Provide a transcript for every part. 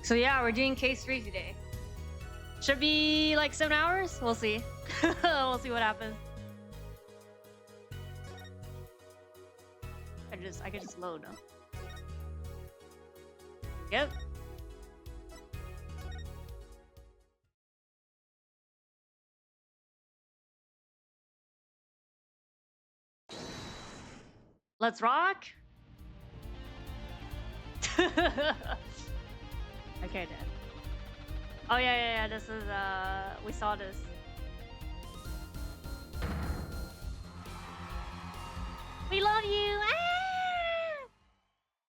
So yeah, we're doing case 3 today. Should be like 7 hours. We'll see. We'll see what happens. I could just load now. Yep. Let's rock. Okay, then. Oh yeah. This is we saw this. We love you. Ah!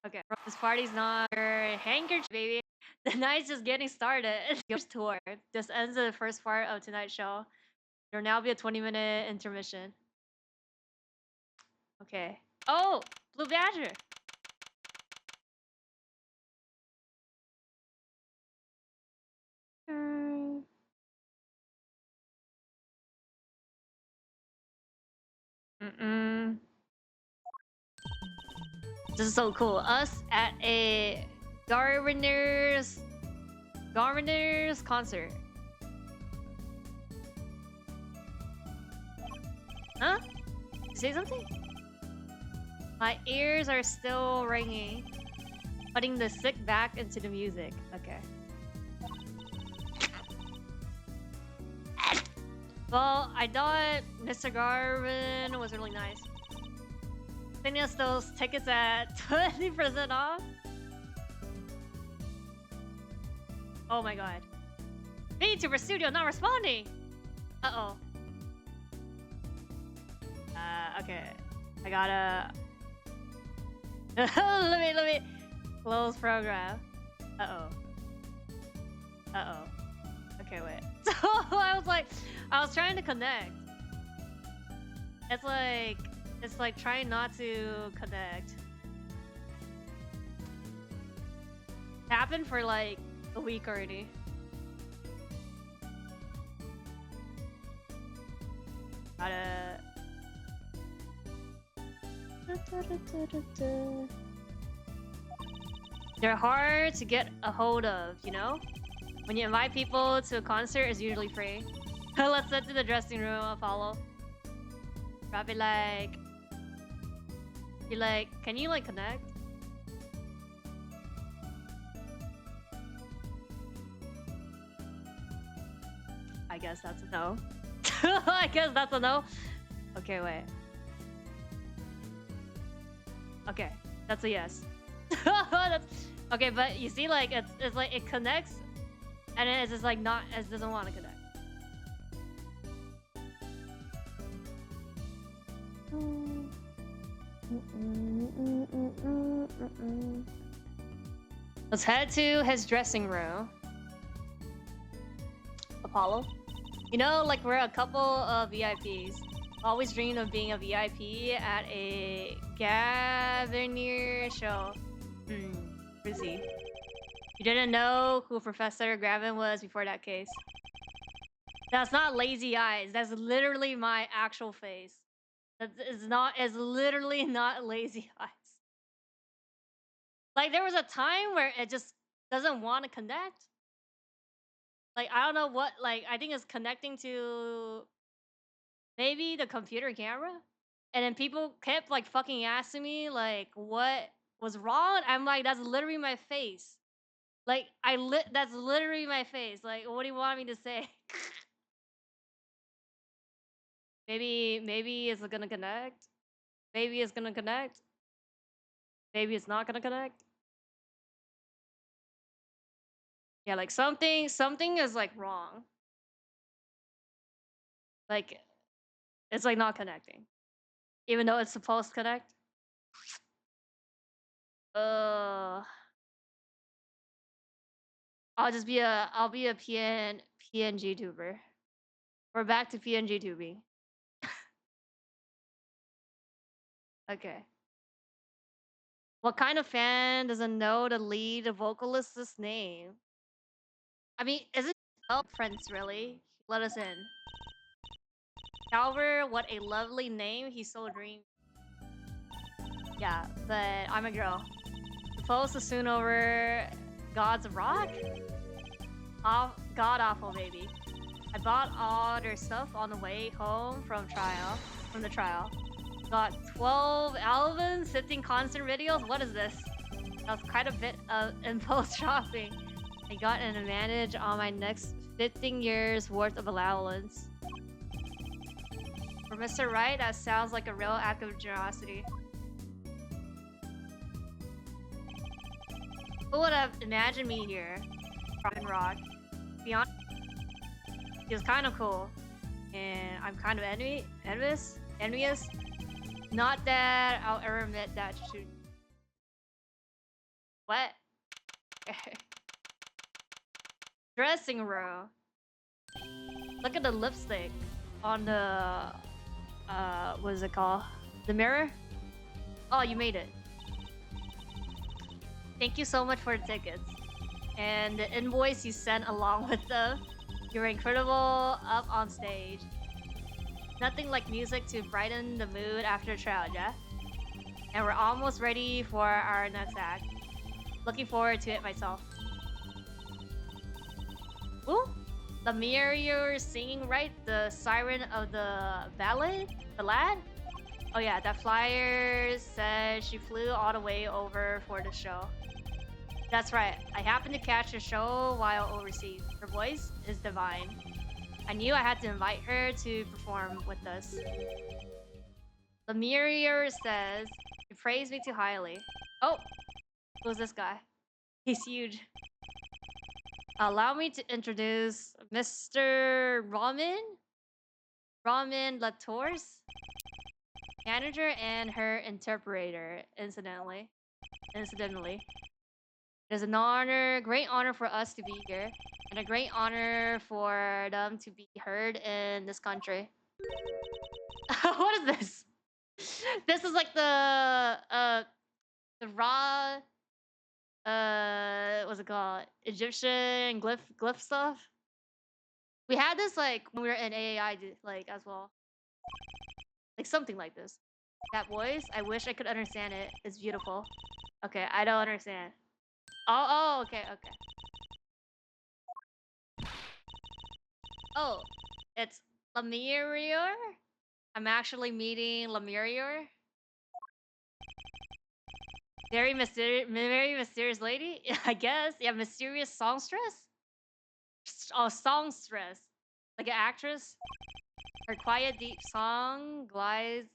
Okay, this party's not your handkerchief, baby. The night's just getting started. It's tour. This ends the first part of tonight's show. There'll now be a 20-minute intermission. Okay. Oh, Blue Badger. This is so cool. Us at a Gardener's concert. Huh? Say something? My ears are still ringing. Putting the sick back into the music. Okay. Well, I thought Mr. Garvin was really nice. Sending us those tickets at 20% off. Oh my god. VTuber Studio not responding! Uh-oh. Okay. I gotta... let me... Close program. Uh-oh. Okay, wait. So, I was trying to connect. It's like trying not to connect. It happened for like a week already. Gotta... They're hard to get a hold of, you know? When you invite people to a concert, it's usually free. Let's head to the dressing room, Apollo. Probably like... You're like, can you like connect? I guess that's a no. I guess that's a no. Okay, wait. Okay, that's a yes. That's okay, but you see, like it's like it connects, and then it's just like not, it doesn't want to connect. Let's head to his dressing room. Apollo. You know, like we're a couple of VIPs. Always dreamed of being a VIP at a Gavinier show. Busy. You didn't know who Professor Gravin was before that case. That's not lazy eyes. That's literally my actual face. That is not. It's literally not lazy eyes. Like there was a time where it just doesn't want to connect. Like I don't know what. Like I think it's connecting to maybe the computer camera, and then people kept like fucking asking me like what was wrong. I'm like, that's literally my face. Like that's literally my face. Like what do you want me to say? maybe it's gonna connect. Maybe it's gonna connect. Maybe it's not gonna connect. Yeah, like something is like wrong. Like it's like not connecting. Even though it's supposed to connect. I'll be a PNG tuber. We're back to PNG tubing. Okay. What kind of fan doesn't know the lead vocalist's name? I mean, isn't Prince really? Let us in. Calver, what a lovely name. He's so dreamy. Yeah, but I'm a girl. The post is soon over. Gods of Rock? God awful, baby. I bought all their stuff on the way home from the trial. Got 12 albums, 15 concert videos. What is this? That was quite a bit of impulse shopping. I got an advantage on my next 15 years worth of allowance. For Mr. Right, that sounds like a real act of generosity. Who would have imagined me here? Ryan Rock. To be honest, he was kind of cool. And I'm kind of envious. Not that I'll ever admit that to... What? Dressing room. Look at the lipstick on the... what is it called? The mirror? Oh, you made it. Thank you so much for the tickets. And the invoice you sent along with them. You're incredible up on stage. Nothing like music to brighten the mood after a trial, yeah? And we're almost ready for our next act. Looking forward to it myself. Ooh! The mirror you're singing, right? The siren of the ballad? The lad? Oh yeah, that flyer said she flew all the way over for the show. That's right. I happened to catch the show while overseas. Her voice is divine. I knew I had to invite her to perform with us. The mirror says, you praise me too highly. Oh! Who's this guy? He's huge. Allow me to introduce Mr. Ramen Latours, manager and her interpreter, incidentally. It is an honor, great honor for us to be here, and a great honor for them to be heard in this country. What is this? This is like the raw what's it called? Egyptian glyph stuff. We had this like when we were in AAI like as well. Like something like this. That voice, I wish I could understand it. It's beautiful. Okay, I don't understand. Oh, okay. Oh, it's Lemurior? I'm actually meeting Lemurior. Very mysterious lady, I guess. Yeah, mysterious songstress? Oh, songstress. Like an actress. Her quiet, deep song glides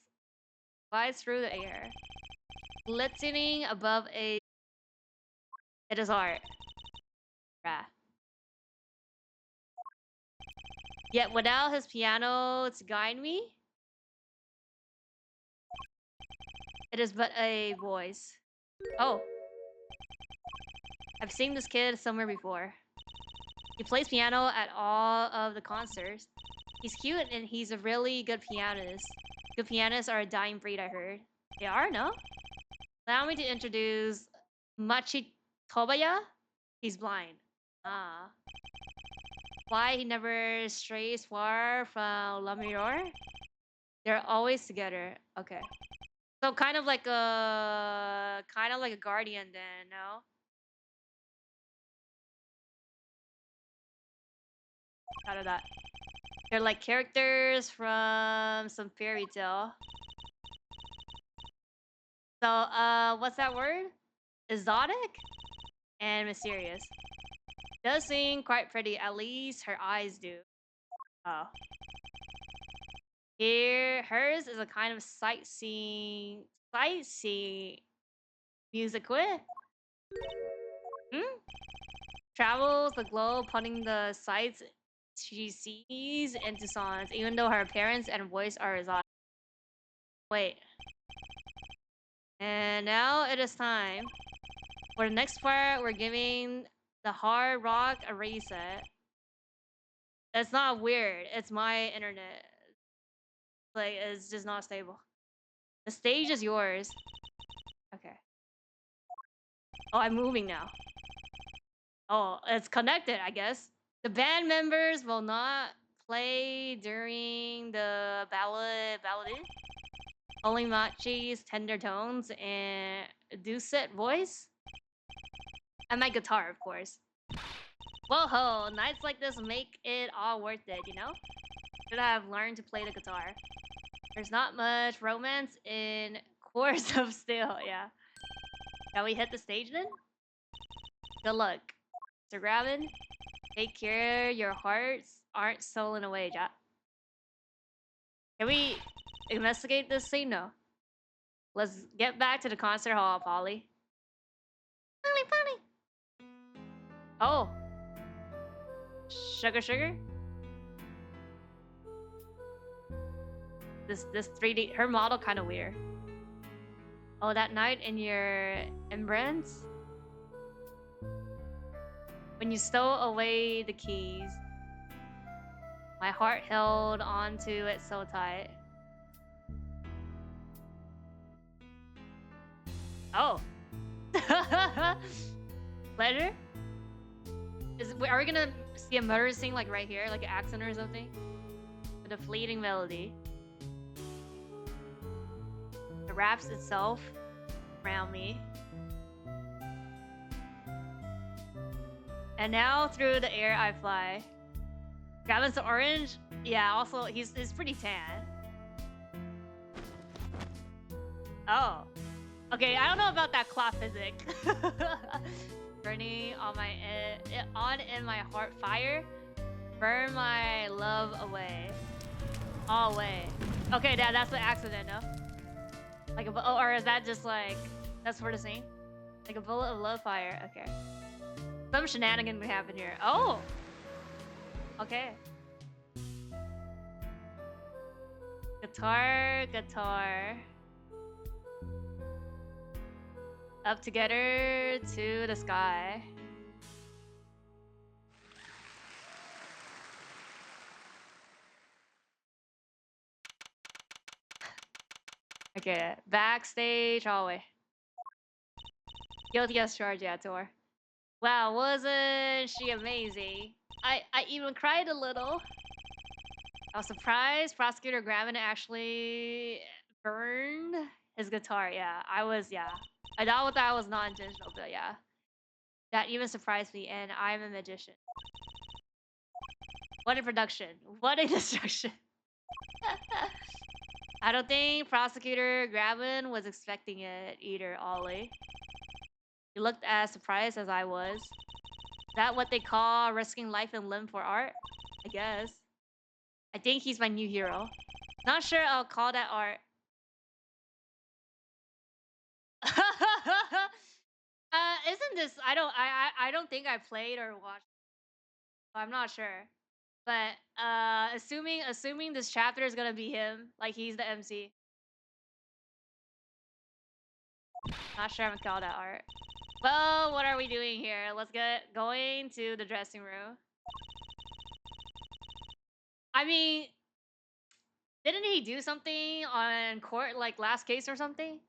through the air. Glistening above a... It is art. Rah. Yet without his piano to guide me, it is but a voice. Oh. I've seen this kid somewhere before. He plays piano at all of the concerts. He's cute and he's a really good pianist. Good pianists are a dying breed, I heard. They are, no? Allow me to introduce Machi Tobaya. He's blind. Ah. Why he never strays far from Lemurior? They're always together. Okay. So kind of like a guardian then, no? Out of that. They're like characters from some fairy tale. So, what's that word? Exotic and mysterious. Does seem quite pretty. At least her eyes do. Oh. Here, hers is a kind of sightseeing music quit. Hmm? Travels the globe, putting the sights she sees into songs, even though her appearance and voice are exotic. Wait. And now it is time. For the next part, we're giving the hard rock a reset. It's not weird. It's my internet. Like, it's just not stable. The stage is yours. Okay. Oh, I'm moving now. Oh, it's connected, I guess. The band members will not play during the ballad. Only Machi's tender tones and dulcet voice. And my guitar, of course. Whoa-ho, nights like this make it all worth it, you know? Should have learned to play the guitar. There's not much romance in Course of Steel, yeah. Shall we hit the stage then? Good luck. Mr. Graben, take care your hearts aren't stolen away, Jack. Can we investigate this scene? No. Let's get back to the concert hall, Polly. Polly. Oh. Sugar? This 3D, her model kind of weird. Oh, that night in your embrace? When you stole away the keys, my heart held onto it so tight. Oh. Pleasure? Are we gonna see a murder scene like right here, like an accent or something? With a fleeting melody. It wraps itself around me. And now through the air I fly. Gavin's orange? Yeah, also he's pretty tan. Oh. Okay, I don't know about that clock physic. Burning on in my heart fire. Burn my love away. All away. Okay, that's the accident, no? Like or is that just like that's for the scene? Like a bullet of love fire. Okay. Some shenanigans can happen here. Oh! Okay. Guitar. Up together to the sky. Okay, backstage hallway. Guilty as charged, yeah, Tor. Wow, wasn't she amazing? I even cried a little. I was surprised Prosecutor Gravin actually burned his guitar. Yeah, I was, yeah. I thought that was not intentional, but yeah. That even surprised me, and I'm a magician. What a production. What a destruction. I don't think Prosecutor Gravin was expecting it either, Ollie. He looked as surprised as I was. Is that what they call risking life and limb for art? I guess. I think he's my new hero. Not sure I'll call that art. Isn't this? I don't think I played or watched. I'm not sure, but assuming this chapter is gonna be him, like he's the MC. Not sure I'm gonna call that art. Well, what are we doing here? Let's get going to the dressing room. I mean, didn't he do something on court like last case or something?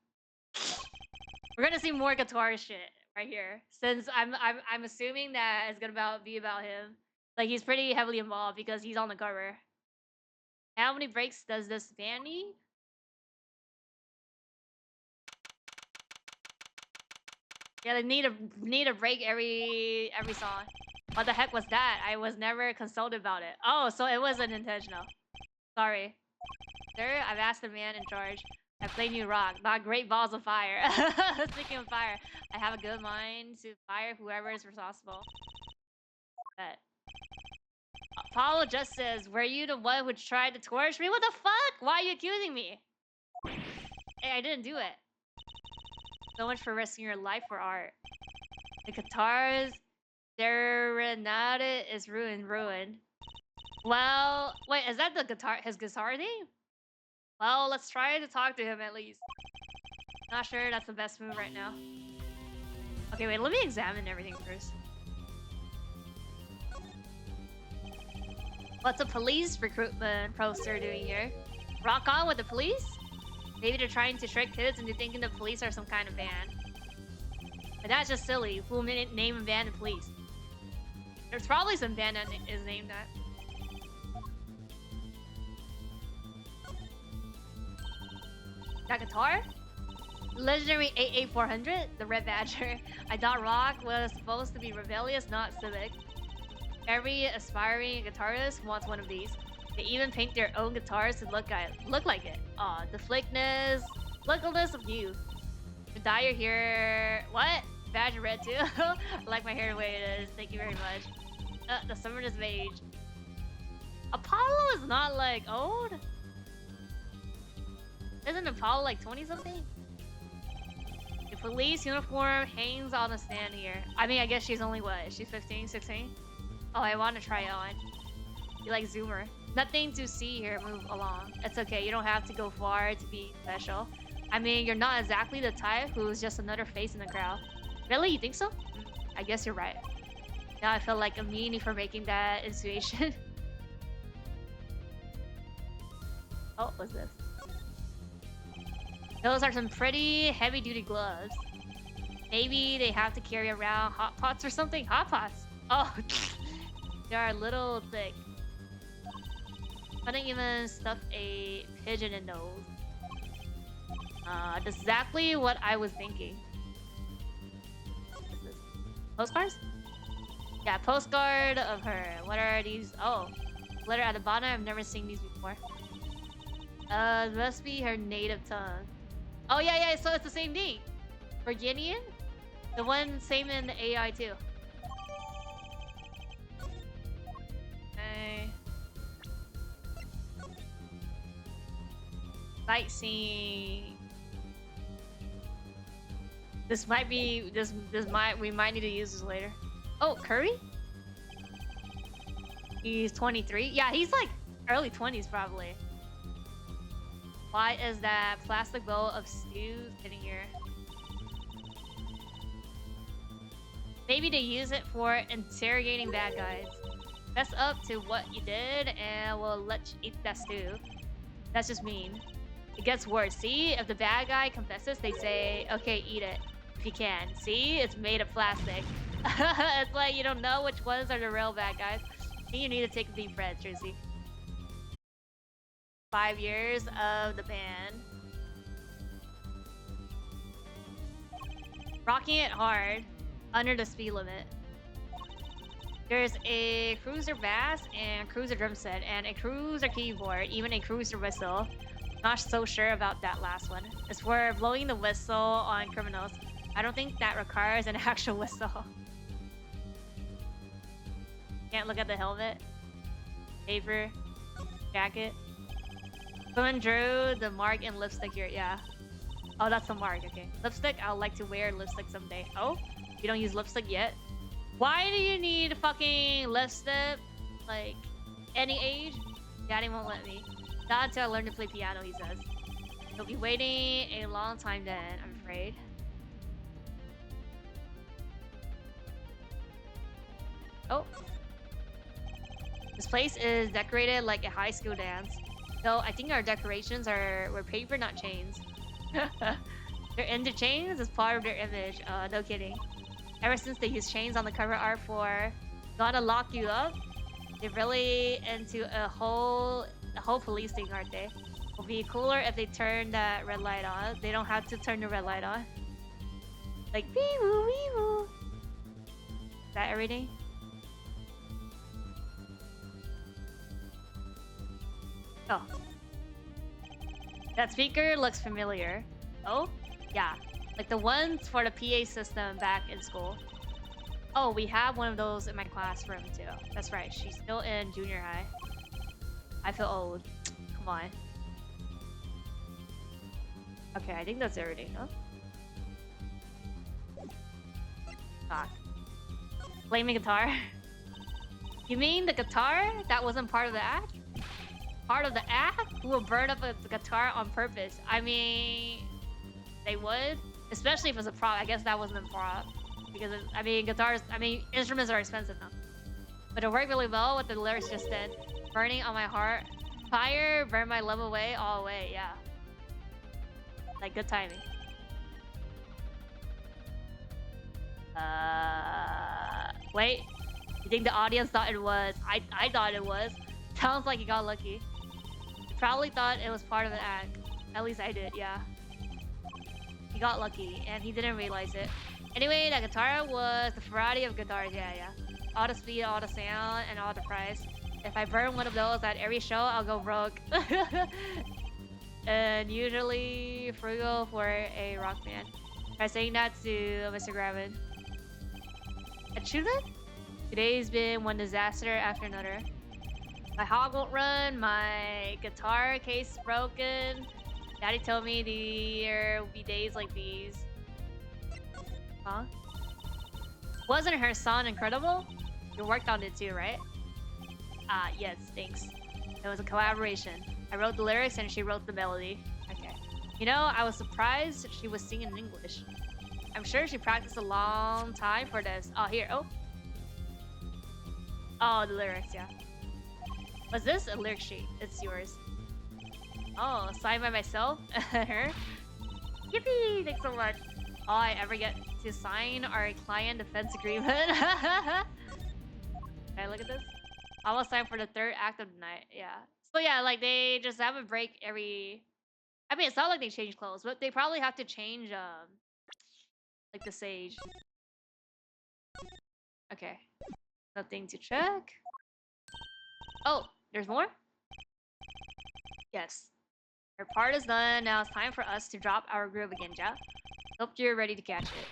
We're gonna see more guitar shit right here, since I'm assuming that it's gonna be about him. Like he's pretty heavily involved because he's on the cover. How many breaks does this band need? Yeah, they need a break every song. What the heck was that? I was never consulted about it. Oh, so it wasn't intentional. Sorry. Sir, I've asked the man in charge. I play new rock, not great balls of fire. Speaking of fire, I have a good mind to fire whoever is responsible. Bet. Apollo just says, were you the one who tried to torch me? What the fuck? Why are you accusing me? Hey, I didn't do it. So much for risking your life for art. The guitar's Serenade is ruined. Well, wait, is that his guitar theme? Well, let's try to talk to him at least. Not sure that's the best move right now. Okay, wait, let me examine everything first. What's a police recruitment poster doing here? Rock on with the police? Maybe they're trying to trick kids into thinking the police are some kind of band. But that's just silly. Who will name a band the police? There's probably some band that is named that. That guitar? Legendary 88400, the Red Badger. I thought rock was supposed to be rebellious, not civic. Every aspiring guitarist wants one of these. They even paint their own guitars to look like it. Aw, the flakiness, lookableness of youth. The dye your hair. What? Badger red too? I like my hair the way it is. Thank you very much. The summoners mage. Apollo is not like old? Isn't Apollo like 20 something? The police uniform hangs on a stand here. I mean, I guess she's only what? She's 15, 16? Oh, I want to try it on. You like Zoomer. Nothing to see here. Move along. It's okay. You don't have to go far to be special. I mean, you're not exactly the type who's just another face in the crowd. Really? You think so? I guess you're right. Now I feel like a meanie for making that insinuation. Oh, what's this? Those are some pretty heavy-duty gloves. Maybe they have to carry around hot pots or something? Hot pots? Oh, they are a little thick. Couldn't even stuff a pigeon in those. That's exactly what I was thinking. What's this? Postcards? Yeah, postcard of her. What are these? Oh, letter at the bottom. I've never seen these before. Must be her native tongue. Oh yeah, so it's the same thing. Virginian? The one same in the AI too. Okay. Sightseeing. This might be we might need to use this later. Oh, Curry? He's 23. Yeah, he's like early 20s probably. Why is that plastic bowl of stew sitting here? Maybe they use it for interrogating bad guys. That's up to what you did and we'll let you eat that stew. That's just mean. It gets worse. See, if the bad guy confesses, they say, okay, eat it. If you can. See, it's made of plastic. It's like you don't know which ones are the real bad guys. I think you need to take a deep breath, Jersey. 5 years of the band. Rocking it hard. Under the speed limit. There's a cruiser bass and cruiser drum set and a cruiser keyboard, even a cruiser whistle. Not so sure about that last one. It's for blowing the whistle on criminals. I don't think that requires an actual whistle. Can't look at the helmet. Paper. Jacket. Someone drew the mark in lipstick here, yeah. Oh, that's the mark, okay. Lipstick, I would like to wear lipstick someday. Oh? You don't use lipstick yet? Why do you need fucking lipstick? Like, any age? Daddy won't let me. Not until I learn to play piano, he says. You'll be waiting a long time then, I'm afraid. Oh. This place is decorated like a high school dance. Though I think our decorations were paper, not chains. They're into chains as part of their image. No kidding. Ever since they used chains on the cover art for Gotta Lock You Up, they're really into the whole police thing, aren't they? It'll be cooler if they turn that red light on. They don't have to turn the red light on. Like, wee woo, wee woo. Is that everything? Oh. That speaker looks familiar. Oh? Yeah. Like the ones for the PA system back in school. Oh, we have one of those in my classroom too. That's right. She's still in junior high. I feel old. Come on. Okay, I think that's everything, huh? God. Flaming guitar? You mean the guitar that wasn't part of the act? Part of the act? Who will burn up a guitar on purpose? I mean, they would. Especially if it was a prop. I guess that wasn't a prop. Because, I mean, instruments are expensive now. But it worked really well with the lyrics just did. Burning on my heart. Fire, burn my love away, all away, yeah. Like, good timing. Wait. You think the audience thought it was? I thought it was. Sounds like you got lucky. You probably thought it was part of the act. At least I did, yeah. got lucky, and he didn't realize it. Anyway, that guitar was the variety of guitars. Yeah. All the speed, all the sound, and all the price. If I burn one of those at every show, I'll go broke. And usually frugal for a rock band. Try saying that to Mr. Gravin. Achievement? Today's been one disaster after another. My hog won't run, my guitar case broken. Daddy told me there will be days like these. Huh? Wasn't her song incredible? You worked on it too, right? Yes, thanks. It was a collaboration. I wrote the lyrics and she wrote the melody. Okay. You know, I was surprised she was singing in English. I'm sure she practiced a long time for this. Oh, here. Oh, the lyrics, yeah. Was this a lyric sheet? It's yours. Oh, signed by myself? Her? Yippee! Thanks so much. All I ever get to sign our client defense agreement. Can I look at this? Almost time for the third act of the night. Yeah. So yeah, like they just have a break every... I mean, it's not like they change clothes, but they probably have to change, like the sage. Okay. Nothing to check. Oh, there's more? Yes. Our part is done. Now it's time for us to drop our groove again, Ja. Hope you're ready to catch it.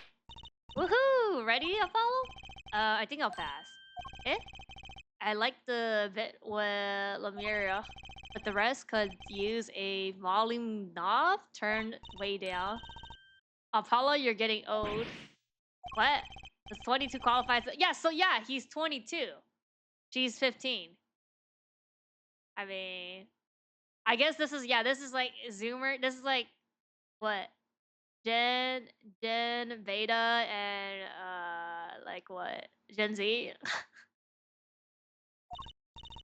Woohoo! Ready, Apollo? I think I'll pass. Eh? I like the bit with Lemira, but the rest could use a volume knob turned way down. Apollo, you're getting old. What? Does 22 qualifies? Yeah, so yeah, he's 22. She's 15. I mean, I guess this is like Zoomer. This is like what? Gen Beta and like what? Gen Z.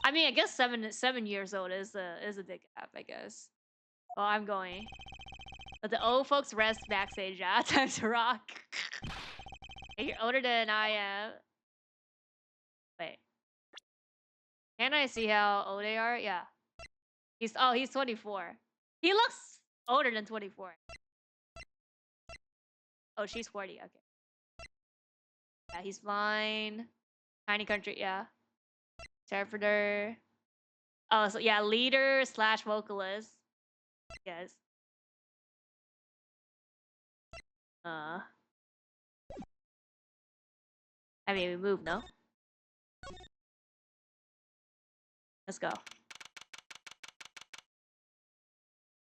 I mean, I guess 7 years old is a big gap, I guess. Well, I'm going. But the old folks rest backstage. Yeah, time to rock. Hey, you're older than I am. Wait. Can I see how old they are? Yeah. He's 24. He looks older than 24. Oh, she's 40. Okay. Yeah, he's fine. Tiny country, yeah. Interpreter. Oh, so yeah, leader / vocalist. Yes. I mean, we move, no? Let's go.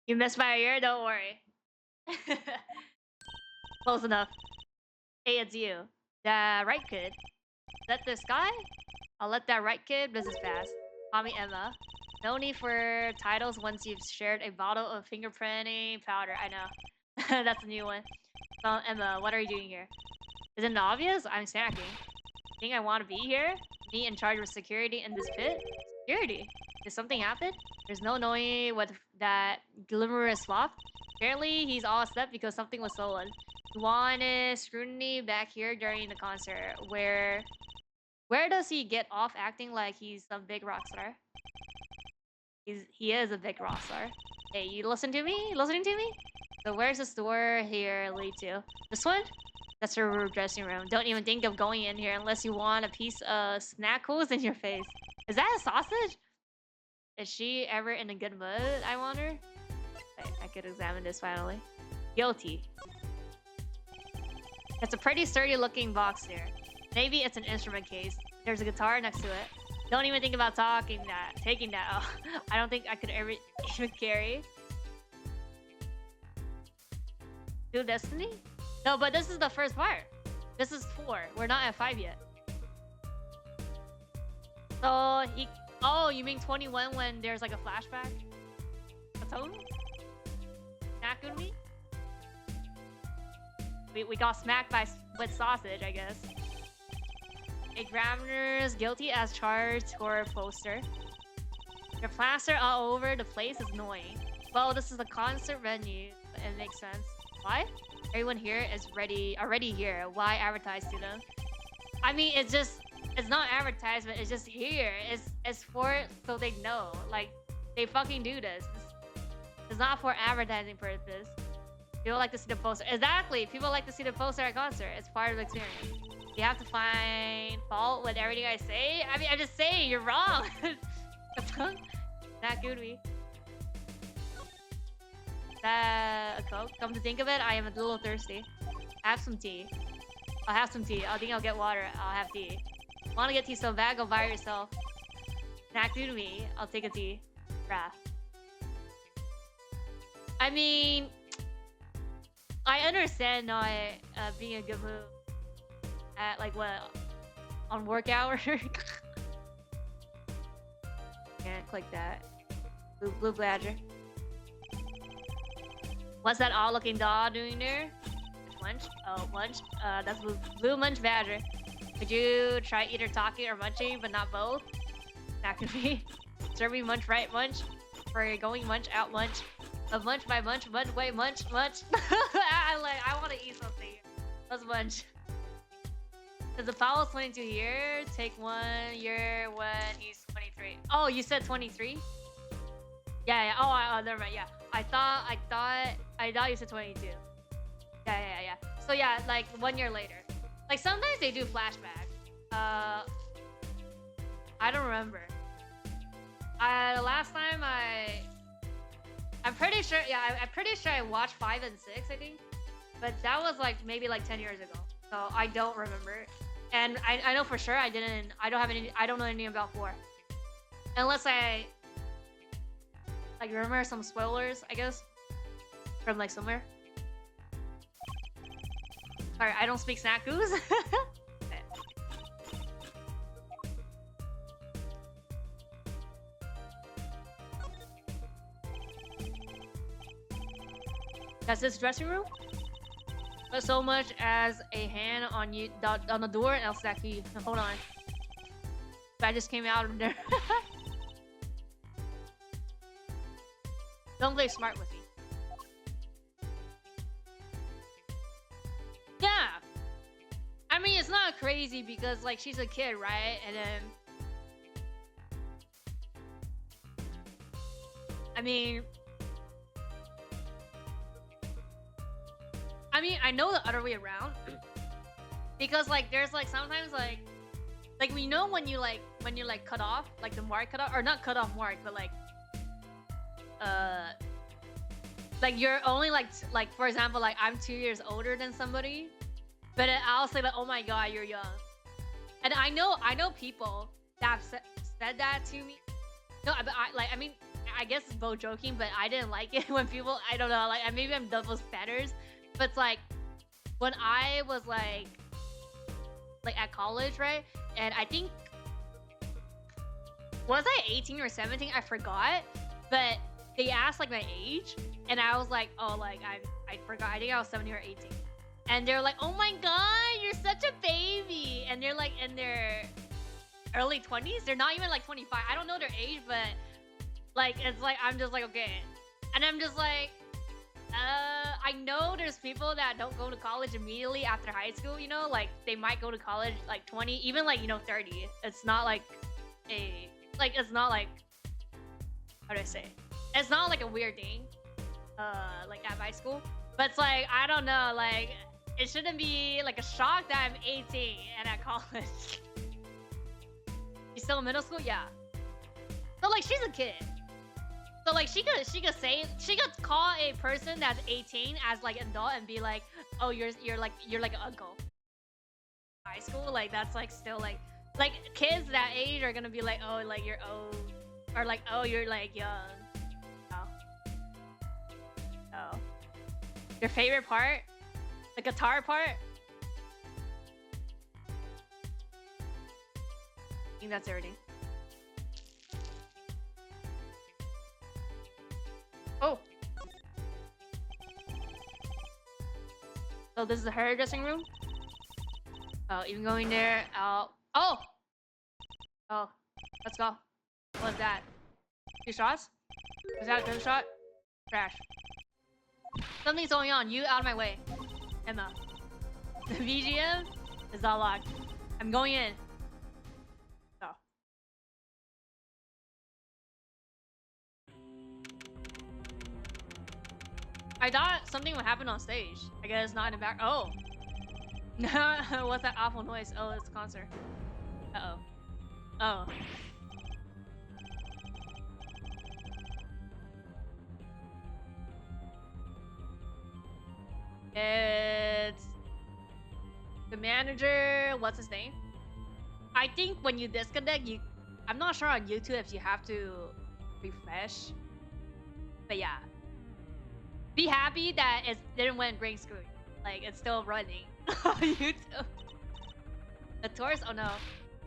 You missed my ear? Don't worry. Close enough. Hey, it's you. The right kid. Is that this guy? I'll let that right kid business pass. Call me Emma. No need for titles once you've shared a bottle of fingerprinting powder. I know. That's a new one. So, Emma, what are you doing here? Isn't it obvious? I'm snacking. Think I want to be here? Me in charge of security in this pit? Security? Did something happen? There's no knowing what that glimmerous flop. Apparently, he's all upset because something was stolen. He wanted scrutiny back here during the concert. Where does he get off acting like he's some big rock star? He is a big rock star. Hey, you listen to me? Listening to me? So where's this door here lead to? This one? That's her dressing room. Don't even think of going in here unless you want a piece of snack hose in your face. Is that a sausage? Is she ever in a good mood, I wonder? Wait, I could examine this finally. Guilty. It's a pretty sturdy looking box here. Maybe it's an instrument case. There's a guitar next to it. Don't even think about taking that. Oh, I don't think I could ever even carry. Do Destiny? No, but this is the first part. This is 4. We're not at 5 yet. So he... Oh, you mean 21 when there's like a flashback? Katone? Nakuni? We got smacked with sausage, I guess. Examiner's guilty as charged horror poster. Your plaster all over the place is annoying. Well, this is a concert venue. It makes sense. Why? Everyone here is already here. Why advertise to them? I mean, it's not advertisement. It's just here. It's for so they know. Like they fucking do this. It's not for advertising purpose. People like to see the poster. Exactly. People like to see the poster at concert. It's part of the experience. You have to find fault with everything I say. I mean, I'm just saying you're wrong. Not good, me. That a Coke? Come to think of it, I am a little thirsty. Have some tea. I'll have some tea. I think I'll get water. I'll have tea. Want to get tea so bad? Go buy it yourself. Not good to me. I'll take a tea. Bruh. I mean, I understand not being a good move at like what on work hours. Can't click that. Blue Badger. What's that odd-looking doll doing there? Munch? Oh, Munch. That's Blue Munch Badger. Could you try either talking or munching, but not both? That could be. Serving munch, right munch. For going munch, out munch. A munch by munch, munch by munch, munch. I want to eat something. Let's munch. Does Apollo's 22 here? Take 1 year when he's 23. Oh, you said 23? Yeah. Oh, never mind. Yeah. I thought you said 22. Yeah. So yeah, like 1 year later. Like sometimes they do flashback. I don't remember. Last time I'm pretty sure. Yeah, I'm pretty sure I watched 5 and 6. I think, but that was like maybe like 10 years ago. So I don't remember. And I know for sure I didn't. I don't know anything about 4, unless I like remember some spoilers, I guess, from like somewhere. Sorry, I don't speak snackoos. That's this dressing room? But so much as a hand on you on the door, and I'll stack you. Hold on. I just came out of there. Don't play smart with me. Yeah. I mean, it's not crazy because like she's a kid, right? And then I mean, I know the other way around because like there's like sometimes like we know when you cut off like the mark cut off, or not cut off mark, but like you're only like for example, like I'm 2 years older than somebody, but I'll say like, oh my god, you're young. And I know people that have said that to me. No, but I guess it's both joking, but I didn't like it when people, I don't know, like maybe I'm double standards, but it's like when I was like at college, right? And I think, was I 18 or 17? I forgot, but they asked like my age, and I was like, oh, like I forgot. I think I was 17 or 18, and they're like, oh my god, you're such a baby, and they're like in their early 20s. They're not even like 25. I don't know their age, but like it's like I'm just like, okay, and I'm just like, I know there's people that don't go to college immediately after high school. You know, like they might go to college like 20, even like 30. It's not like it's not like, how do I say? It's not like a weird thing, like at my school. But it's like, I don't know, like it shouldn't be like a shock that I'm 18 and at college. You still in middle school? Yeah. So like she's a kid. So like she could call a person that's 18 as like an adult and be like, oh, you're like an uncle. High school, like that's like still like kids that age are gonna be like, oh, like you're old, or like, oh, you're like young. Oh. Your favorite part? The guitar part? I think that's everything. Oh. So this is the hairdressing room? Oh, even going there, oh! Oh, let's go. What's that? 2 shots? Is that a good shot? Trash. Something's going on. You out of my way. Emma. The VGM is not locked. I'm going in. Oh. I thought something would happen on stage. I guess not in the back. Oh. What's that awful noise? Oh, it's a concert. Uh-oh. Oh. It's the manager. What's his name? I think when you disconnect, I'm not sure on YouTube if you have to refresh. But yeah. Be happy that it didn't went green screen. Like, it's still running on YouTube. The tourist? Oh no.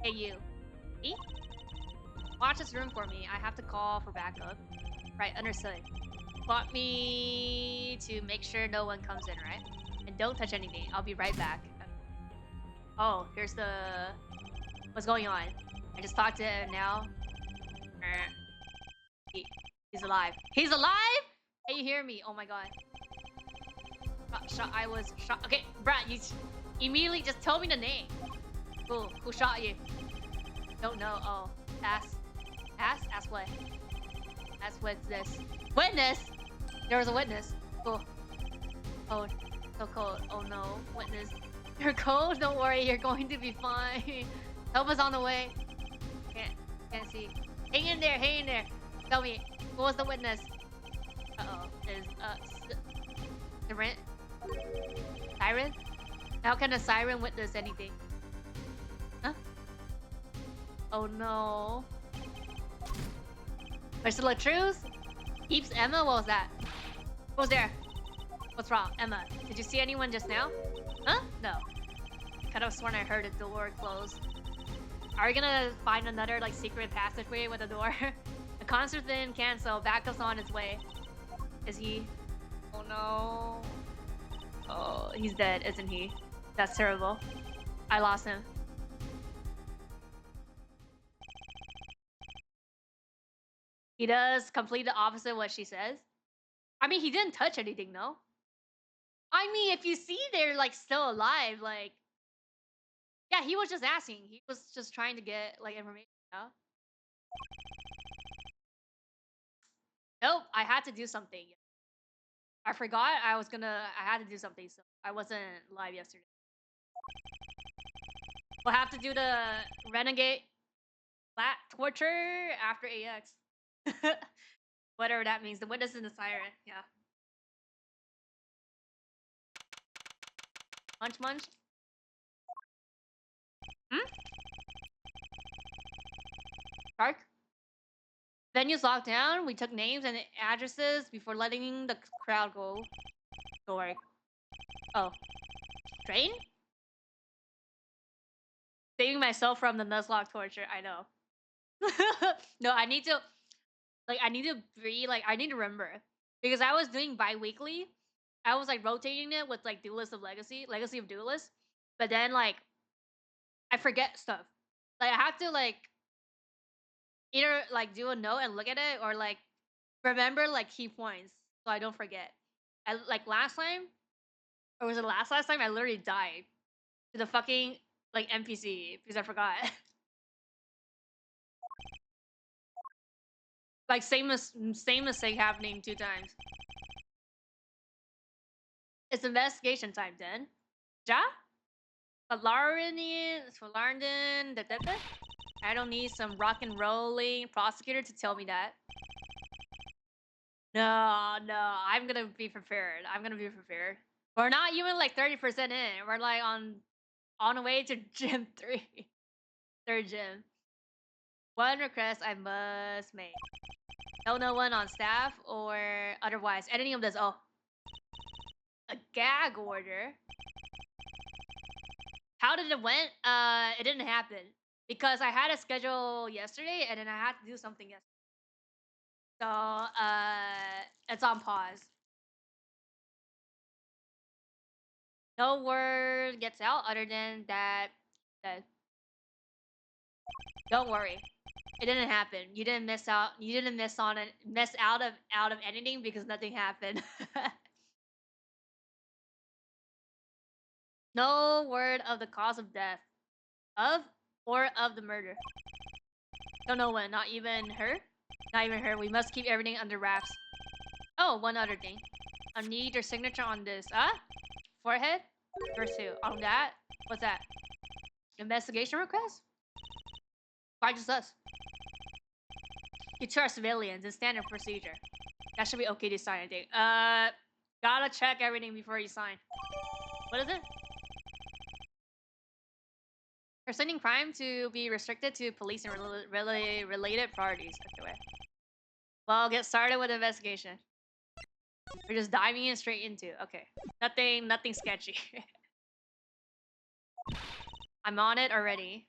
Hey, you. Me? Watch this room for me. I have to call for backup. Right, understood. Want me to make sure no one comes in, right? And don't touch anything. I'll be right back. Oh, here's the... What's going on? I just talked to him now. He's alive. He's alive? Can you hear me? Oh my god. I was shot. Okay, Brad, you immediately just tell me the name. Cool. Who shot you? Don't know. Oh, ask what? Ask what's this? Witness? There was a witness. Cool. Oh, so cold. Oh no, witness. You're cold? Don't worry, you're going to be fine. Help us on the way. Can't see. Hang in there, hang in there. Tell me, who was the witness? Uh-oh. Is, Siren? Siren? How can a siren witness anything? Huh? Oh no. Priscilla Truth? Keeps Emma? What was that? Who's there? What's wrong? Emma, did you see anyone just now? Huh? No. I could have sworn I heard a door close. Are we gonna find another like secret passageway with a door? The concert didn't cancel. Backup's on its way. Is he? Oh no. Oh, he's dead, isn't he? That's terrible. I lost him. He does complete the opposite of what she says. I mean, he didn't touch anything, no? I mean, if you see they're like still alive, like... Yeah, he was just asking. He was just trying to get like information, you know? Nope, I had to do something. I forgot I had to do something, so I wasn't live yesterday. We'll have to do the renegade flat torture after AX. Whatever that means. The witness and the siren, yeah. Munch munch? Hmm? Shark? Venues locked down. We took names and addresses before letting the crowd go. Dork. Oh. Train? Saving myself from the Nuzlocke torture. I know. No, I need to... Like, I need to I need to remember. Because I was doing bi-weekly. I was, like, rotating it with, like, Duelist of Legacy. Legacy of Duelist. But then, like... I forget stuff. Like, I have to, like... Either, like, do a note and look at it. Or, like, remember, like, key points. So I don't forget. Like, last time... Or was it last time? I literally died. To the fucking, like, NPC. Because I forgot. Like, same mistake happening 2 times. It's investigation time then. Ja? Falarden, detective? I don't need some rock and rolling prosecutor to tell me that. No, I'm gonna be prepared. We're not even like 30% in. We're like on the way to gym 3. Third gym. One request I must make. Tell no one on staff or otherwise. Any of this. Oh. A gag order? How did it went? It didn't happen. Because I had a schedule yesterday and then I had to do something yesterday. So, it's on pause. No word gets out other than that. Don't worry. It didn't happen. You didn't miss out. You didn't miss out of anything because nothing happened. No word of the cause of death. Of or of the murder. Don't know when. Not even her? Not even her. We must keep everything under wraps. Oh, one other thing. I need your signature on this. Forehead? First two. On that? What's that? Investigation request? Why just us? You two are civilians. It's standard procedure. That should be okay to sign, I think. Gotta check everything before you sign. What is it? Presenting crime to be restricted to police and related parties. Okay, wait. Well, get started with the investigation. We're just diving in straight into. Okay. Nothing sketchy. I'm on it already.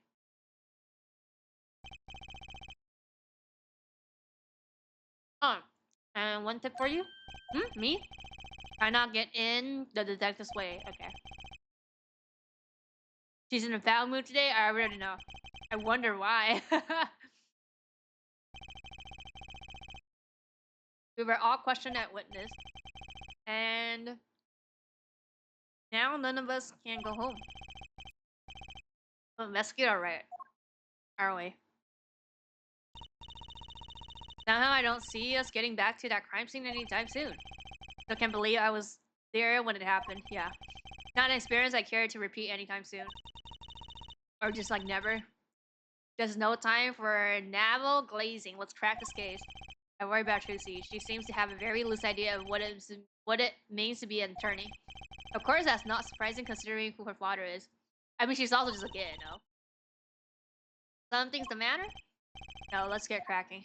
Oh, and one tip for you. Me? Try not get in the detective's way. Okay. She's in a foul mood today? I already know. I wonder why. We were all questioned at witness. And now none of us can go home. We'll investigate alright. Our way. Somehow I don't see us getting back to that crime scene anytime soon. Still can't believe I was there when it happened. Yeah. Not an experience I care to repeat anytime soon. Or just like never. There's no time for navel glazing. Let's crack this case. I worry about Tracy. She seems to have a very loose idea of what it means to be an attorney. Of course, that's not surprising considering who her father is. I mean, she's also just a kid, no? Something's the matter? No, let's get cracking.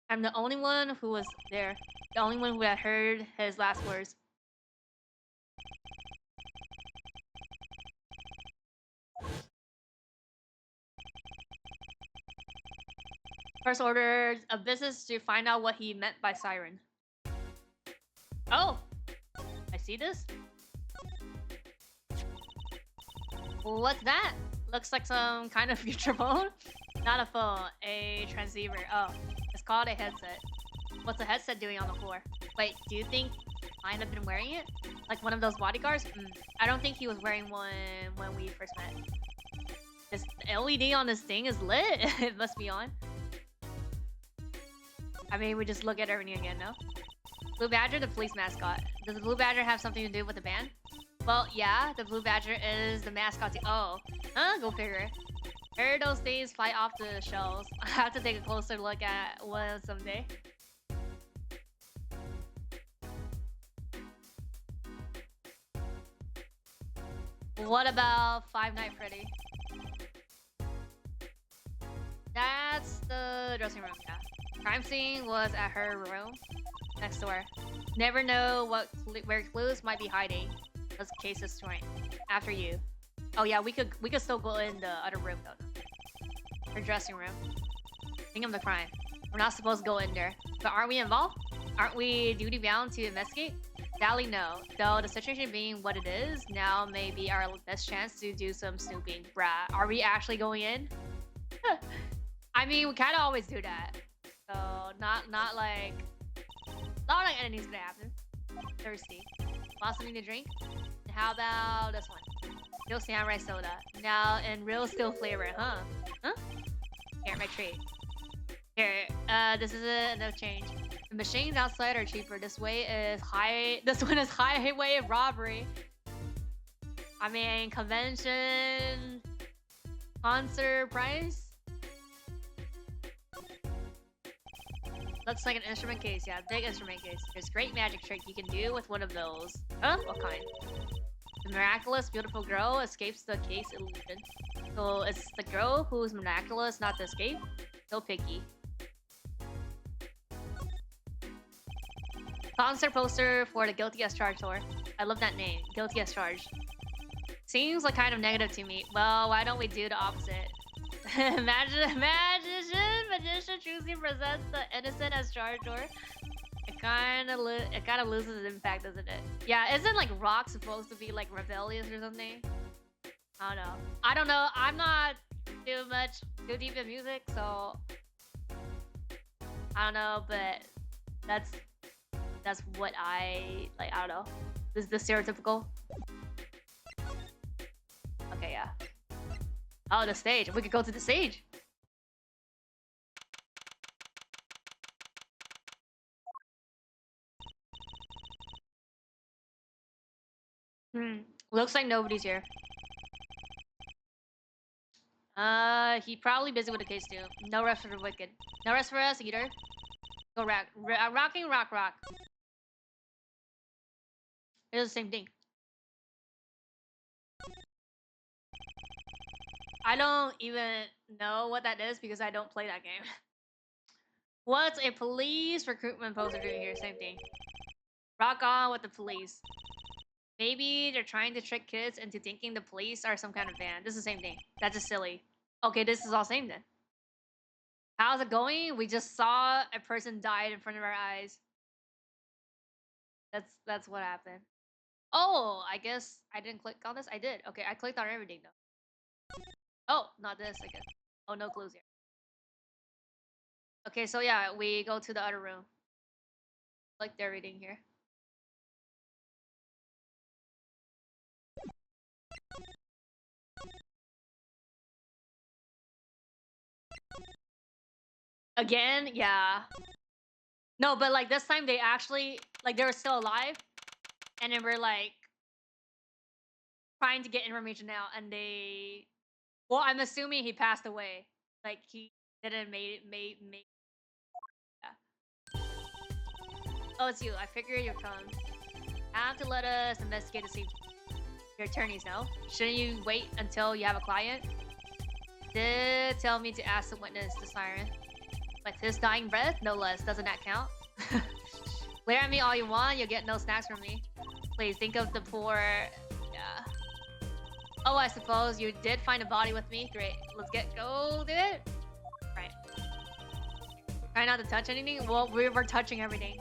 I'm the only one who was there. The only one who had heard his last words. First order of business to find out what he meant by siren. Oh! I see this? What's that? Looks like some kind of future phone? Not a phone, a transceiver. Oh, it's called a headset. What's a headset doing on the floor? Wait, do you think I might have been wearing it? Like one of those bodyguards? I don't think he was wearing one when we first met. This LED on this thing is lit. It must be on. I mean, we just look at everything again, no? Blue Badger, the police mascot. Does the Blue Badger have something to do with the band? Well, yeah, the Blue Badger is the mascot. Oh, go figure. Heard those things fly off the shelves. I have to take a closer look at one someday. What about Five Nights at Freddy? That's the dressing room, yeah. Crime scene was at her room next door. Never know where clues might be hiding. Those cases joint. After you. Oh yeah, we could still go in the other room though. Her dressing room. Think of the crime. We're not supposed to go in there. But aren't we involved? Aren't we duty bound to investigate? Sadly, no. Though the situation being what it is, now may be our best chance to do some snooping. Bruh, are we actually going in? I mean, we kind of always do that. So, not like anything's gonna happen. Thirsty. Want something to drink? And how about this one? Real samurai soda. Now in real steel flavor, huh? Huh? Here, my treat. Here, this is enough change. The machines outside are cheaper. This one is highway robbery. I mean, convention, concert price. Looks like an instrument case, yeah, big instrument case. There's great magic trick you can do with one of those. Huh? What kind? The miraculous, beautiful girl escapes the case illusion. So it's the girl who's miraculous, not the escape. So picky. Concert poster for the Guilty as Charged tour. I love that name, Guilty as Charged. Seems like kind of negative to me. Well, why don't we do the opposite? Magician choosing presents the innocent as charged tour. It kind of loses its impact, doesn't it? Yeah, isn't like rock supposed to be like rebellious or something? I don't know. I'm not too deep in music, so I don't know. But that's what I like. I don't know. This is the stereotypical. Okay, yeah. Oh, the stage. We could go to the stage. Hmm. Looks like nobody's here. He probably busy with the case too. No rest for the wicked. No rest for us either. Go rocking rock. It's the same thing. I don't even know what that is because I don't play that game. What's a police recruitment poster doing here? Same thing. Rock on with the police. Maybe they're trying to trick kids into thinking the police are some kind of band. This is the same thing. That's just silly. Okay, this is all same then. How's it going? We just saw a person died in front of our eyes. That's what happened. Oh, I guess I didn't click on this. I did. Okay, I clicked on everything though. Oh, not this, I guess. Oh, no clues here. Okay, so yeah, we go to the other room. Clicked everything here. Again, yeah. No, but like this time they actually like they were still alive, and then we're like trying to get information out, and they. Well, I'm assuming he passed away. Like he didn't made. Yeah. Oh, it's you. I figure you'll come. Have to let us investigate to see your attorneys know. Shouldn't you wait until you have a client? Did tell me to ask the witness the siren. Like his dying breath, no less. Doesn't that count? Glare at me all you want, you'll get no snacks from me. Please think of the poor. Yeah. Oh, I suppose you did find a body with me. Great. Let's go do it. Right. Try not to touch anything. Well, we were touching everything.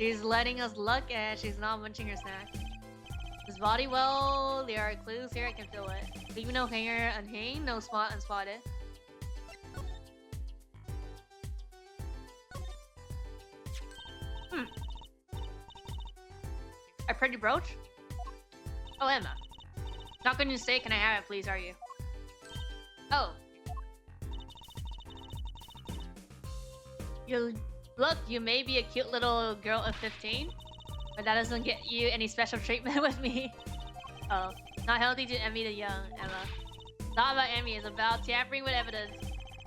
She's letting us look and she's not munching her snack. This body, well, there are clues here. I can feel it. Leave no hanger unhanged, no spot unspotted. A pretty brooch? Oh, Emma. Not going to say, can I have it, please, are you? Oh. You may be a cute little girl of 15, but that doesn't get you any special treatment with me. Oh. Not healthy to envy the young, Emma. It's not about envy, it's about tampering with evidence.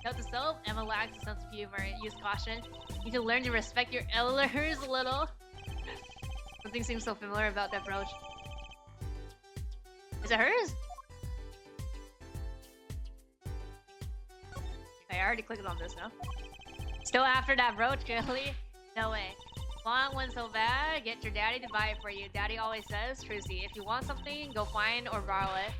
Note to self, Emma lacks a sense of humor. Use caution. You need to learn to respect your elders a little. Something seems so familiar about that brooch. Is it hers? I already clicked on this now. Still after that brooch, really? No way. Want one so bad? Get your daddy to buy it for you. Daddy always says, Trucy, if you want something, go find or borrow it.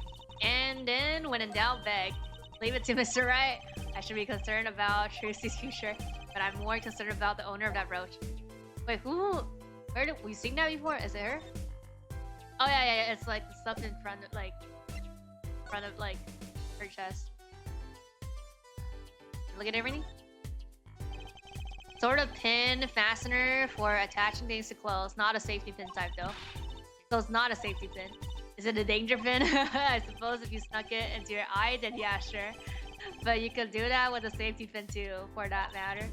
And then, when in doubt, beg. Leave it to Mr. Right. I should be concerned about Trucy's future, but I'm more concerned about the owner of that brooch. Wait, who? Where did we seen that before? Is it her? Oh yeah. It's like the stuff in front of like her chest. Look at everything. Sort of pin fastener for attaching things to clothes. Not a safety pin type though. So it's not a safety pin. Is it a danger pin? I suppose if you snuck it into your eye, then yeah, sure. But you could do that with a safety pin too, for that matter.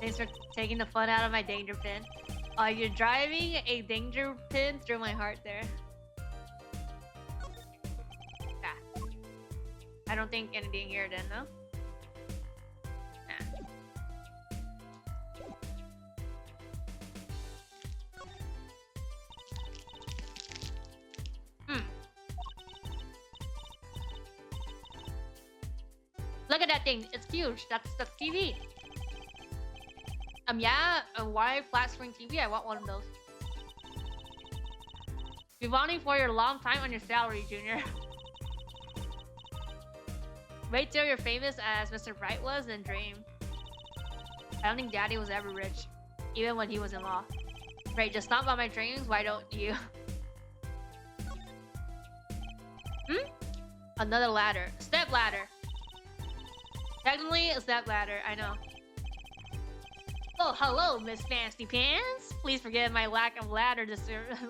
Thanks for taking the fun out of my danger pin. You're driving a danger pin through my heart there. Yeah. I don't think anything here then, no? Look at that thing. It's huge. That's the TV. Yeah, a wide flat screen TV. I want one of those. Been wanting for your long time on your salary, Junior. Wait till you're famous as Mr. Bright was and dream. I don't think Daddy was ever rich, even when he was in law. Great, just not about my dreams. Why don't you? Another ladder. Step ladder. Technically, a step ladder. I know. Oh, hello, Miss Fancy Pants. Please forgive my lack of ladder discrimination.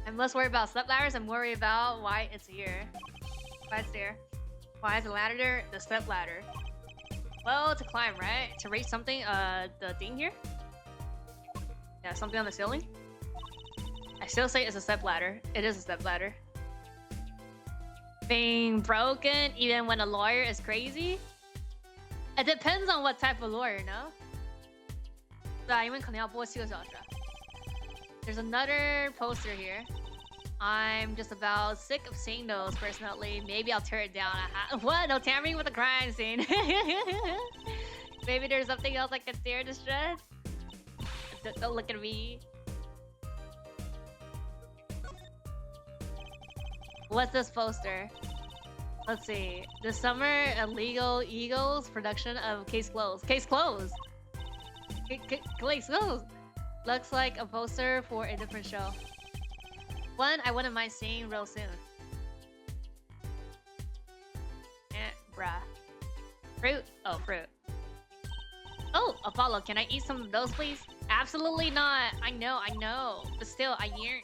I'm less worried about step ladders. I'm worried about why it's here. Why it's there. Why is the ladder there? The step ladder. Well, to climb, right? To reach something, the thing here? Yeah, something on the ceiling? I still say it's a step ladder. It is a step ladder. Being broken even when a lawyer is crazy? It depends on what type of lawyer, no? 对啊，因为可能要播7个小时啊。There's another poster here. I'm just about sick of seeing those personally. Maybe I'll tear it down. What? No tampering with the crime scene. Maybe there's something else I can tear to shreds. Don't look at me. What's this poster? Let's see. This summer, Illegal Eagles production of Case Closed. Case Closed! Case Closed! Looks like a poster for a different show. One I wouldn't mind seeing real soon. Bruh. Fruit? Oh, fruit. Oh, Apollo, can I eat some of those, please? Absolutely not. I know. But still, I yearn.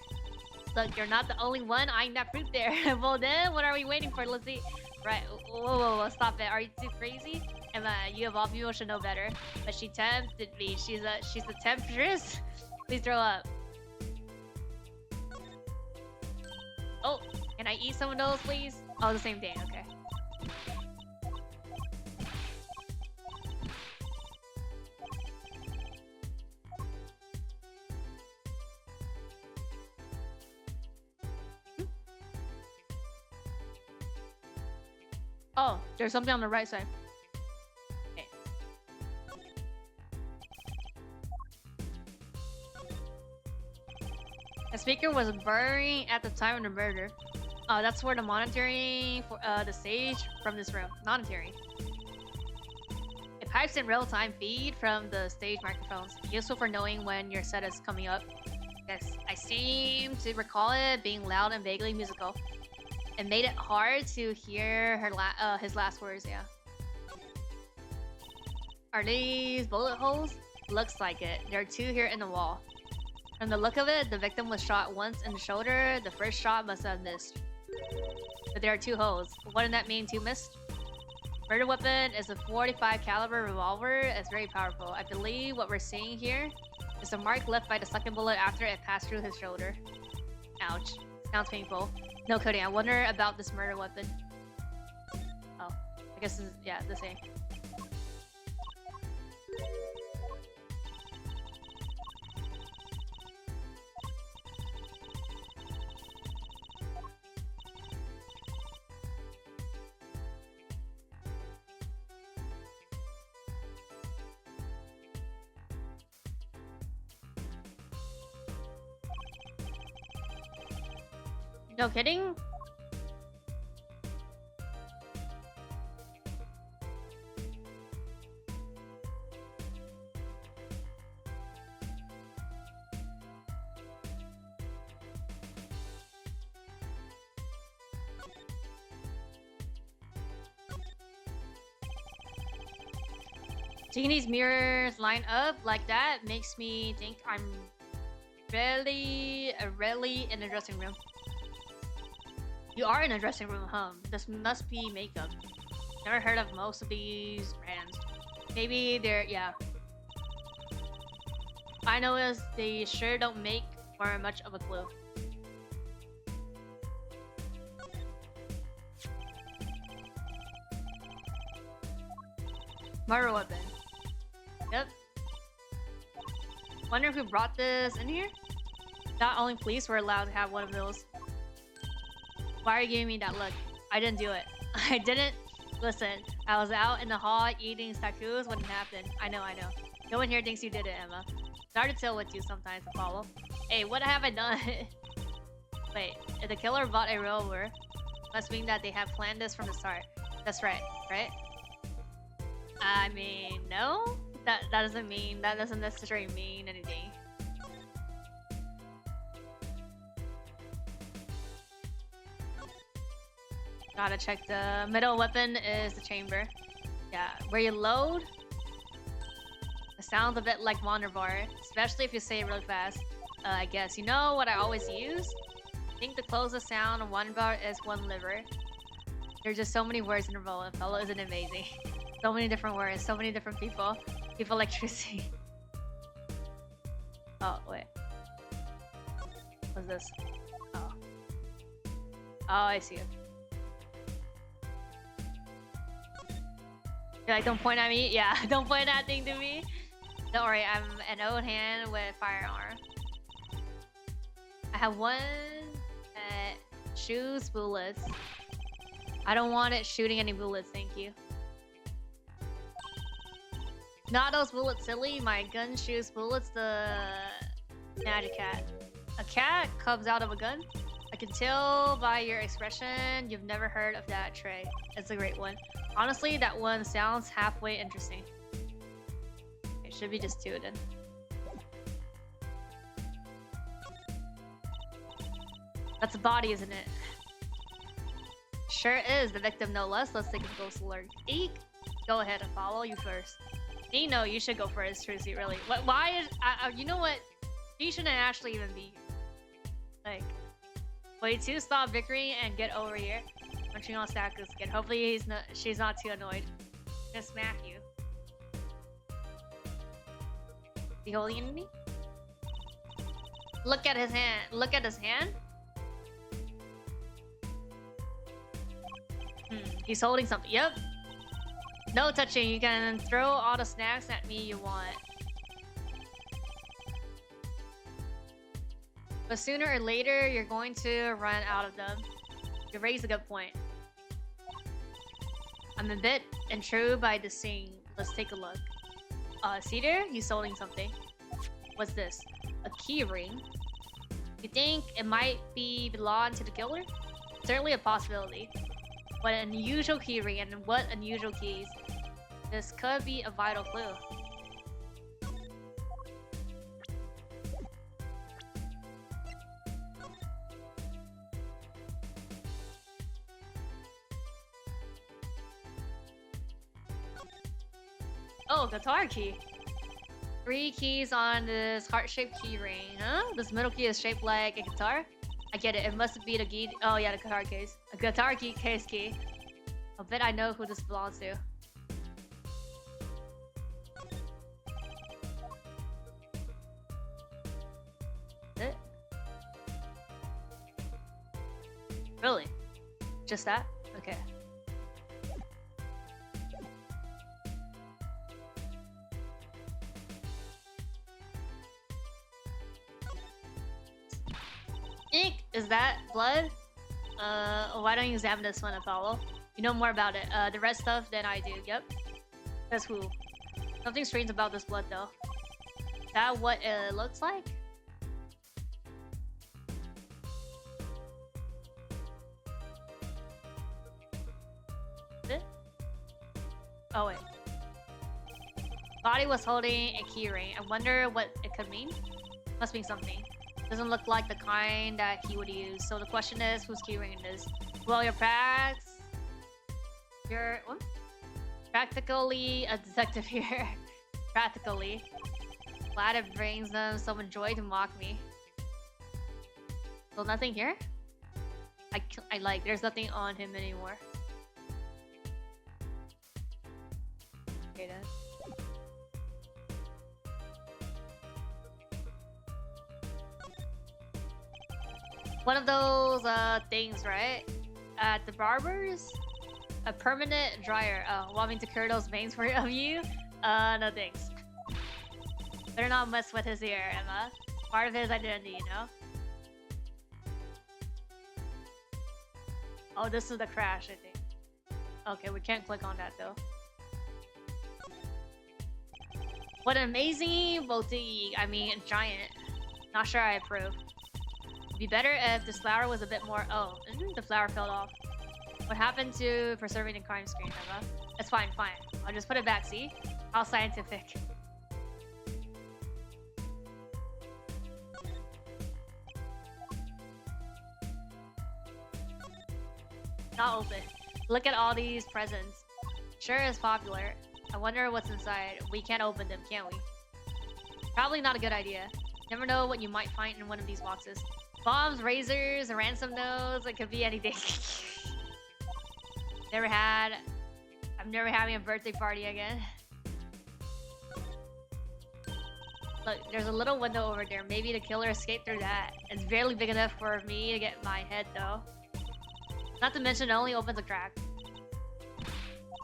Look, you're not the only one eyeing that fruit there. Well then, what are we waiting for? Let's see. Right. Whoa, stop it. Are you too crazy? Emma, you of all people should know better. But she tempted me. She's a temptress. Please throw up. Oh, can I eat some of those, please? Oh, the same thing. Okay. Oh, there's something on the right side. Okay. The speaker was burning at the time of the murder. Oh, that's where the monitoring for the stage from this room. Monitoring. It pipes in real-time feed from the stage microphones, useful for knowing when your set is coming up. Yes, I seem to recall it being loud and vaguely musical. It made it hard to hear his last words, yeah. Are these bullet holes? Looks like it. There are 2 here in the wall. From the look of it, the victim was shot once in the shoulder. The first shot must have missed. But there are 2 holes. Wouldn't that mean 2 missed? Murder weapon is a .45 caliber revolver. It's very powerful. I believe what we're seeing here is the mark left by the second bullet after it passed through his shoulder. Ouch. Sounds painful. No coding. I wonder about this murder weapon. Oh, I guess this is, yeah, the same. No kidding? Seeing these mirrors line up like that makes me think I'm really in a dressing room. You are in a dressing room, huh? This must be makeup. Never heard of most of these brands. Maybe they're, yeah. I know is they sure don't make for much of a clue. Murder weapon. Yep. Wonder who brought this in here? Not only police were allowed to have one of those. Why are you giving me that look? I didn't do it. I didn't. Listen, I was out in the hall eating tacos when it happened. I know. No one here thinks you did it, Emma. Hard to tell with you sometimes, Apollo. Hey, what have I done? Wait, if the killer bought a revolver, must mean that they have planned this from the start. That's right? I mean, no? That doesn't necessarily mean anything. Gotta check the middle weapon is the chamber. Yeah, where you load. It sounds a bit like Wonderbar, especially if you say it really fast. I guess. You know what I always use? I think the closest sound of Wonderbar is one liver. There's just so many words in a row, and fellow isn't amazing. So many different words, so many different people. People electricity. Oh, wait. What's this? Oh. Oh, I see it. You're like, don't point at me? Yeah, don't point that thing to me. Don't worry, I'm an old hand with firearm. I have one shoots bullets. I don't want it shooting any bullets, thank you. Not those bullets, silly. My gun shoots bullets, the magic cat. A cat comes out of a gun? I can tell by your expression you've never heard of that trait. It's a great one. Honestly, that one sounds halfway interesting. It should be just 2 then. That's a body, isn't it? Sure is. The victim no less. Let's take a close look. Eek! Go ahead and follow you first. Me? No, you should go first, Trucy, really. What? Why is... you know what? He shouldn't actually even be here. Like... Wait, 2, stop bickering and get over here. Punching on Saku's skin. Hopefully she's not too annoyed. Gonna smack you. The holy enemy? Look at his hand. Look at his hand. He's holding something. Yep. No touching. You can throw all the snacks at me you want. But sooner or later, you're going to run out of them. You raise a good point. I'm a bit intrigued by this scene. Let's take a look. See there? He's holding something. What's this? A key ring? You think it might belong to the killer? Certainly a possibility. What an unusual key ring and what unusual keys. This could be a vital clue. Oh, guitar key. 3 keys on this heart-shaped key ring, huh? This middle key is shaped like a guitar? I get it. It must be the key. Oh yeah, the guitar case. A guitar key case key. I bet I know who this belongs to. Is it? Really? Just that? Okay. Ink! Is that blood? Why don't you examine this one, Apollo? You know more about it. The red stuff than I do. Yep. That's who. Something strange about this blood, though. Is that what it looks like? Is it? Oh, wait. Body was holding a key ring. I wonder what it could mean. Must mean something. Doesn't look like the kind that he would use. So the question is, whose keyring it is? Well, you're what? Practically a detective here. Practically. Glad it brings them some joy to mock me. So nothing here? I like, there's nothing on him anymore. Okay then. One of those things, right? At the barber's? A permanent dryer. Oh, want me to cure those veins for you? No thanks. Better not mess with his ear, Emma. Part of his identity, you know? Oh, this is the crash, I think. Okay, we can't click on that though. What an amazing boutique. I mean, giant. Not sure I approve. It'd be better if this flower was a bit more... Oh, the flower fell off. What happened to preserving the crime screen, Emma? It's fine, fine. I'll just put it back, see? How scientific. Not open. Look at all these presents. Sure is popular. I wonder what's inside. We can't open them, can we? Probably not a good idea. Never know what you might find in one of these boxes. Bombs, razors, ransom notes, it could be anything. I'm never having a birthday party again. Look, there's a little window over there. Maybe the killer escaped through that. It's barely big enough for me to get my head, though. Not to mention, it only opens a crack.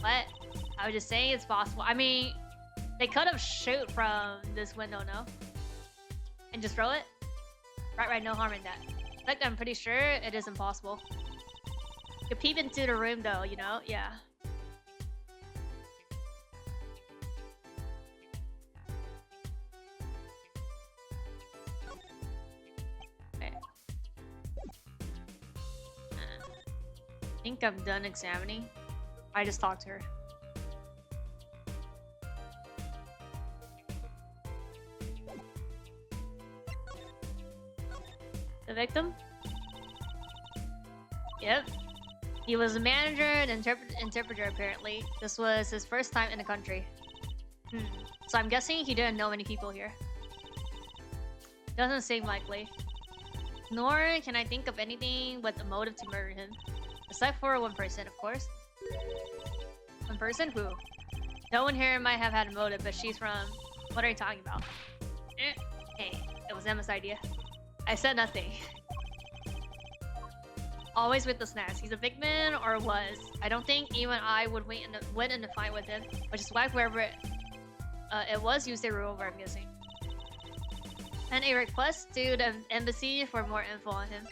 What? I was just saying it's possible. I mean, they could have shoot from this window, no? And just throw it? Right, no harm in that. In fact, I'm pretty sure it is impossible. You could peep into the room, though, you know? Yeah. I think I'm done examining. I just talked to her. The victim? Yep. He was a manager and interpreter apparently. This was his first time in the country. So I'm guessing he didn't know many people here. Doesn't seem likely. Nor can I think of anything but a motive to murder him. Aside for one person, of course. One person? Who? No one here might have had a motive, but she's from... What are you talking about? Hey, it was Emma's idea. I said nothing. Always with the snacks. He's a big man, or was. I don't think even I would win in a fight with him. But just whack wherever it was, use their revolver, I'm guessing. And a request to the embassy for more info on him.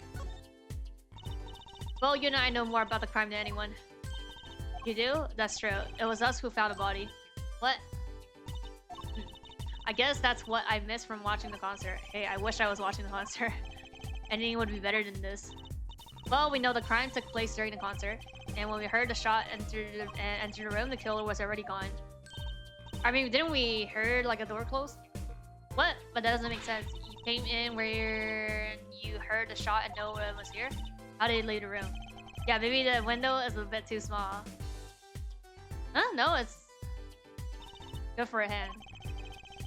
Well, you know I know more about the crime than anyone. You do? That's true. It was us who found the body. What? I guess that's what I missed from watching the concert. Hey, I wish I was watching the concert. Anything would be better than this. Well, we know the crime took place during the concert. And when we heard the shot enter the room, the killer was already gone. I mean, didn't we heard like a door close? What? But that doesn't make sense. You came in where you heard the shot and no one was here? How did he leave the room? Yeah, maybe the window is a bit too small. Huh? No, it's... Good for a hand.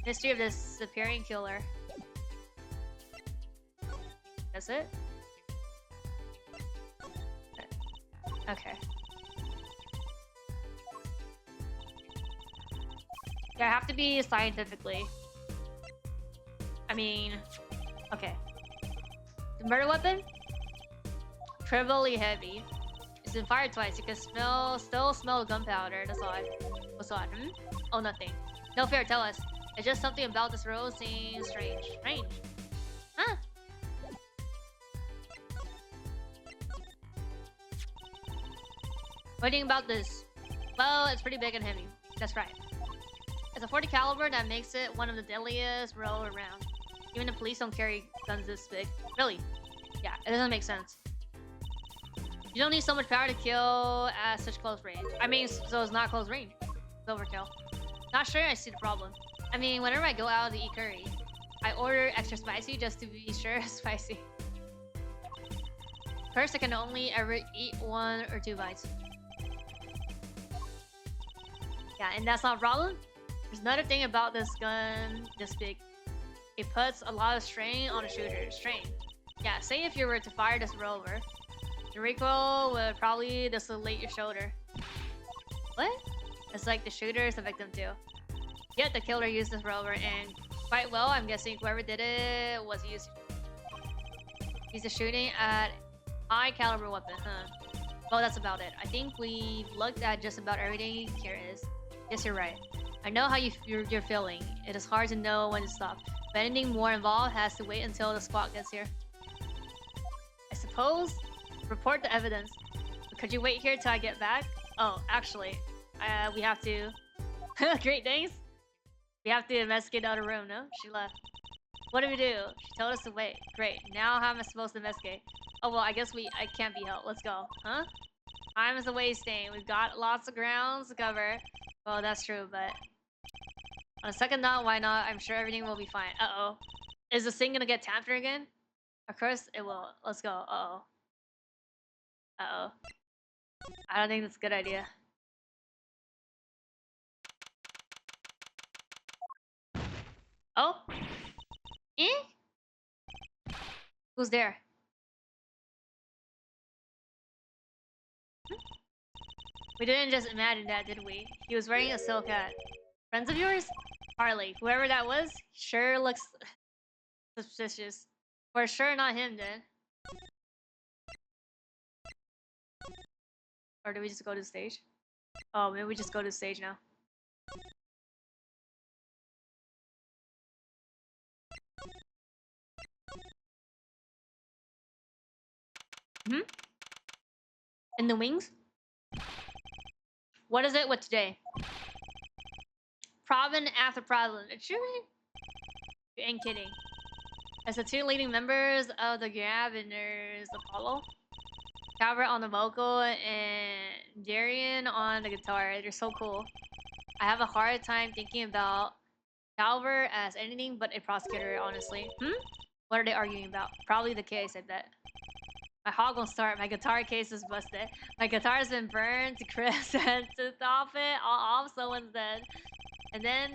History of this disappearing killer. That's it? Okay. Yeah, I have to be scientifically. I mean... Okay. The murder weapon? Trivially heavy. It's been fired twice. You can still smell gunpowder. That's odd. What's odd? Oh, nothing. No fair, tell us. It's just something about this road seems strange. Strange? Huh? What do you think about this? Well, it's pretty big and heavy. That's right. It's a 40 caliber that makes it one of the deadliest roll around. Even the police don't carry guns this big. Really? Yeah, it doesn't make sense. You don't need so much power to kill at such close range. I mean, so it's not close range. It's overkill. Not sure I see the problem. I mean, whenever I go out to eat curry, I order extra spicy just to be sure it's spicy. First, I can only ever eat 1 or 2 bites. Yeah, and that's not a problem. There's another thing about this gun this big. It puts a lot of strain on the shooter. Strain. Yeah, say if you were to fire this revolver, the recoil would probably dislocate your shoulder. What? It's like the shooter is the victim too. Yet the killer used this revolver and quite well, I'm guessing whoever did it was used the shooting at high caliber weapon, huh? Well, that's about it. I think we've looked at just about everything here is. Yes, you're right. I know how you're feeling. It is hard to know when to stop. But anything more involved has to wait until the squad gets here. I suppose. Report the evidence. Could you wait here till I get back? Oh, actually, we have to... Great, thanks. We have to investigate the other room, no? She left. What do we do? She told us to wait. Great, now how am I supposed to investigate? Oh, well, I guess I can't be helped. Let's go. Huh? Time is a wasting. We've got lots of grounds to cover. Well, that's true, but... On a second thought, why not? I'm sure everything will be fine. Uh-oh. Is this thing gonna get tampered again? Of course it will. Let's go. Uh-oh. Uh-oh. I don't think that's a good idea. Oh? Eh? Who's there? We didn't just imagine that, did we? He was wearing a silk hat. Friends of yours? Harley. Whoever that was, sure looks suspicious. For sure not him then. Or do we just go to the stage? Oh, maybe we just go to the stage now. Hmm? In the wings? What is it with today? Problem after problem. Excuse me? You ain't kidding. As the two leading members of the GenmuONAIR, Apollo, Calvert on the vocal, and Darian on the guitar. They're so cool. I have a hard time thinking about Calvert as anything but a prosecutor, honestly. Hmm? What are they arguing about? Probably the case, I bet. My hog won't start. My guitar case is busted. My guitar's been burned to crisp, and to top it all off, someone's dead. And then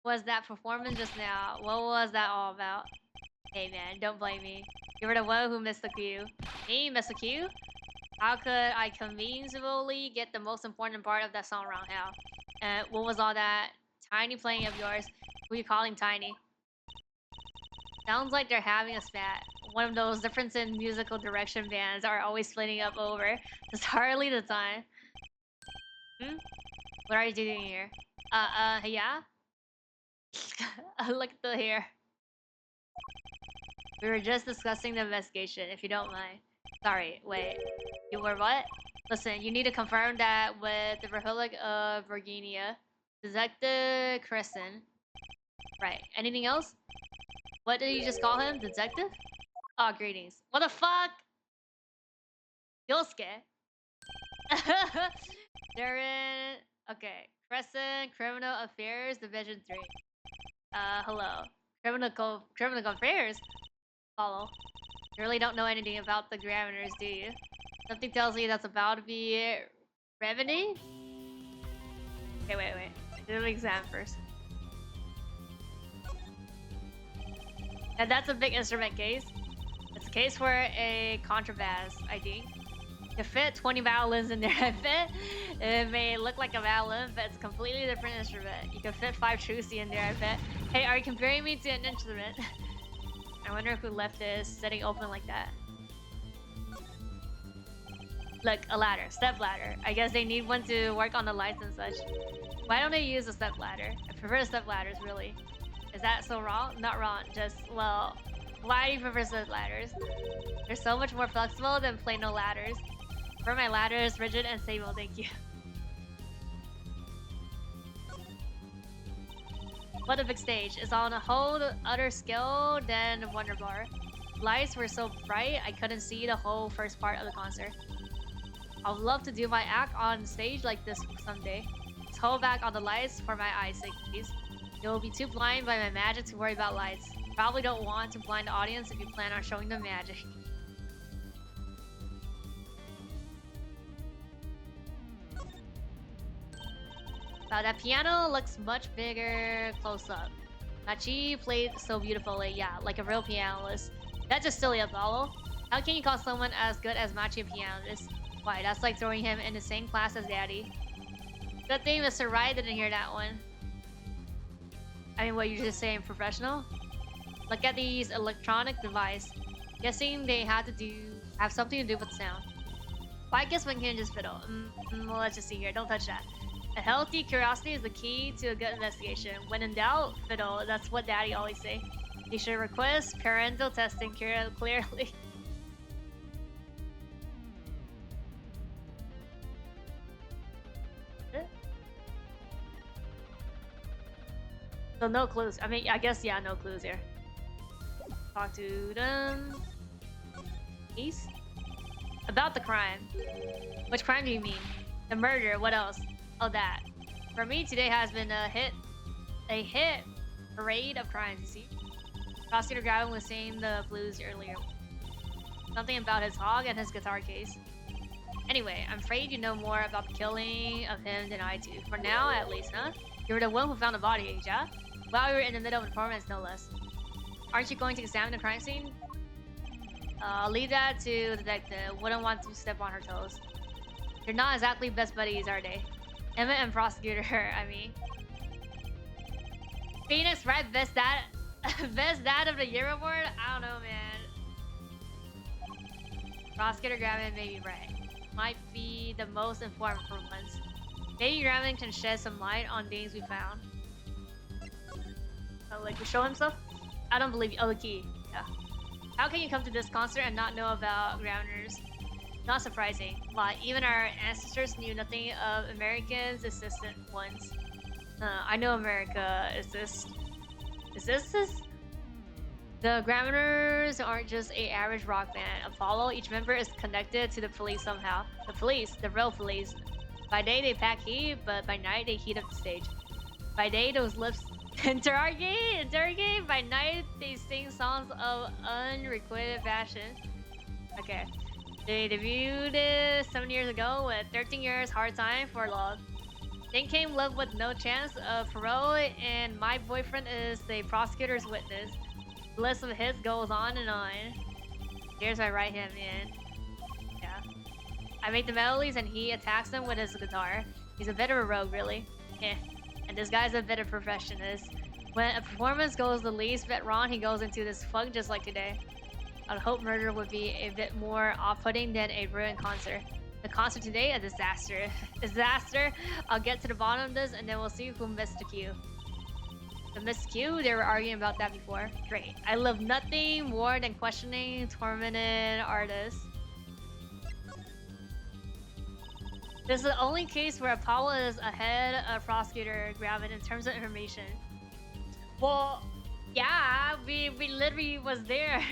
was that performance just now. What was that all about? Hey man, don't blame me. You were the one who missed the cue. Me? Missed the cue? How could I conveniently get the most important part of that song wrong? How? And what was all that tiny playing of yours? Who you calling tiny? Sounds like they're having a spat. One of those difference in musical direction bands are always splitting up over. It's hardly the time. Hmm? What are you doing here? Yeah? Look at the hair. We were just discussing the investigation, if you don't mind. Sorry, wait. You were what? Listen, you need to confirm that with the Republic of Virginia. Detective Crescent. Right. Anything else? What did you just call him? Detective? Oh, greetings. What the fuck? Yosuke? They're in... Okay. Crescent Criminal Affairs Division 3. Hello. Criminal Affairs? Follow. You really don't know anything about the grammars, do you? Something tells me that's about to be... Revenue? Okay, wait. Do the exam first. And that's a big instrument case. It's a case for a contrabass, I think. You fit 20 violins in there, I bet. It may look like a violin, but it's a completely different instrument. You can fit 5 Trucy in there, I bet. Hey, are you comparing me to an instrument? I wonder who left this setting open like that. Look, a ladder. Step ladder. I guess they need one to work on the lights and such. Why don't they use a step ladder? I prefer step ladders, really. Is that so wrong? Not wrong, just, well, why do you prefer step ladders? They're so much more flexible than plain no ladders. For my ladders, rigid and stable, thank you. What a big stage. It's on a whole other scale than Wonder Bar. Lights were so bright, I couldn't see the whole first part of the concert. I would love to do my act on stage like this someday. Just hold back on the lights for my eyes' sake, please. You'll be too blind by my magic to worry about lights. Probably don't want to blind the audience if you plan on showing them magic. Wow, that piano looks much bigger close up. Machi played so beautifully, yeah, like a real pianist. That's just silly, Apollo. How can you call someone as good as Machi a pianist? Why, that's like throwing him in the same class as Daddy. Good thing Mr. Wright didn't hear that one. I mean, what, you're just saying professional? Look at these electronic devices. Guessing they have something to do with sound. Well, I guess one can just fiddle. Well, let's just see here. Don't touch that. A healthy curiosity is the key to a good investigation. When in doubt, fiddle. That's what Daddy always say. You should request parental testing clearly. So no clues. I mean, I guess, yeah, no clues here. Talk to them. Peace? About the crime. Which crime do you mean? The murder, what else? Oh, that. For me, today has been a hit parade of crimes, you see? Prosecutor Gavin was saying the blues earlier. Something about his hog and his guitar case. Anyway, I'm afraid you know more about the killing of him than I do. For now, at least, huh? You were the one who found the body, yeah? While we were in the middle of a performance, no less. Aren't you going to examine the crime scene? I'll leave that to the detective. Wouldn't want to step on her toes. They're not exactly best buddies, are they? Emma and Prosecutor, I mean. Phoenix, right? Best dad, best dad of the year award? I don't know, man. Prosecutor Graven may be right. Might be the most important for once. Maybe Graven can shed some light on things we found. Like, to show himself? I don't believe you. Oh, the key. Yeah. How can you come to this concert and not know about Grounders? Not surprising. Why? Even our ancestors knew nothing of Americans' assistant ones. I know America exists. Is this? The Grounders aren't just a average rock band. Apollo, each member is connected to the police somehow. The police, the real police. By day they pack heat, but by night they heat up the stage. By day those lips interrogate. By night they sing songs of unrequited passion. Okay. They debuted 7 years ago with 13 years hard time for love. Then came Love with No Chance of Parole, and My Boyfriend is the Prosecutor's Witness. The list of hits goes on and on. Here's my right hand man. Yeah. I make the melodies and he attacks them with his guitar. He's a bit of a rogue, really. Yeah. And this guy's a bit of a perfectionist. When a performance goes the least bit wrong, he goes into this funk just like today. I'd hope murder would be a bit more off-putting than a ruined concert. The concert today, a disaster. Disaster? I'll get to the bottom of this and then we'll see who missed the cue. The missed cue? They were arguing about that before. Great. I love nothing more than questioning tormented artists. This is the only case where Apollo is ahead of Prosecutor Graven in terms of information. Well, yeah, we literally was there.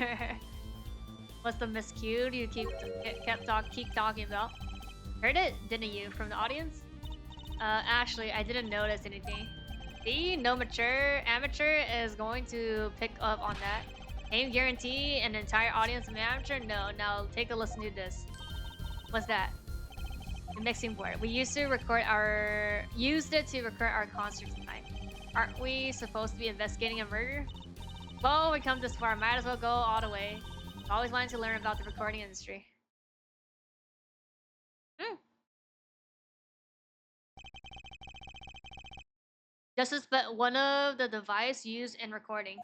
What's the miscue you keep talking about? Heard it, didn't you, from the audience? Actually, I didn't notice anything. See, no amateur is going to pick up on that. Aim guarantee an entire audience of amateur? No, now take a listen to this. What's that? The mixing board. We used it to record our concert tonight. Aren't we supposed to be investigating a murder? Well, we come this far, might as well go all the way. Always wanted to learn about the recording industry. This is but one of the devices used in recording.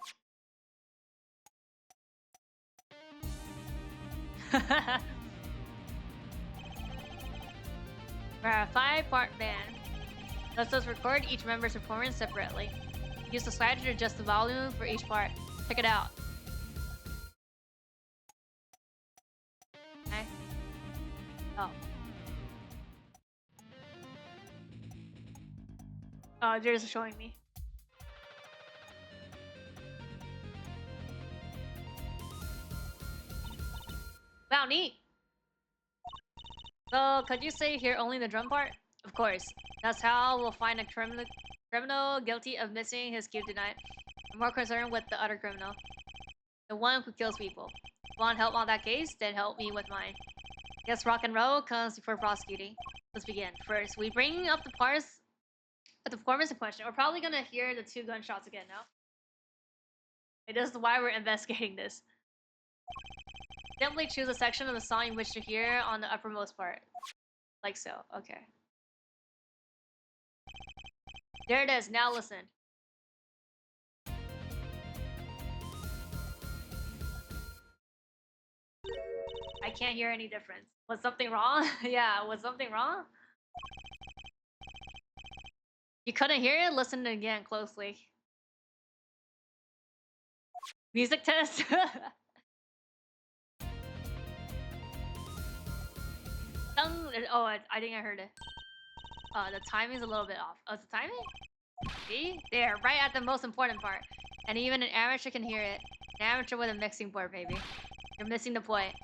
We're a 5-part band. Let's just record each member's performance separately. Use the slider to adjust the volume for each part. Check it out. Okay. Oh. Oh, they're just showing me. Wow, neat! So, could you say here only the drum part? Of course. That's how we'll find a criminal guilty of missing his cue tonight. I'm more concerned with the other criminal. The one who kills people. Want help on that case? Then help me with mine. Guess rock and roll comes before prosecuting. Let's begin. First, we bring up the parts of the performance in question. We're probably gonna hear the 2 gunshots again now. Hey, this is why we're investigating this. Simply choose a section of the song you wish to hear on the uppermost part. Like so. Okay. There it is. Now listen. I can't hear any difference. Was something wrong? Yeah, was something wrong? You couldn't hear it? Listen again closely. Music test? Oh, I think I heard it. The timing's a little bit off. Oh, it's the timing? See? There, right at the most important part. And even an amateur can hear it. An amateur with a mixing board, baby. You're missing the point.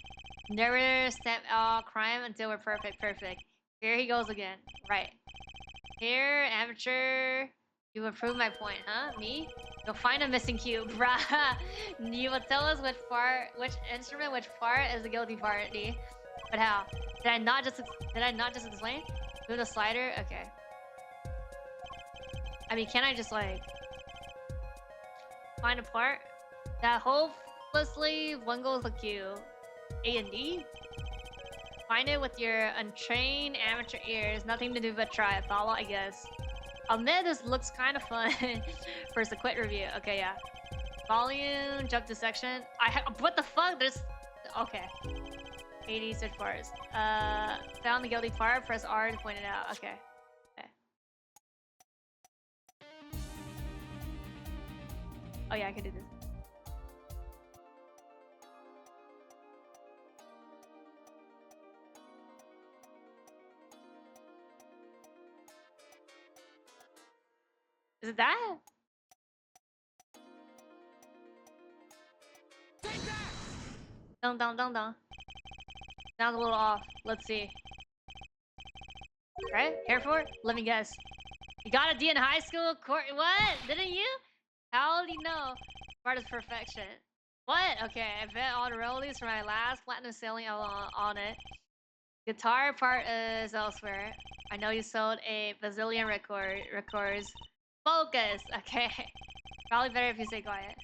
Never step out crime until we're perfect. Here he goes again. Right. Here, amateur. You will prove my point, huh? Me? You'll find a missing cue, bruh. You will tell us which instrument, which part is the guilty party. But how? Did I not just explain? Move the slider? Okay. I mean, can I just like find a part that hopelessly one goes the cue? A and D? Find it with your untrained amateur ears. Nothing to do but try. Follow, I guess. I'll admit this looks kind of fun. First, a quick review. Okay, yeah. Volume, jump to section. What the fuck? There's... Okay. 80 search bars. Found the guilty part. Press R to point it out. Okay. Okay. Oh yeah, I can do this. Is it that? Dun dun dun dun. Sounds a little off. Let's see. Right? Here for it? Let me guess. You got a D in high school? What? Didn't you? How do you know? Part is perfection. What? Okay, I bet all the royalties for my last platinum selling on it. Guitar part is elsewhere. I know you sold a bazillion records. Focus! Okay. Probably better if you stay quiet.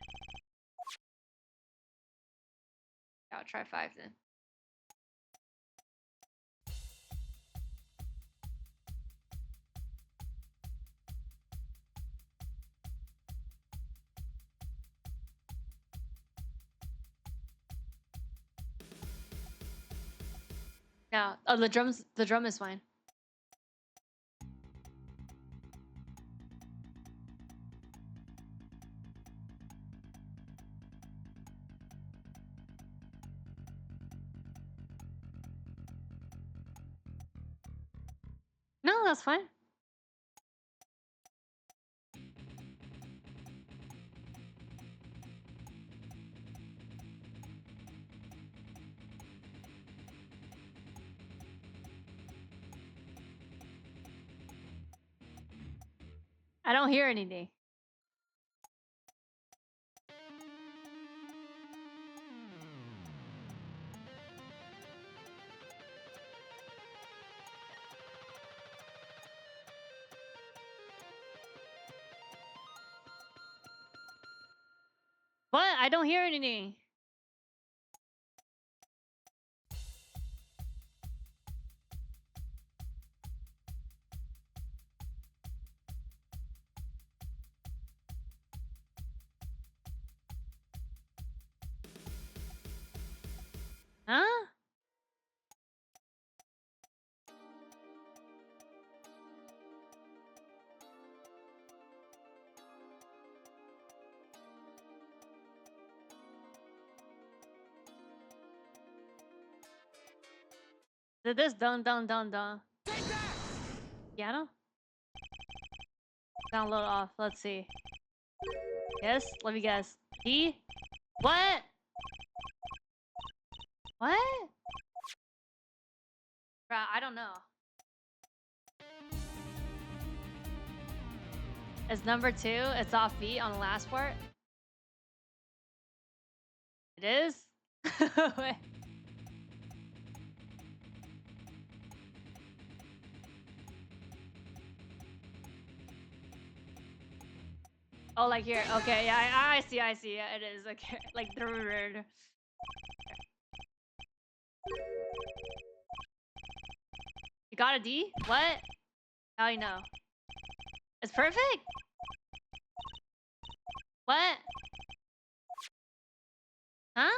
I'll try 5 then. Yeah. Oh, the drum is fine. No, that's fine. I don't hear anything. What? I don't hear anything. Huh? Did this dun dun dun dun? Piano? Sound a little off. Let's see. Yes? Let me guess. D? What? What? Bruh, I don't know. It's number 2. It's off beat on the last part. It is? Wait. Oh, like here. Okay, yeah, I see. Yeah, it is. Okay, like the You got a D? What? How do you know? It's perfect? What? Huh?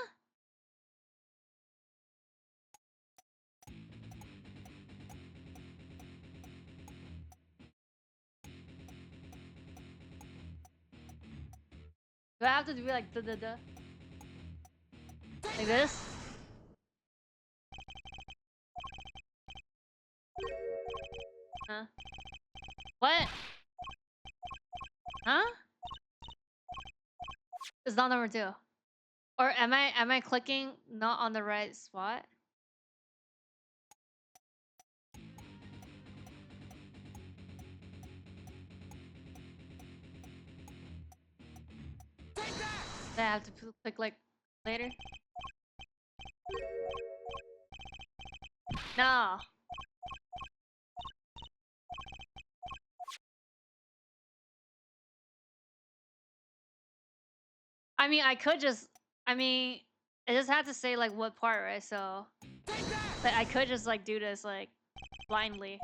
Do I have to do like da? Like this? Huh? What? Huh? It's not number 2. Or am I clicking not on the right spot? Do I have to click like later? No. I mean, I could just... I mean, it just had to say like what part, right? So... But I could just like do this like blindly.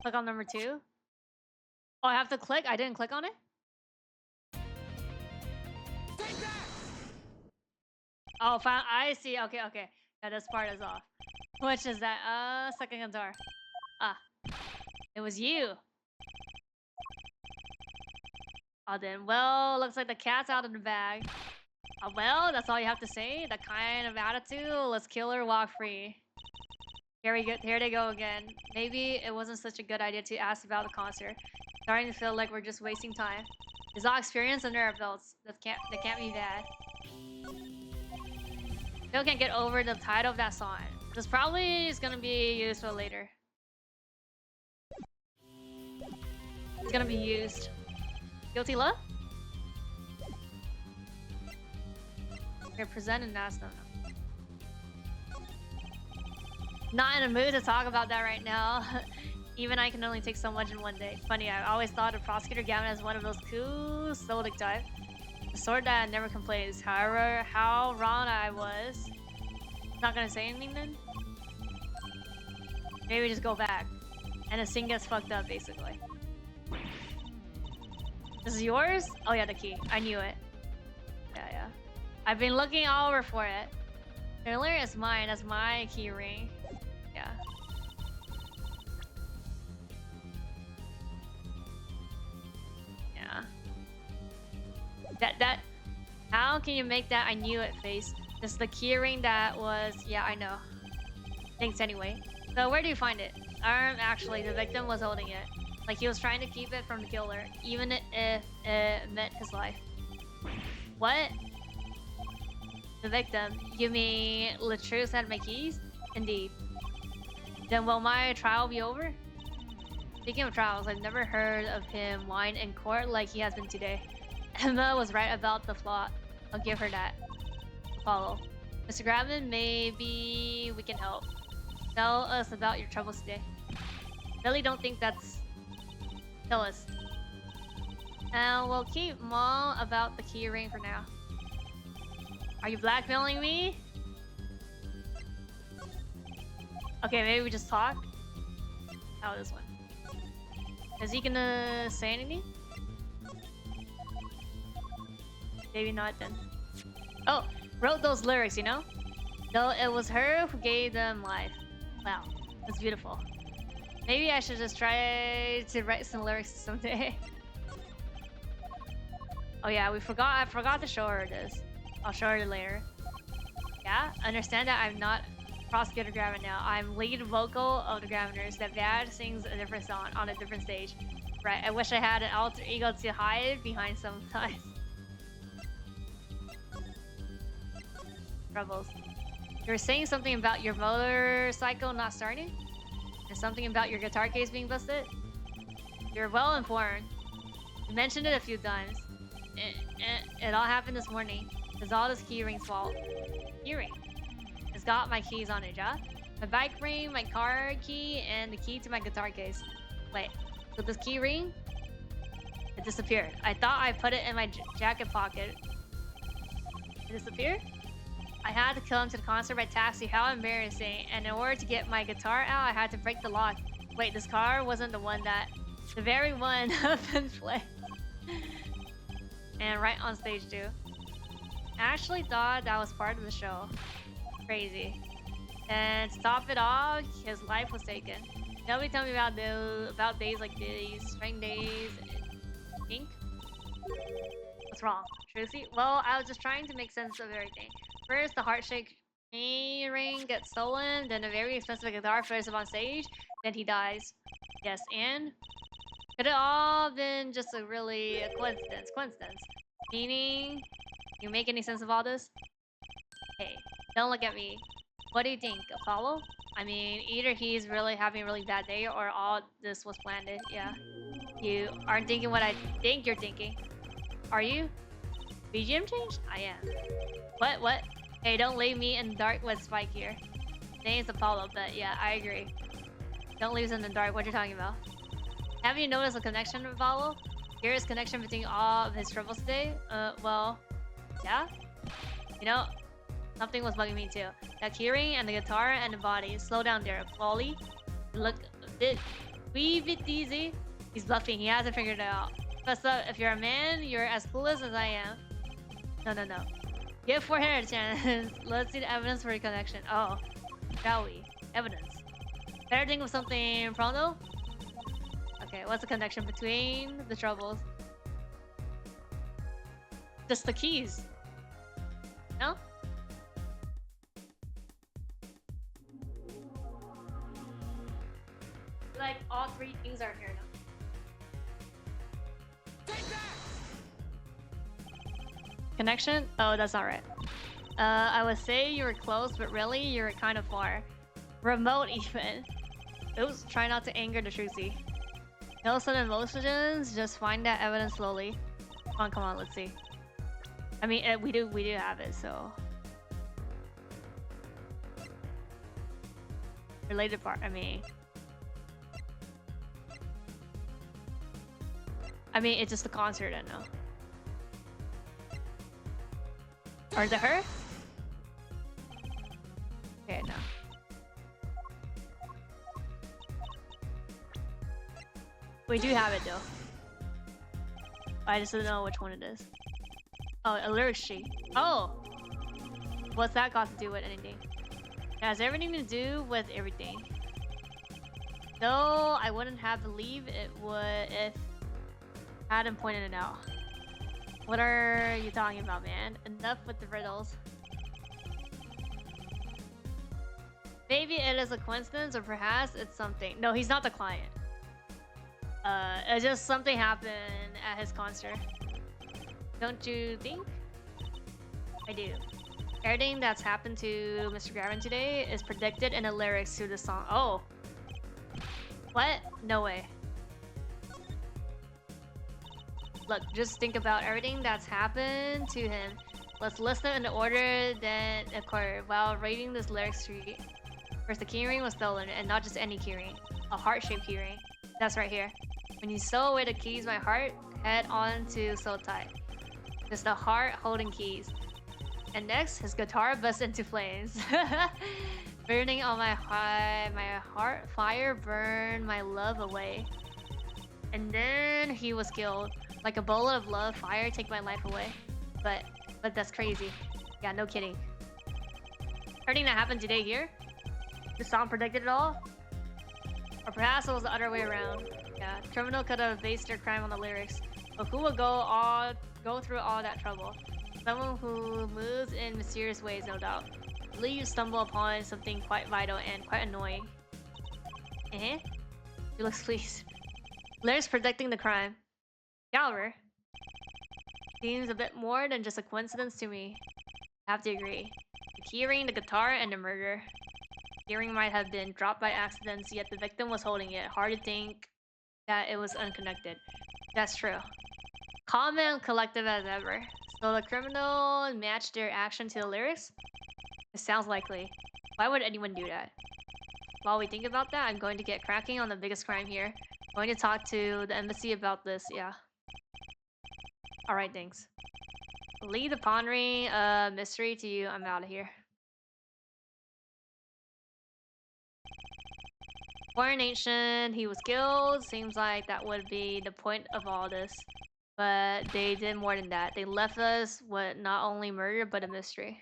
Click on number 2. Oh, I have to click? I didn't click on it? Oh, found. I see. Okay, okay. Yeah, this part is off. Which is that? Second guitar. Ah, it was you. Oh, then. Well, looks like the cat's out of the bag. Well, that's all you have to say? That kind of attitude? Let's kill her, walk free. Here they go again. Maybe it wasn't such a good idea to ask about the concert. Starting to feel like we're just wasting time. It's all experience under our belts. That can't be bad. Still can't get over the title of that song. This probably is gonna be useful later. It's gonna be used. Guilty love? You're presenting that stuff. Not in a mood to talk about that right now. Even I can only take so much in one day. Funny, I always thought of Prosecutor Gavin as one of those cool stoic type. The sort that never complains. However, how wrong I was. Not gonna say anything then? Maybe just go back. And the scene gets fucked up, basically. This is yours? Oh yeah, the key. I knew it. Yeah. I've been looking all over for it. Earlier, it's mine. That's my key ring. Yeah. That. How can you make that I knew it face? Just the key ring that was. Yeah, I know. Thanks anyway. So where do you find it? Actually, the victim was holding it. Like he was trying to keep it from the killer, even if it meant his life. What? The victim? You mean Latrus had my keys? Indeed. Then will my trial be over? Speaking of trials, I've never heard of him whine in court like he has been today. Emma was right about the plot. I'll give her that. Follow. Mr. Grabman, maybe we can help. Tell us about your troubles today. Really don't think that's... Tell us. And we'll keep mum about the key ring for now. Are you blackmailing me? Okay, maybe we just talk. Oh, this one. Is he gonna say anything? Maybe not then. Oh, wrote those lyrics, you know? Though it was her who gave them life. Wow, that's beautiful. Maybe I should just try to write some lyrics someday. Oh yeah, I forgot to show her this. I'll show her later. Yeah, understand that I'm not Prosecutor Gravin now. I'm lead vocal of the Graviners. That Bad sings a different song on a different stage. Right, I wish I had an alter ego to hide behind sometimes. Troubles. You were saying something about your motorcycle not starting? And something about your guitar case being busted? You're well informed. You mentioned it a few times. It all happened this morning. It's all this keyring's fault. Keyring? It's got my keys on it, yeah? My bike ring, my car key, and the key to my guitar case. Wait, so this key ring? It disappeared. I thought I put it in my jacket pocket. It disappeared? I had to kill him to the concert by taxi. How embarrassing. And in order to get my guitar out, I had to break the lock. Wait, this car wasn't the one that... The very one I've been playing. And right on stage too. I actually thought that was part of the show. Crazy. And to top it off, his life was taken. Nobody tell me about days like these. Spring days. Ink? What's wrong? Trucy? Well, I was just trying to make sense of everything. First, the heart-shaped key ring gets stolen, then a very expensive guitar floats up on stage, then he dies. Yes, and? Could it all been just a coincidence? Meaning, you make any sense of all this? Hey, don't look at me. What do you think, Apollo? I mean, either he's really having a really bad day or all this was planned. Yeah. You aren't thinking what I think you're thinking. Are you? BGM changed? I am. What? Hey, don't leave me in the dark with Spike here. Name's Apollo, but yeah, I agree. Don't leave us in the dark. What you're talking about? Have you noticed a connection with Apollo? Here is connection between all of his troubles today. Well, yeah. You know, something was bugging me too. That keyring and the guitar and the body. Slow down there, Wally. Look a bit, wee bit easy. He's bluffing. He hasn't figured it out. Fess up. If you're a man, you're as clueless as I am. No. Give forehead a chance. Let's see the evidence for your connection. Oh, shall we? Evidence. Better think of something pronto? Okay, what's the connection between the troubles? Just the keys. No? Like, all three things are here now. Connection? Oh, that's not right. I would say you were close, but really, you were kind of far. Remote, even. Oops, try not to anger the Trucy. No sudden emotions, just find that evidence slowly. Come on, let's see. I mean, we do have it, so... Related part, I mean, it's just the concert, I know. Or is it her? Okay, no. We do have it though. I just don't know which one it is. Oh, a lyric sheet. Oh! What's that got to do with anything? It has everything to do with everything. Though I wouldn't have believed it would if I hadn't pointed it out. What are you talking about, man? Enough with the riddles. Maybe it is a coincidence, or perhaps it's something. No, he's not the client. It's just something happened at his concert. Don't you think? I do. Everything that's happened to Mr. Gavin today is predicted in the lyrics to the song. Oh. What? No way. Look, just think about everything that's happened to him. Let's list them in the order that occurred while reading this lyrics sheet. First, the keyring was stolen, and not just any keyring. A heart-shaped keyring. That's right here. When you stole away the keys, my heart head on to so tight. Just the heart holding keys. And next, his guitar burst into flames. Burning on my heart, fire burned my love away. And then he was killed. Like a bullet of love, fire take my life away. But that's crazy. Yeah, no kidding. Everything that happened today here? The song predicted it all? Or perhaps it was the other way around. Yeah, the criminal could have based their crime on the lyrics. But who would go through all that trouble? Someone who moves in mysterious ways, no doubt. Will you stumble upon something quite vital and quite annoying? Eh? He looks pleased. Lyrics predicting the crime. Galver? Seems a bit more than just a coincidence to me. I have to agree. The keyring, the guitar, and the murder. The keyring might have been dropped by accident, yet the victim was holding it. Hard to think that it was unconnected. That's true. Calm and collective as ever. So the criminal matched their action to the lyrics? It sounds likely. Why would anyone do that? While we think about that, I'm going to get cracking on the biggest crime here. I'm going to talk to the embassy about this, yeah. Alright, thanks. Leave the pondering mystery to you. I'm out of here. Foreign nation, he was killed. Seems like that would be the point of all this. But they did more than that. They left us with not only murder, but a mystery.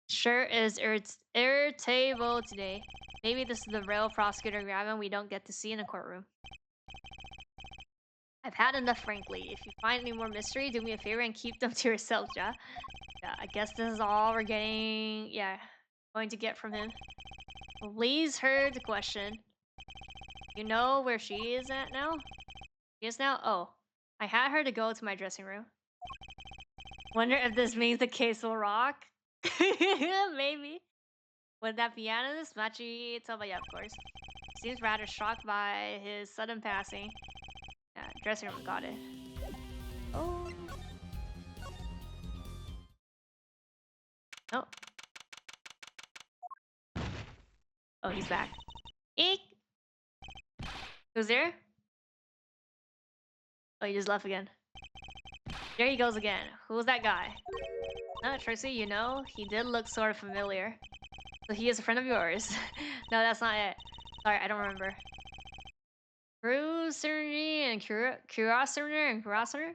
Sure is irritable today. Maybe this is the real prosecutor Gavin we don't get to see in a courtroom. I've had enough, frankly. If you find any more mystery, do me a favor and keep them to yourself, ja? Yeah, I guess this is all we're getting... Yeah, going to get from him. Please heard the question. You know where she is at now? She is now? Oh. I had her to go to my dressing room. Wonder if this means the case will rock? Maybe. With that pianist, Machi Tobaya, of course. Seems rather shocked by his sudden passing. Yeah, dressing room, got it. Oh. Oh. Oh, he's back. Eek! Who's there? Oh, he just left again. There he goes again. Who's that guy? Tracy, you know, he did look sort of familiar. So he is a friend of yours. No, that's not it. Sorry, I don't remember. Curiosity and Curiosity?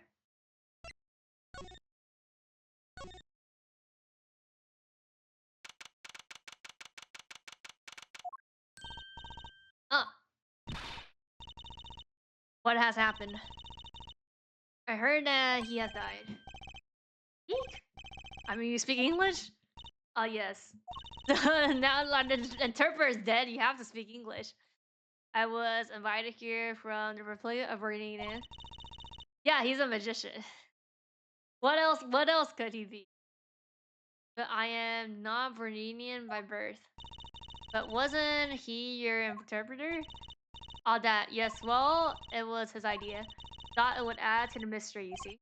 Oh, what has happened? I heard that he has died. Eek. I mean, you speak English? Oh, yes. Now the interpreter is dead, you have to speak English. I was invited here from the Republic of Argentina. Yeah, he's a magician. What else could he be? But I am not Berninian by birth. But wasn't he your interpreter? All that, yes, well, it was his idea. Thought it would add to the mystery, you see.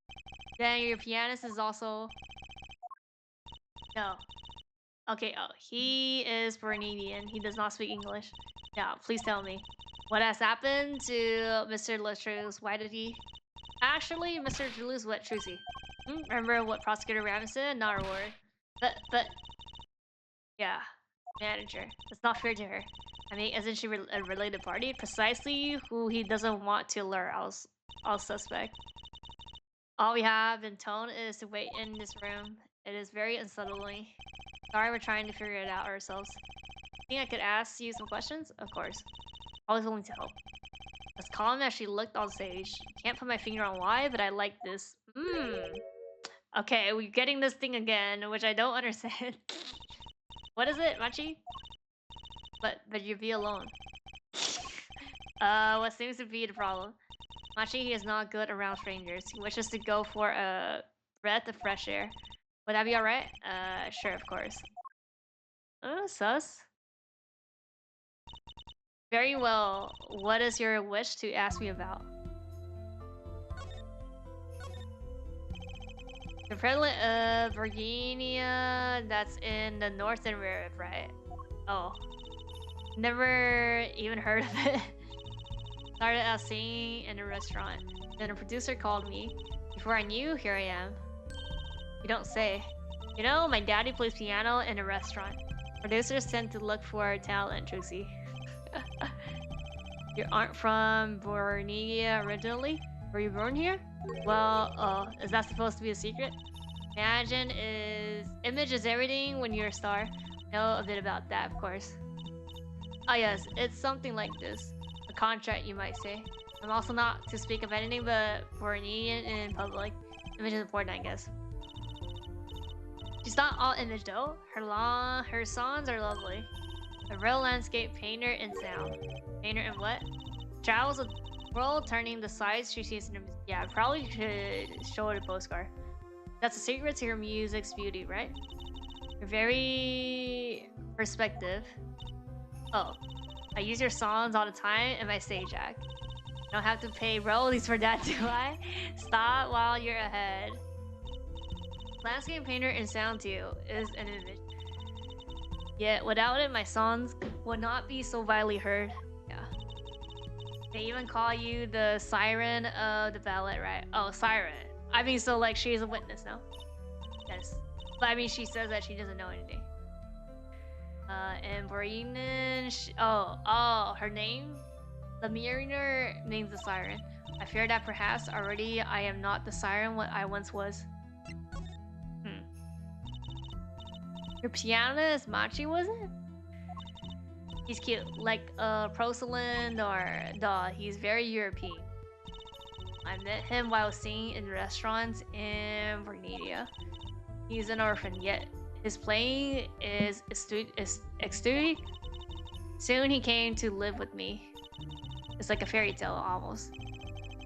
Then your pianist is also... No. Okay, oh, he is Berninian. He does not speak English. Now, please tell me. What has happened to Mr. Lutrus? Why did he... Actually, Mr. Toulouse, what Trucy? Remember what Prosecutor Raven said? Not a word. But, yeah, manager. That's not fair to her. I mean, isn't she a related party? Precisely who he doesn't want to lure. I'll suspect. All we have in tone is to wait in this room. It is very unsettling. Sorry, we're trying to figure it out ourselves. Think I could ask you some questions? Of course. Always willing to help. As calm as she looked on stage. Can't put my finger on why, but I like this. Okay, we're getting this thing again, which I don't understand. What is it, Machi? But you be alone. What seems to be the problem? Machi, he is not good around strangers. He wishes to go for a breath of fresh air. Would that be alright? Sure, of course. Sus? Very well. What is your wish to ask me about? The prevalent of Virginia, that's in the northern Rif, right? Oh. Never even heard of it. Started out singing in a restaurant. Then a producer called me. Before I knew, here I am. You don't say. You know, my daddy plays piano in a restaurant. Producers tend to look for talent, Trixie. You aren't from Borneo originally? Were you born here? Well, is that supposed to be a secret? Image is everything when you're a star. Know a bit about that, of course. Oh yes, it's something like this. A contract, you might say. I'm also not to speak of anything but Borneo in public. Image is important, I guess. She's not all image though. Her songs are lovely. A real landscape painter in sound. Painter in what? Travels the world, turning the sights she sees in her music. Yeah, I probably could show it a postcard. That's a secret to her music's beauty, right? You're very perspective. Oh, I use your songs all the time in my stage act. I don't have to pay royalties for that, do I? Stop while you're ahead. Landscape painter in sound too is an image. Yet without it, my songs would not be so widely heard. Yeah. They even call you the siren of the ballet, right? Oh, siren. I mean, so like she's a witness now. Yes. But I mean, she says that she doesn't know anything. And Borenan, her name? The mariner names the siren. I fear that perhaps already I am not the siren what I once was. Your pianist Machi, was it? He's cute, like Porcelain or Daw. He's very European. I met him while singing in restaurants in Borneo. He's an orphan, yet his playing is exterior. Soon he came to live with me. It's like a fairy tale almost.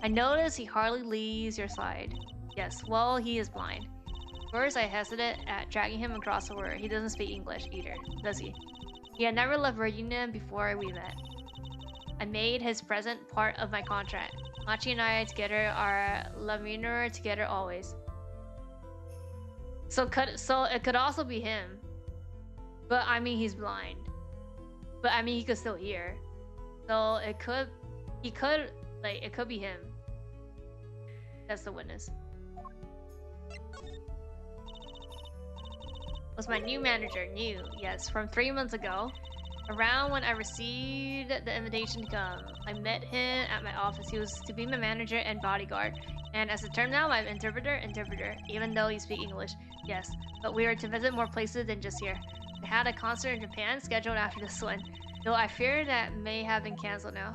I noticed he hardly leaves your side. Yes, well, he is blind. First, I hesitated at dragging him across the river. He doesn't speak English either, does he? He had never left Virginia before we met. I made his present part of my contract. Machi and I together are la minor together always. So it could also be him. But I mean, he's blind. But I mean, he could still hear. So it could be him. That's the witness. Was my new manager. New, yes, from 3 months ago. Around when I received the invitation to come, I met him at my office. He was to be my manager and bodyguard. And as it turned out, I'm interpreter, even though you speak English. Yes, but we were to visit more places than just here. They had a concert in Japan scheduled after this one, though I fear that may have been cancelled now.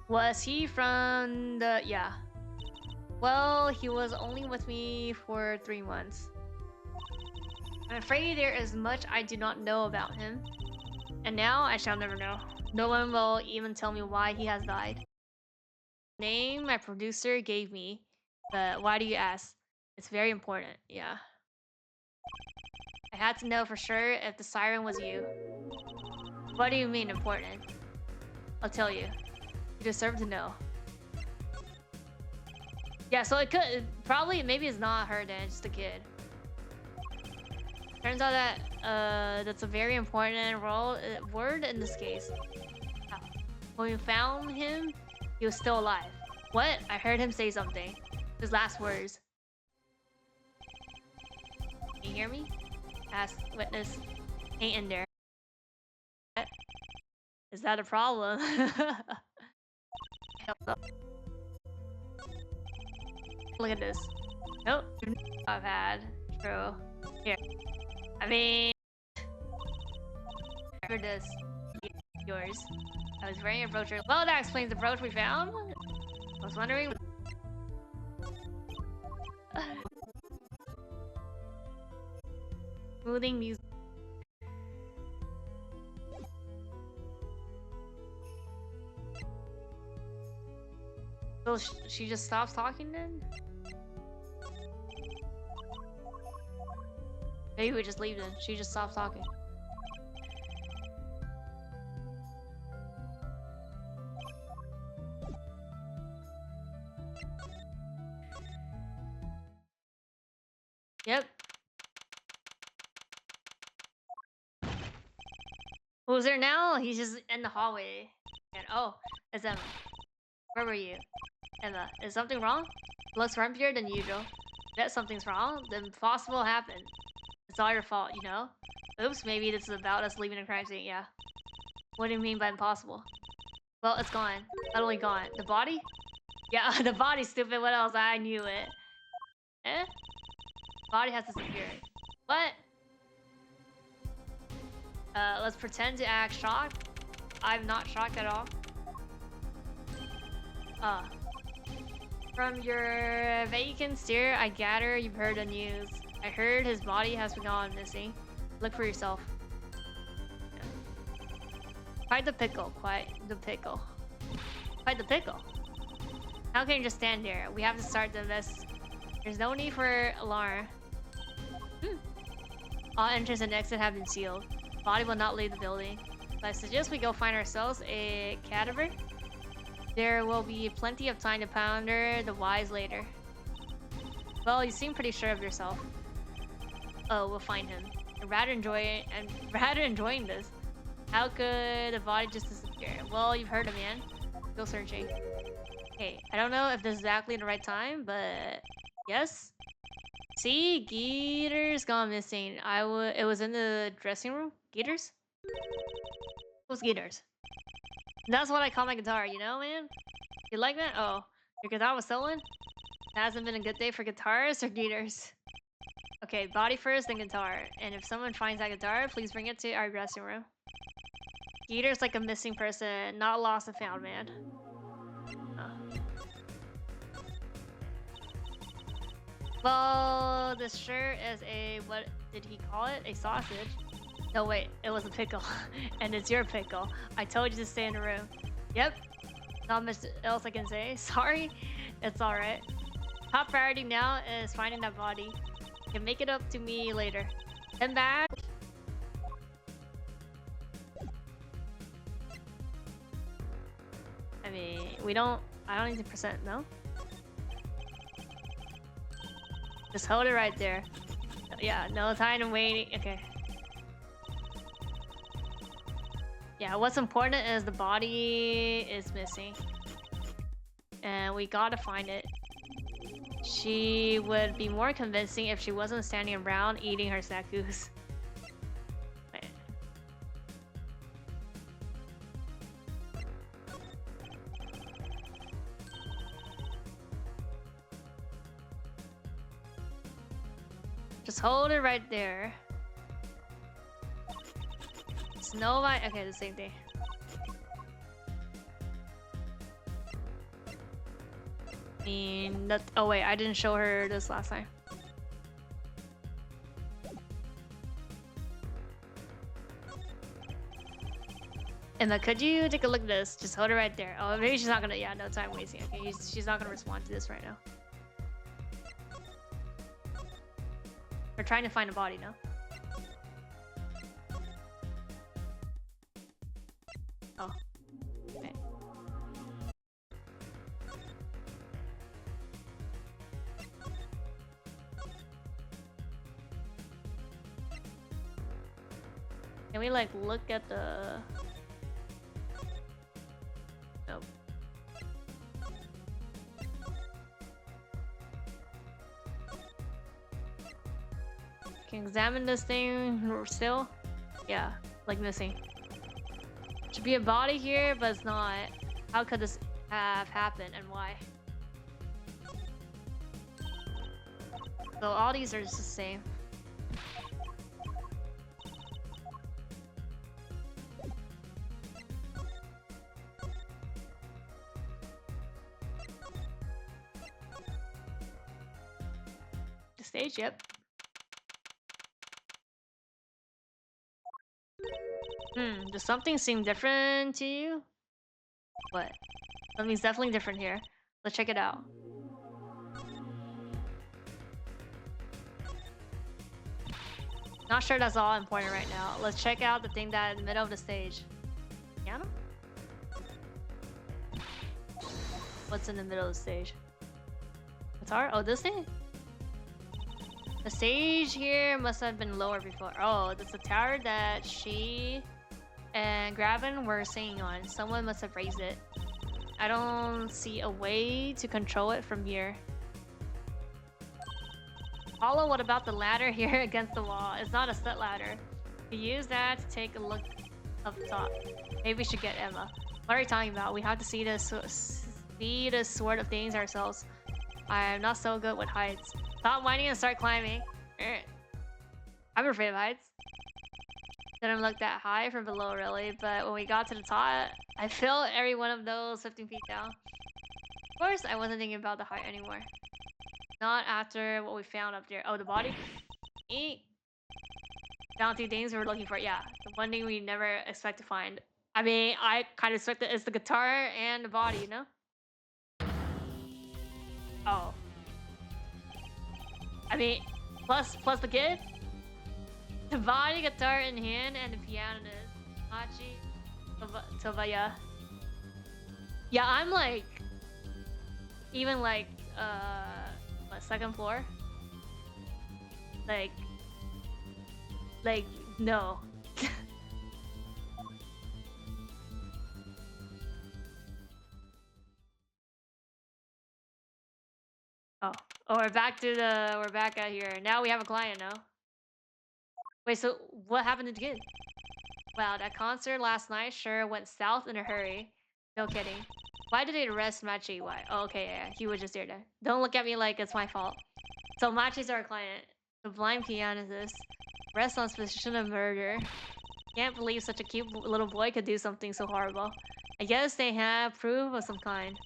Was he from the... yeah. Well, he was only with me for 3 months. I'm afraid there is much I do not know about him. And now I shall never know. No one will even tell me why he has died. Name my producer gave me, but why do you ask? It's very important, yeah. I had to know for sure if the siren was you. What do you mean important? I'll tell you. You deserve to know. Yeah, so it could probably maybe it's not her then, just a kid. Turns out that that's a very important word in this case. When we found him, he was still alive. What? I heard him say something. His last words. Can you hear me? Ask witness. Ain't in there. What? Is that a problem? Look at this. Nope. I've had. True. Here. I mean... For this. Yours. I was wearing a brooch. Well, that explains the brooch we found. I was wondering... Smoothing music. So she just stops talking then? Maybe we just leave then. She just stops talking. Yep. Who's there now? He's just in the hallway. And oh, it's Emma. Where were you? Emma, is something wrong? Looks rumpier than usual. Bet something's wrong? The impossible happened. It's all your fault, you know? Oops, maybe this is about us leaving a crime scene, yeah. What do you mean by impossible? Well, it's gone. Utterly gone. The body? Yeah, the body's stupid. What else? I knew it. Eh? Body has disappeared. What? Let's pretend to act shocked. I'm not shocked at all. From your vacant stare, I gather you've heard the news. I heard his body has gone missing. Look for yourself. Quite the pickle. Quite the pickle. Quite the pickle. How can you just stand there? We have to start the mess. There's no need for alarm. All entrance and exit have been sealed. Body will not leave the building. But I suggest we go find ourselves a cadaver. There will be plenty of time to ponder the whys later. Well, you seem pretty sure of yourself. Oh, we'll find him. I'm rather enjoying this. How could the body just disappear? Well, you've heard of man. Go searching. Hey, I don't know if this is exactly the right time, but yes. See, Gator's gone missing. It was in the dressing room. Gators? Who's Gators? That's what I call my guitar, you know, man? You like that? Oh, your guitar was stolen? It hasn't been a good day for guitarists or Gators. Okay, body first, then guitar. And if someone finds that guitar, please bring it to our dressing room. Gator's like a missing person, not lost and found, man. Well, this shirt is a, what did he call it? A sausage. No, wait, it was a pickle. And it's your pickle. I told you to stay in the room. Yep. Not much else I can say. Sorry. It's alright. Top priority now is finding that body. You can make it up to me later. Then back. I mean, I don't need to present, no? Just hold it right there. Yeah, no time to waiting. Okay. Yeah, what's important is the body is missing. And we gotta find it. She would be more convincing if she wasn't standing around eating her snack goose. Just hold it right there. Snow White. Okay, the same thing. I mean, that. Oh wait, I didn't show her this last time. Emma, could you take a look at this? Just hold it right there. Oh, maybe she's not gonna. Yeah, no time wasting. Okay, she's not gonna respond to this right now. We're trying to find a body now. Oh. Okay. Can we like look at the... Nope. Can examine this thing still? Yeah, like missing. Should be a body here, but it's not. How could this have happened and why? So all these are just the same. The stage, yep. Does something seem different to you? What? Something's definitely different here. Let's check it out. Not sure that's all important right now. Let's check out the thing that in the middle of the stage. Piano? What's in the middle of the stage? Guitar? Oh, this thing? The stage here must have been lower before. Oh, that's the tower that she and Gravin were singing on. Someone must have raised it. I don't see a way to control it from here. Apollo, what about the ladder here against the wall? It's not a step ladder. You use that to take a look up top. Maybe we should get Emma. What are you talking about? We have to see the sort of things ourselves. I'm not so good with heights. Stop whining and start climbing. I'm afraid of heights. Didn't look that high from below really, but when we got to the top, I felt every one of those 15 feet down. Of course, I wasn't thinking about the height anymore. Not after what we found up there. Oh, the body? Eat. Found two things we were looking for. Yeah, the one thing we never expect to find. I mean, I kind of expected it's the guitar and the body, you know? Oh. I mean, plus the kid? The body, guitar in hand, and the pianist. Hachi Tobaya. Yeah, I'm like... Even like, what, second floor? Like, no. Oh, we're back at here. Now we have a client now. Wait, so what happened to the kid? Wow, that concert last night sure went south in a hurry. No kidding. Why did they arrest Machi? Why? Oh, okay, yeah, he was just there then. Don't look at me like it's my fault. So Machi's our client. The blind pianist. Arrest on suspicion of murder. Can't believe such a cute little boy could do something so horrible. I guess they have proof of some kind.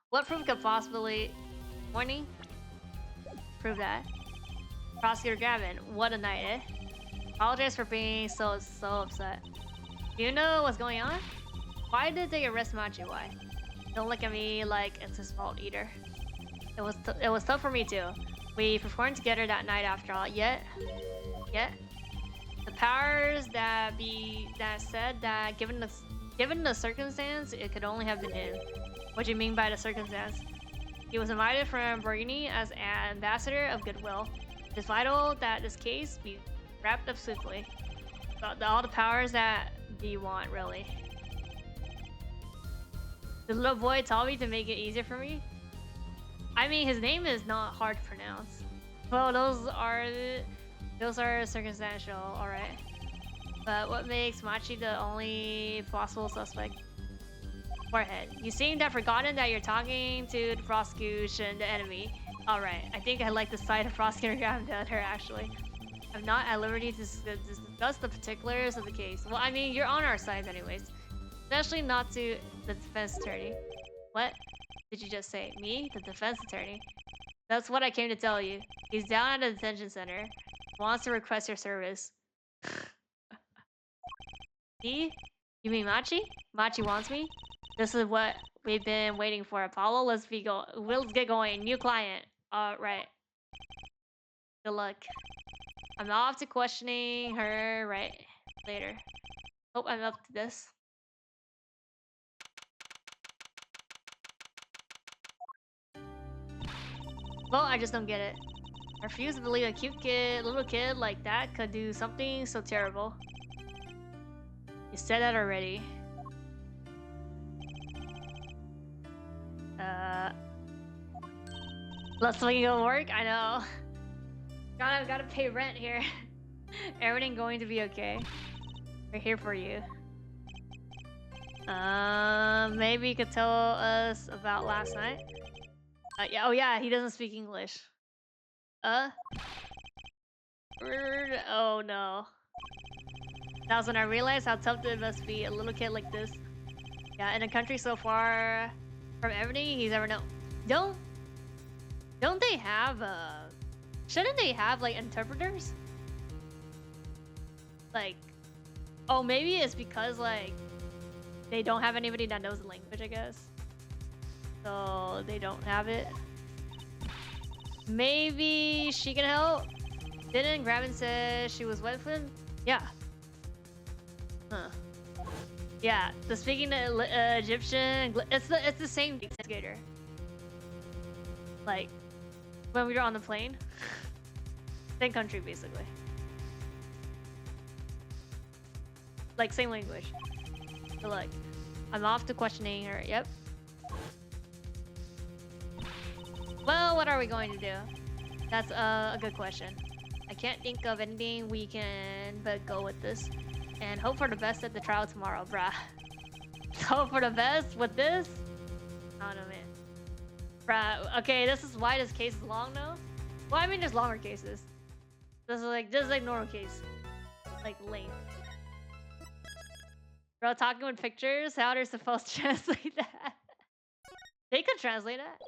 What proof could possibly... Warning? Prove that. Prosecutor Gavin, what a night, eh? Apologize for being so upset. Do you know what's going on? Why did they arrest Machi? Why? Don't look at me like it's his fault either. It was tough for me too. We performed together that night after all. Yet the powers that said that given the circumstance, it could only have been him. What do you mean by the circumstance? He was invited from Borghini as an ambassador of goodwill. It is vital that this case be wrapped up swiftly. All the powers that do you want, really? The little boy told me to make it easier for me. I mean, his name is not hard to pronounce. Well, those are circumstantial, all right. But what makes Machi the only possible suspect? Forehead. You seem to have forgotten that you're talking to the prosecution, the enemy. All right. I think I like the sight of prosecutor rather than her, actually. I'm not at liberty to discuss the particulars of the case. Well, I mean, you're on our side anyways. Especially not to the defense attorney. What did you just say? Me? The defense attorney? That's what I came to tell you. He's down at the detention center. Wants to request your service. Me? You mean Machi? Machi wants me? This is what we've been waiting for, Apollo. Let's get going. New client. Right. Good luck. I'm off to questioning her right later. Hope I'm up to this. Well, I just don't get it. I refuse to believe a little kid like that could do something so terrible. You said that already. Let's go work. I know. Gotta pay rent here. Everything going to be okay. We're here for you. Maybe you could tell us about last night. Yeah. Oh yeah, he doesn't speak English. Oh no. That was when I realized how tough it must be a little kid like this. Yeah, in a country so far from everything he's ever known. Don't they have shouldn't they have like interpreters? Like, oh, maybe it's because like they don't have anybody that knows the language, I guess. So they don't have it. Maybe she can help. Didn't Graben say she was wet with? Yeah. Huh. Yeah, the speaking Egyptian, it's the same investigator. Like when we were on the plane, same country basically. Like same language. So like, I'm off to questioning her. Yep. Well, what are we going to do? That's a good question. I can't think of anything we can but go with this. And hope for the best at the trial tomorrow, bruh. Hope for the best with this? I don't know, man. Bruh, okay, this is why this case is long, though. Well, I mean, there's longer cases. This is like normal case. Like, length. Bro, talking with pictures? How they're supposed to translate that? They could translate that.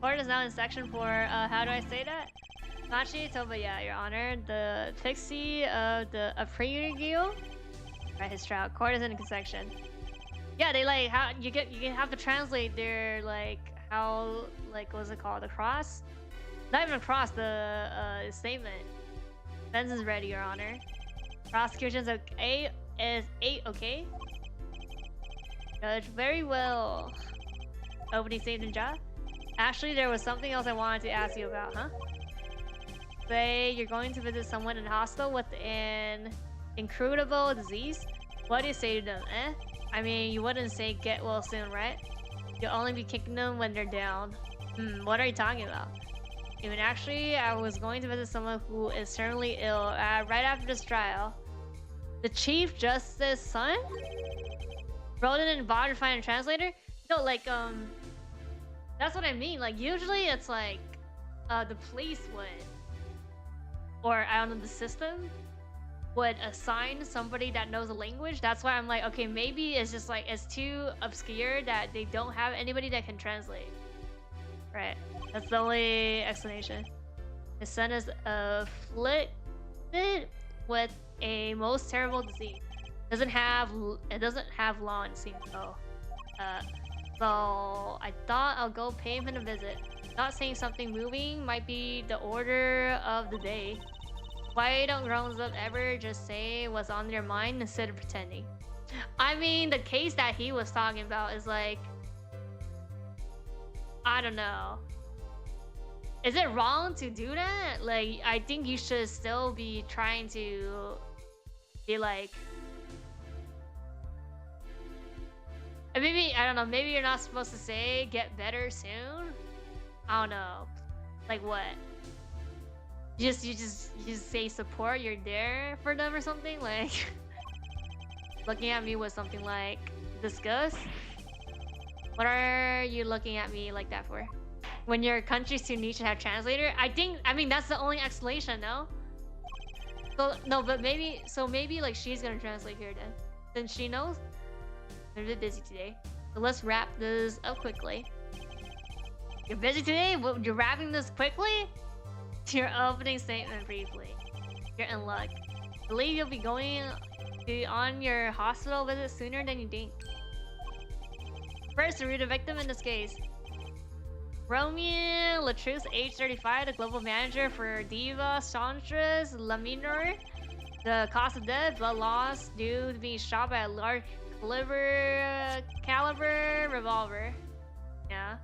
Court is now in section 4. How do I say that? Machi Tobaya, Your Honor. The pixie of the Aprigio. Right, his trial. Court is in section. Yeah, they like how you have to translate their like how like what's it called? The cross? Not even a cross, the statement. Defense is ready, Your Honor. Prosecution's okay is 8 okay? Judge, very well. Opening statement, job. Actually, there was something else I wanted to ask you about, huh? Say you're going to visit someone in hospital with an incurable disease. What do you say to them, eh? I mean, you wouldn't say get well soon, right? You'll only be kicking them when they're down. What are you talking about? Even actually, I was going to visit someone who is terminally ill right after this trial. The Chief Justice's son? Roden didn't bother to find a translator? No, like, that's what I mean. Like, usually it's like, the police would, or I don't know, the system would assign somebody that knows the language. That's why I'm like, okay, maybe it's just like, it's too obscure that they don't have anybody that can translate. Right. That's the only explanation. His son is afflicted with a most terrible disease. It doesn't have law, it seems so. So I thought I'll go pay him a visit. Not saying something moving might be the order of the day. Why don't grown-ups ever just say what's on their mind instead of pretending? I mean, the case that he was talking about is like, I don't know. Is it wrong to do that? Like, I think you should still be trying to be like... And maybe, I don't know, maybe you're not supposed to say get better soon? I don't know. Like what? You just say support, you're there for them or something? Like looking at me with something like disgust? What are you looking at me like that for? When your country's too niche to have translator? I mean that's the only explanation, no? So no, but maybe like she's gonna translate here then. Since she knows. They're a bit busy today. So let's wrap this up quickly. You're busy today? You're wrapping this quickly? Your opening statement briefly. You're in luck. I believe you'll be going on your hospital visit sooner than you think. First, to root a victim in this case. Romian Latruce, age 35, the global manager for Diva Chantres Laminor. The cause of death, blood loss due to being shot by a large caliber revolver. Yeah.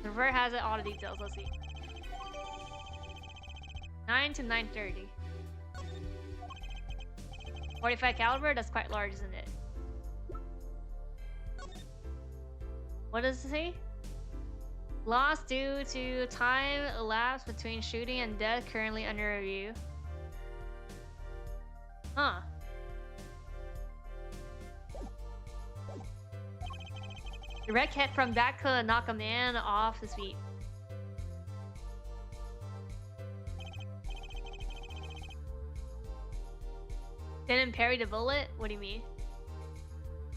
The revert has all the details. Let's see. 9 to 9:30. 45 caliber. That's quite large, isn't it? What does it say? Loss due to time elapsed between shooting and death. Currently under review. Huh. Direct hit from that could knock a man off his feet. Didn't parry the bullet? What do you mean?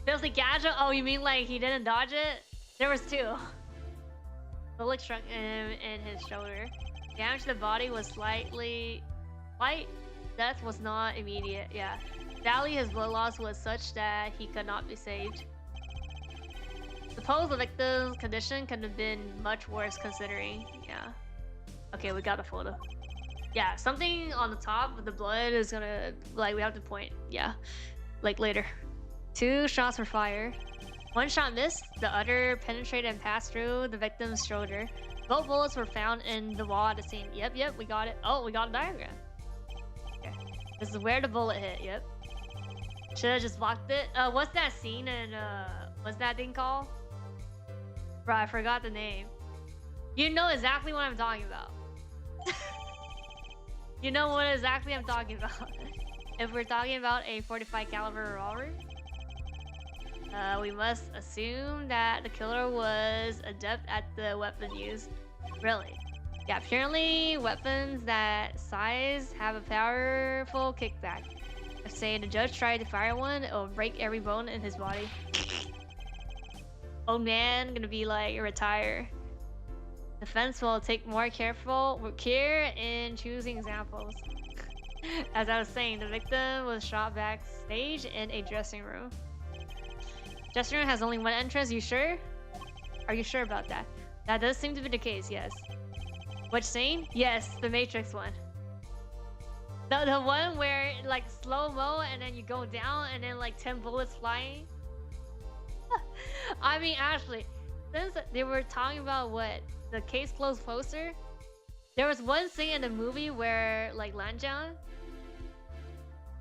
Filthy gadget? Oh, you mean like he didn't dodge it? There was two. Bullet struck him in his shoulder. Damage to the body was slight. Death was not immediate, yeah. Sadly, his blood loss was such that he could not be saved. Suppose the victim's condition could have been much worse considering, yeah. Okay, we got a photo. Yeah, something on the top with the blood is gonna, like, we have to point, yeah. Like, later. 2 shots were fired. 1 shot missed, the other penetrated and passed through the victim's shoulder. Both bullets were found in the wall at the scene. Yep, we got it. Oh, we got a diagram. Okay. This is where the bullet hit, yep. Should've just blocked it. What's that scene in, what's that thing called? Bro, I forgot the name. You know exactly what I'm talking about. You know what exactly I'm talking about. If we're talking about a 45 caliber revolver, we must assume that the killer was adept at the weapon use. Really? Yeah, apparently weapons that size have a powerful kickback. If say the judge tried to fire one, it'll break every bone in his body. Old man gonna be like, retire. Defense will take more care in choosing examples. As I was saying, the victim was shot backstage in a dressing room. Dressing room has only one entrance, you sure? Are you sure about that? That does seem to be the case, yes. Which scene? Yes, the Matrix one. The one where like slow-mo and then you go down and then like 10 bullets flying. I mean, actually, since they were talking about what the case closed poster, there was one scene in the movie where like Lanjiang,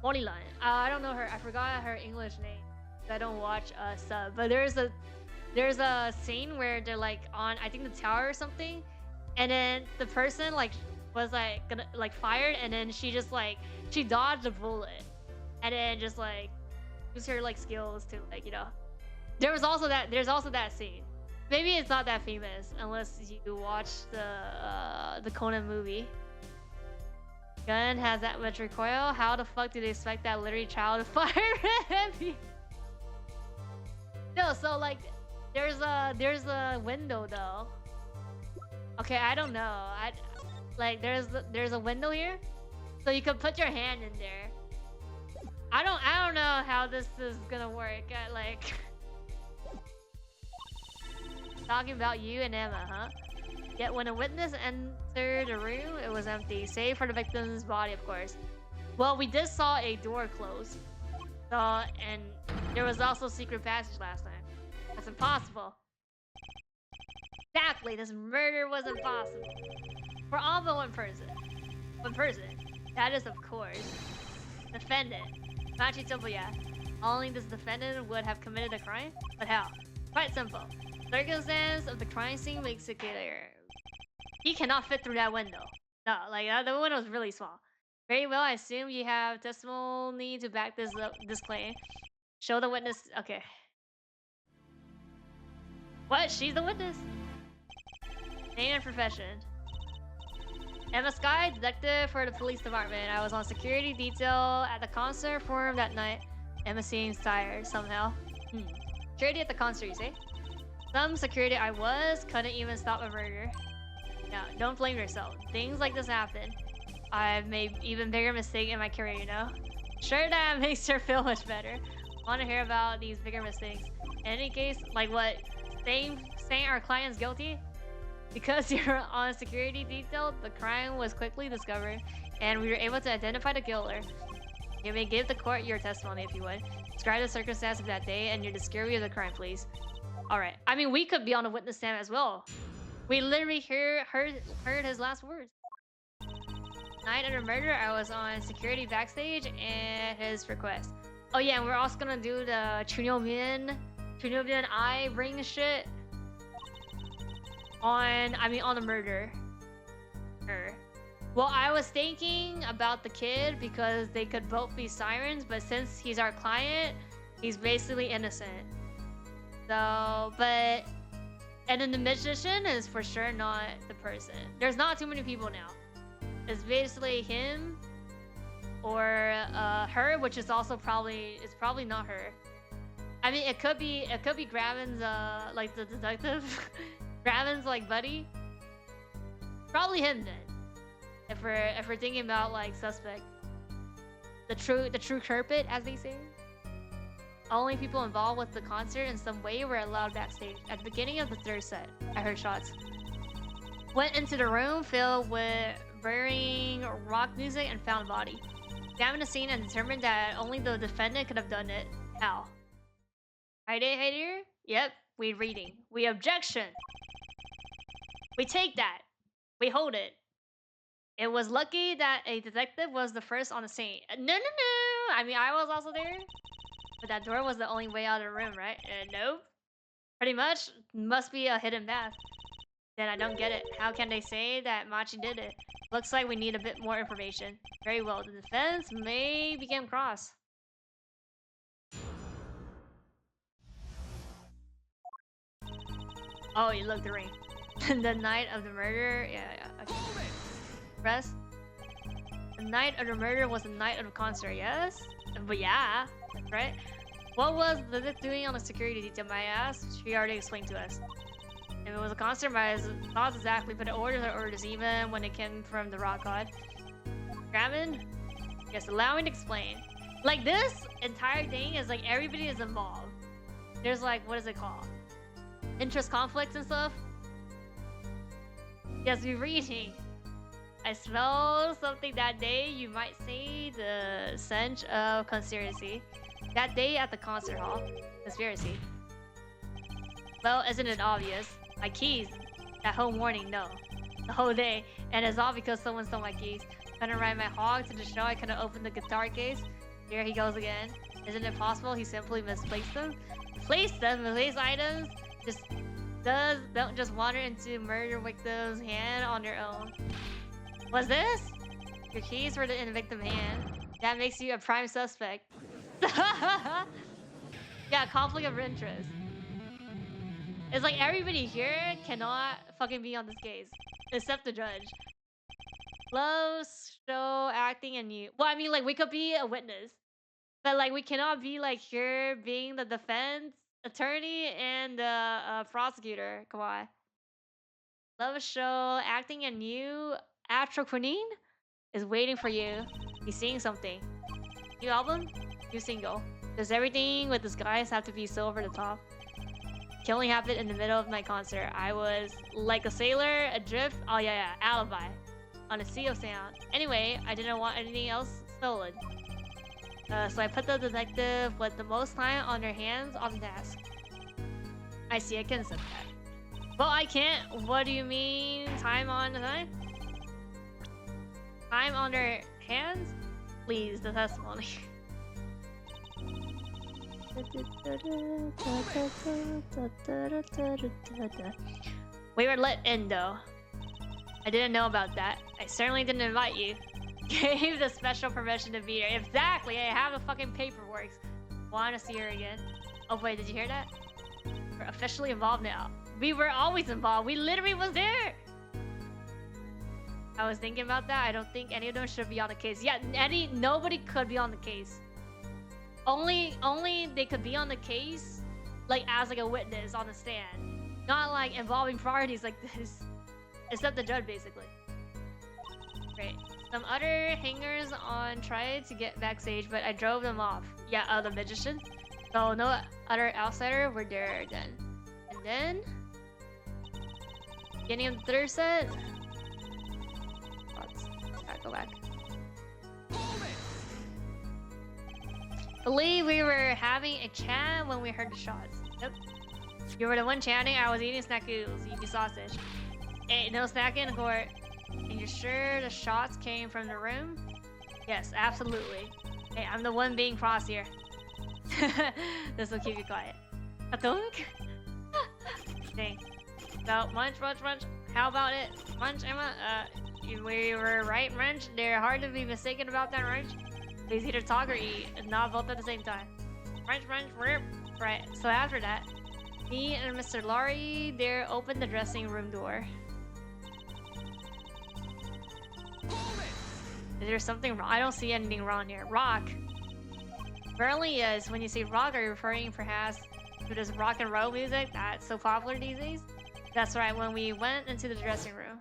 Morilan, I don't know her, I forgot her English name. I don't watch sub, but there's a scene where they're like on, I think the tower or something, and then the person like was like gonna like fired, and then she just like she dodged a bullet, and then just like use her like skills to like, you know. There's also that scene. Maybe it's not that famous unless you watch the Conan movie. Gun has that much recoil. How the fuck do they expect that literary child to fire heavy? No, so like there's a window though. Okay, I don't know. Like there's a window here, so you can put your hand in there. I don't know how this is gonna work. Like talking about you and Emma, huh? Yet when a witness entered the room, it was empty, save for the victim's body, of course. Well, we did saw a door close, so and there was also a secret passage last time. That's impossible. Exactly, this murder was impossible. For all but one person. One person. That is, of course, defendant. Machi Tomoya. Only this defendant would have committed a crime? But how? Quite simple. Circumstance of the crime scene makes it clear. He cannot fit through that window. No, like the window is really small. Very well, I assume you have testimony to back this claim. Show the witness. Okay. What? She's the witness? Name and profession. Emma Sky, detective for the police department. I was on security detail at the concert forum that night. Emma seems tired somehow. Security at the concert, you say? Some security I was couldn't even stop a murder. Now, don't blame yourself. Things like this happen. I've made even bigger mistakes in my career, you know? Sure, that makes her feel much better. Want to hear about these bigger mistakes. In any case, like what? Saying our client's guilty? Because you're on security detail, the crime was quickly discovered, and we were able to identify the killer. You may give the court your testimony if you would. Describe the circumstance of that day and your discovery of the crime, please. Alright. I mean, we could be on a witness stand as well. We literally heard his last words. Night of the murder, I was on security backstage and his request. Oh yeah, and we're also gonna do the Chunyomin eye ring shit on the murder. Well, I was thinking about the kid because they could both be sirens, but since he's our client, he's basically innocent. So, and then the magician is for sure not the person. There's not too many people now. It's basically him or her, which is also probably not her. I mean, it could be Gravin's like the detective, Gravin's like buddy. Probably him then. If we're thinking about like suspect, the true culprit, as they say. Only people involved with the concert in some way were allowed backstage. At the beginning of the third set, I heard shots. Went into the room filled with blaring rock music and found a body. Examined the scene and determined that only the defendant could have done it. How? Right here? Yep, we reading. We objection. We take that. We hold it. It was lucky that a detective was the first on the scene. No. I mean, I was also there. But that door was the only way out of the room, right? Nope. Pretty much. Must be a hidden path. Then I don't get it. How can they say that Machi did it? Looks like we need a bit more information. Very well. The defense may begin cross. Oh, you look, the ring. The night of the murder. Yeah. Okay. Press. The night of the murder was the night of the concert, yes? But yeah, right? What was Lilith doing on the security detail, I asked? She already explained to us. If it was a concert, my thoughts exactly, but orders are orders, even when it came from the rock god. Gravin? Yes, allow me to explain. Like, this entire thing is like everybody is involved. There's like, what is it called? Interest conflicts and stuff? Yes, we're reading. I smell something that day, you might say the stench of conspiracy. That day at the concert hall. Conspiracy. Well, isn't it obvious? My keys. That whole morning, no. The whole day. And it's all because someone stole my keys. Couldn't ride my hog to the show, I couldn't open the guitar case. Here he goes again. Isn't it possible he simply misplaced them? Misplaced items? Don't just wander into murder victims' hand on their own. What's this? Your keys were in the victim's hand. That makes you a prime suspect. Yeah, conflict of interest. It's like everybody here cannot fucking be on this case. Except the judge. Love, show, acting, and you. Well, I mean, like, we could be a witness. But, like, we cannot be, like, here being the defense attorney and the prosecutor. Come on. Love, show, acting, and you. AbstractGenmu is waiting for you. He's seeing something. New album? New single. Does everything with this guys have to be so over the top? Killing happened in the middle of my concert. I was like a sailor, adrift. Oh yeah, alibi. On a sea of sound. Anyway, I didn't want anything else stolen. So I put the detective with the most time on their hands on the task. I see, I can accept that. Well, I can't. What do you mean? Time on the time? Time on their hands? Please, the testimony. We were let in though. I didn't know about that. I certainly didn't invite you. Gave the special permission to be here. Exactly, I have the fucking paperwork. Wanna see her again? Oh wait, did you hear that? We're officially involved now. We were always involved. We literally was there. I was thinking about that. I don't think any of them should be on the case. Yeah, nobody could be on the case. Only they could be on the case, like as like a witness on the stand, not like involving parties like this. Except the judge, basically. Great. Some other hangers on tried to get backstage, but I drove them off. Yeah, the magician. So no other outsider were there then. And then, beginning of the third set. Go back. Believe we were having a chat when we heard the shots. Yep. You were the one chatting. I was eating snackles. Eating sausage. Hey, no snacking in the court. And you're sure the shots came from the room? Yes, absolutely. Hey, I'm the one being cross here. This will keep you quiet. Katunk? Dang. So, munch. How about it? Munch, Emma? We were right, Munch. They're hard to be mistaken about that, Munch. It's either talk or eat, and not both at the same time. Munch, right. So after that, me and Mr. Laurie there opened the dressing room door. Is there something wrong? I don't see anything wrong here. Rock. Apparently, yes. When you say rock, are you referring perhaps to this rock and roll music that's so popular these days? That's right. When we went into the dressing room,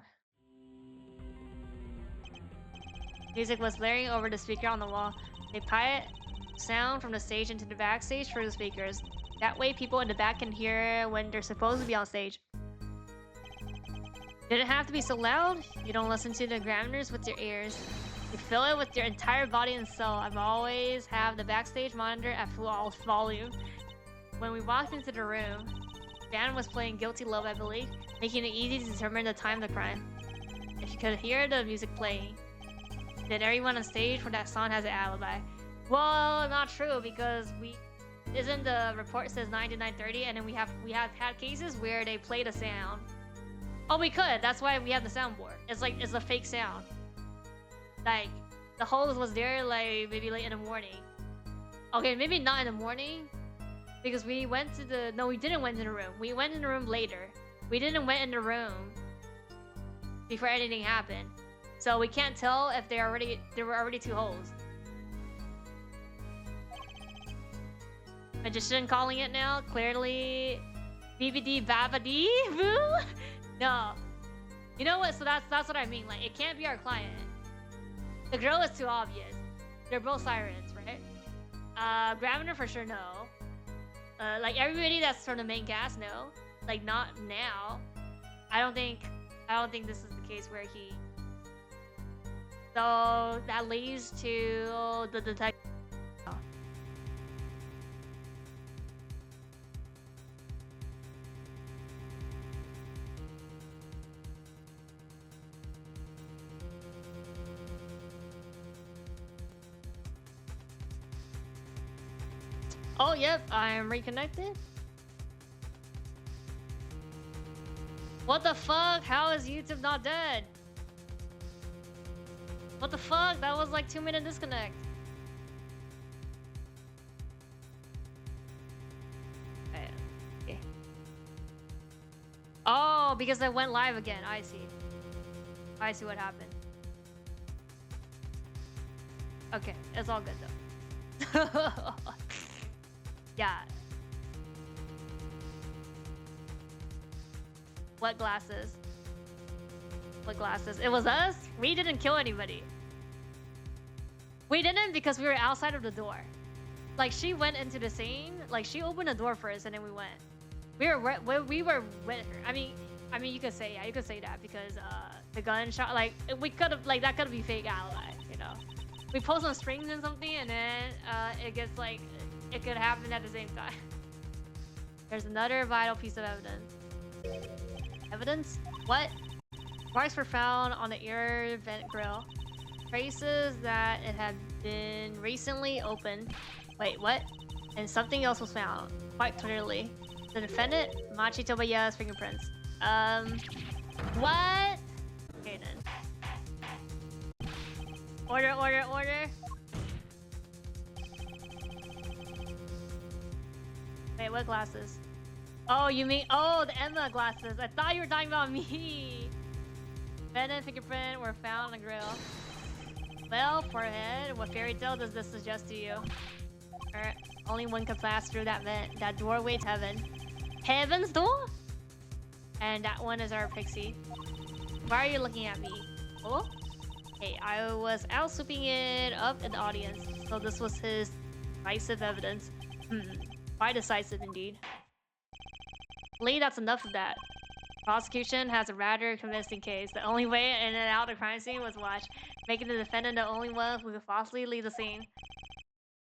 music was blaring over the speaker on the wall. They pilot sound from the stage into the backstage through the speakers. That way people in the back can hear when they're supposed to be on stage. Didn't have to be so loud. You don't listen to the grammars with your ears. You feel it with your entire body and soul. I've always have the backstage monitor at full volume. When we walked into the room, the band was playing Guilty Love, I believe, making it easy to determine the time of the crime. If you could hear the music playing, then everyone on stage for that song has an alibi. Well, not true, because isn't the report says 9 to 9:30, and then we have had cases where they play the sound. Oh, we could. That's why we have the soundboard. It's a fake sound. Like the host was there like maybe late in the morning. Okay, maybe not in the morning, because we went to the we didn't went in the room. We went in the room later. We didn't went in the room before anything happened. So we can't tell if there were already two holes. Magician calling it now. Clearly, BBD Babadi Boo. No, you know what? So that's what I mean. Like it can't be our client. The girl is too obvious. They're both sirens, right? Graviner for sure no. Like everybody that's from the main cast no. Like not now. I don't think this is the case where he. So that leads to the detective. Oh, yep, I am reconnected. What the fuck? How is YouTube not dead? What the fuck? That was like 2-minute disconnect. Okay. Oh, because I went live again. I see. I see what happened. Okay, it's all good though. Yeah. What glasses? What glasses? It was us? We didn't kill anybody. We didn't because we were outside of the door. Like she went into the scene, like she opened the door first and then we went. We were with her. I mean you could say, yeah, you could say that because the gunshot, like we could have, like that could be fake alibi, you know. We pull some strings and something and then it gets like, it could happen at the same time. There's another vital piece of evidence. Evidence? What? Marks were found on the air vent grill. Traces that it had been recently opened. Wait, what? And something else was found, quite clearly. The defendant, Machi Tobaya's fingerprints. What? Okay then. Order, order, order. Wait, what glasses? Oh, you mean, oh, the Emma glasses. I thought you were talking about me. Defendant and fingerprint were found on the grill. Well, forehead, what fairy tale does this suggest to you? Only one could pass through that vent, that doorway to heaven. Heaven's door? And that one is our pixie. Why are you looking at me? Oh? Hey, I was out swooping it up in the audience, so this was his decisive evidence. Quite decisive indeed. Lee, that's enough of that. Prosecution has a rather convincing case. The only way in and out of the crime scene was watch, making the defendant the only one who could falsely leave the scene.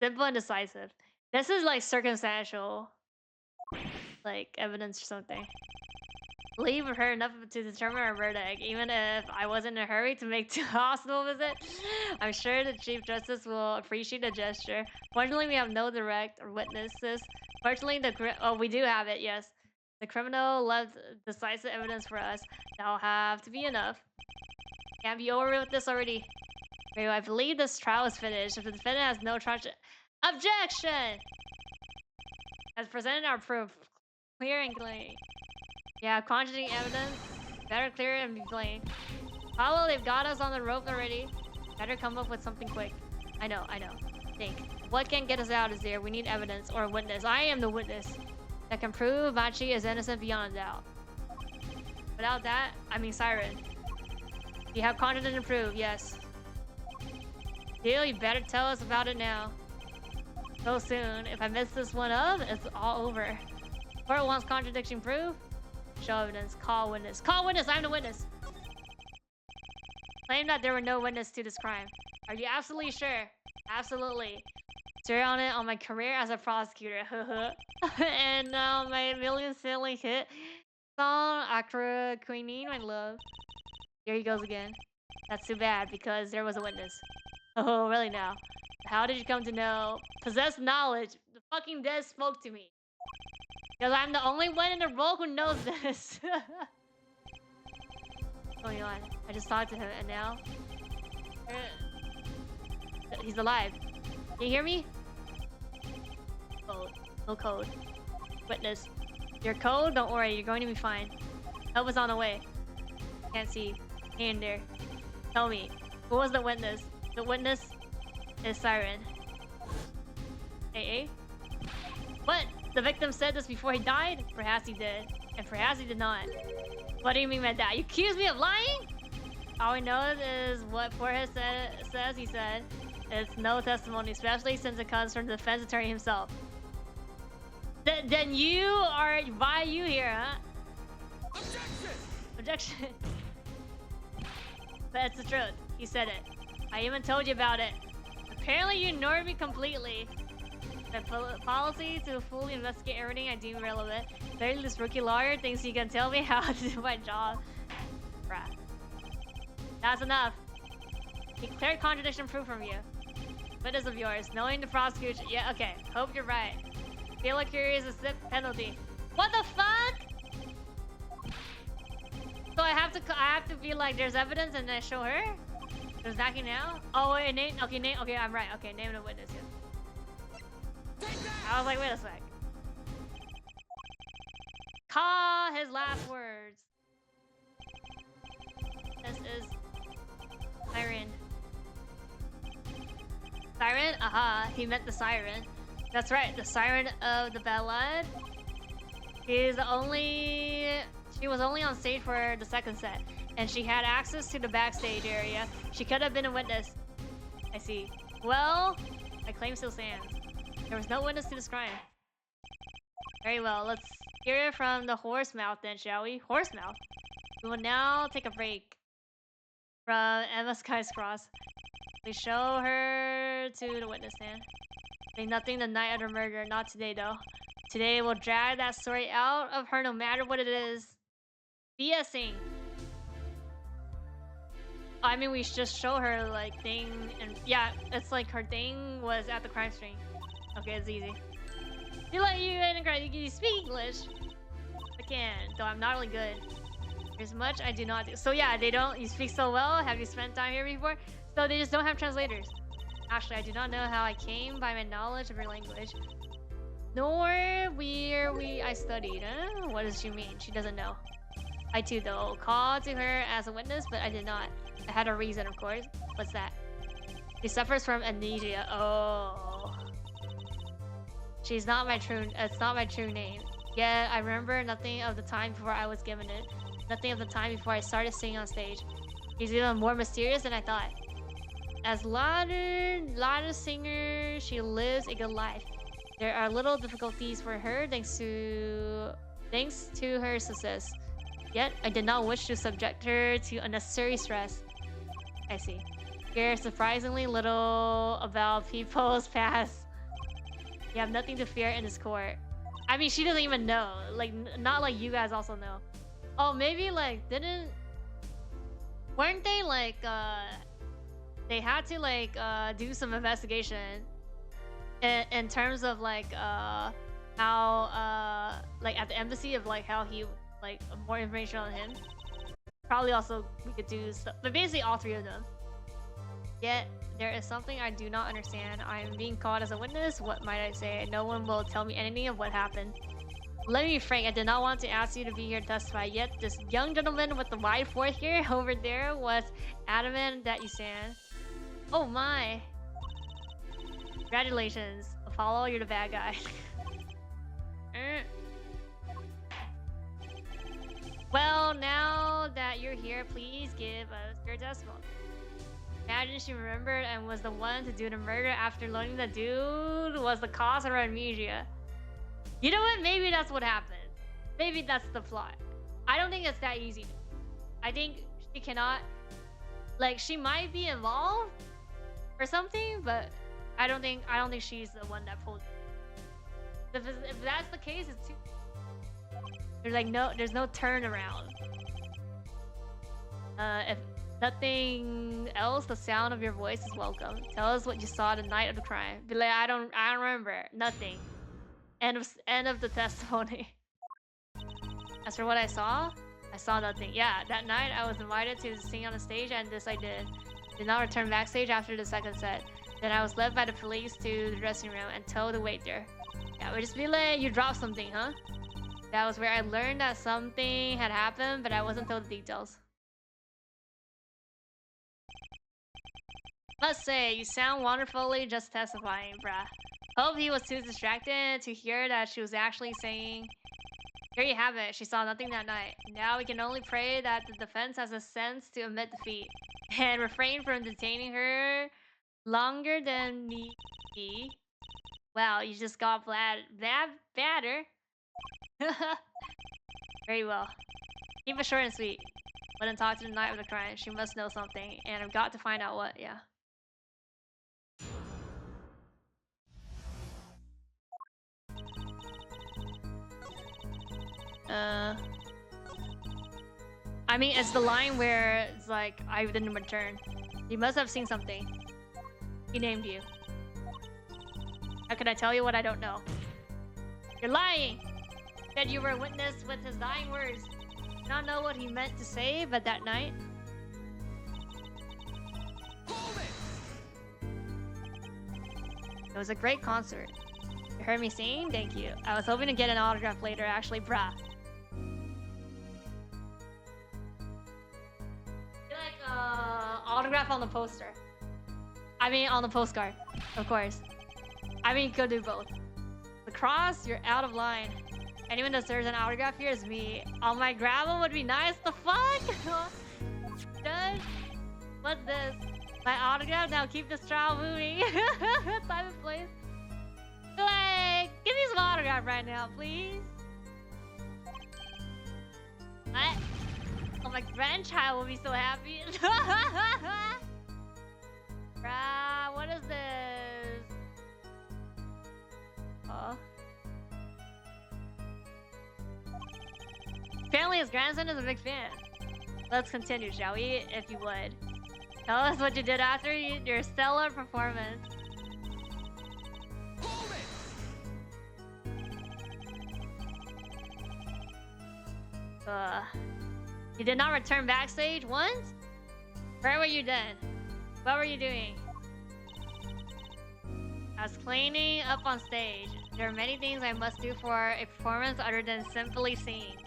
Simple and decisive. This is like circumstantial, like evidence or something. Lee would heard enough to determine our verdict, even if I wasn't in a hurry to make the hospital visit. I'm sure the Chief Justice will appreciate the gesture. Fortunately, we have no direct witnesses. Fortunately, we do have it, yes. The criminal left decisive evidence for us. That'll have to be enough. Can't be over with this already. Wait, I believe this trial is finished. If the defendant has no charge... Objection! Has presented our proof. Clear and clean. Yeah, contradicting evidence. Better clear and be plain. Follow, they've got us on the rope already. Better come up with something quick. I know. Think. What can get us out is there. We need evidence or a witness. I am the witness that can prove Machi is innocent beyond a doubt. Without that, I mean Siren. You have contradiction to prove, yes. Deal, you better tell us about it now. So soon. If I mess this one up, it's all over. Court wants contradiction proof. Show evidence. Call witness. Call witness! I'm the witness! Claim that there were no witnesses to this crime. Are you absolutely sure? Absolutely. Swear on it on my career as a prosecutor. And my million-selling hit song, Accra Queenie, my love. Here he goes again. That's too bad, because there was a witness. Oh, really now? How did you come to know? Possess knowledge. The fucking dead spoke to me. Because I'm the only one in the role who knows this. What's going on? I just talked to him and now... He's alive. Can you hear me? Code. No code. Witness. Your code? Don't worry, you're going to be fine. Help is on the way. Can't see. Hand there. Tell me, who was the witness? The witness is Siren. AA? What? The victim said this before he died? Perhaps he did. And perhaps he did not. What do you mean by that? You accuse me of lying? All we know is what Forehead says he said. It's no testimony, especially since it comes from the defense attorney himself. Then you are... Why are you here, huh? Objection! But it's the truth. He said it. I even told you about it. Apparently you ignored me completely. The policy to fully investigate everything I deem relevant. Clearly this rookie lawyer thinks he can tell me how to do my job. Bruh. That's enough. Declared contradiction proof from you. Witness of yours. Knowing the prosecution. Yeah, okay. Hope you're right. Feel like curious is the penalty. What the fuck? So I have to be like, there's evidence and then show her? There's Naki now? Oh wait, name. Okay, I'm right. Okay, name the witness. Yeah. I was like, wait a sec. Call his last words. This is Siren. Siren? Aha, he meant the siren. That's right, the siren of the ballad. She was only on stage for the second set, and she had access to the backstage area. She could have been a witness. I see. Well, my claim still stands. There was no witness to this crime. Very well, let's hear it from the horse mouth then, shall we? Horse mouth? We will now take a break from Emma Sky's Cross. Please show her to the witness stand. Say nothing the night of the murder, not today though. Today we'll drag that story out of her no matter what it is. BSing. I mean, we just show her like thing, and yeah, it's like her thing was at the crime scene. Okay, it's easy. You like you speak English. I can, though I'm not really good. There's much I do not do. So yeah, they don't. You speak so well. Have you spent time here before? So they just don't have translators. Actually, I do not know how I came by my knowledge of her language. Nor where I studied. What does she mean? She doesn't know. I too, though, called to her as a witness, but I did not. I had a reason, of course. What's that? She suffers from amnesia. Oh. She's not my true... It's not my true name. Yet, I remember nothing of the time before I was given it. Nothing of the time before I started singing on stage. She's even more mysterious than I thought. As louder singer, she lives a good life. There are little difficulties for her thanks to her success. Yet, I did not wish to subject her to unnecessary stress. I see. Care surprisingly little about people's past. You have nothing to fear in this court. I mean, she doesn't even know. Like, not like you guys also know. Oh, maybe like weren't they like they had to like do some investigation in terms of like how like at the embassy of like how he like more information on him. Probably also we could do stuff, but basically all three of them. Yet there is something I do not understand. I am being called as a witness. What might I say? No one will tell me anything of what happened. Let me be frank, I did not want to ask you to be here to testify, yet this young gentleman with the wide forehead over there was adamant that you stand. Oh my. Congratulations. Apollo, you're the bad guy. Well, now that you're here, please give us your testimony. Imagine she remembered and was the one to do the murder after learning the dude was the cause of her amnesia. You know what? Maybe that's what happened. Maybe that's the plot. I don't think it's that easy. I think she cannot... Like, she might be involved or something, but I don't think she's the one that pulled it. If that's the case, it's too... There's no turnaround. If nothing else, the sound of your voice is welcome. Tell us what you saw the night of the crime. Be like, I don't remember. Nothing. End of the testimony. As for what I saw nothing. Yeah, that night I was invited to sing on the stage, and this I did. Did not return backstage after the second set. Then I was led by the police to the dressing room and told to wait there. Yeah, we just be like, you dropped something, huh? That was where I learned that something had happened, but I wasn't told the details. Must say, you sound wonderfully just testifying, bruh. Hope he was too distracted to hear that she was actually saying... Here you have it, she saw nothing that night. Now we can only pray that the defense has a sense to admit defeat and refrain from detaining her longer than me. Wow, you just got badder. Very well. Keep it short and sweet. Let him talk to the night of the crime. She must know something, and I've got to find out what, yeah. I mean, it's the line where it's like, I didn't return. You must have seen something. He named you. How could I tell you what I don't know? You're lying! You said you were a witness with his dying words. I do not know what he meant to say, but that night... It was a great concert. You heard me sing? Thank you. I was hoping to get an autograph later, actually, bruh. Autograph on the poster. I mean, on the postcard, of course. I mean, you could do both. The cross, you're out of line. Anyone that deserves an autograph here is me. On my gravel would be nice. The fuck? Done? What's this? My autograph? Now keep this trial moving. Time and place. Like, give me some autograph right now, please. What? Oh, my grandchild will be so happy. Bruh, what is this? Oh. Apparently his grandson is a big fan. Let's continue, shall we? If you would. Tell us what you did after your stellar performance. You did not return backstage once? Where were you then? What were you doing? I was cleaning up on stage. There are many things I must do for a performance other than simply singing.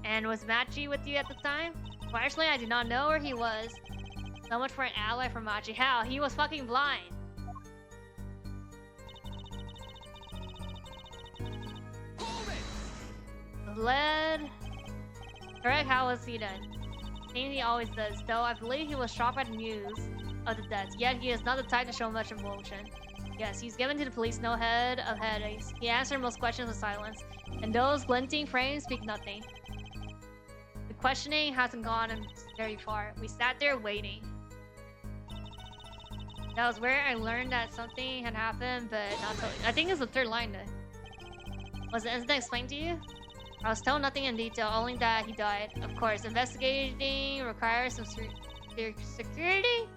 And was Machi with you at the time? Well, actually, I do not know where he was. So much for an ally for Machi. How? He was fucking blind. Led. Correct, how was he done? Same he always does, though I believe he was shocked by the news of the deaths. Yet he is not the type to show much emotion. Yes, he's given to the police no head of headaches. He answered most questions with silence, and those glinting frames speak nothing. The questioning hasn't gone very far. We sat there waiting. That was where I learned that something had happened, but not totally. I think it's the third line though. Was the incident explained to you? I was told nothing in detail, only that he died. Of course, investigating requires some security?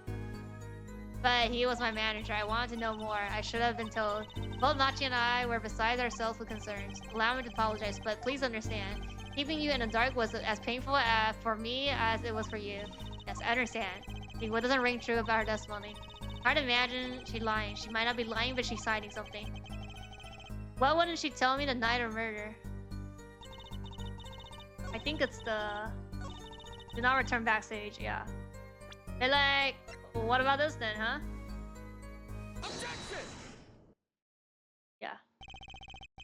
But he was my manager. I wanted to know more. I should have been told. Both Machi and I were beside ourselves with concerns. Allow me to apologize, but please understand. Keeping you in the dark was as painful for me as it was for you. Yes, I understand. What doesn't ring true about her testimony? Hard to imagine she's lying. She might not be lying, but she's hiding something. Why wouldn't she tell me the night of murder? I think it's the... Do not return backstage, yeah. They're like, well, what about this then, huh? Objection! Yeah.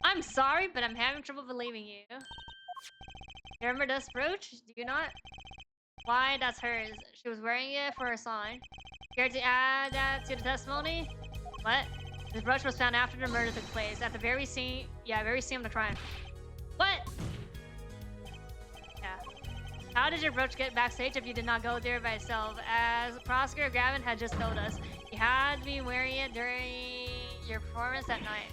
I'm sorry, but I'm having trouble believing you. You remember this brooch? Do you not? Why, that's hers. She was wearing it for her sign. Care to add that to the testimony? What? This brooch was found after the murder took place, at the very scene... Yeah, very scene of the crime. What? Yeah. How did your brooch get backstage if you did not go there by itself? As Prosecutor Gavin had just told us, you had to be wearing it during your performance that night.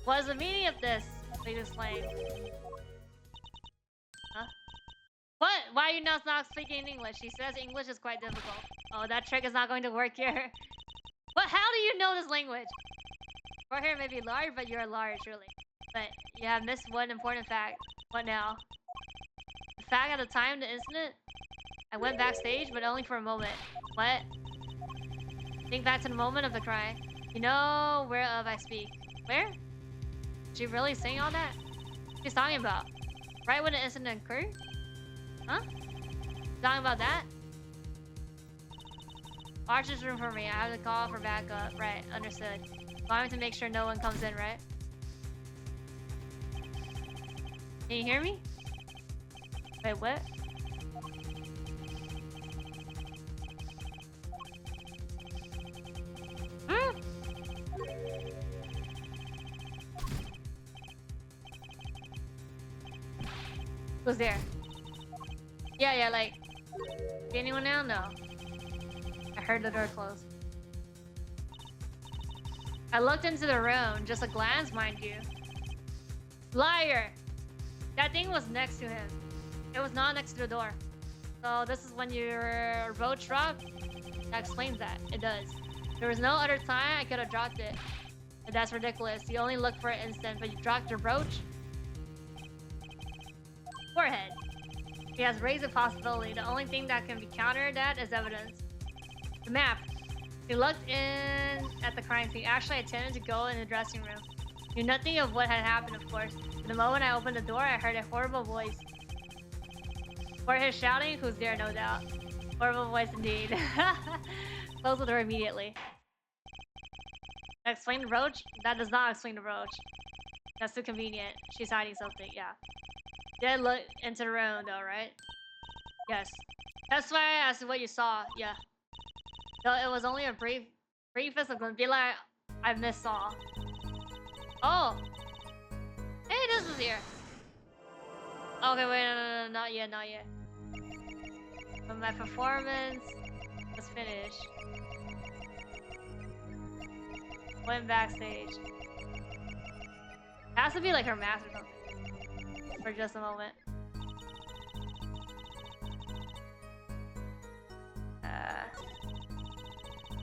What is the meaning of this? Please explain. Huh? What? Why are you not speaking English? She says English is quite difficult. Oh, that trick is not going to work here. What? How do you know this language? Your hair may be large, but you're large, really. But you have missed one important fact. What now? The fact at the time of the incident, I went backstage, but only for a moment. What? Think back to the moment of the crime. You know whereof I speak. Where? Did she really saying all that? What she's talking about? Right when the incident occurred? Huh? Talking about that? Archer's room for me. I have to call for backup. Right, understood. Wanting to make sure no one comes in, right? Can you hear me? Wait, what? Hmm? Who's there? Yeah, like... Anyone now? No. I heard the door close. I looked into the room, just a glance, mind you. Liar! That thing was next to him. It was not next to the door. So this is when your roach dropped? That explains that. It does. There was no other time I could have dropped it. But that's ridiculous. You only looked for an instant, but you dropped your brooch? Forehead. He has raised a possibility. The only thing that can be countered that is evidence. The map. He looked in at the crime scene. Actually, I intended to go in the dressing room. Knew nothing of what had happened, of course. The moment I opened the door, I heard a horrible voice. For his shouting, who's there, no doubt. Horrible voice indeed. Close the door immediately. Explain the roach? That does not explain the roach. That's too convenient. She's hiding something, yeah. Did look into the room though, right? Yes. That's why I asked what you saw, yeah. Though it was only a briefest of gonna be like I missed all. Oh! Hey, this is here. Okay, wait, no, not yet. But my performance was finished. Went backstage. It has to be like her mask or something. for just a moment.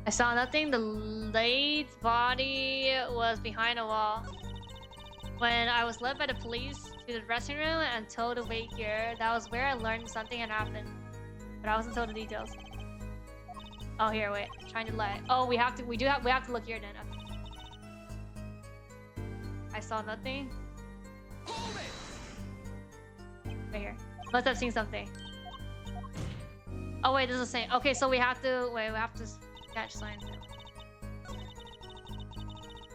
I saw nothing. The lady's body was behind a wall. When I was led by the police to the dressing room and told to wait here, that was where I learned something had happened. But I wasn't told the details. Oh, here, wait. I'm trying to let. Oh, we have to look here then. Okay. I saw nothing. Right here. Must have seen something. Oh wait, this is the same. Okay, so we have to catch signs.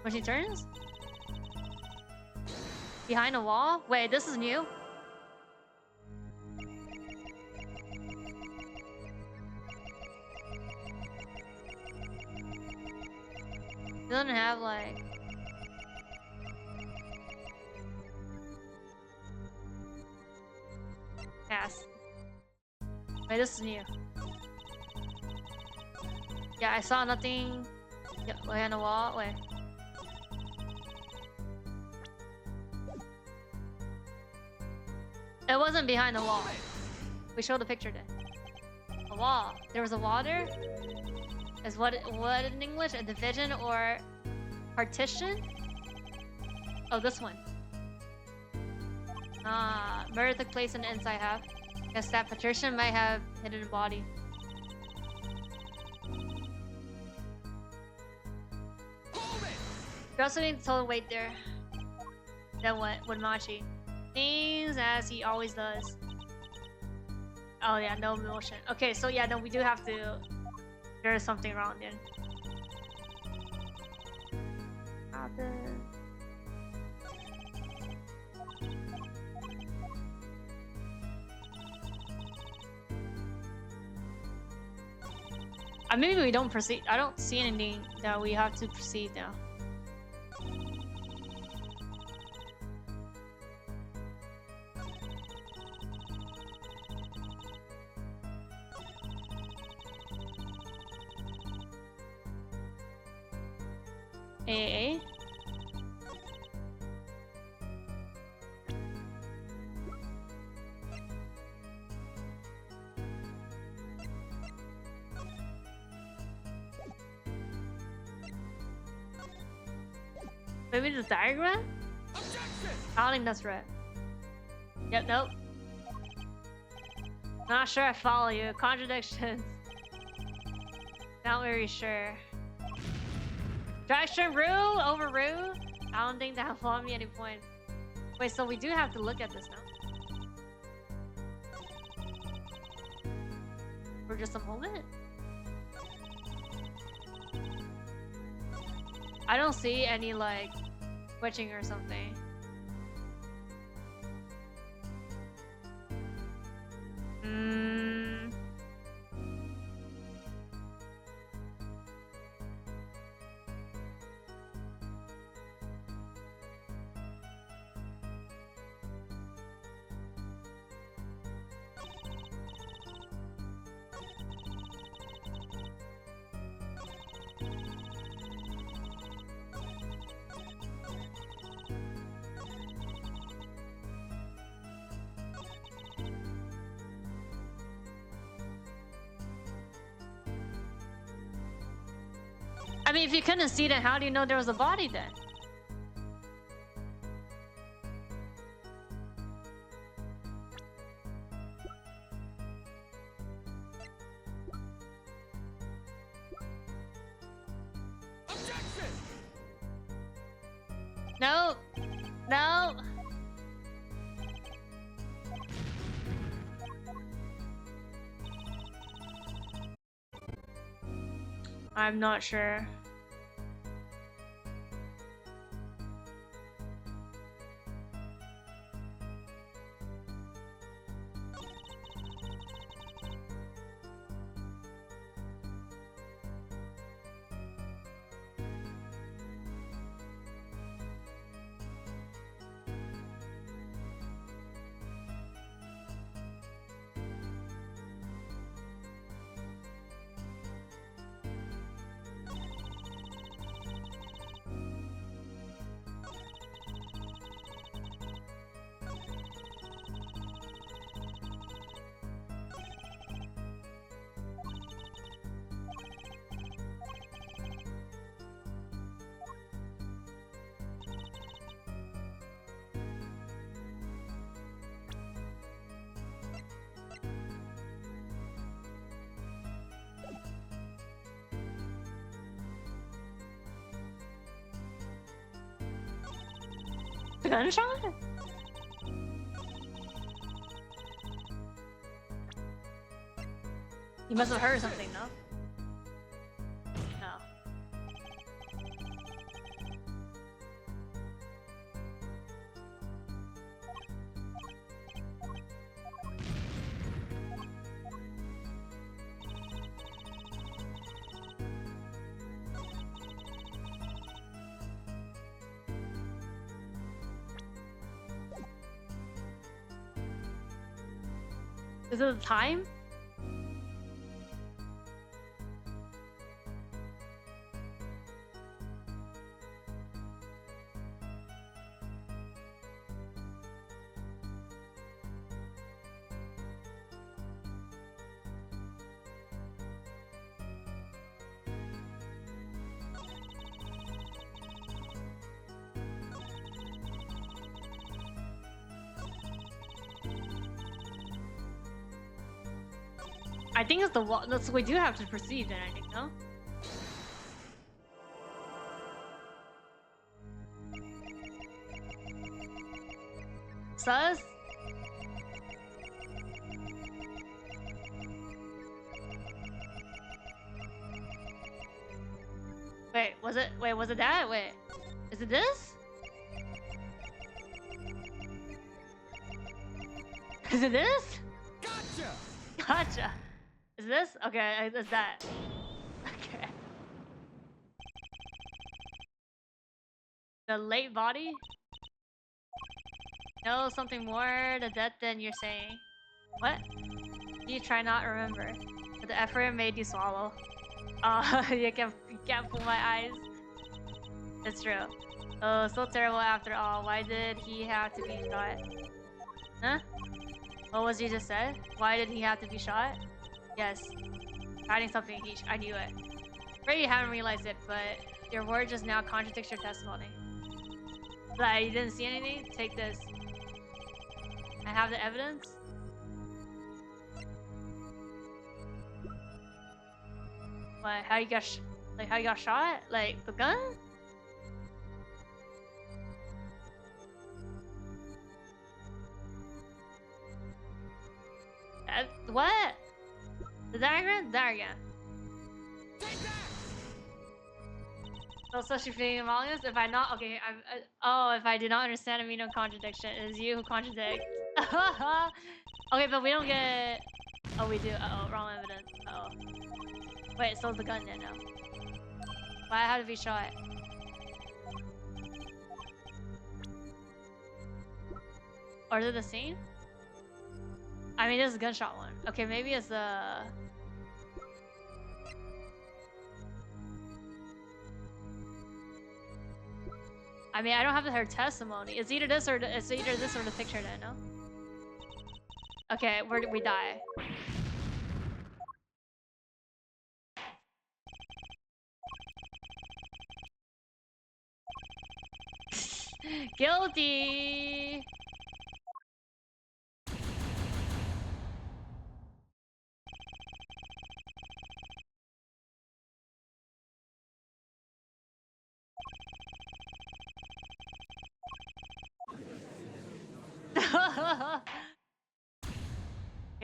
When she turns? Behind a wall? Wait, this is new? It doesn't have like... Yes. Wait, this is new. Yeah, I saw nothing. Yeah, behind the wall. Wait. It wasn't behind the wall. We showed the picture then. A wall. There was a wall there? Is what in English? A division or partition? Oh, this one. Murder took place in the inside half. Guess that partition might have hidden a body. You're also being told to wait there. Then what? With Machi. Things as he always does. Oh yeah, no motion. Okay, so yeah, no, we do have to... There is something wrong then. Maybe we don't proceed. I don't see anything that we have to proceed now. AA? Maybe the diagram? I don't think that's right. Yep, nope. Not sure I follow you. Contradictions. Not very sure. Distraction rule over rule? I don't think that will allow me any points. Wait, so we do have to look at this now. For just a moment? I don't see any like switching or something. I mean, if you couldn't see, then how do you know there was a body then? Objection! No! No! I'm not sure. gunshot? You must have heard something, no? No. Is it the time? I think it's the wall. No, so we do have to proceed then, I think, no? Sus? Wait, was it that? Wait. Is it this? Is it this? Gotcha! Gotcha. Is this? Okay, it's that. Okay. The late body? No, something more to death than you're saying. What? You try not remember. But the effort made you swallow. You can't fool my eyes. It's true. Oh, so terrible after all. Why did he have to be shot? Huh? What was you just said? Why did he have to be shot? Yes. Hiding something, I knew it. Maybe you haven't realized it, but your word just now contradicts your testimony. Like, you didn't see anything? Take this. I have the evidence? What, how you got shot? Like, the gun? What? The diagram? Diagram. So she's feeling among us? If I not okay, if I did not understand the meaning of contradiction, it is you who contradict. Okay, but we don't get. Oh, we do. Wrong evidence. Wait, so the gun then now. Why had to be shot? Or is it the same? I mean, this is a gunshot one. Okay, maybe it's the. I mean, I don't have her testimony. It's either this or the picture then, no? Okay, we die. Guilty.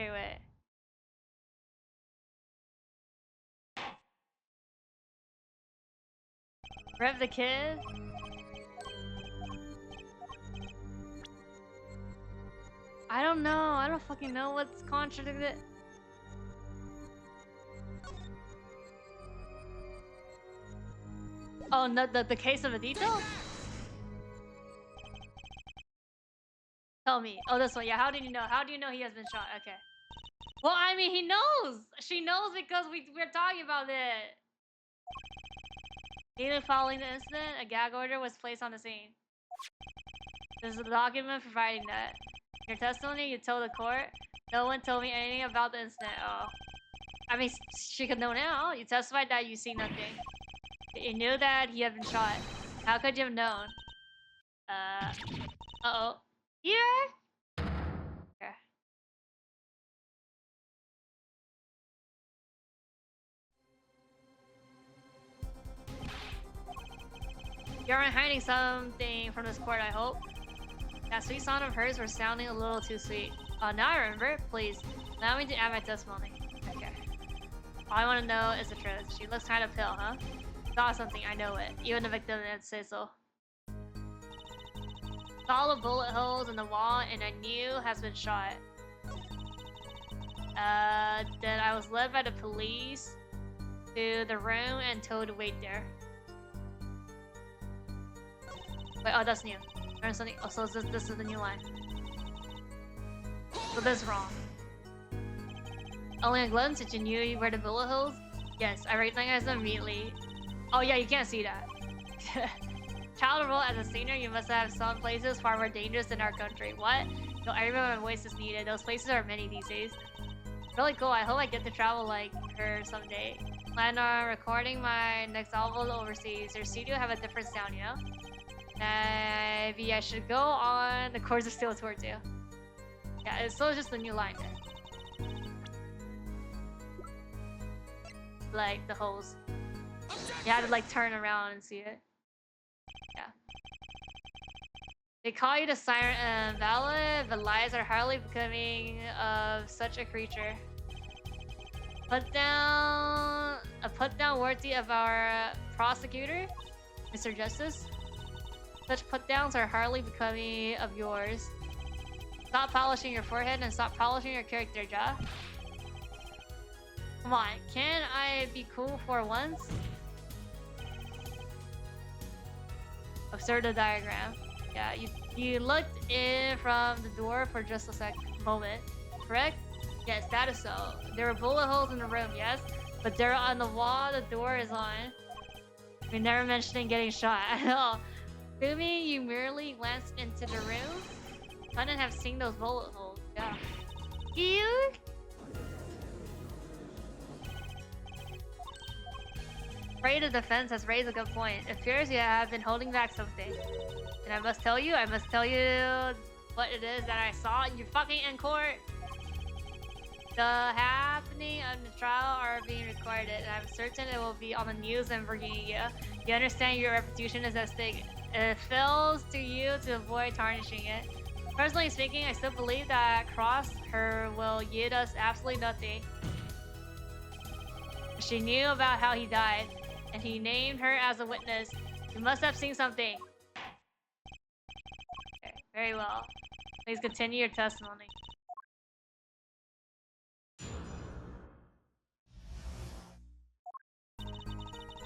Okay, wait. Rev the kid? I don't know. I don't fucking know what's contradicted. Oh, no, the case of Adito? Tell me. Oh, this one. Yeah, how did you know? How do you know he has been shot? Okay. Well, I mean, he knows. She knows because we're talking about it. Immediately following the incident, a gag order was placed on the scene. This is a document providing that. In your testimony, you told the court, no one told me anything about the incident. Oh. I mean, she could know now. You testified that you see nothing. You knew that he had been shot. How could you have known? Uh-oh. Here? Okay. You aren't hiding something from this court, I hope. That sweet song of hers was sounding a little too sweet. Now I remember. Please, allow me to add my testimony. Okay. All I want to know is the truth. She looks kind of pale, huh? Saw something, I know it. Even the victim didn't say so. Saw the bullet holes in the wall and I knew has been shot. Then I was led by the police to the room and told to wait there. Wait, oh, that's new. Learn something. Oh, so this is the new line. So this is wrong. Only a glimpse that you knew where the bullet holes? Yes, I recognized them immediately. Oh yeah, you can't see that. Child role as a senior, you must have some places far more dangerous than our country. What? No, I remember my voice is needed. Those places are many these days. Really cool. I hope I get to travel like her someday. Plan on recording my next album overseas. Their studio have a different sound, you know? Maybe I should go on the course of Steel Tour too. Yeah, it's still just a new line then. Like the holes. You had to like turn around and see it. Yeah. They call you the siren valid, but lies are hardly becoming of such a creature. A put down worthy of our prosecutor, Mr. Justice. Such put downs are hardly becoming of yours. Stop polishing your forehead and stop polishing your character, Ja. Come on, can I be cool for once? Observe the diagram. Yeah, you looked in from the door for just a moment, correct? Yes, that is so. There were bullet holes in the room, yes? But they're on the wall the door is on. We never mentioned getting shot at all. Assuming you merely glanced into the room, couldn't have seen those bullet holes. Yeah. You? Afraid of defense has raised a good point. It appears you have been holding back something. And I must tell you what it is that I saw you fucking in court. The happening of the trial are being recorded, and I'm certain it will be on the news in Virginia. You understand your reputation is at stake. It falls to you to avoid tarnishing it. Personally speaking, I still believe that cross her will yield us absolutely nothing. She knew about how he died, and he named her as a witness. You must have seen something. Okay, very well. Please continue your testimony.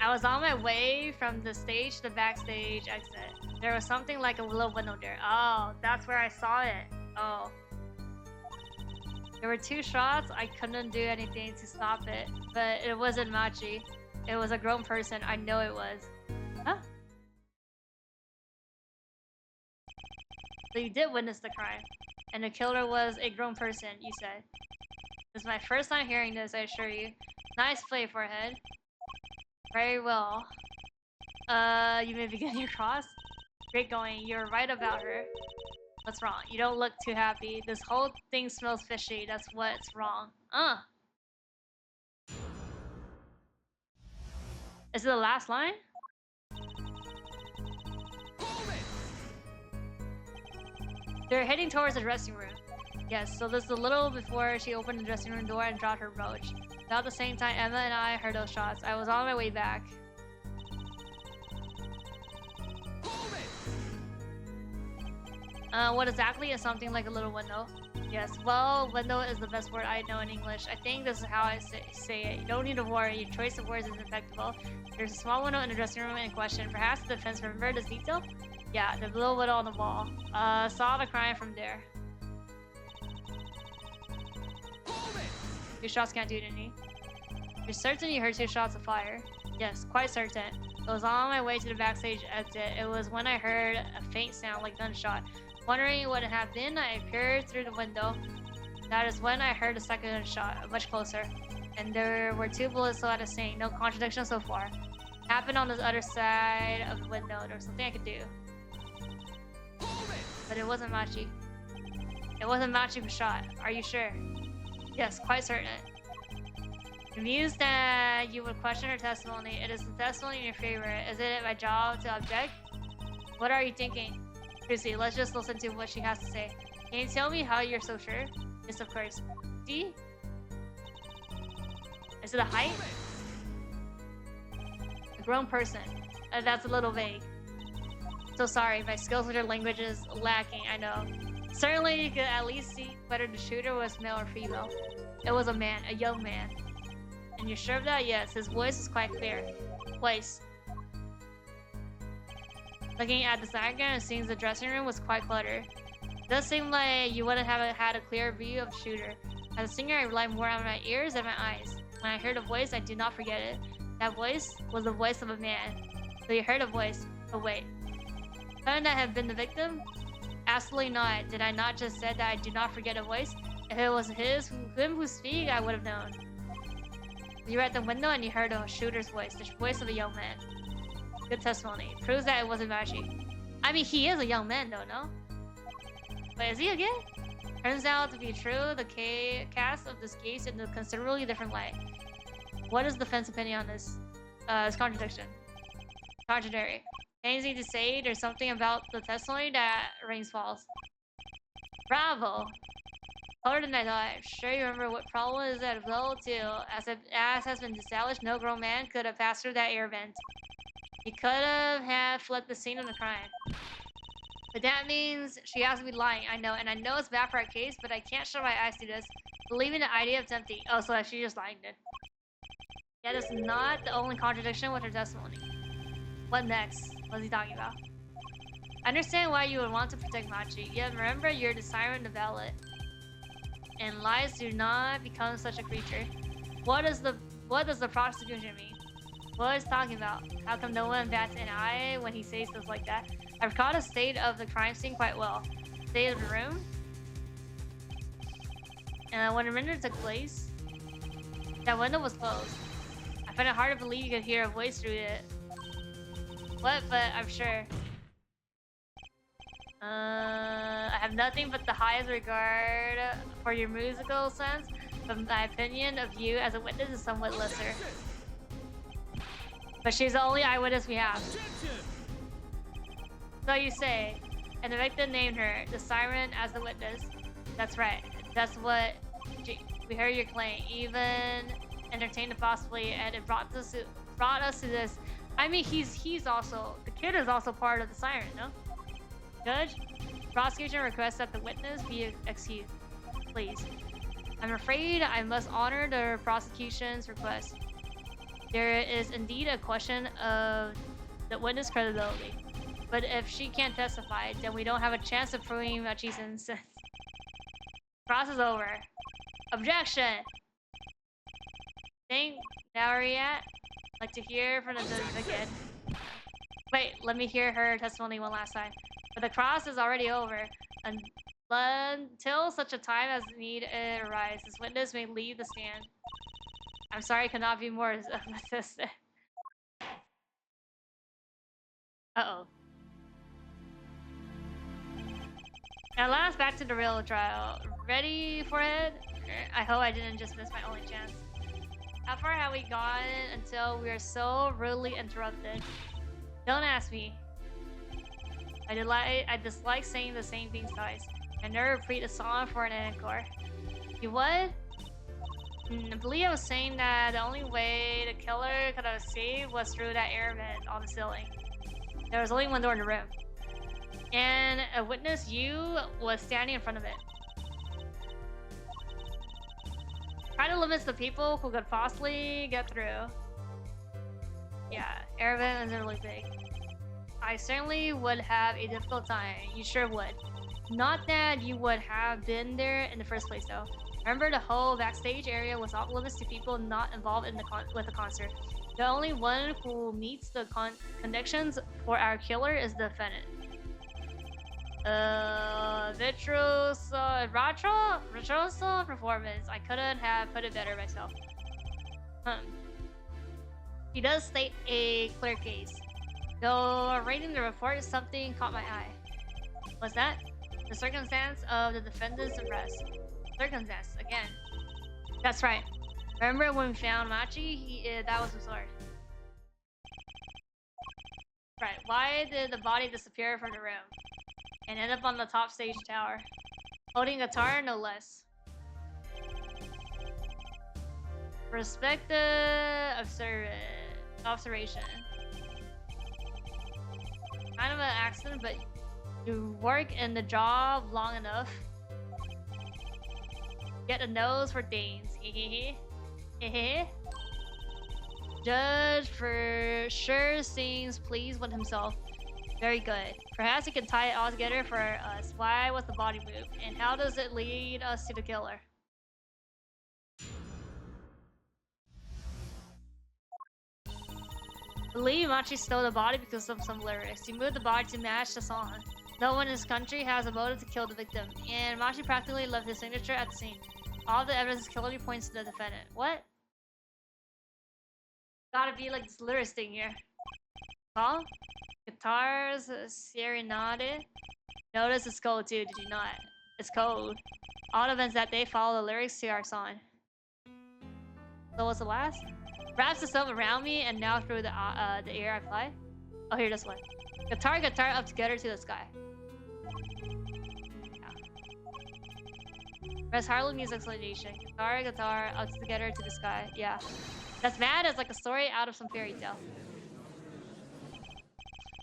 I was on my way from the stage to the backstage exit. There was something like a little window there. Oh, that's where I saw it. Oh. There were two shots. I couldn't do anything to stop it, but it wasn't Machi. It was a grown person. I know it was. Huh? So you did witness the crime, and the killer was a grown person, you said. This is my first time hearing this, I assure you. Nice play, forehead. Very well. You may begin your cross. Great going. You're right about her. What's wrong? You don't look too happy. This whole thing smells fishy. That's what's wrong. Is it the last line? They're heading towards the dressing room. Yes, so this is a little before she opened the dressing room door and dropped her brooch. About the same time, Emma and I heard those shots. I was on my way back. What exactly is something like a little window? Yes, well, window is the best word I know in English. I think this is how I say it. You don't need to worry. Your choice of words is impeccable. There's a small window in the dressing room in question. Perhaps the defense remember this detail? Yeah, the little window on the wall. Saw the crime from there. Two shots can't do anything. You're certain you heard two shots of fire? Yes, quite certain. I was on my way to the backstage exit. It was when I heard a faint sound like gunshot. Wondering what it had been, I peered through the window. That is when I heard a second gunshot, much closer. And there were two bullets so at the same. No contradiction so far. It happened on the other side of the window. There was something I could do. But it wasn't Machi. It wasn't Machi who shot. Are you sure? Yes, quite certain. Amused that you would question her testimony. It is the testimony in your favor. Isn't it my job to object? What are you thinking? Seriously, let's just listen to what she has to say. Can you tell me how you're so sure? Yes, of course. See? Is it a height? A grown person. That's a little vague. So sorry, my skills with your language is lacking, I know. Certainly you could at least see whether the shooter was male or female. It was a man, a young man. And you're sure of that? Yes, his voice is quite clear. Twice. Looking at the diagram, it seems the dressing room was quite cluttered. It does seem like you wouldn't have had a clear view of the shooter. As a singer, I rely more on my ears than my eyes. When I heard a voice, I do not forget it. That voice was the voice of a man. So you heard a voice, but wait. Couldn't that have been the victim? Absolutely not. Did I not just said that I do not forget a voice? If it was him who speak, I would have known. You were at the window and you heard a shooter's voice, the voice of a young man. Good testimony. Proves that it wasn't magic. I mean, he is a young man though, no? But is he again? Turns out to be true, the cast of this case in a considerably different light. What is the defense opinion on this? This contradiction. Contradictory. Anything to say? There's something about the testimony that rings false. Bravo! Older than I thought. Sure you remember what problem is that well too. As has been established, no grown man could have passed through that air vent. He could have fled the scene of the crime. But that means she has to be lying, I know. And I know it's bad for our case, but I can't shut my eyes to this. Believing the idea of tempting. Oh, so she just lying then. That is not the only contradiction with her testimony. What next? What is he talking about? I understand why you would want to protect Machi. Yet remember, you're the siren in the ballot. And lies do not become such a creature. What does the prosecution mean? What is he talking about? How come no one bats an eye when he says stuff like that? I recall the state of the crime scene quite well. State of the room. And when the murder took place, that window was closed. I find it hard to believe you could hear a voice through it. What? But I'm sure. I have nothing but the highest regard for your musical sense, but my opinion of you as a witness is somewhat lesser. But she's the only eyewitness we have. So you say, and the victim named her, the siren, as the witness. That's right. That's what we heard your claim. Even entertained it possibly, and it brought us to this. I mean, he's also, the kid is also part of the siren, no? Judge, prosecution requests that the witness be excused. Please. I'm afraid I must honor the prosecution's request. There is indeed a question of the witness' credibility. But if she can't testify, then we don't have a chance of proving Machi's innocence. Process over. Objection! Think Dariat? Like to hear from the judge again. Wait, let me hear her testimony one last time. But the cross is already over. Until such a time as need arise, this witness may leave the stand. I'm sorry I cannot be more assistant. Uh-oh. Now last, back to the real trial. Ready for it? I hope I didn't just miss my only chance. How far have we gone until we are so rudely interrupted? Don't ask me. I dislike saying the same things twice. I never repeat a song for an encore. You what? I believe I was saying that the only way the killer could have escaped was through that air vent on the ceiling. There was only one door in the room. And a witness, you, was standing in front of it. Try to limit the people who could possibly get through. Yeah, air vent isn't really big. I certainly would have a difficult time. You sure would. Not that you would have been there in the first place, though. Remember, the whole backstage area was off limits to people not involved in with the concert. The only one who meets the conditions for our killer is the defendant. Virtuoso performance. I couldn't have put it better myself. He does state a clear case. Though reading the report, something caught my eye. What's that? The circumstance of the defendant's arrest. Circumstance, again. That's right. Remember when we found Machi? That was the sword. Right, why did the body disappear from the room? and end up on the top stage tower. Holding a guitar, no less. Perspective observation. Kind of an accident, but you work in the job long enough. Get a nose for things. Judge for sure seems pleased with himself. Very good. Perhaps he can tie it all together for us. Why was the body moved? And how does it lead us to the killer? I believe Machi stole the body because of some lyrics. He moved the body to match the song. No one in his country has a motive to kill the victim, and Machi practically left his signature at the scene. All the evidence clearly points to the defendant. What? Gotta be like this lyrics thing here. Huh? Guitars, Serenade. Notice it's cold too, did you not? It's cold. All events that day follow the lyrics to our song. So what's the last? Wraps itself around me and now through the air I fly. Oh, here, this one. Guitar, guitar, up together to the sky. Yeah. Press Harlem music explanation. Guitar, guitar, up together to the sky. Yeah. That's mad as like a story out of some fairy tale.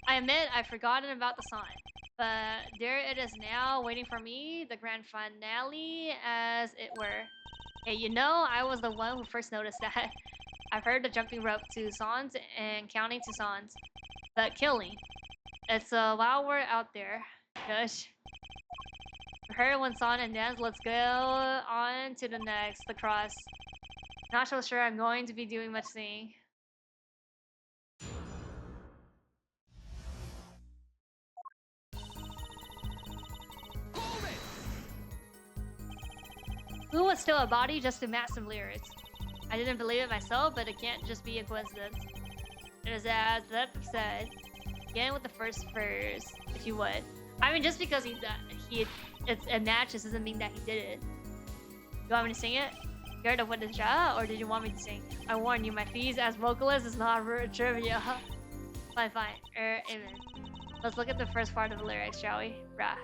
I admit I've forgotten about the song, but there it is now, waiting for me, the grand finale, as it were. Hey, you know, I was the one who first noticed that. I've heard the jumping rope to songs and counting to songs, but killing. It's a wild word out there. Gosh. I've heard one song and dance. Let's go on to the next. The cross. Not so sure I'm going to be doing much singing. Who was still a body just to match some lyrics? I didn't believe it myself, but it can't just be a coincidence. It is as that said. Again with the first verse, if you would. I mean, just because it matches doesn't mean that he did it. You want me to sing it? You heard of what is Ja, or did you want me to sing? I warn you, my fees as vocalist is not trivia. Fine. Amen. Let's look at the first part of the lyrics, shall we? Rah.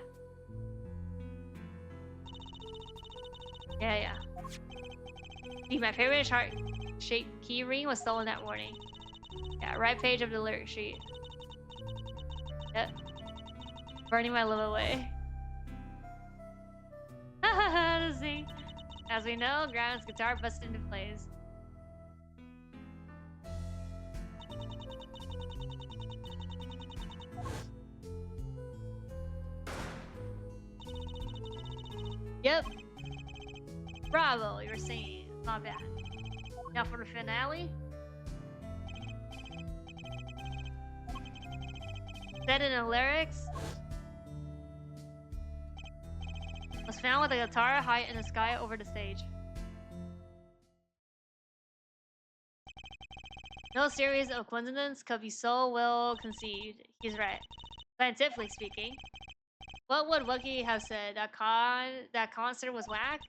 Yeah. See, my favorite heart-shaped key ring was stolen that morning. Yeah, right page of the lyric sheet. Yep. Burning my love away. Haha, to sing. As we know, Grandma's guitar busted into plays. Yep. Bravo, you were singing. Not bad. Now for the finale. Said in the lyrics. Was found with a guitar high in the sky over the stage. No series of coincidences could be so well conceived. He's right. Scientifically speaking. What would Wookie have said? That concert was whack?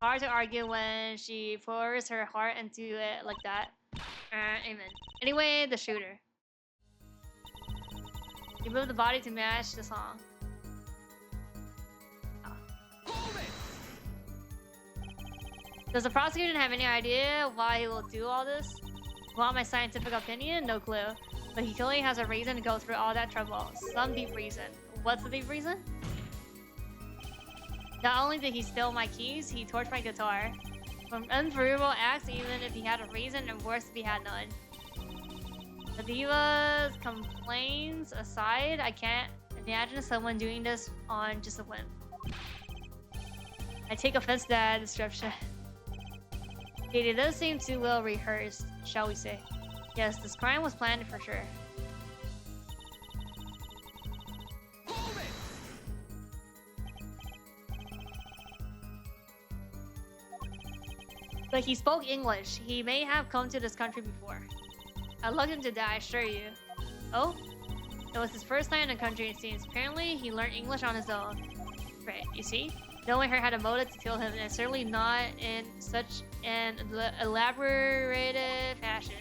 Hard to argue when she pours her heart into it like that. Amen. Anyway, the shooter. He moved the body to match the song. Does the prosecutor have any idea why he will do all this? Want my scientific opinion? No clue. But he clearly has a reason to go through all that trouble. Some deep reason. What's the deep reason? Not only did he steal my keys, he torched my guitar. From unforgivable acts, even if he had a reason, and worse if he had none. The diva's complaints aside, I can't imagine someone doing this on just a whim. I take offense to that description. It does seem too well rehearsed, shall we say. Yes, this crime was planned for sure. But he spoke English. He may have come to this country before. I'd love him to die, I assure you. Oh? It was his first time in the country, it seems. Apparently, he learned English on his own. Right, you see? No one here had a motive to kill him, and certainly not in such an elaborated fashion.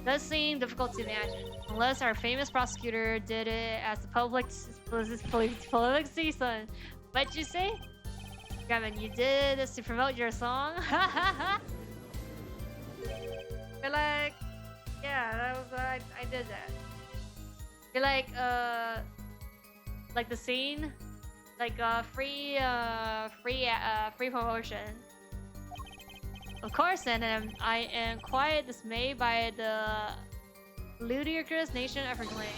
does seem difficult to imagine, unless our famous prosecutor did it as the public citizen. What'd you say? Gavin, you did this to promote your song? You're like, yeah, that was I did that. You're like the scene, like free promotion. Of course, then I am quite dismayed by the ludicrous nation of proclaim.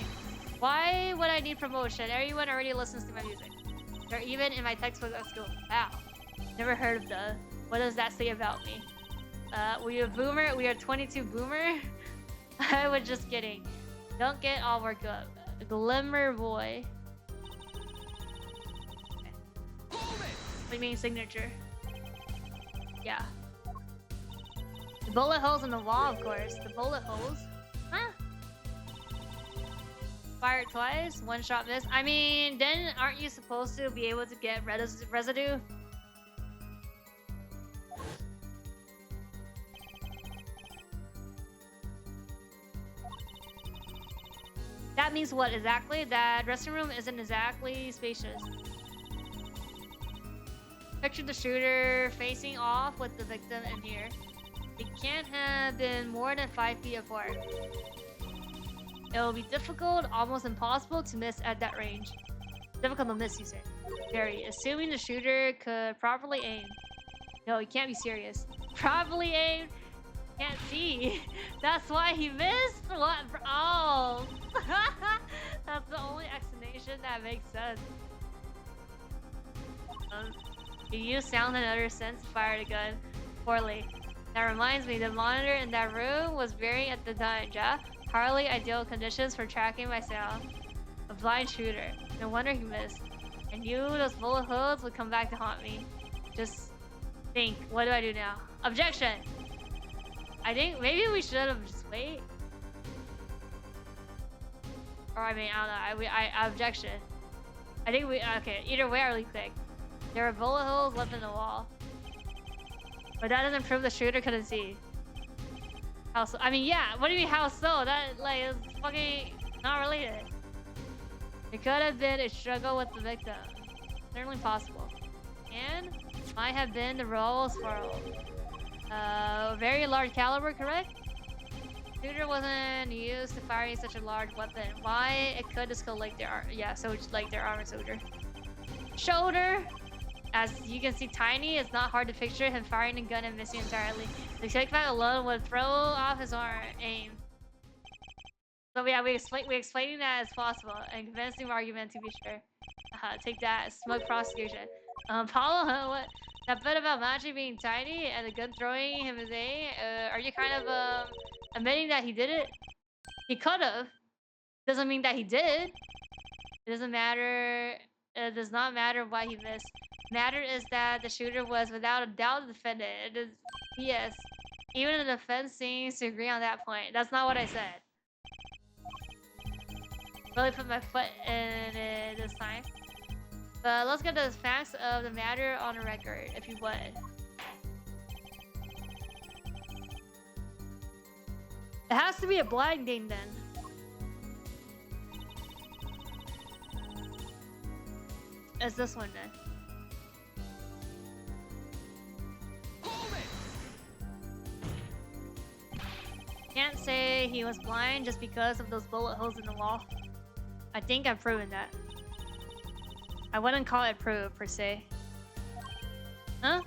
Why would I need promotion? Everyone already listens to my music. They're even in my textbook at school. Wow. Never heard of the. What does that say about me? We a boomer? We are 22 boomer? I was just kidding. Don't get all worked up. Glimmer boy. Okay. What do you mean signature? Yeah. The bullet holes in the wall, of course. The bullet holes? Huh? Fire it twice, one shot miss. I mean, then aren't you supposed to be able to get residue? That means what exactly? That restroom room isn't exactly spacious. Picture the shooter facing off with the victim in here. It can't have been more than 5 feet apart. It will be difficult, almost impossible to miss at that range. Difficult to miss, you say? Very. Assuming the shooter could properly aim. No, he can't be serious. Properly aim? Can't see. That's why he missed? What? Oh! That's the only explanation that makes sense. You use sound and other sense to fire the gun. Poorly. That reminds me, the monitor in that room was very at the time, yeah? Hardly ideal conditions for tracking my sound. A blind shooter. No wonder he missed. I knew those bullet holes would come back to haunt me. Just think, what do I do now? Objection! I think maybe we should have just wait. Or I mean, I don't know. I objection. I think we okay. Either way, I really quick. There were bullet holes left in the wall, but that doesn't prove the shooter couldn't see. How so? I mean, yeah. What do you mean how so? That like is fucking not related. It could have been a struggle with the victim. Certainly possible. And might have been the rolls for very large caliber, correct? Shooter wasn't used to firing such a large weapon. Why it could just go like their so it's like their armor shoulder. As you can see, tiny. It's not hard to picture him firing a gun and missing entirely. The kickback alone would throw off his aim. So yeah, we explaining that as possible and convincing argument to be sure. Take that, smoke prosecution. Paulo, what? That bit about Machi being tiny and the gun throwing him his aim. Are you kind of admitting that he did it? He could have. Doesn't mean that he did. It doesn't matter. It does not matter why he missed. Matter is that the shooter was without a doubt the defendant. It is yes. Even the defense seems to agree on that point. That's not what I said. Really put my foot in it this time. But let's get the facts of the matter on the record, if you would. It has to be a blind game then. It's this one then. Can't say he was blind just because of those bullet holes in the wall. I think I've proven that. I wouldn't call it proof per se. Huh?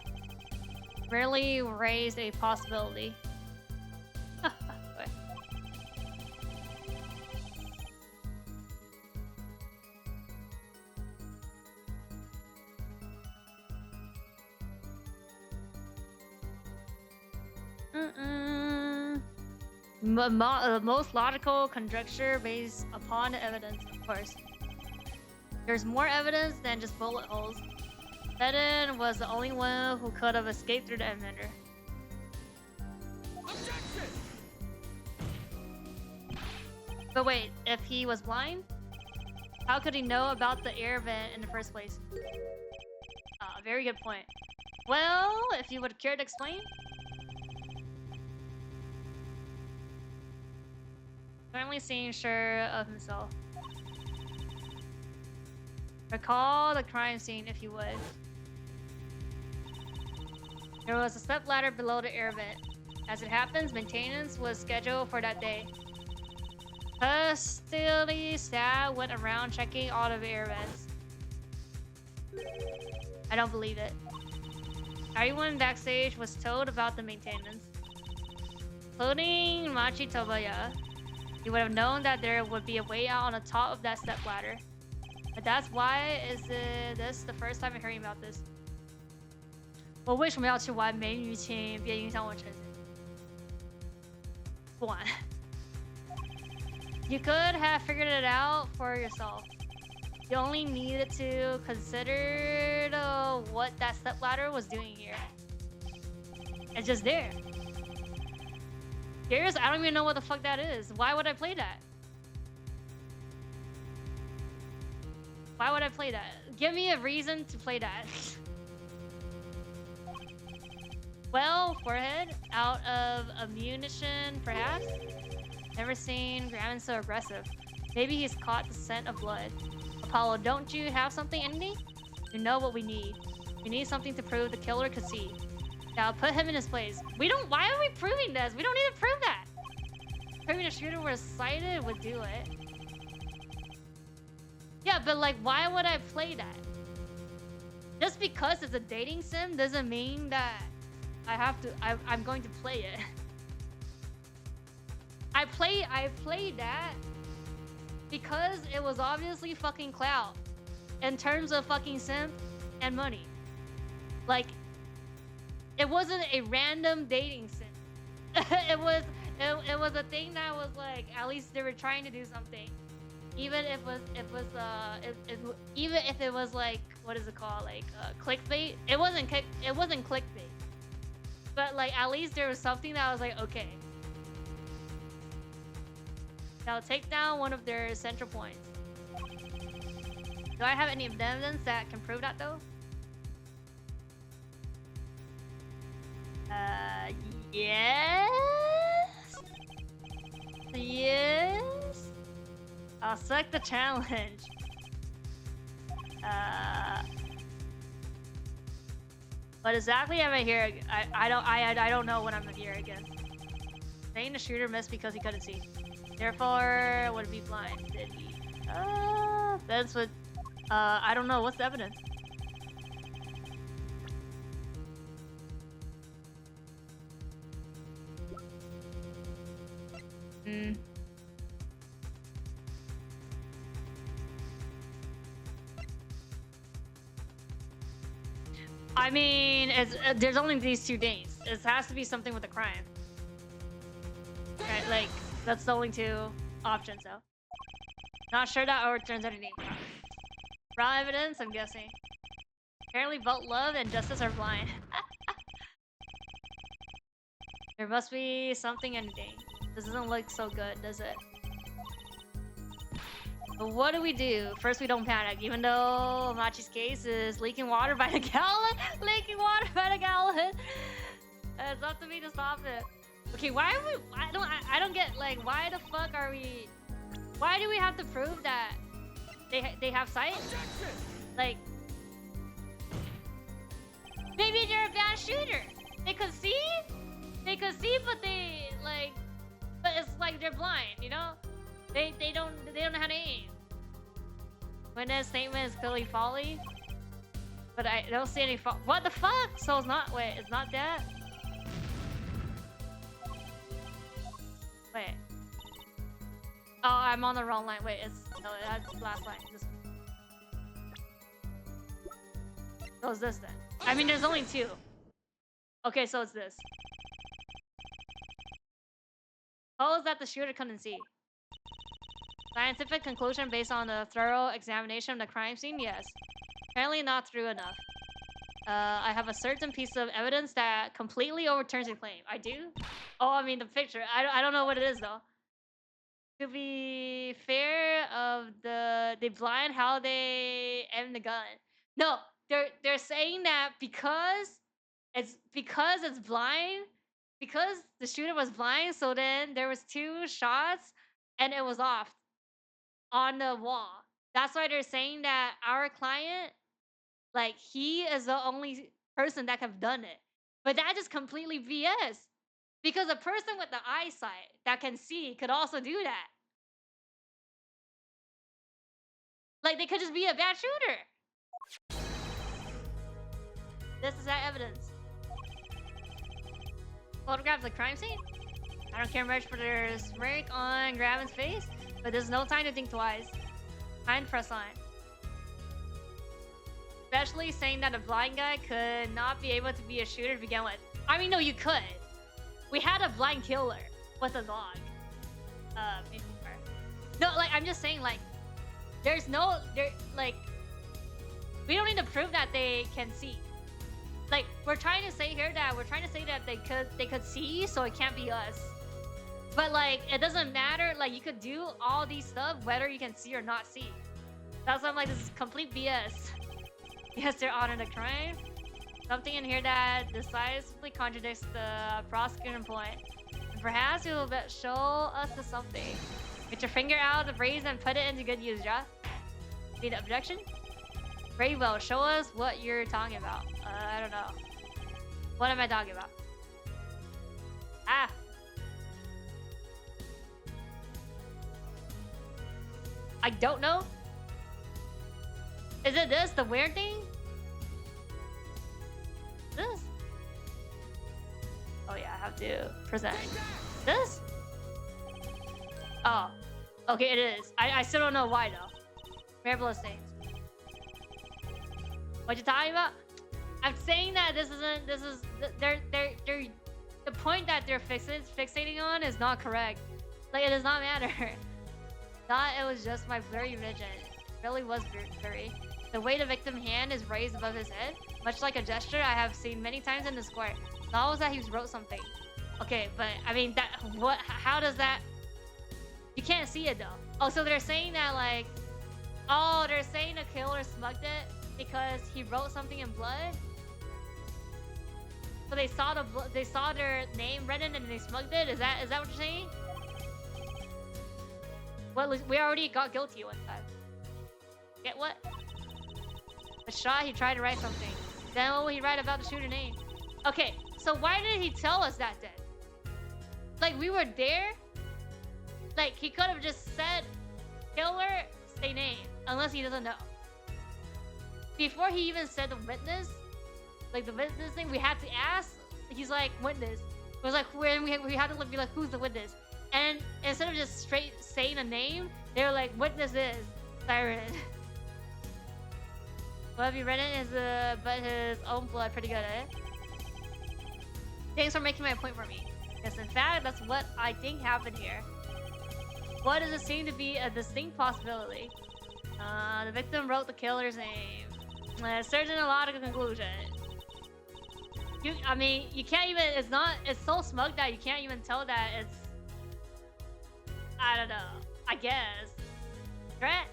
Rarely raised a possibility. Most logical conjecture based upon evidence, of course. There's more evidence than just bullet holes. Eden was the only one who could have escaped through the emitter. Objection! But wait, if he was blind, how could he know about the air vent in the first place? Very good point. Well, if you would care to explain? Finally seeing sure of himself. Recall the crime scene if you would. There was a step ladder below the air vent. As it happens, maintenance was scheduled for that day. Facility staff went around checking all of the air vents. I don't believe it. Everyone backstage was told about the maintenance, including Machi Tobaya. He would have known that there would be a way out on the top of that step ladder. But that's why this the first time I'm hearing about this. 我为什么要去玩美女情，别影响我成绩？不玩。You could have figured it out for yourself. You only needed to consider what that stepladder was doing here. It's just there. Here's I don't even know what the fuck that is. Why would I play that? Why would I play that? Give me a reason to play that. Well, forehead, out of ammunition, perhaps? Never seen Graham so aggressive. Maybe he's caught the scent of blood. Apollo, don't you have something in me? You know what we need. We need something to prove the killer could see. Now put him in his place. We don't. Why are we proving this? We don't need to prove that. Proving a shooter was sighted would do it. Yeah, but like, why would I play that? Just because it's a dating sim doesn't mean that I have to. I'm going to play it. I played that because it was obviously fucking clout in terms of fucking simp and money. Like, it wasn't a random dating sim. it was a thing that was like, at least they were trying to do something. Even if even if it was like, what is it called, like clickbait. It wasn't clickbait, but like at least there was something that was like, okay. Now take down one of their central points. Do I have any evidence that can prove that though? Yes. Yes. I'll select the challenge. But exactly am I here? I don't know when I'm here again. Saying the shooter missed because he couldn't see. Therefore, would be blind. Did he? That's what. I don't know. What's the evidence? I mean, there's only these two days. It has to be something with a crime. Right, like, that's the only two options, though. Not sure that overturns anything. Raw evidence, I'm guessing. Apparently, both love and justice are blind. There must be something, anything. This doesn't look so good, does it? But what do we do? First, we don't panic, even though Machi's case is leaking water by the gallon. Leaking water by the gallon. It's up to me to stop it. Okay, why are we? I don't get, like, why the fuck are we? Why do we have to prove that they have sight? Like, maybe they're a bad shooter. They could see, but but it's like they're blind, you know? They don't know how to aim. When that statement is clearly folly, but I don't see any what the fuck? So it's not. Wait, it's not that. Wait. Oh, I'm on the wrong line. Wait, no, that's the last line. So it's this then. I mean, there's only two. Okay, so it's this. Suppose that the shooter couldn't see. Scientific conclusion based on a thorough examination of the crime scene? Yes. Apparently not true enough. I have a certain piece of evidence that completely overturns your claim. I do? Oh, I mean the picture. I don't know what it is though. To be fair of the blind how they aim the gun. No, they're saying that because it's blind, because the shooter was blind, so then there was two shots and it was off on the wall. That's why they're saying that our client, like, he is the only person that have done it. But that is completely BS. Because a person with the eyesight that can see could also do that. Like, they could just be a bad shooter. This is that evidence. Photograph of the crime scene? I don't care much for their smirk on Gravin's face, but there's no time to think twice. Time to press on. Especially saying that a blind guy could not be able to be a shooter to begin with. I mean, no, you could. We had a blind killer with a dog. No, like, I'm just saying, like, there's no, like, we don't need to prove that they can see. Like, we're trying to say here that they could see, so it can't be us. But like, it doesn't matter. Like, you could do all these stuff whether you can see or not see. That's why I'm like, this is complete BS. Yes, they're honoring the crime. Something in here that decisively contradicts the prosecution point. And perhaps you will show us the something. Get your finger out of the brazen and put it into good use, yeah? Need an objection? Very well. Show us what you're talking about. I don't know. What am I talking about? Ah. I don't know. Is it this? The weird thing? This? Oh yeah, I have to present. This? Oh. Okay, it is. I still don't know why though. Marvelous things. What you talking about? I'm saying that the point that they're fixating on is not correct. Like, it does not matter. Thought it was just my blurry vision. It really was blurry. The way the victim's hand is raised above his head, much like a gesture I have seen many times in the square. Thought was that he wrote something. Okay, but I mean, how does that? You can't see it though. Oh, so they're saying that, like, oh, they're saying the killer smugged it because he wrote something in blood. So they saw their name written and they smugged it. Is that what you're saying? Well, we already got guilty one time. Get what? The shot, he tried to write something. Then what will he write about the shooter name? Okay, so why did he tell us that then? Like, we were there? Like, he could have just said, killer, say name, unless he doesn't know. Before he even said the witness, like the witness thing, we had to ask. He's like, witness. It was like, we had to be like, who's the witness? And instead of just straight saying a name, they were like, witness is Siren. What have you written is but his own blood. Pretty good, eh? Thanks for making my point for me. Yes, in fact, that's what I think happened here. What does it seem to be a distinct possibility? The victim wrote the killer's name. Certain a logical conclusion. I mean, you can't even, it's so smug that you can't even tell that it's, I don't know, I guess. Right?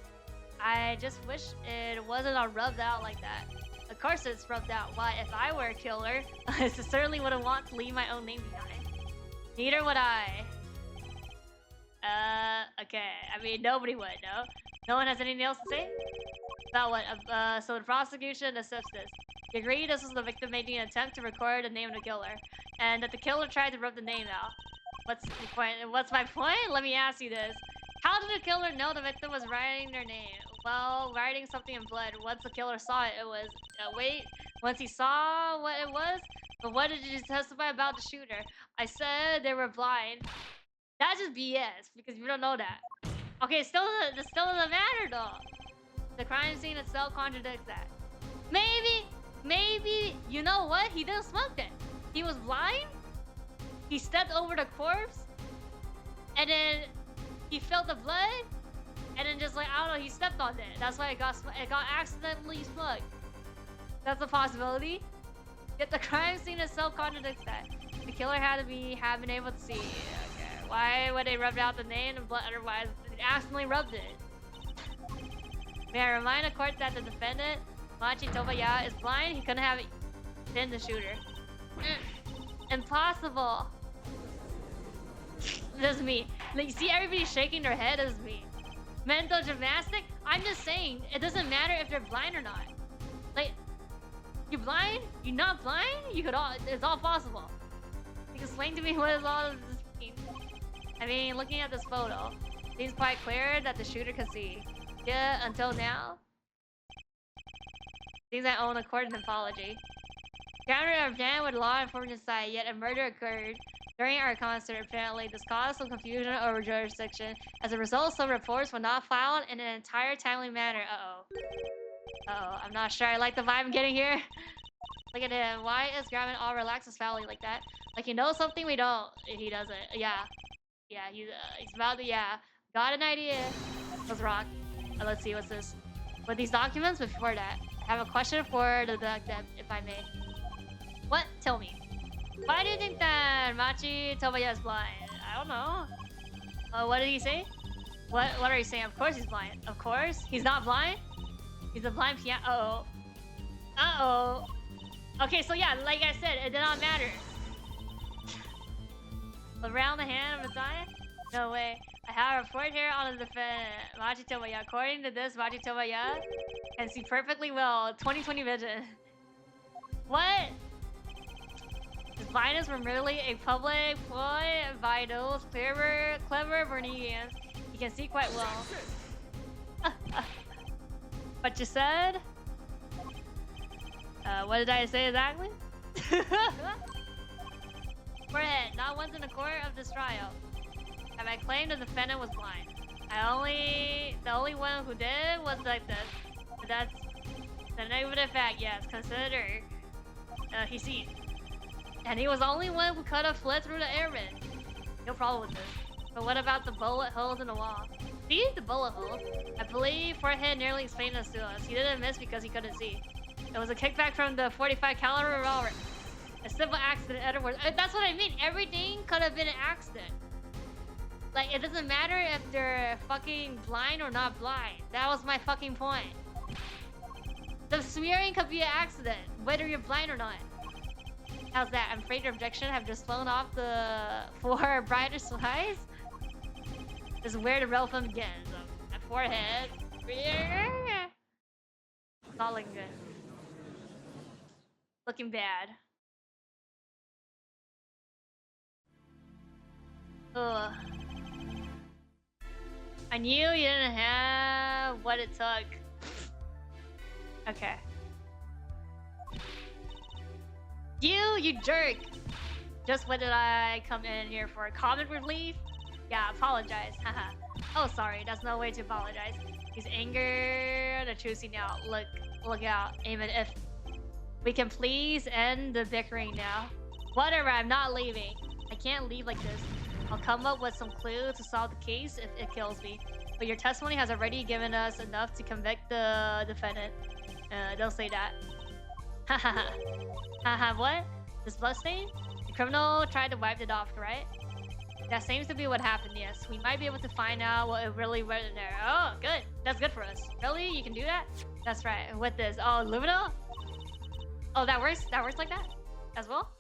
I just wish it wasn't all rubbed out like that. Of course it's rubbed out. Why, if I were a killer, I certainly wouldn't want to leave my own name behind. Neither would I. Okay. I mean, nobody would, no? No one has anything else to say? About what? So the prosecution accepts this. They agree this was the victim making an attempt to record the name of the killer, and that the killer tried to rub the name out. What's the point? What's my point? Let me ask you this. How did the killer know the victim was writing their name? Well, writing something in blood. Once the killer saw it, it was... wait. Once he saw what it was? But what did you testify about the shooter? I said they were blind. That's just BS, because we don't know that. Okay, still doesn't matter, though. The crime scene itself contradicts that. Maybe, you know what? He didn't smoke it. He was blind. He stepped over the corpse. And then he felt the blood. And then just like, I don't know, he stepped on it. That's why it got accidentally smoked. That's a possibility. Yet the crime scene itself contradicts that. The killer had to have been able to see. Okay, why would they rub out the name and blood otherwise? They accidentally rubbed it. May I remind the court that the defendant, Machi Tobaya, is blind? He couldn't have been the shooter. Impossible. This is me. Like, you see everybody shaking their head? This is me. Mental gymnastic? I'm just saying, it doesn't matter if they're blind or not. Like, you're blind? You're not blind? You could all, it's all possible. You can explain to me what is all of this mean? I mean, looking at this photo, it seems quite clear that the shooter could see. Yeah, until now. Seems I own a court and apology. Counter began with law enforcement side, yet a murder occurred during our concert. Apparently, this caused some confusion over jurisdiction. As a result, some reports were not filed in an entire timely manner. Uh-oh, I'm not sure I like the vibe I'm getting here. Look at him. Why is grabbing all relaxed family like that? Like he knows something we don't. He doesn't. Yeah. Yeah, he's about to, yeah. Got an idea. Let's rock. Let's see, what's this? With these documents, before that, I have a question for the detective, if I may. What? Tell me. Why do you think that Machi Tobaya is blind? I don't know. What did he say? What are you saying? Of course he's blind. Of course? He's not blind? He's a blind piano. Uh-oh. Uh-oh. Okay, so yeah, like I said, it did not matter. Around the hand of Messiah? No way. I have a report here on the defendant, Machi Tobaya. According to this, Machi Tobaya can see perfectly well. 20/20 vision. What? His blindness were merely a public ploy by those clever Bernigans. He can see quite well. What you said? What did I say exactly? Forehead, not once in the court of this trial have I claimed the defendant was blind. The only one who did was like this. But that's the negative fact, yes. Consider he sees. And he was the only one who could have fled through the air vent. No problem with this. But what about the bullet holes in the wall? See? The bullet holes? I believe Forehead nearly explained this to us. He didn't miss because he couldn't see. It was a kickback from the 45 caliber revolver. A simple accident, Edward. That's what I mean. Everything could have been an accident. Like, it doesn't matter if they're fucking blind or not blind. That was my fucking point. The smearing could be an accident, whether you're blind or not. How's that? I'm afraid your objection have just flown off the four brighter skies. This is where the real fun begins. At Forehead. It's not looking good. Looking bad. Ugh. I knew you didn't have what it took. Okay. You jerk! Just when did I come in here for a comic relief? Yeah, apologize. Haha. Oh, sorry. That's no way to apologize. He's angered. The trucy now. Look out. Amen. If we can please end the bickering now. Whatever. I'm not leaving. I can't leave like this. I'll come up with some clue to solve the case if it kills me. But your testimony has already given us enough to convict the defendant. Don't say that. Haha. Haha, what? This bloodstain? The criminal tried to wipe it off, right? That seems to be what happened, yes. We might be able to find out what it really went in there. Oh, good. That's good for us. Really? You can do that? That's right. With this. Oh, luminal? Oh, that works? That works like that? As well?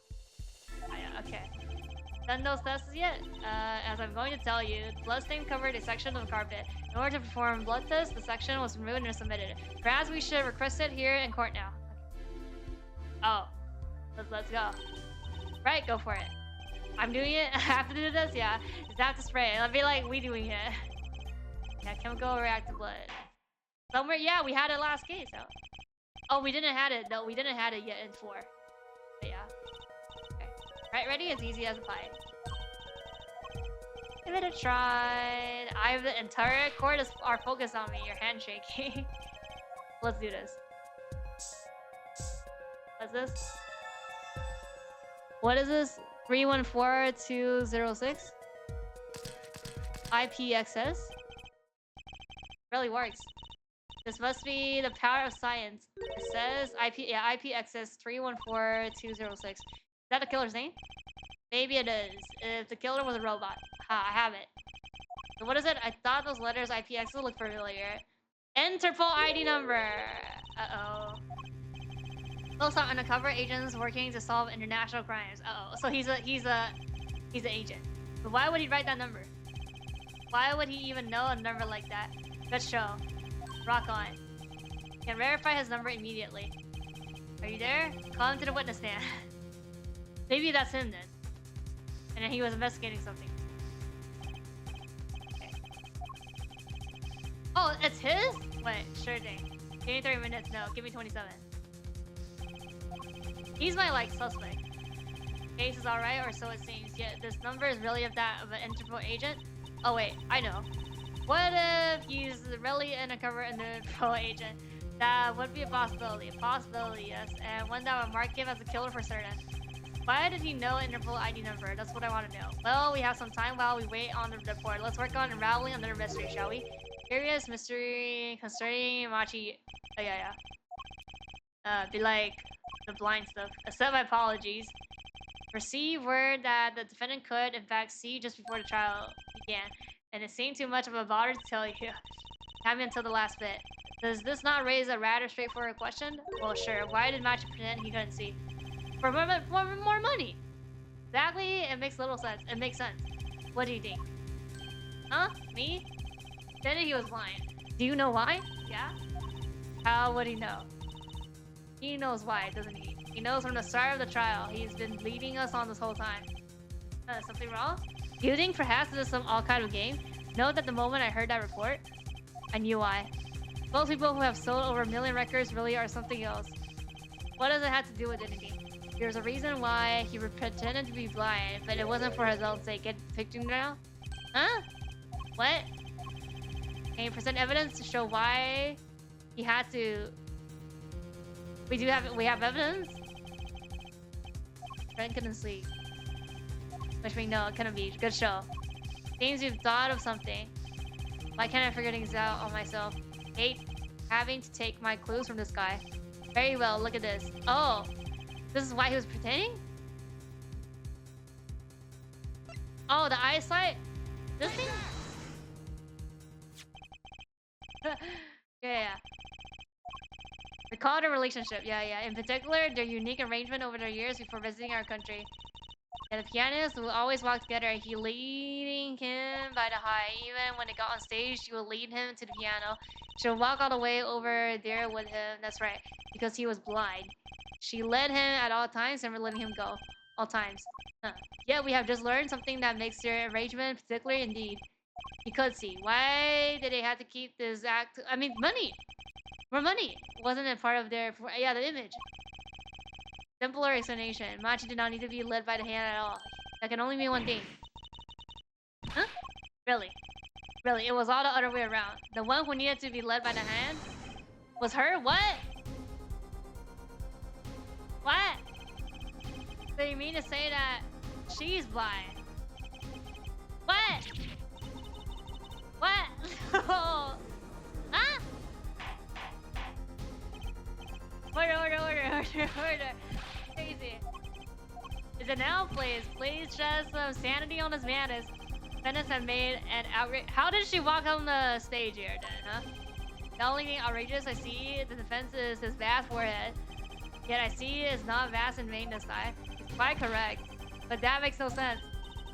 Oh, yeah, okay. Done those tests yet? As I'm going to tell you, the bloodstain covered a section of the carpet. In order to perform blood tests, the section was removed and submitted. Perhaps we should request it here in court now. Oh. Let's go. Right, go for it. I'm doing it? I have to do this? Yeah. Just have to spray it. It'll be like we doing it. Yeah, chemical reactive blood. Somewhere, yeah, we had it last case. So. Oh, we didn't have it. No, we didn't have it yet in 4. But yeah. Okay. Right, ready? It's easy as a pie. Give it a try. I have the entire court are focused on me. Your hand shaking. Let's do this. What's this? What is this? 314206? IP access? Really works. This must be the power of science. It says IP access 314206. Is that the killer's name? Maybe it is. If the killer was a robot. Ha, I have it. So what is it? I thought those letters IP access looked familiar. Interpol ID number! Uh-oh. Those are undercover agents working to solve international crimes. Uh-oh. So he's an agent. But why would he write that number? Why would he even know a number like that? Good show. Rock on. Can verify his number immediately. Are you there? Call him to the witness stand. Maybe that's him then. And then he was investigating something. Okay. Oh, it's his? Wait, sure thing. Give me 30 minutes. No, give me 27. He's my, like, suspect. Case is alright, or so it seems. Yet this number is really of that of an Interpol agent? Oh wait, I know. What if he's really an undercover Interpol agent? That would be a possibility. A possibility, yes. And one that would mark him as a killer for certain. Why did he know Interpol ID number? That's what I want to know. Well, we have some time while we wait on the report. Let's work on unraveling another mystery, shall we? Curious mystery concerning Machi. Oh yeah. Be like the blind stuff. Accept my apologies. Receive word that the defendant could, in fact, see just before the trial began, and it seemed too much of a bother to tell you. Have me until the last bit. Does this not raise a rather straightforward question? Well, sure. Why did Machi pretend he couldn't see? For more money. Exactly. It makes little sense. It makes sense. What do you think? Huh? Me? Then he was blind. Do you know why? Yeah. How would he know? He knows why, doesn't he? He knows from the start of the trial. He's been leading us on this whole time. Something wrong? Do you think perhaps this is some all kind of game? Note that the moment I heard that report, I knew why. Those people who have sold over 1 million records really are something else. What does it have to do with anything? There's a reason why he pretended to be blind, but it wasn't for his own sake. Get pictured now? Huh? What? Can you present evidence to show why he had to... We have evidence? Friend couldn't sleep. Which means no, it couldn't be. Good show. Seems you've thought of something. Why can't I figure things out on myself? Hate having to take my clues from this guy. Very well, look at this. Oh, this is why he was pretending? Oh, the eyesight? This thing? yeah. Recall the relationship, yeah. In particular, their unique arrangement over the years before visiting our country. And the pianist will always walk together, he leading him by the high. Even when they got on stage, she will lead him to the piano. She'll walk all the way over there with him, that's right, because he was blind. She led him at all times, never letting him go. All times. Huh. Yeah, we have just learned something that makes their arrangement particular indeed. He could see. Why did they have to keep this act? I mean, money! More money! Wasn't it part of their... Yeah, the image. Simpler explanation. Machi did not need to be led by the hand at all. That can only mean one thing. Huh? Really? Really, it was all the other way around. The one who needed to be led by the hand was her? What? What? So you mean to say that she's blind? What? What? Huh? Order. Crazy. Is it now, please? Please shed some sanity on this madness. Defendants have made an outrage. How did she walk on the stage here then, huh? The only thing outrageous I see the defense is his vast forehead. Yet I see it's not vast and vain this time. It's quite correct. But that makes no sense.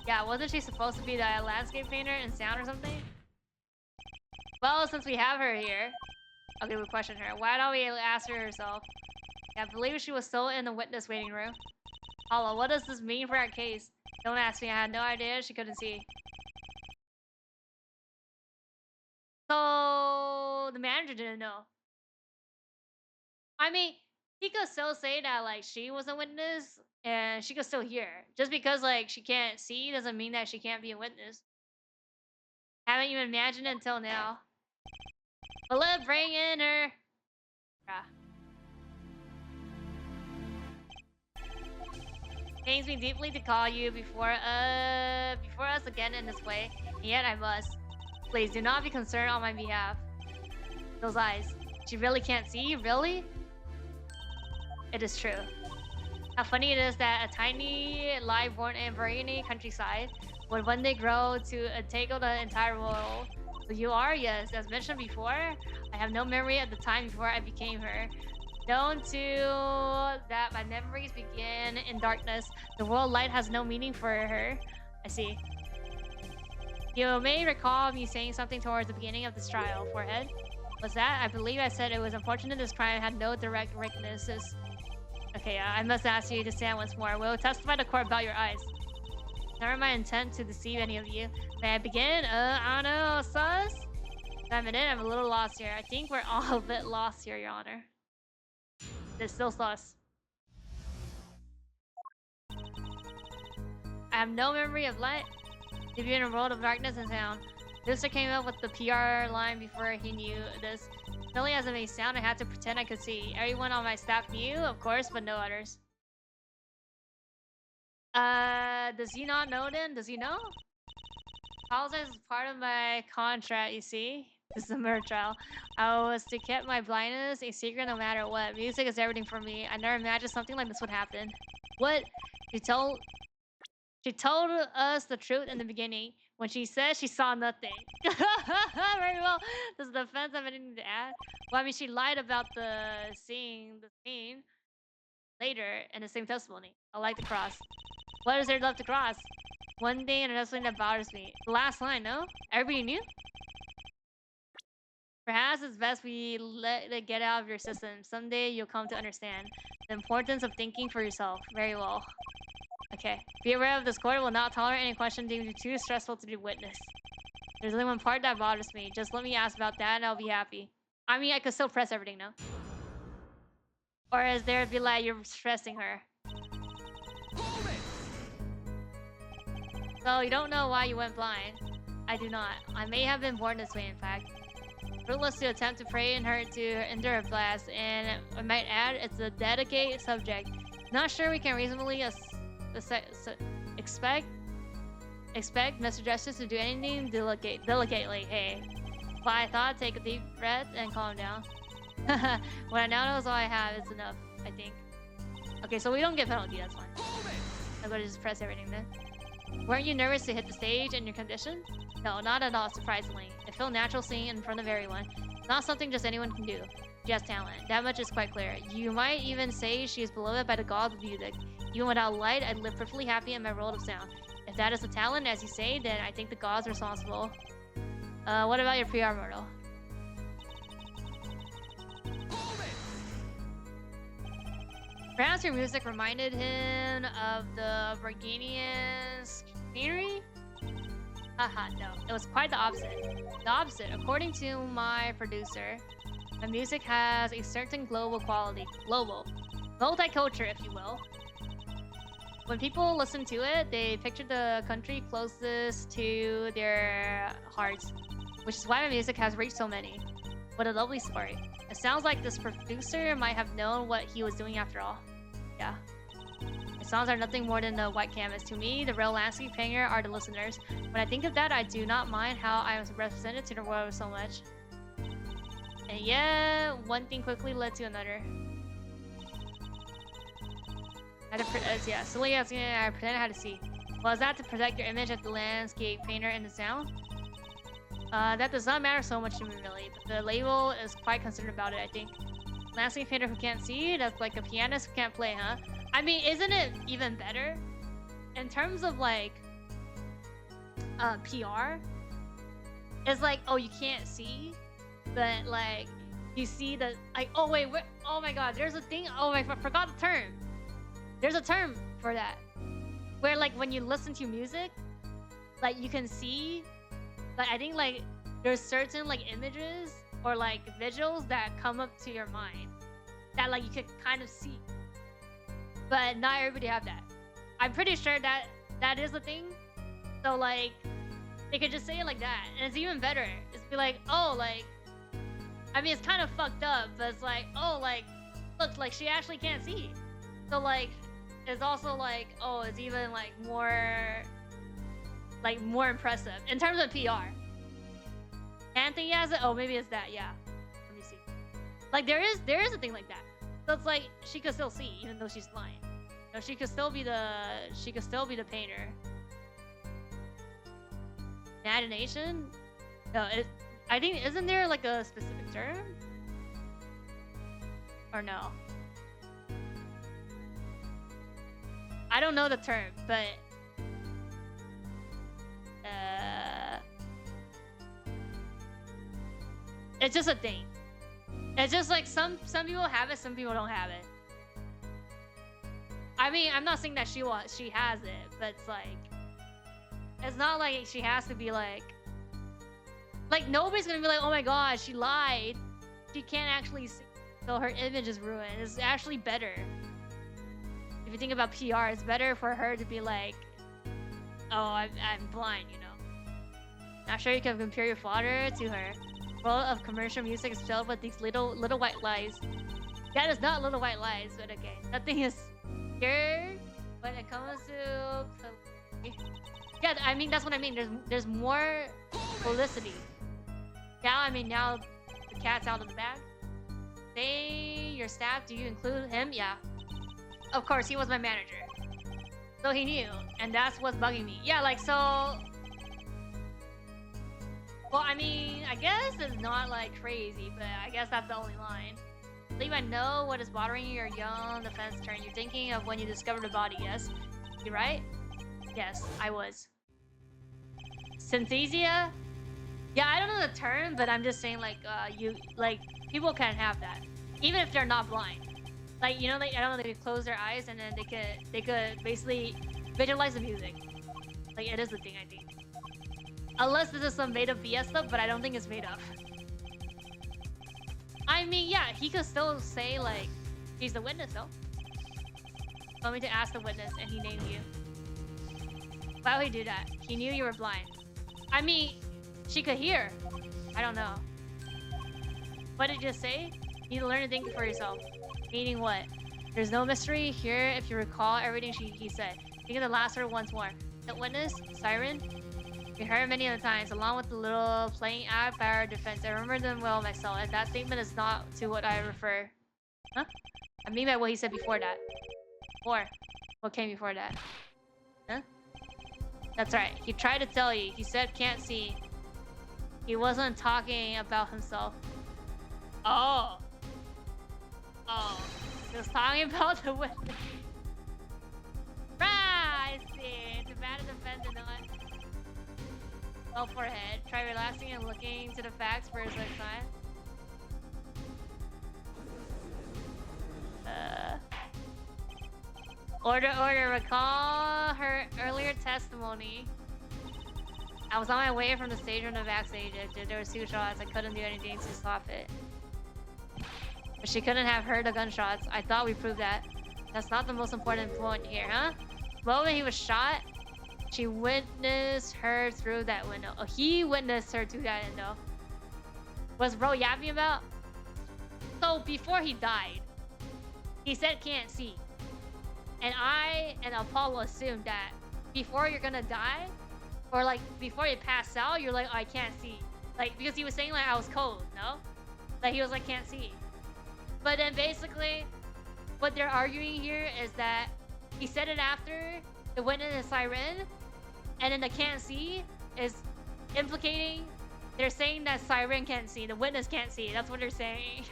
Yeah, wasn't she supposed to be the landscape painter in sound or something? Well, since we have her here, okay, we'll question her. Why don't we ask her herself? Yeah, I believe she was still in the witness waiting room. Hello, what does this mean for our case? Don't ask me, I had no idea she couldn't see. So, the manager didn't know. I mean, he could still say that, like, she was a witness, and she could still hear. Just because, like, she can't see doesn't mean that she can't be a witness. Haven't even imagined it until now. But let's bring in her... Pains me deeply to call you before us again in this way, and yet I must. Please do not be concerned on my behalf. Those eyes. She really can't see? Really? It is true. How funny it is that a tiny life born in Bahraini countryside would one day grow to take over the entire world. So you are? Yes. As mentioned before, I have no memory at the time before I became her. Known to that my memories begin in darkness. The world light has no meaning for her. I see. You may recall me saying something towards the beginning of this trial. Forehead. Was that? I believe I said it was unfortunate this crime had no direct witnesses. Okay, I must ask you to stand once more. We'll testify to court about your eyes. Never my intent to deceive any of you. May I begin? I don't know, sus? I'm a little lost here. I think we're all a bit lost here, Your Honor. It's still sus. I have no memory of light. To be in a world of darkness and sound. Mister came up with the PR line before he knew this. Silly as it may sound, I had to pretend I could see. Everyone on my staff knew, of course, but no others. Does he not know then? Does he know? Apologize is part of my contract, you see. This is a murder trial. I was to keep my blindness a secret no matter what. Music is everything for me. I never imagined something like this would happen. What? She told us the truth in the beginning. When she said she saw nothing. Very well. Does the defense have anything to add? Well, I mean, she lied about seeing the scene later in the same testimony. I like the cross. What is there left to cross? One thing and another thing that bothers me. The last line, no? Everybody knew? Perhaps it's best we let it get out of your system. Someday you'll come to understand the importance of thinking for yourself. Very well. Okay. Be aware of this court will not tolerate any question deemed too stressful to be witnessed. There's only one part that bothers me. Just let me ask about that and I'll be happy. I mean, I could still press everything now. Or is there be like you're stressing her? So you don't know why you went blind? I do not. I may have been born this way, in fact. Fruitless to attempt to pray in her to endure a blast, and I might add, it's a dedicated subject. Not sure we can reasonably expect Mr. Justice to do anything delicately. Hey, but I thought take a deep breath and calm down. What I now know is all I have is enough, I think. Okay, so we don't get penalty. That's fine. I'm gonna just press everything then. Weren't you nervous to hit the stage in your condition? No, not at all, surprisingly. It felt natural singing in front of everyone. Not something just anyone can do. She has talent. That much is quite clear. You might even say she is beloved by the gods of music. Even without light, I'd live perfectly happy in my world of sound. If that is a talent, as you say, then I think the gods are responsible. What about your PR model? Perhaps your music reminded him of the Burgundian scenery? Haha, no. It was quite the opposite. The opposite. According to my producer, my music has a certain global quality. Global. Multicultural, if you will. When people listen to it, they picture the country closest to their hearts, which is why my music has reached so many. What a lovely story. It sounds like this producer might have known what he was doing after all. Yeah. The songs are nothing more than a white canvas. To me, the real landscape painter are the listeners. When I think of that, I do not mind how I was represented to the world so much. And yeah, one thing quickly led to another. Yeah, silly as I pretend I had to see. Was that to protect your image as the landscape painter in the sound? That does not matter so much to me, really. But the label is quite concerned about it, I think. Landscape painter who can't see? That's like a pianist who can't play, huh? I mean, isn't it even better? In terms of, like, PR? It's like, oh, you can't see? But, like, you see the... Like, oh, wait, oh my god, there's a thing... Oh, I forgot the term. There's a term for that. Where, like, when you listen to music, like, you can see... Like, I think, like, there's certain, like, images or, like, visuals that come up to your mind that, like, you could kind of see. But not everybody have that. I'm pretty sure that that is a thing. So, like, they could just say it like that. And it's even better. It's be like, oh, like... I mean, it's kind of fucked up, but it's like, oh, like, look, like, she actually can't see. So, like, it's also, like, oh, it's even, like, more impressive in terms of PR. Can't think he has it? Oh, maybe it's that, yeah. Let me see. Like, there is a thing like that. So it's like, she could still see, even though she's blind. No, she could still be the painter. Imagination? No, I think, isn't there, like, a specific term? Or no? I don't know the term, but... It's just a thing. It's just like some people have it, some people don't have it. I mean, I'm not saying that she has it, but it's like, it's not like she has to be like nobody's gonna be like, oh my god, she lied. She can't actually see, so her image is ruined. It's actually better. If you think about PR, it's better for her to be like, oh, I'm blind, you know. Not sure you can compare your father to her. The world of commercial music is filled with these little white lies. That is not little white lies, but okay. Nothing is here when it comes to... Yeah, I mean, that's what I mean. There's more publicity. Now, I mean, now the cat's out of the bag. Say your staff, do you include him? Yeah. Of course, he was my manager. So he knew, and that's what's bugging me. Yeah, like, so... Well, I mean, I guess it's not, like, crazy, but I guess that's the only line. Believe I know what is bothering you. You're young, the fence turn. You're thinking of when you discovered the body, yes? You right? Yes, I was. Synthesia? Yeah, I don't know the term, but I'm just saying, like, people can have that. Even if they're not blind. Like, you know, like, I don't know, they could close their eyes and then they could basically visualize the music. Like, it is a thing, I think. Unless this is some made-up BS stuff, but I don't think it's made up. I mean, yeah, he could still say, like, he's the witness, though. Told me to ask the witness, and he named you. Why would he do that? He knew you were blind. I mean, she could hear. I don't know. What did you say? You need to learn to think for yourself. Meaning what? There's no mystery here if you recall everything he said. Think of the last word once more. The witness? Siren? We heard many other times, along with the little playing out by our defense. I remember them well myself, and that statement is not to what I refer. Huh? I mean by what he said before that. Or what came before that. Huh? That's right. He tried to tell you. He said can't see. He wasn't talking about himself. Oh. Oh. He was talking about the witness. Right, I see. It's a bad defense and not... Well, forehead. Try relaxing and looking to the facts for a second time. Order. Recall her earlier testimony. I was on my way from the stage from the backstage. There were 2 shots. I couldn't do anything to stop it. But she couldn't have heard the gunshots. I thought we proved that. That's not the most important point here, huh? The moment he was shot, she witnessed her through that window. Oh, he witnessed her through that window. What's bro yapping about? So before he died, he said can't see. And I and Apollo assumed that before you're gonna die, or like before you pass out, you're like, oh, I can't see. Like, because he was saying like I was cold, no? Like he was like, can't see. But then basically, what they're arguing here is that he said it after the witness is siren, and then the can't see is implicating. They're saying that siren can't see, the witness can't see. That's what they're saying.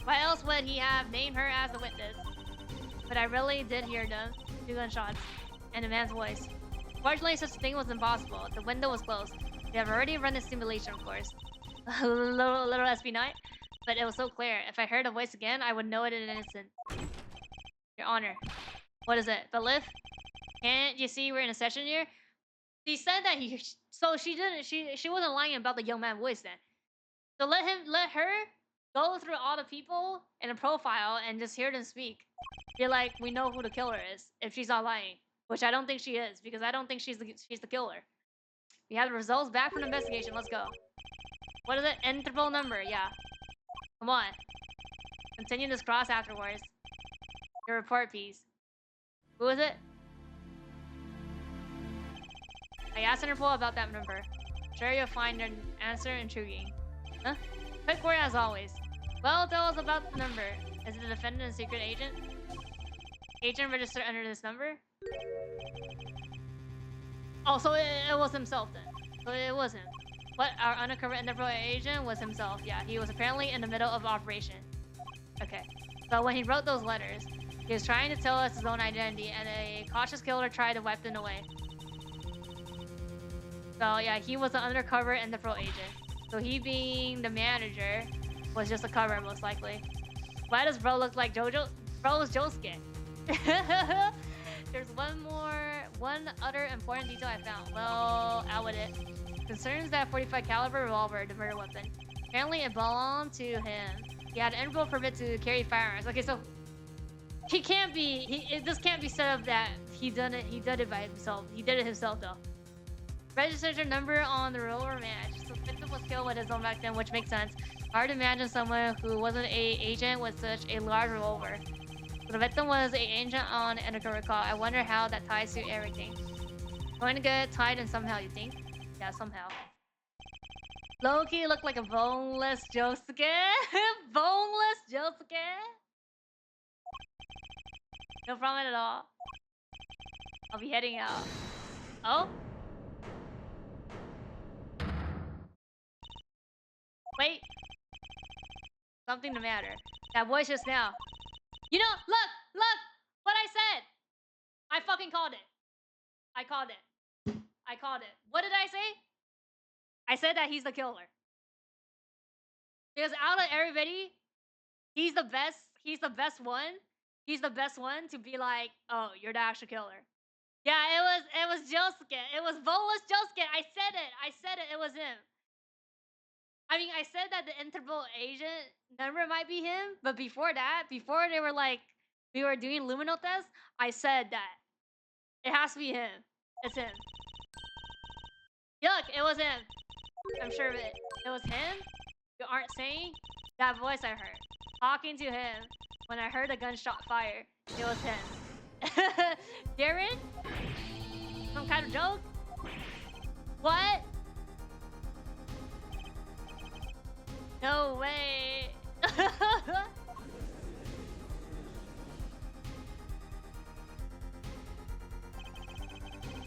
Why else would he have named her as the witness? But I really did hear them 2 gunshots and a man's voice. Fortunately, such a thing was impossible. The window was closed. We have already run the simulation, of course. a little SB9, but it was so clear. If I heard a voice again, I would know it in an instant. Your Honor. What is it? The lift? Can't you see we're in a session here? He said that he... So she didn't... She wasn't lying about the young man voice then. So let her go through all the people in a profile and just hear them speak. You're like, we know who the killer is if she's not lying. Which I don't think she is, because I don't think she's the killer. We have the results back from the investigation. Let's go. What is it? Interval number. Yeah. Come on. Continue this cross afterwards. Your report piece. Who is it? I asked Interpol about that number. Sure you'll find an answer intriguing. Huh? Quick word as always. Well, tell us about the number. Is it a defendant a secret agent? Agent registered under this number? Oh, so it was himself then. So it was him. What? Our undercover Interpol agent was himself. Yeah, he was apparently in the middle of operation. Okay. So when he wrote those letters, he was trying to tell us his own identity, and a cautious killer tried to wipe them away. So yeah, he was an undercover and the pro agent. So he being the manager was just a cover most likely. Why does bro look like Jojo? Bro is Josuke. There's one other important detail I found. Well, out with it. Concerns that 45 caliber revolver, the murder weapon. Apparently it belonged to him. He had an integral permit to carry firearms. Okay, so he can't be. This can't be set up that he done it. He did it by himself. He did it himself though. Registration number on the revolver match. So victim was killed with his own back then, which makes sense. Hard to imagine someone who wasn't a agent with such a large revolver. So the victim was an agent on undercover call. I wonder how that ties to everything. Going to get tied in somehow, you think? Yeah, somehow. Loki looked like a boneless Josuke. Boneless Josuke. No problem at all. I'll be heading out. Oh? Wait. Something the matter. That voice just now. You know, look! What I said! I fucking called it. I called it. I called it. What did I say? I said that he's the killer. Because out of everybody, he's the best. He's the best one. He's the best one to be like, oh, you're the actual killer. Yeah, it was Josuke. It was boneless Josuke. I said it. I said it. It was him. I mean, I said that the Interpol agent number might be him, but before that, before they were like, we were doing luminal tests, I said that it has to be him. It's him. Yuck, it was him. I'm sure of it. It was him. You aren't saying that voice I heard. Talking to him when I heard a gunshot fire. It was him. Darren? Some kind of joke? What? No way.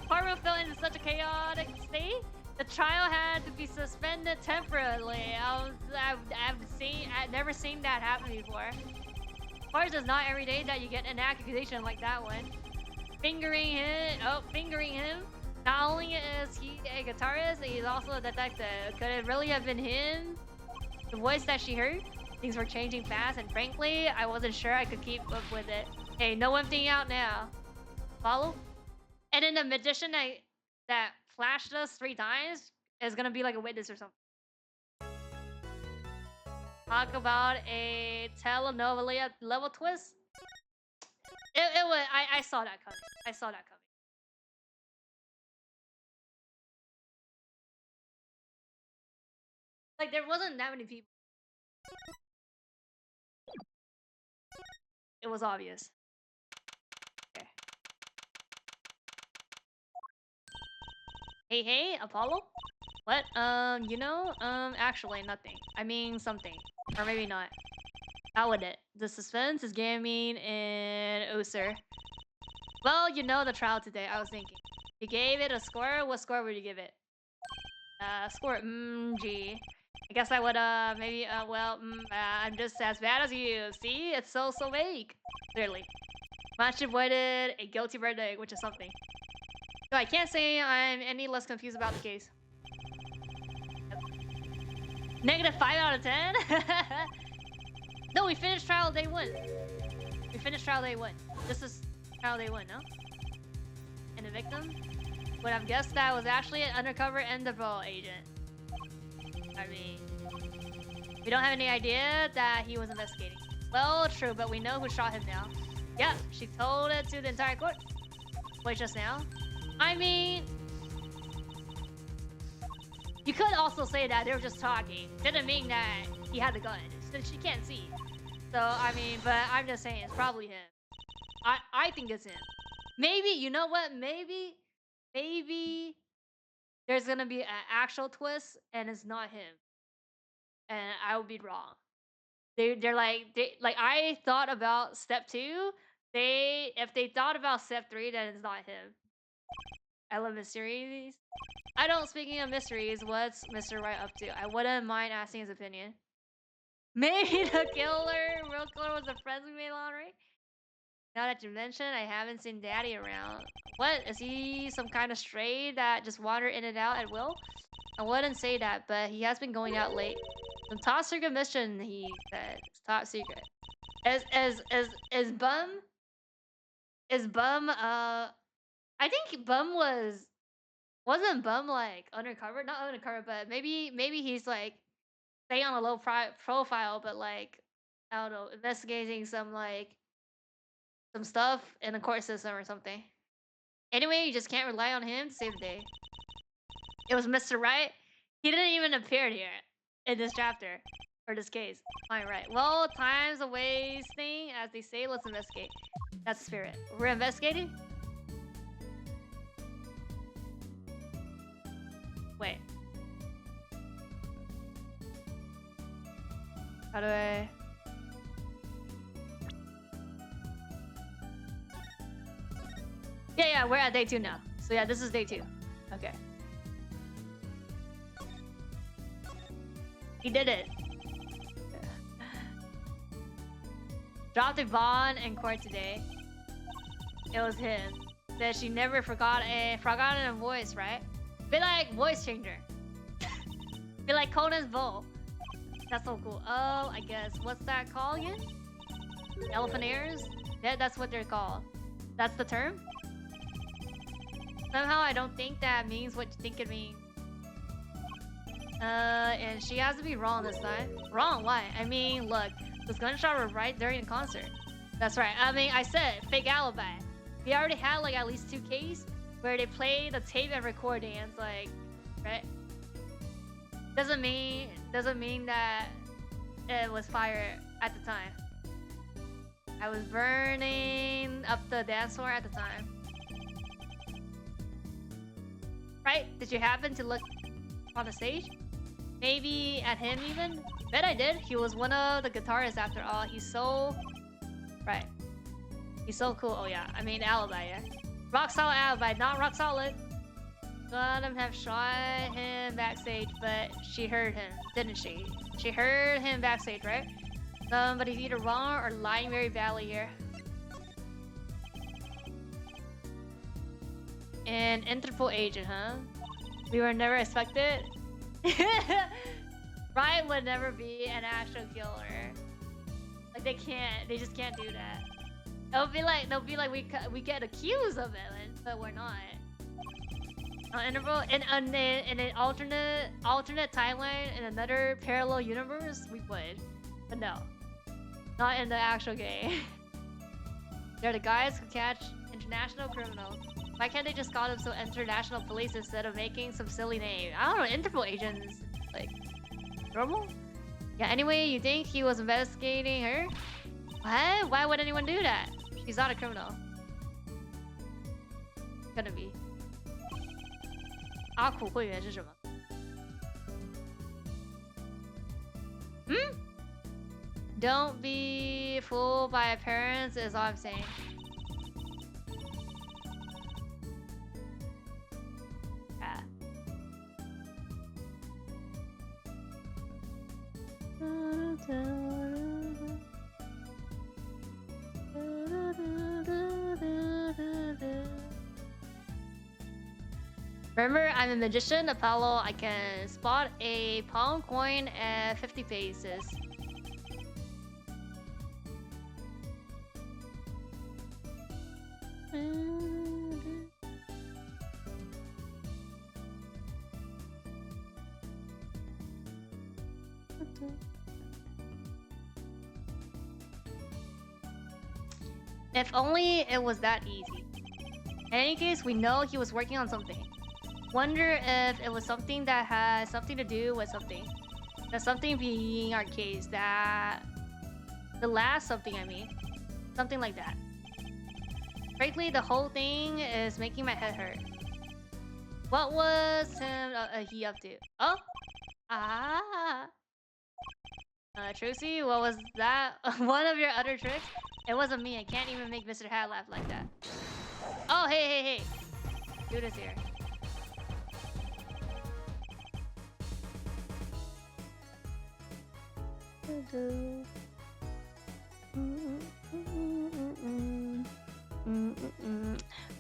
Parma fell into such a chaotic state. The trial had to be suspended temporarily. I've never seen that happen before. Of course, it's not every day that you get an accusation like that one. Fingering him. Not only is he a guitarist, he's also a detective. Could it really have been him? The voice that she heard? Things were changing fast, and frankly, I wasn't sure I could keep up with it. Hey, no emptying out now. Follow? And then the magician that flashed us 3 times is gonna be like a witness or something. Talk about a telenovela level twist. It was. I saw that coming. I saw that coming. Like there wasn't that many people. It was obvious. Okay. Hey, Apollo? What? Actually nothing. I mean something. Or maybe not. How would it? The suspense is gaming and User. Well, you know the trial today, I was thinking. You gave it a score? What score would you give it? Score, G. I guess I would, I'm just as bad as you. See? It's so vague. Clearly. Much avoided a guilty verdict, which is something. So I can't say I'm any less confused about the case. Yep. -5 out of 10? No, we finished trial day 1. We finished trial day 1. This is trial day 1, no? And the victim? Would have guessed that was actually an undercover Interpol agent. I mean, we don't have any idea that he was investigating. Well, true, but we know who shot him now. Yep, she told it to the entire court. Wait, just now? I mean, you could also say that they were just talking. Didn't mean that he had the gun. Since she can't see. So, I mean, but I'm just saying, it's probably him. I think it's him. Maybe, you know what? Maybe there's gonna be an actual twist and it's not him. And I would be wrong. They're like, I thought about step 2. If they thought about step 3, then it's not him. I love mysteries. I don't, speaking of mysteries, what's Mr. Wright up to? I wouldn't mind asking his opinion. Maybe the real killer was the friends we made along, right? Now that you mention, I haven't seen Daddy around. What? Is he some kind of stray that just wander in and out at will? I wouldn't say that, but he has been going out late. Some top secret mission, he said. It's top secret. Is Bum is Bum I think Bum wasn't Bum like undercover? Not undercover, but maybe he's like staying on a low profile, but like I don't know, investigating some stuff in the court system or something. Anyway, you just can't rely on him to save the day. It was Mr. Right. He didn't even appear here in this chapter or this case. Fine, right. Well, time's a wasting, as they say. Let's investigate. That's the spirit. We're investigating. Wait. How do I? Yeah, we're at day 2 now. So yeah, this is day 2. Okay. He did it. Dropped a bond in court today. It was him. That she never forgotten a voice, right? Be like voice changer. Be like Conan's bow. That's so cool. Oh, I guess. What's that called again? Elephant ears? Yeah, that's what they're called. That's the term? Somehow I don't think that means what you think it means. And she has to be wrong this time. Wrong? Why? I mean, look, those gunshots were right during the concert. That's right. I mean, I said fake alibi. We already had like at least 2 cases where they play the tape and recording, and it's like, right? Doesn't mean that it was fire at the time. I was burning up the dance floor at the time. Right? Did you happen to look on the stage? Maybe at him even? Bet I did. He was one of the guitarists after all. He's so... Right. He's so cool. Oh yeah. I mean, alibi, yeah. Rock solid alibi, not rock solid. Gonna have shot him backstage, but she heard him, didn't she? She heard him backstage, right? Somebody's either wrong or lying very badly here. An Interpol agent, huh? We were never expected. Ryan would never be an actual killer. Like they just can't do that. They'll be like we get accused of it, but we're not. Interval in an alternate timeline in another parallel universe, we would, but no, not in the actual game. They're the guys who catch international criminals. Why can't they just call them so international police instead of making some silly name? I don't know. Interpol agents, like normal. Yeah. Anyway, you think he was investigating her? What? Why would anyone do that? She's not a criminal. Gonna be. 阿苦会员是什么？Don't be fooled by appearance is all I'm saying. Yeah. Remember, I'm a magician, Apollo. I can spot a palm coin at 50 paces. If only it was that easy. In any case, we know he was working on something. Wonder if it was something that has something to do with something. That something being our case, that... The last something, I mean. Something like that. Frankly, the whole thing is making my head hurt. What was he up to? Oh! Ah! Trucy, what was that? One of your other tricks? It wasn't me. I can't even make Mr. Hat laugh like that. Oh, hey! Do this here.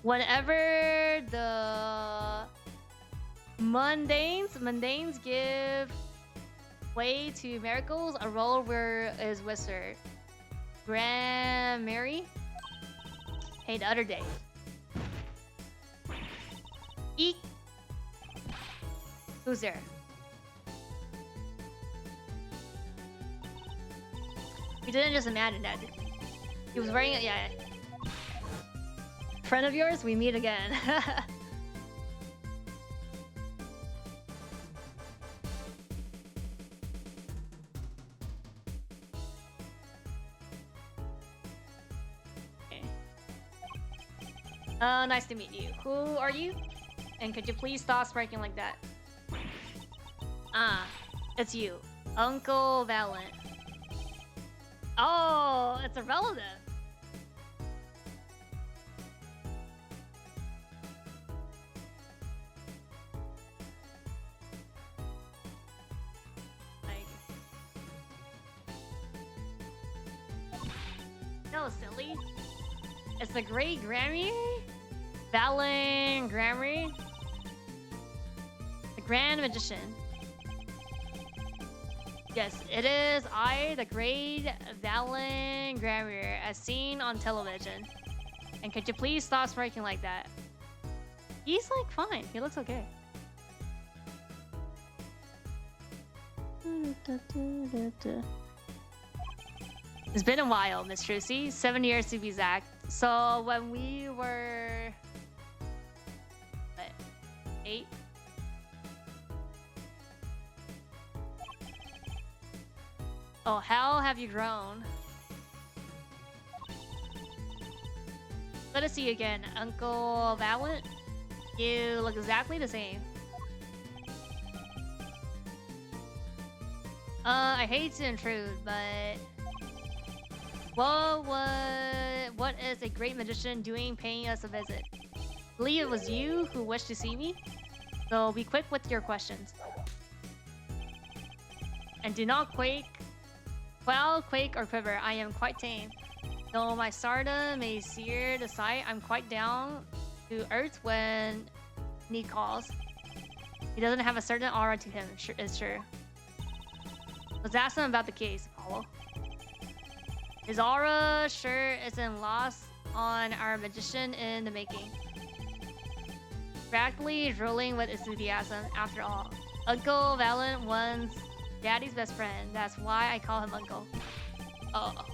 Whenever the mundanes give way to miracles, a role where is wizard. Grand Mary. Hey, the other day. Eek. Who's there? He didn't just imagine that. He was wearing it, yeah. Friend of yours, we meet again. Okay. Nice to meet you. Who are you? And could you please stop sparking like that? Ah, it's you. Uncle Valent. Oh, it's a relative. No, silly. It's the great Grammy? Valent Grammy? The Grand Magician. Yes, it is I, the great Valent Grammy, as seen on television. And could you please stop smirking like that? He's like fine. He looks okay. It's been a while, Miss Trucy. 7 years to be exact. So when we were... what? 8? Oh, how have you grown? Let us see you again, Uncle Valent. You look exactly the same. I hate to intrude, but... what is a great magician doing paying us a visit? I believe it was you who wished to see me? So be quick with your questions. And do not quake, or quiver. I am quite tame. Though my stardom may sear the sight, I'm quite down to earth when need calls. He doesn't have a certain aura to him, it's true. Let's ask him about the case, Apollo. His aura sure isn't lost on our magician in the making. Practically drooling with enthusiasm, after all. Uncle Valent was Daddy's best friend. That's why I call him Uncle. Oh,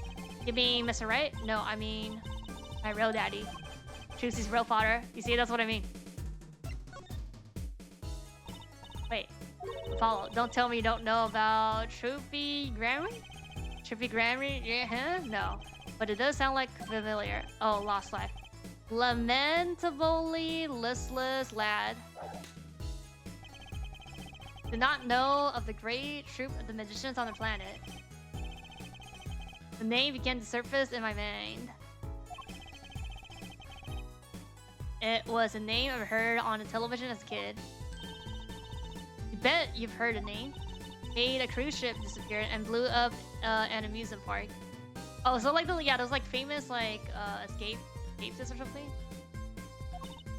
you mean Mr. Right? No, I mean my real daddy. Trucy's real father. You see, that's what I mean. Wait, Apollo, don't tell me you don't know about Troopy Grammy? Troopy Grammy? Yeah, huh? No. But it does sound like familiar. Oh, Lost Life. Lamentably listless lad. Did not know of the great troop of the magicians on the planet. The name began to surface in my mind. It was a name I've heard on the television as a kid. You bet you've heard the name. Made a cruise ship disappear and blew up an amusement park. Oh, so like those like famous like escapes or something.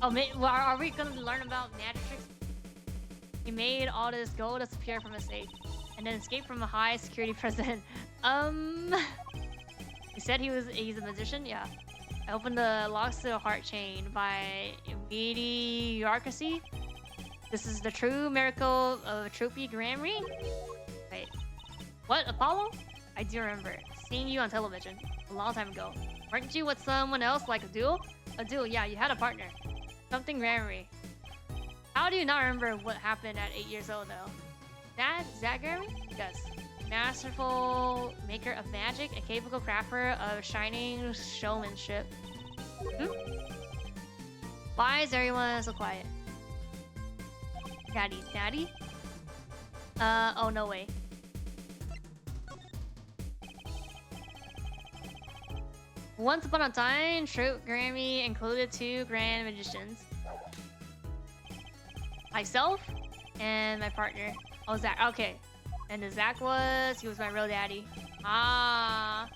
Oh, are we gonna learn about magic tricks? He made all this gold disappear from a safe, and then escaped from a high security prison. He said he's a magician. Yeah. I opened the locks to a heart chain by mediocrity. This is the true miracle of Troopy Grammy. Wait, what, Apollo? I do remember seeing you on television a long time ago. Weren't you with someone else, like a duel? A duel, yeah, you had a partner. Something Grammy. How do you not remember what happened at 8 years old, though? That Grammy? Yes. Masterful maker of magic, a capable crafter of shining showmanship. Why is everyone so quiet? Daddy? Oh, no way. Once upon a time, Troop Grammy included 2 grand magicians. Myself and my partner. Oh, Zach. Okay. And the Zach he was my real daddy. Ah.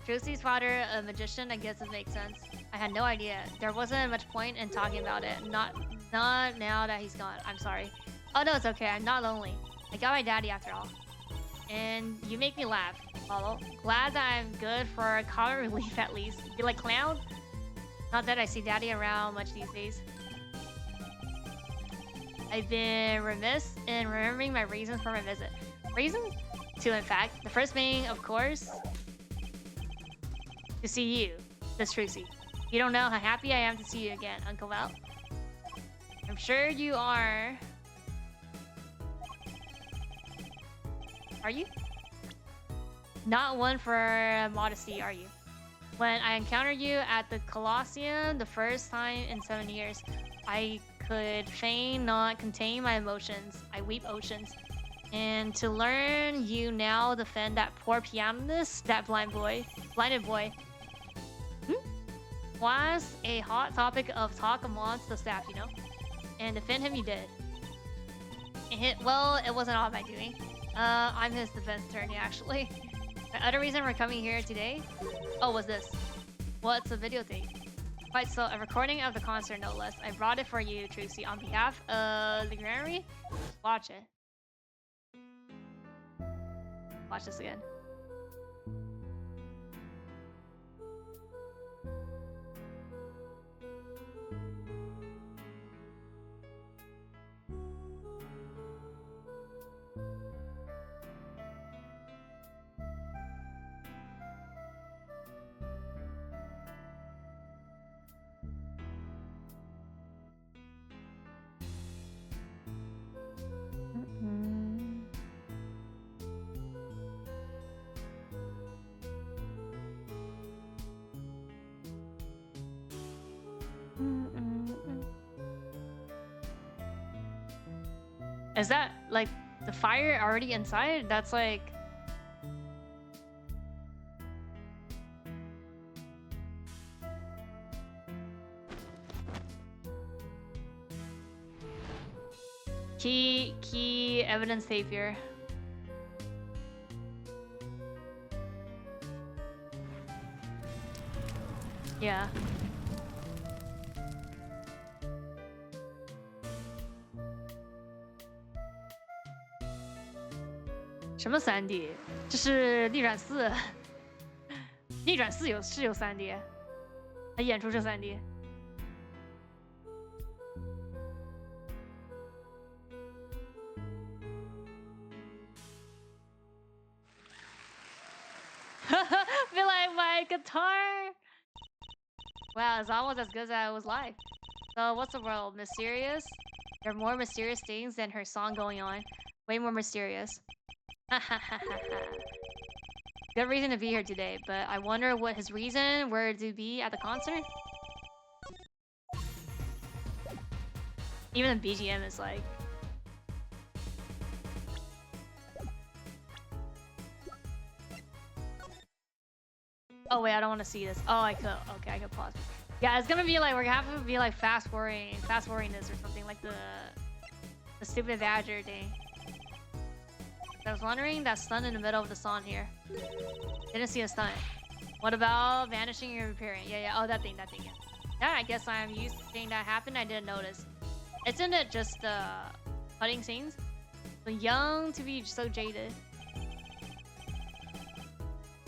Trucy's father, a magician, I guess it makes sense. I had no idea. There wasn't much point in talking about it. Not now that he's gone. I'm sorry. Oh no, it's okay. I'm not lonely. I got my daddy after all. And you make me laugh, Follow. Glad that I'm good for comic relief at least. You like clown? Not that I see daddy around much these days. I've been remiss in remembering my reasons for my visit. Reasons? Two, in fact. The first being, of course, to see you, Miss Trucy. You don't know how happy I am to see you again, Uncle Val. I'm sure you are. Are you? Not one for modesty, are you? When I encountered you at the Colosseum the first time in 7 years, I could feign not contain my emotions. I weep oceans. And to learn you now defend that poor pianist, that blinded boy, was a hot topic of talk amongst the staff, you know? And defend him you did. Well, it wasn't all my doing. I'm his defense attorney, actually. The other reason we're coming here today, was this. What's a videotape? Right, so a recording of the concert, no less. I brought it for you, Trucy, on behalf of the Granary. Watch it. Watch this again. Is that like the fire already inside? That's like key evidence tape here. Yeah.什么3D？ 这是逆转4，逆转4是有3D， 他演出是3D。Feel like my guitar. Wow, it's almost as good as it was live. So what's the world? Mysterious? There are more mysterious things than her song going on. Way more mysterious. Good reason to be here today, but I wonder what his reason were to be at the concert. Even the BGM is like... Oh wait, I don't want to see this. Oh, I could. Okay, I could pause. Yeah, it's gonna be like, we're gonna have to be like fast forwarding this or something, like the stupid badger thing. I was wondering that stunt in the middle of the song here. Didn't see a stunt. What about vanishing and repairing? Yeah. Oh, that thing, yeah. Yeah, I guess I'm used to seeing that happen. I didn't notice. Isn't it just cutting scenes? So young to be so jaded.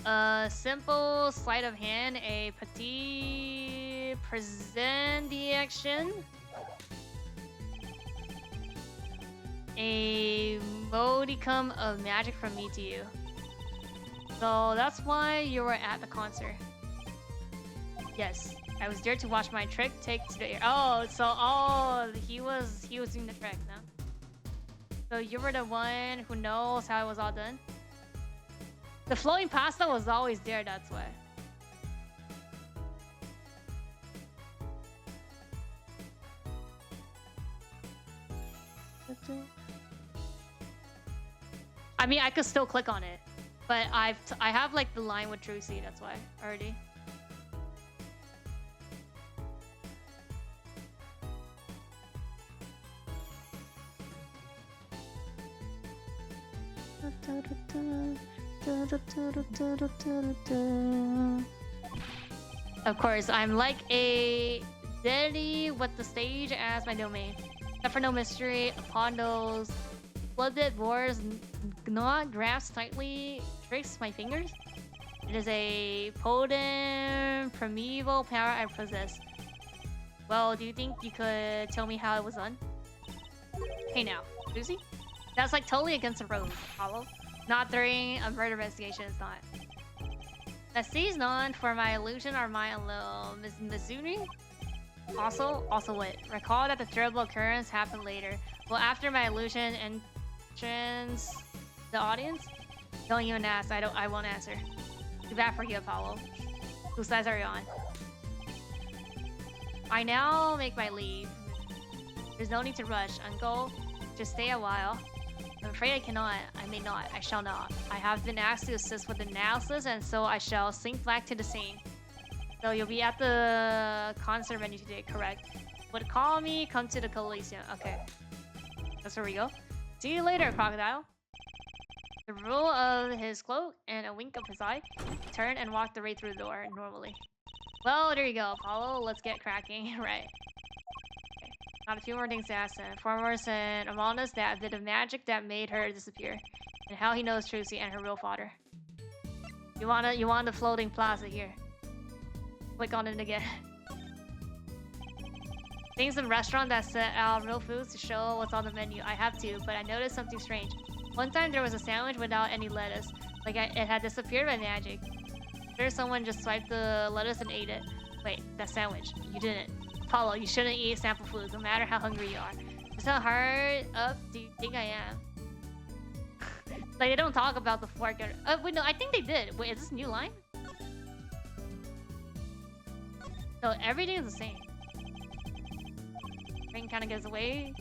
A simple sleight of hand, a petit presentation. A modicum of magic from me to you. So that's why you were at the concert. Yes, I was there to watch my trick take to the air. He was doing the trick now. So you were the one who knows how it was all done. The flowing pasta was always there, that's why. I mean, I could still click on it, but I have like the line with Trucy, that's why already. Of course, I'm like a deity with the stage as my domain. Except for no mystery, upon those flooded boards, not grasp tightly tricks my fingers. It is a potent, primeval power I possess. Well, do you think you could tell me how it was done? Hey now, Lucy? That's like totally against the rules, Apollo. Not during a murder investigation, it's not. The sees none for my illusion are mine alone. Miss Mizuni? Also what? Recall that the terrible occurrence happened later. Well, after my illusion entrance the audience? Don't even ask. I won't answer. Too bad for you, Apollo. Whose sides are you on? I now make my leave. There's no need to rush, Uncle. Just stay a while. I'm afraid I cannot. I may not. I shall not. I have been asked to assist with analysis, and so I shall sink back to the scene. So you'll be at the concert venue today, correct? Would call me, come to the Coliseum. Okay. That's where we go. See you later, Crocodile. The roll of his cloak and a wink of his eye, turned and walked right through the door normally. Well, there you go, Apollo. Let's get cracking. Right. Okay. Got a few more things to ask him. Foremost and among us, that bit of magic that made her disappear. And how he knows Trucy and her real father. You want the floating plaza here. Click on it again. Things in restaurant that set out real foods to show what's on the menu. I have to, but I noticed something strange. One time there was a sandwich without any lettuce. Like it had disappeared by magic. Sure, someone just swiped the lettuce and ate it. Wait, that sandwich. You didn't. Apollo, you shouldn't eat sample foods, no matter how hungry you are. Just how hard up do you think I am? Like, they don't talk about the fork. Wait, no, I think they did. Wait, is this a new line? So everything is the same. Ring kind of gets away.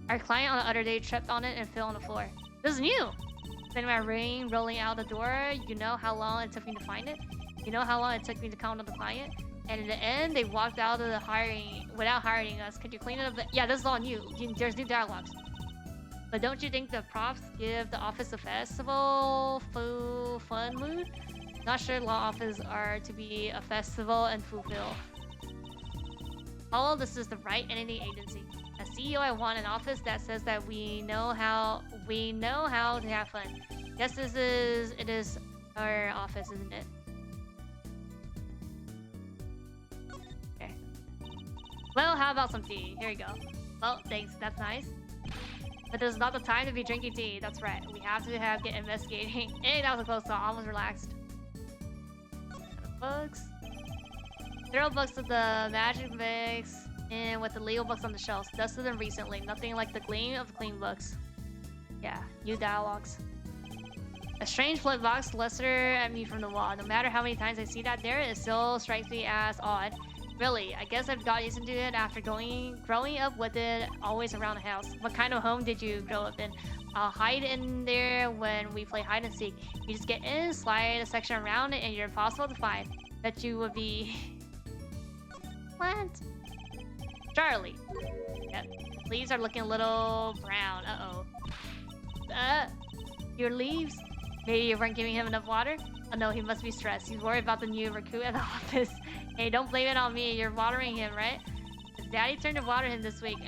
Our client on the other day tripped on it and fell on the floor. This is new! Then my ring rolling out the door, you know how long it took me to find it? You know how long it took me to count on the client? And in the end, they walked out of the hiring without hiring us. Could you clean it up? Yeah, this is all new. There's new dialogues. But don't you think the props give the office a festival, fun mood? Not sure law offices are to be a festival and fulfill. All of this is the right entity agency. A CEO, I want an office that says that we know how to have fun. Guess it is our office, isn't it? Okay. Well, how about some tea? Here you go. Well, thanks. That's nice. But this is not the time to be drinking tea. That's right. We have to get investigating. Hey, that was a close call. Almost relaxed. Books. Throw books to the magic mix and with the legal books on the shelves. Dusted them recently. Nothing like the gleam of clean books. Yeah, new dialogues. A strange flip box lesser at me from the wall. No matter how many times I see that there, it still strikes me as odd. Really, I guess I've got used to it after growing up with it always around the house. What kind of home did you grow up in? I'll hide in there when we play hide and seek. You just get in, slide a section around it, and you're impossible to find. Bet you would be... What? Charlie. Yep. Leaves are looking a little brown. Uh-oh. Your leaves? Maybe you weren't giving him enough water? Oh no, he must be stressed. He's worried about the new recruit at the office. Hey, don't blame it on me. You're watering him, right? His daddy turned to water him this week.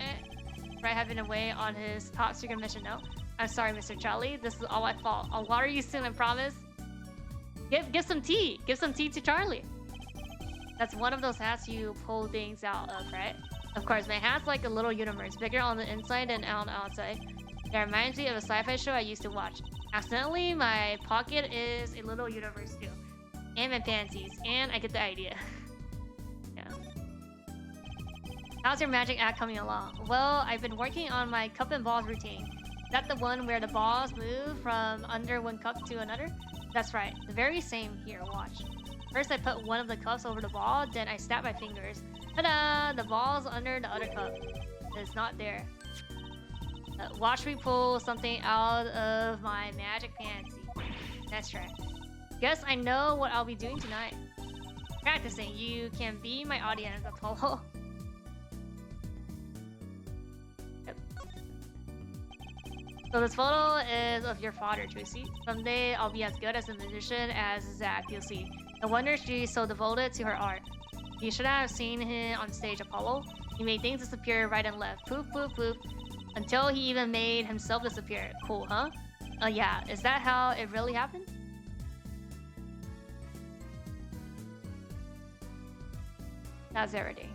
Right, have been away on his top secret mission, no? I'm sorry, Mr. Charlie. This is all my fault. I'll water you soon, I promise. Give some tea. Give some tea to Charlie. That's one of those hats you pull things out of, right? Of course, my hat's like a little universe, bigger on the inside than on the outside. It reminds me of a sci-fi show I used to watch. Accidentally, my pocket is a little universe too. And my panties. And I get the idea. Yeah. How's your magic act coming along? Well, I've been working on my cup and balls routine. Is that the one where the balls move from under one cup to another? That's right. The very same here, watch. First, I put one of the cups over the ball, then I snap my fingers. Ta-da! The ball's under the other cup. It's not there. Watch me pull something out of my magic fancy. That's right. Guess I know what I'll be doing tonight. Practicing. You can be my audience, Apollo. Yep. So this photo is of your father, Tracy. Someday I'll be as good as a musician as Zach, you'll see. No wonder she's so devoted to her art. You should have seen him on stage, Apollo. He made things disappear right and left. Poof, poof, poof. Until he even made himself disappear. Cool, huh? Yeah. Is that how it really happened? That's everything.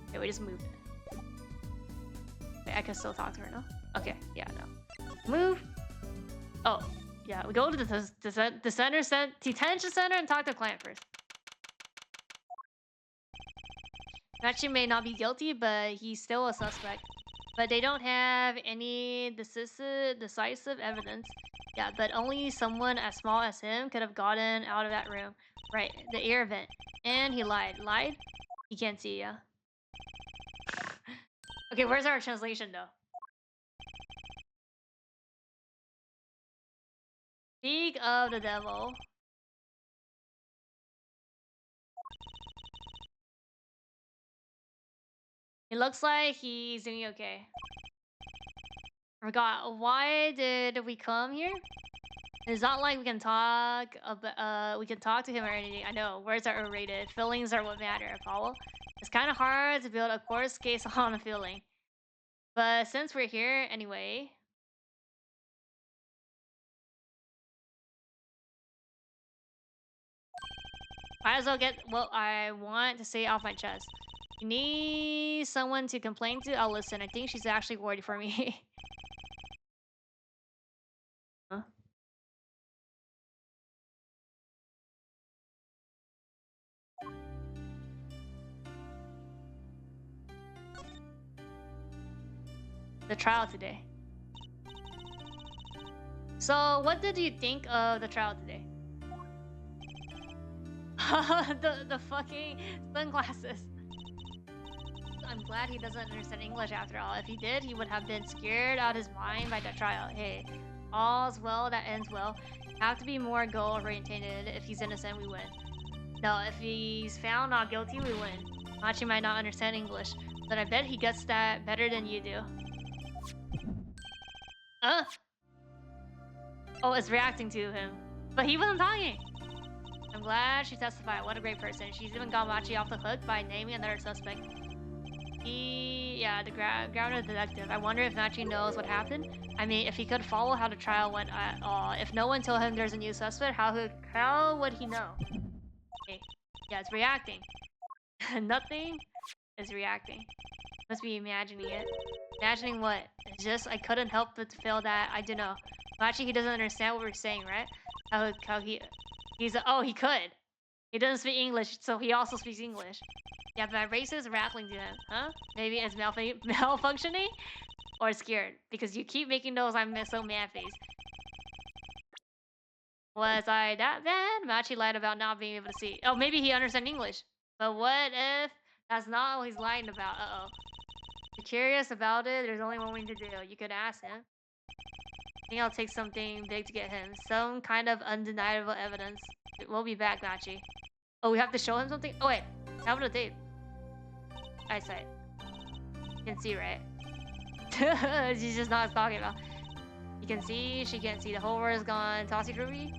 Okay, we just moved it. Wait, I can still talk to her, no? Okay, yeah, no. Move. Oh, yeah, we go to the detention center and talk to the client first. Machi may not be guilty, but he's still a suspect. But they don't have any decisive evidence. Yeah, but only someone as small as him could have gotten out of that room. Right, the air vent. And he lied. Lied? He can't see, yeah. Okay, where's our translation, though? Speak of the devil. It looks like he's doing okay. Forgot, why did we come here? It's not like we can talk to him or anything. I know, words are overrated. Feelings are what matter, Apollo. It's kind of hard to build a course case on a feeling. But since we're here anyway... Might as well get what I want to say off my chest. You need someone to complain to? I'll listen. I think she's actually worried for me. Huh? The trial today. So, what did you think of the trial today? the fucking sunglasses. I'm glad he doesn't understand English after all. If he did, he would have been scared out of his mind by that trial. Hey, all's well that ends well. Have to be more goal-oriented. If he's innocent, we win. No, if he's found not guilty, we win. Machi might not understand English, but I bet he gets that better than you do. Oh, it's reacting to him. But he wasn't talking! I'm glad she testified. What a great person. She's even got Machi off the hook by naming another suspect. Yeah, the grounded detective. I wonder if Machi knows what happened. I mean, if he could follow how the trial went at all. If no one told him there's a new suspect, how would he know? Okay. Yeah, it's reacting. Nothing is reacting. Must be imagining it. Imagining what? It's just, I couldn't help but feel that, I don't know. Machi, he doesn't understand what we're saying, right? Oh, he could. He doesn't speak English, so he also speaks English. Yeah, but my race is rattling to him, huh? Maybe it's malfunctioning? Or scared, because you keep making those I'm so mad-faced. Was I that bad? Machi lied about not being able to see. Oh, maybe he understands English. But what if that's not what he's lying about? Uh-oh. If you're curious about it, there's only one way to do. You could ask him. I think I'll take something big to get him. Some kind of undeniable evidence. We'll be back, Machi. Oh, we have to show him something? Oh, wait. How about a tape? Eyesight. You can see, right? She's just not talking about. You can see, she can't see. The whole word is gone. Tossy Ruby?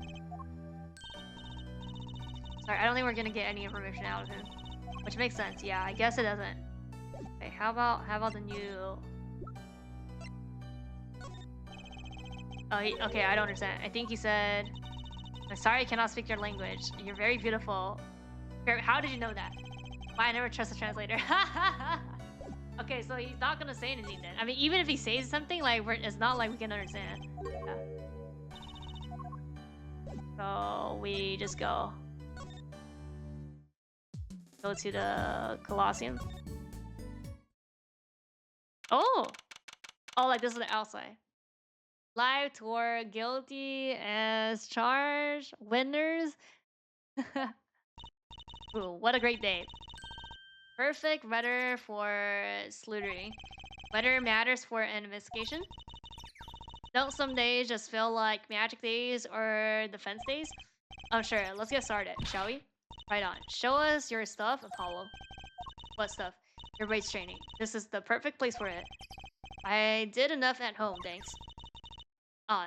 Sorry, I don't think we're gonna get any information out of him. Which makes sense, yeah. I guess it doesn't. Okay, how about the new... Oh, okay, I don't understand. I think he said... I'm sorry I cannot speak your language. You're very beautiful. How did you know that? Why I never trust a translator. Okay, so he's not gonna say anything then. I mean, even if he says something, like, it's not like we can understand. Yeah. So we just go to the Colosseum. Oh, like this is the outside. Live tour, guilty as charged, winners. Ooh, what a great day. Perfect weather for sleuthing. Weather matters for an investigation. Don't some days just feel like magic days or defense days? Oh, sure. Let's get started, shall we? Right on. Show us your stuff, Apollo. What stuff? Your race training. This is the perfect place for it. I did enough at home, thanks.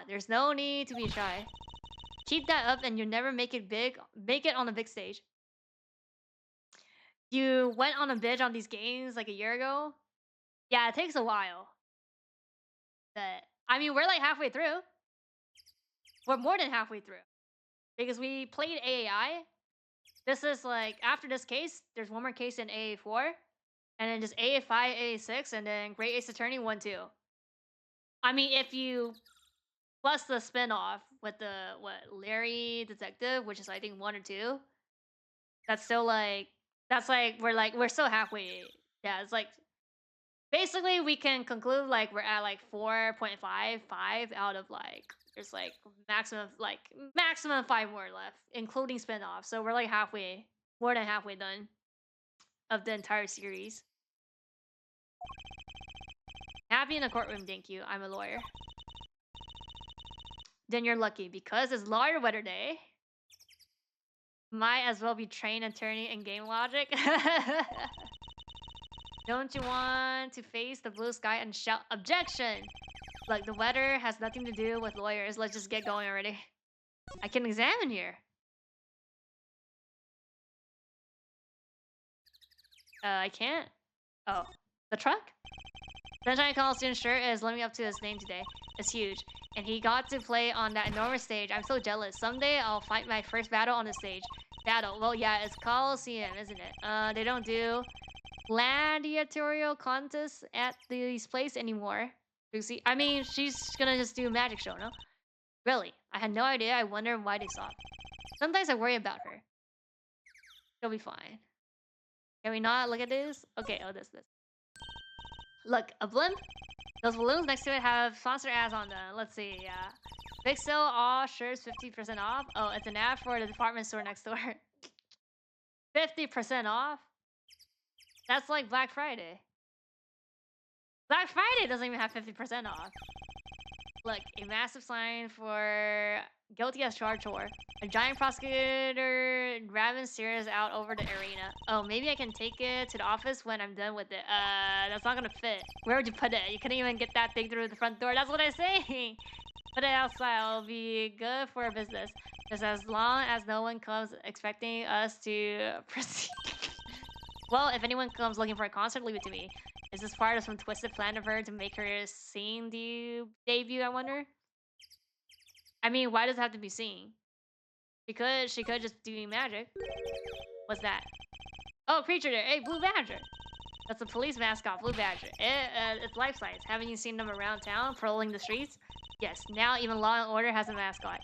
There's no need to be shy. keep that up and you never make it big, make it on a big stage. You went on a binge on these games like a year ago. Yeah, it takes a while. But I mean, we're like halfway through. We're more than halfway through because we played AAI. This is like after this case, there's one more case in AA4, and then just AA5, AA6, and then Great Ace Attorney 1, 2. I mean, if you plus the spinoff with the Larry Detective, which is I think 1 or 2, that's still like we're still halfway. Yeah, it's like basically we can conclude like we're at like 4.55 out of like there's like maximum 5 more left, including spinoff. So we're like halfway, more than halfway done of the entire series. Happy in the courtroom, thank you. I'm a lawyer. Then you're lucky because it's lawyer weather day. Might as well be trained attorney in game logic. Don't you want to face the blue sky and shout objection? Look, the weather has nothing to do with lawyers. Let's just get going already. I can examine here. I can't. Oh, the truck? Sunshine Coliseum sure is living up to his name today. It's huge. And he got to play on that enormous stage. I'm so jealous. Someday I'll fight my first battle on the stage. Battle. Well, yeah, it's Coliseum, isn't it? They don't do gladiatorial contests at these places anymore. Lucy, I mean, she's gonna just do a magic show, no? Really? I had no idea. I wonder why they stopped. Sometimes I worry about her. She'll be fine. Can we not look at this? Okay, oh, this. Look, a blimp? Those balloons next to it have sponsor ads on them. Let's see, yeah. Big sale, all shirts 50% off. Oh, it's an ad for the department store next door. 50% off? That's like Black Friday. Black Friday doesn't even have 50% off. Look, a massive sign for guilty as charged or a giant prosecutor grabbing stairs out over the arena. Oh, maybe I can take it to the office when I'm done with it. That's not gonna fit. Where would you put it? You couldn't even get that thing through the front door. That's what I'm saying. Put it outside. It'll be good for business. Just as long as no one comes expecting us to proceed. Well, if anyone comes looking for a concert, leave it to me. Is this part of some twisted plan of her to make her scene debut, I wonder? I mean, why does it have to be seen? She could just do magic. What's that? Oh, creature there. Hey, Blue Badger. That's a police mascot, Blue Badger. It's life size. Haven't you seen them around town, patrolling the streets? Yes, now even Law and Order has a mascot.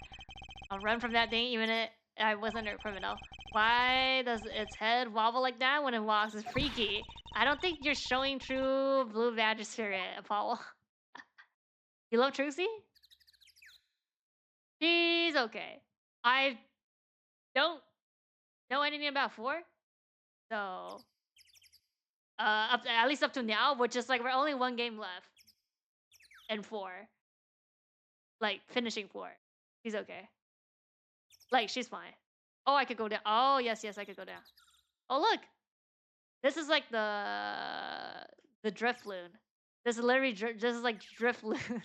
I'll run from that thing even if I wasn't a criminal. Why does its head wobble like that when it walks? It's freaky. I don't think you're showing true Blue Badger spirit, Apollo. You love Trucy? She's okay. I don't know anything about 4. So, at least up to now, which is like we're only 1 game left. And 4. Like, finishing 4. She's okay. Like, she's fine. Oh, I could go down. Oh, yes, I could go down. Oh, look! This is like the drift loon. This is literally this is like drift loon.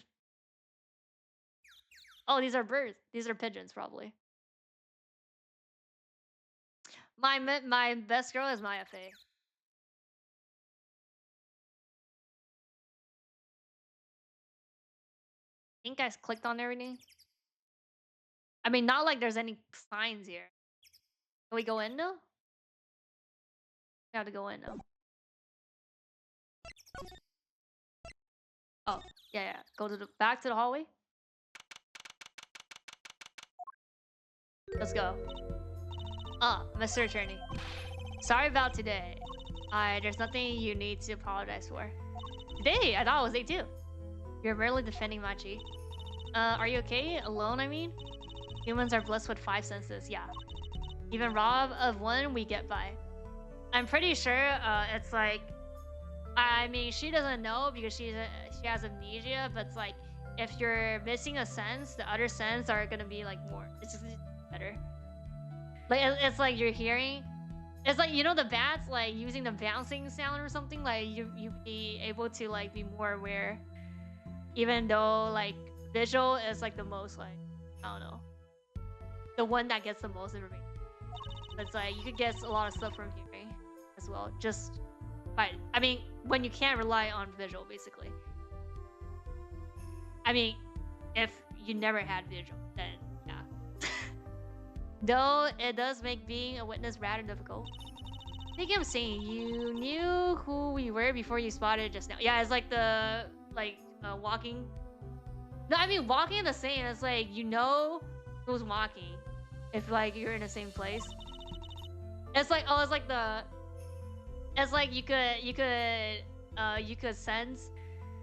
Oh, these are birds. These are pigeons, probably. My best girl is Maya Faye. I think I clicked on everything. I mean, not like there's any signs here. Can we go in now? We have to go in now. Oh, yeah. Go to the back to the hallway. Let's go. Mr. Attorney. Sorry about today. There's nothing you need to apologize for. Today? I thought it was day 2. You're barely defending Machi. Are you okay? Alone, I mean? Humans are blessed with 5 senses, yeah. Even robbed of 1, we get by. I'm pretty sure, it's like... I mean, she doesn't know because she has amnesia, but it's like, if you're missing a sense, the other sense are gonna be like more... It's just better. Like, it's like you're hearing... It's like, you know, the bats, like, using the bouncing sound or something, like, you be able to, like, be more aware. Even though, like, visual is, like, the most, like, I don't know. the one that gets the most information. It's like you could get a lot of stuff from hearing as well. Just by, I mean, when you can't rely on visual, basically. I mean, if you never had visual, then yeah. Though it does make being a witness rather difficult. Speaking of saying, you knew who we were before you spotted just now. Yeah, it's like the walking. No, I mean walking the same. It's like you know who's walking if like you're in the same place. It's like it's like the. It's like you could sense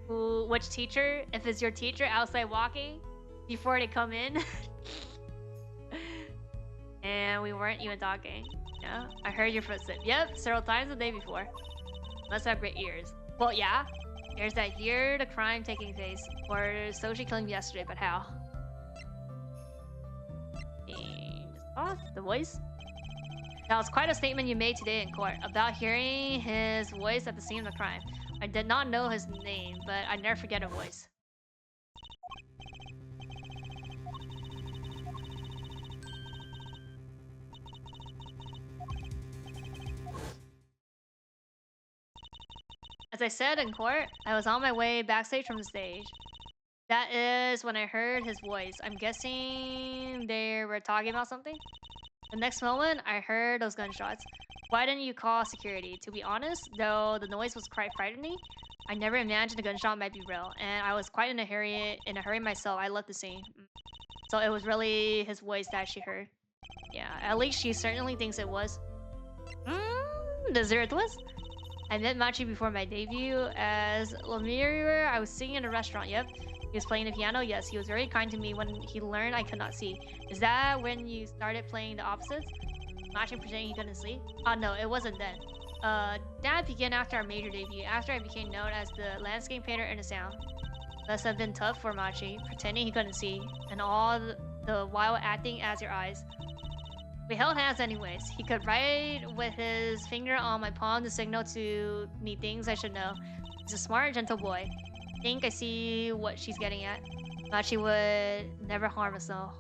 which teacher, if it's your teacher outside walking before they come in. And we weren't even talking. Yeah, I heard your footsteps. Yep, several times the day before. Must have great ears. Well, yeah. Ears that hear the crime taking place. Or Sochi killing me yesterday, but how? And the voice? That was quite a statement you made today in court about hearing his voice at the scene of the crime. I did not know his name, but I never forget a voice. As I said in court, I was on my way backstage from the stage. That is when I heard his voice. I'm guessing they were talking about something. The next moment, I heard those gunshots. Why didn't you call security? To be honest, though the noise was quite frightening, I never imagined the gunshot might be real, and I was quite in a hurry myself. I left the scene. So it was really his voice that she heard. Yeah, at least she certainly thinks it was. The zero twist? I met Machi before my debut as Lemire. I was singing in a restaurant, yep. He was playing the piano, yes. He was very kind to me when he learned I could not see. Is that when you started playing the opposites? Machi pretending he couldn't see? Oh no, it wasn't then. That began after our major debut, after I became known as the landscape painter in the sound. Must have been tough for Machi, pretending he couldn't see, and all the while acting as your eyes. We held hands anyways. He could write with his finger on my palm to signal to me things I should know. He's a smart, gentle boy. I think I see what she's getting at. Machi would never harm us though.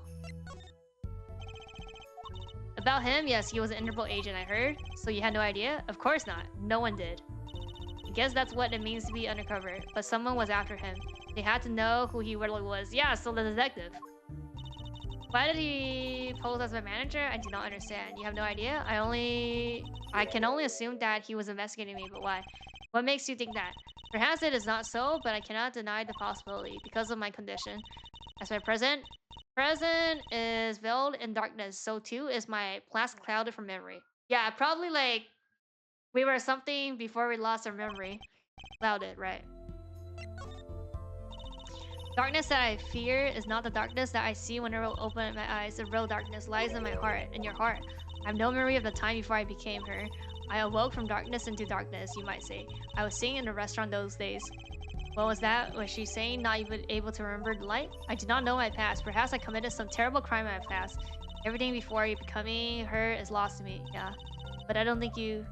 About him, yes, he was an Interpol agent, I heard. So you had no idea? Of course not. No one did. I guess that's what it means to be undercover. But someone was after him. They had to know who he really was. Yeah, so the detective. Why did he pose as my manager? I do not understand. You have no idea? I can only assume that he was investigating me, but why? What makes you think that? Perhaps it is not so, but I cannot deny the possibility because of my condition. As my present is veiled in darkness, so too is my past clouded from memory. Yeah, probably like we were something before we lost our memory. Clouded, right? Darkness that I fear is not the darkness that I see whenever I open my eyes. The real darkness lies in my heart, in your heart. I have no memory of the time before I became her. I awoke from darkness into darkness, you might say. I was singing in a restaurant those days. What was that? Was she saying not even able to remember the light? I do not know my past. Perhaps I committed some terrible crime in my past. Everything before becoming her is lost to me, yeah. But I don't think you...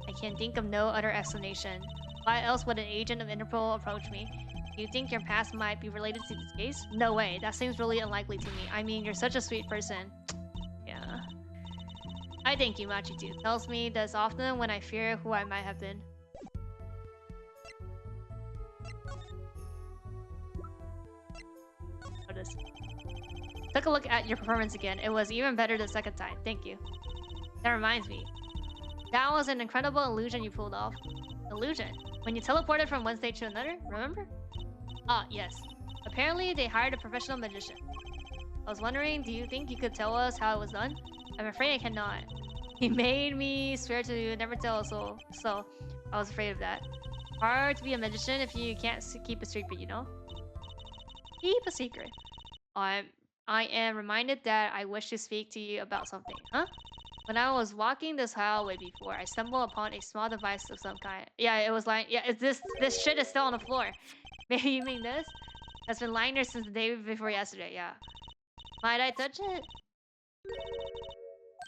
I can think of no other explanation. Why else would an agent of Interpol approach me? Do you think your past might be related to this case? No way. That seems really unlikely to me. I mean, you're such a sweet person. Yeah. I thank you, Machi too. Tells me this often when I fear who I might have been. Notice. Took a look at your performance again. It was even better the second time. Thank you. That reminds me. That was an incredible illusion you pulled off. Illusion? When you teleported from one stage to another, remember? Ah, yes. Apparently, they hired a professional magician. I was wondering, do you think you could tell us how it was done? I'm afraid I cannot. He made me swear to never tell a soul, so I was afraid of that. Hard to be a magician if you can't keep a secret, you know? Keep a secret. I am reminded that I wish to speak to you about something. Huh? When I was walking this hallway before, I stumbled upon a small device of some kind. Yeah, it was like, yeah, this shit is still on the floor. Maybe you mean this? It's been lying there since the day before yesterday, yeah. Might I touch it?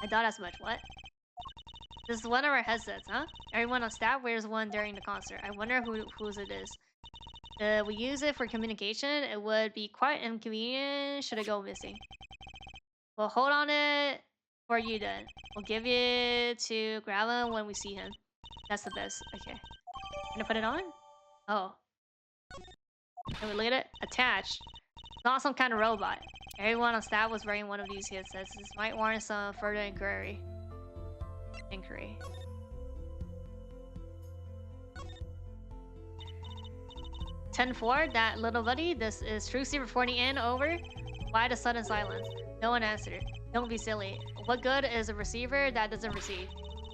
I thought as much. What? This is one of our headsets, huh? Everyone on staff wears one during the concert. I wonder whose it is. We use it for communication. It would be quite inconvenient should it go missing. We'll hold on it for you then. We'll give it to Grandma when we see him. That's the best. Okay. Gonna put it on? Oh. Can we look at it? Attached. Not some kind of robot. Everyone on staff was wearing one of these headsets. This might warrant some further inquiry. 10-4, that little buddy. This is Trucy reporting in. Over. Why the sudden silence? No one answered. Don't be silly. What good is a receiver that doesn't receive?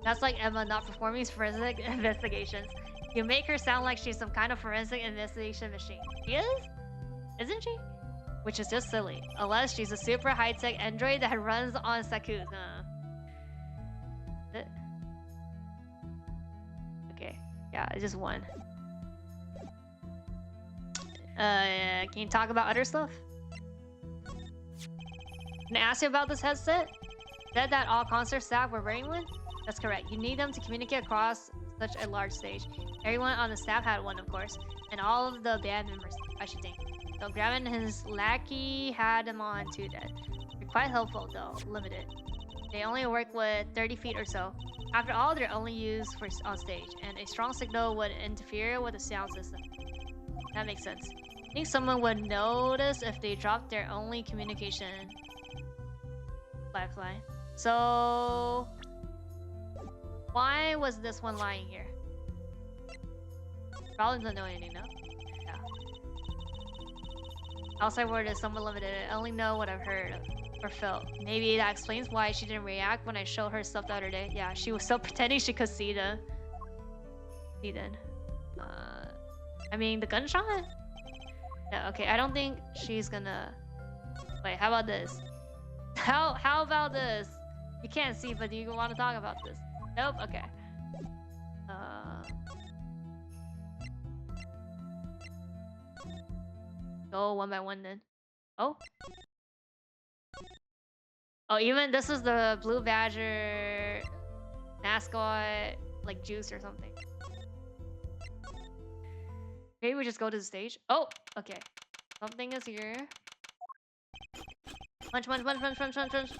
That's like Emma not performing forensic investigations. You make her sound like she's some kind of forensic investigation machine. She is? Isn't she? Which is just silly. Unless she's a super high-tech android that runs on Sakus. Okay. Yeah, it's just one. Can you talk about other stuff? Can I ask you about this headset? Said that all concert staff were wearing one? That's correct. You need them to communicate across such a large stage. Everyone on the staff had one, of course. And all of the band members, I should think. So Gavin and his lackey had them on too then. They're quite helpful though, limited. They only work with 30 feet or so. After all, they're only used for on stage, and a strong signal would interfere with the sound system. That makes sense. I think someone would notice if they dropped their only communication lifeline. So why was this one lying here? Probably doesn't know anything, no? Yeah. Outside word is somewhat limited. I only know what I've heard or felt. Maybe that explains why she didn't react when I showed her stuff the other day. Yeah, she was still pretending she could see the... See then. I mean, the gunshot? Yeah, okay, I don't think she's gonna... Wait, how about this? How about this? You can't see, but do you want to talk about this? Nope, okay. Go one by one then. Oh? Oh, even this is the Blue Badger mascot, like juice or something. Maybe we just go to the stage. Oh, okay. Something is here. Munch, munch, munch, munch, munch, munch, munch.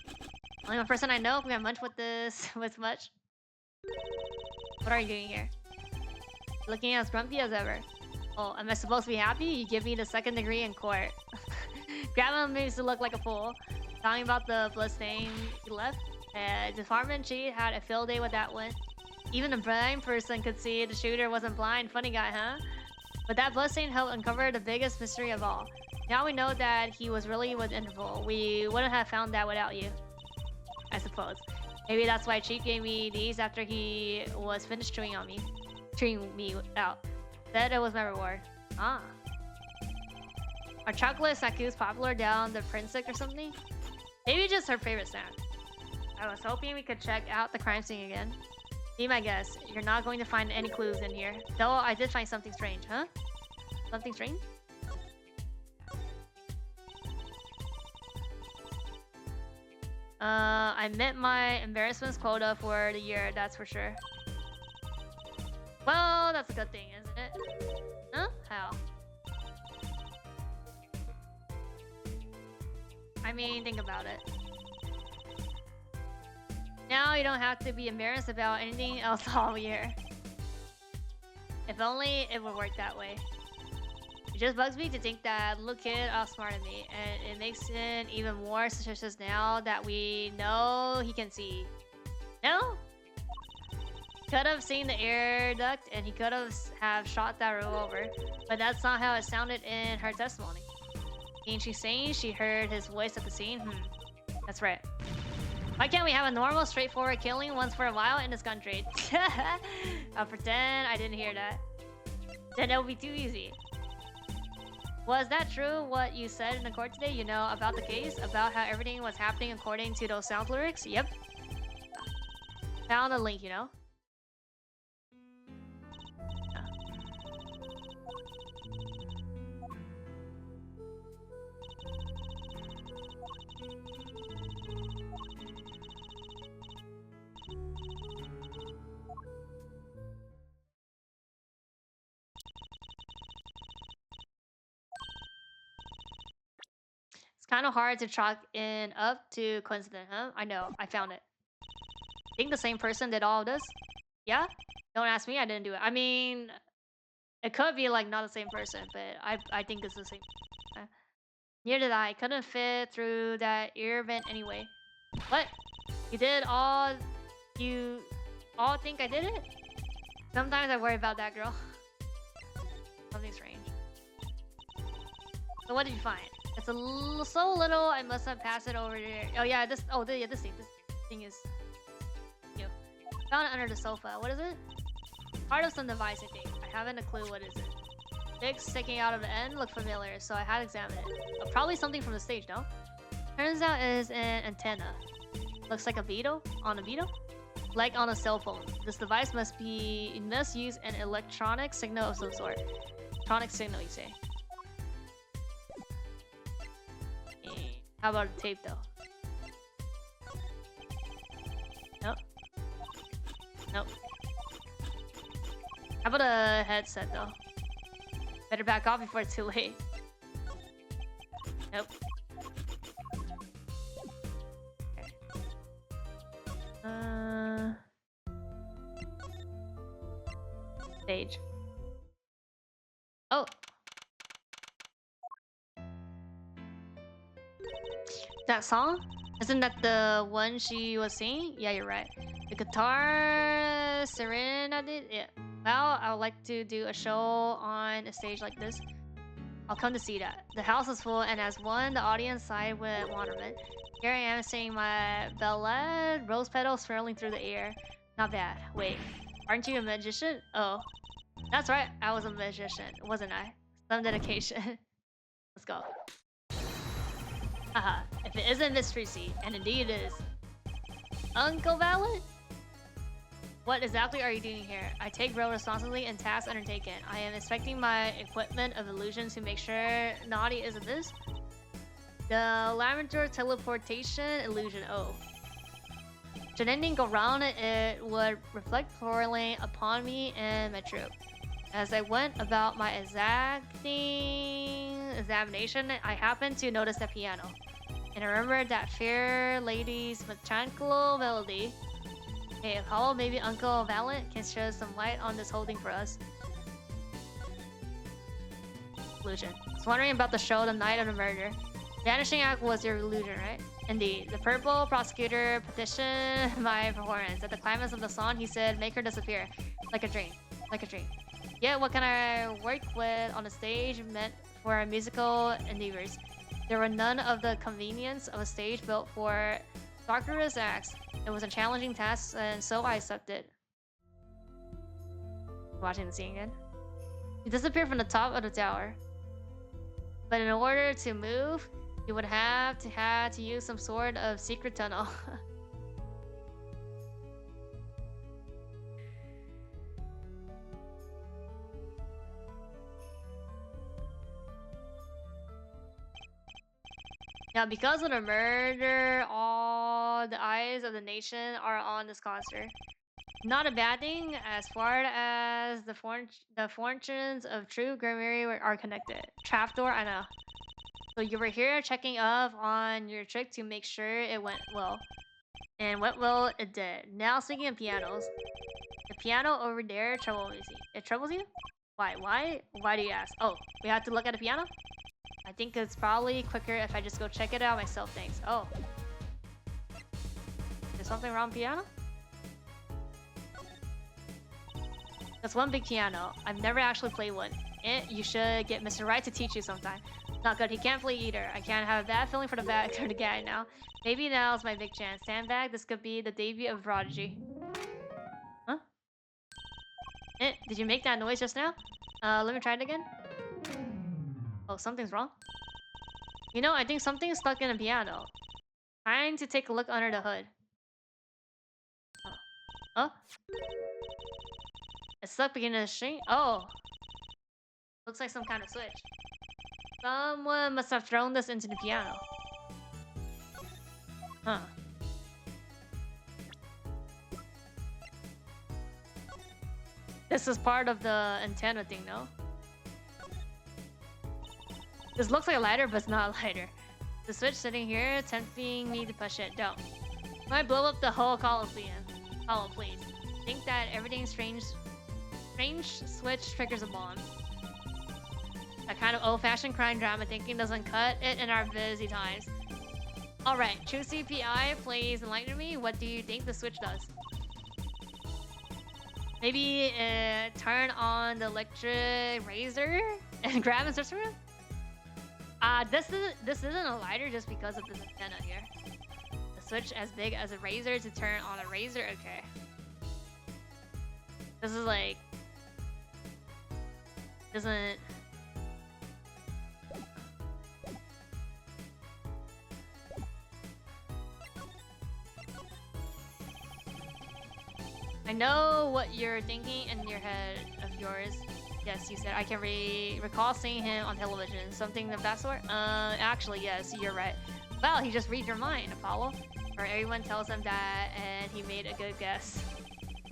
Only one person I know who can munch with this with much. What are you doing here? Looking as grumpy as ever. Oh, am I supposed to be happy? You give me the 2nd degree in court. Grandma makes it look like a fool. Talking about the bloodstain he left. Department chief had a field day with that one. Even a blind person could see the shooter wasn't blind. Funny guy, huh? But that bloodstain helped uncover the biggest mystery of all. Now we know that he was really with Interpol. We wouldn't have found that without you. I suppose. Maybe that's why Chief gave me these after he was finished chewing me out. Said it was my reward. Ah. Are chocolate Sakus popular down the Princess or something? Maybe just her favorite snack. I was hoping we could check out the crime scene again. Be my guess, you're not going to find any clues in here. Though I did find something strange, huh? Something strange? I met my embarrassments quota for the year, that's for sure. Well, that's a good thing, isn't it? Huh? How? I mean, think about it. Now you don't have to be embarrassed about anything else all year. If only it would work that way. It just bugs me to think that little kid outsmarted me, and it makes him even more suspicious now that we know he can see. No? Could have seen the air duct, and he could have shot that revolver, but that's not how it sounded in her testimony. Ain't she saying she heard his voice at the scene? That's right. Why can't we have a normal, straightforward killing once for a while in this country? I'll pretend I didn't hear that. Then it would be too easy. Was that true, what you said in the court today? You know, about the case? About how everything was happening according to those sound lyrics? Yep. Found a link, you know? kind of hard to chalk in up to coincidence, huh? I know, I found it. Think the same person did all of this? Yeah? Don't ask me, I didn't do it. I mean, it could be like not the same person, but I think it's the same. Uh, Neither did I. Couldn't fit through that ear vent anyway. What? You did all... You all think I did it? Sometimes I worry about that, girl. Something strange. So what did you find? It's so little, I must have passed it over there. Oh yeah, this... Oh, yeah, this thing is... New. Found it under the sofa. What is it? Part of some device, I think. I haven't a clue what is it. Sticks sticking out of the end look familiar, so I had to examine it. Probably something from the stage, no? Turns out it is an antenna. Looks like a beetle on a beetle? Like on a cell phone. This device must use an electronic signal of some sort. Electronic signal, you say? How about a tape, though? Nope. Nope. How about a headset, though? Better back off before it's too late. Nope. Okay. Stage. Oh! That song? Isn't that the one she was singing? Yeah, you're right. The guitar serenade? Yeah. Well, I would like to do a show on a stage like this. I'll come to see that. The house is full, and as one, the audience sighed with wonderment. Here I am singing my ballad, rose petals swirling through the air. Not bad. Wait, aren't you a magician? Oh, that's right. I was a magician, wasn't I? Some dedication. Let's go. Haha, if it isn't Miss Tracy, and indeed it is. Uncle Valet? What exactly are you doing here? I take real responsibility and tasks undertaken. I am inspecting my equipment of illusions to make sure naughty isn't this. The lavender teleportation illusion. Oh. Should anything go wrong, it would reflect poorly upon me and my troop. As I went about my examination, I happened to notice the piano. And I remembered that fair lady's mechanical melody. Hey, hello, maybe Uncle Valet can shed some light on this whole thing for us. Illusion. I was wondering about the show the night of the murder. Vanishing Act was your illusion, right? Indeed. The purple prosecutor petitioned my performance. At the climax of the song, he said, make her disappear. Like a dream. Like a dream. Yet, what can I work with on the stage meant for our musical endeavors? There were none of the convenience of a stage built for Darkerous acts. It was a challenging task, and so I accepted. Watching the scene again. You disappeared from the top of the tower. But in order to move, you would have to use some sort of secret tunnel. Now, because of the murder, all the eyes of the nation are on this concert. Not a bad thing, as far as the fortunes of true Grimoire are connected. Trapdoor, I know. So you were here checking up on your trick to make sure it went well. And went well, it did. Now, speaking of pianos. The piano over there troubles me. It troubles you? Why? Why do you ask? Oh, we have to look at the piano? I think it's probably quicker if I just go check it out myself, thanks. Oh. Is something wrong with the piano? That's one big piano. I've never actually played one. You should get Mr. Wright to teach you sometime. Not good, he can't play either. I can't have a bad feeling for the guy now. Maybe now's my big chance. Stand back, this could be the debut of Prodigy. Huh? Did you make that noise just now? Let me try it again. Oh, something's wrong? You know, I think something's stuck in the piano. Time to take a look under the hood. Oh? It's stuck beginning the string? Oh. Looks like some kind of switch. Someone must have thrown this into the piano. Huh. This is part of the antenna thing, no? This looks like a lighter, but it's not a lighter. The switch sitting here, tempting me to push it. Don't. Might blow up the whole Coliseum. Hollow, please. Think that everything strange switch triggers a bomb. That kind of old-fashioned crime drama thinking doesn't cut it in our busy times. Alright, true CPI, please enlighten me. What do you think the switch does? Maybe turn on the electric razor and grab and search for it? This isn't a lighter just because of this antenna here. The switch as big as a razor to turn on a razor? Okay. This is like... doesn't... I know what you're thinking in your head of yours. Yes, you said I can recall seeing him on television. Something of that sort? Actually, yes, you're right. Well, he just read your mind, Apollo. Or everyone tells him that, and he made a good guess.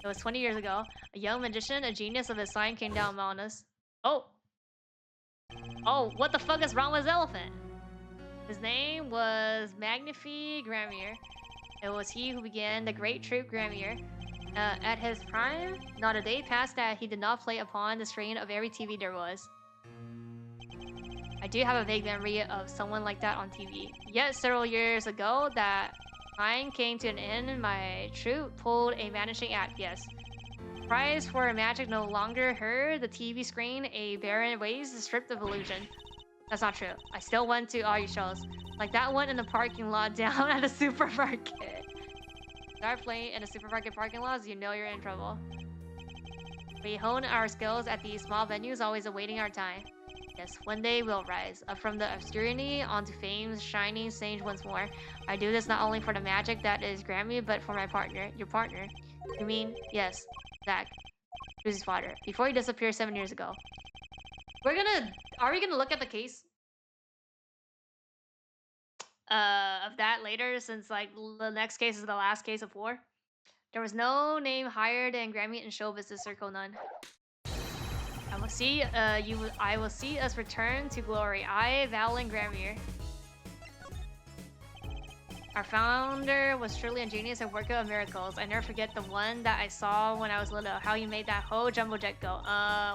It was 20 years ago. A young magician, a genius of his sign, came down on us. Oh! Oh, what the fuck is wrong with his elephant? His name was Magnifi Gramier. It was he who began the great troupe Gramier. At his prime, not a day passed that he did not play upon the strain of every TV there was. I do have a vague memory of someone like that on TV. Yet several years ago, that time came to an end. My troupe pulled a vanishing act, yes. Prize for magic no longer heard the TV screen, a barren waste stripped of illusion. That's not true. I still went to all your shows. Like that one in the parking lot down at the supermarket. Start playing in a supermarket parking lot, you know you're in trouble. We hone our skills at these small venues, always awaiting our time. Yes, one day we'll rise up from the obscurity onto fame's shining stage once more. I do this not only for the magic that is Grammy, but for my partner. Your partner? You mean? Yes, Zach. Who's his father? Before he disappeared 7 years ago. Are we gonna look at the case? Of that later, since like the next case is the last case of war. There was no name higher than Grammy in show business circle, none. I will see I will see us return to glory. I, Valen Gramier. Our founder was truly a genius and worker of miracles. I never forget the one that I saw when I was little, how he made that whole jumbo jet go.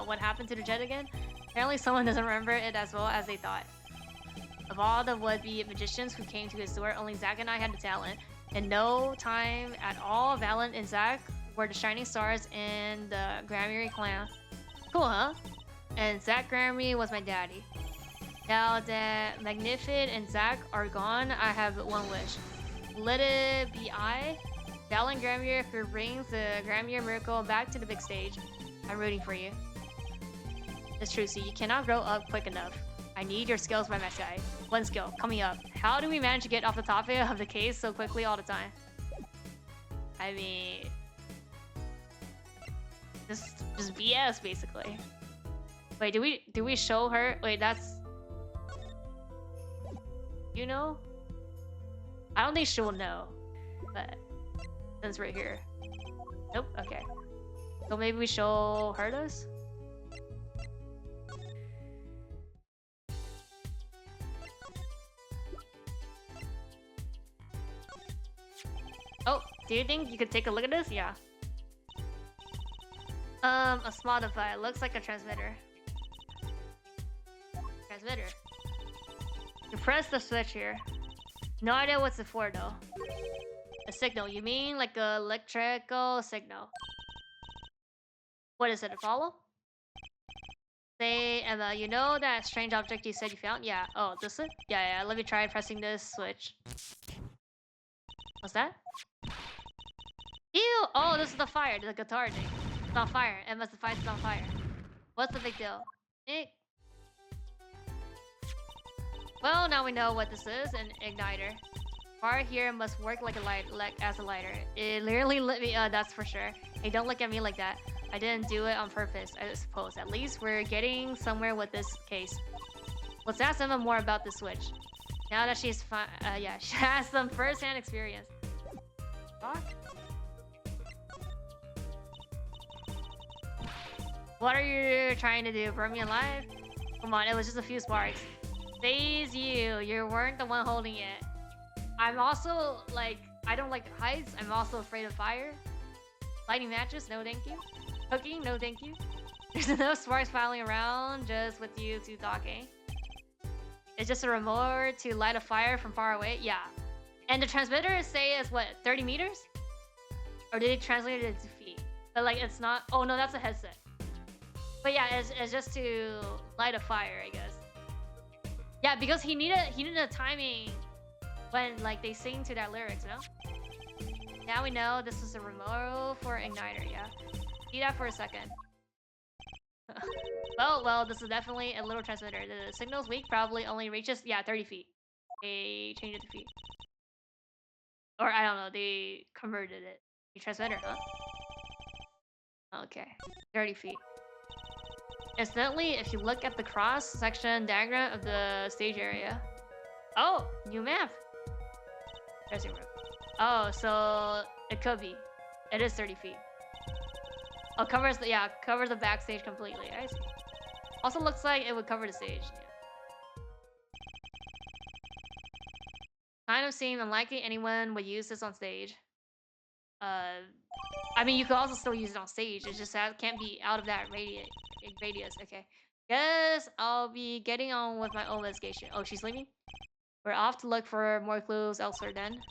What happened to the jet again? Apparently someone doesn't remember it as well as they thought. Of all the would-be magicians who came to his door, only Zach and I had the talent. In no time at all, Valen and Zach were the shining stars in the Gramier clan. Cool, huh? And Zach Gramier was my daddy. Now that Magnificent and Zach are gone, I have one wish. Let it be I, Valen Gramier, who brings the Gramier miracle back to the big stage. I'm rooting for you. It's true, so you cannot grow up quick enough. I need your skills by my side. One skill, coming up. How do we manage to get off the topic of the case so quickly all the time? I mean... Just BS, basically. Wait, do we show her? Wait, that's... You know? I don't think she'll know. But... Since we're here. Nope, okay. So maybe we show her this? Oh, do you think you could take a look at this? Yeah. A small device. Looks like a transmitter. Transmitter. You press the switch here. No idea what's it for though. A signal. You mean like a electrical signal? What is it, Apollo? Say, Emma, you know that strange object you said you found? Yeah. Oh, this it? Yeah, let me try pressing this switch. What's that? Ew! Oh, this is the fire, the guitar thing. It's on fire. Emma's device is on fire. What's the big deal? Well, now we know what this is, an igniter. Fire here must work like as a lighter. It literally lit me, that's for sure. Hey, don't look at me like that. I didn't do it on purpose, I suppose. At least we're getting somewhere with this case. Let's ask Emma more about the switch. Now that she's yeah, she has some first-hand experience. Fuck? What are you trying to do? Burn me alive? Come on, it was just a few sparks. Stays you. You weren't the one holding it. I'm also like, I don't like heights. I'm also afraid of fire. Lighting matches, no thank you. Cooking, no thank you. There's enough sparks filing around just with you two talking. It's just a remote to light a fire from far away. Yeah. And the transmitter say is what, 30 meters? Or did it translate it to feet? But like it's not. Oh no, that's a headset. But yeah, it's just to light a fire, I guess. Yeah, because he needed a timing when like they sing to that lyrics, no? Now we know this is a remote for igniter. Yeah. See that for a second. well, this is definitely a little transmitter. The signal's weak, probably only reaches 30 feet. They changed it to feet. Or I don't know, they converted it. The transmitter, huh? Okay, 30 feet. Incidentally, if you look at the cross-section diagram of the stage area... Oh! New map! There's your room. Oh, so it could be. It is 30 feet. Oh, covers the backstage completely. I see. Also looks like it would cover the stage. Yeah. Kind of seemed unlikely anyone would use this on stage. I mean, you could also still use it on stage. It just can't be out of that radius. Okay. Guess I'll be getting on with my own investigation. Oh, she's leaving? We're off to look for more clues elsewhere then.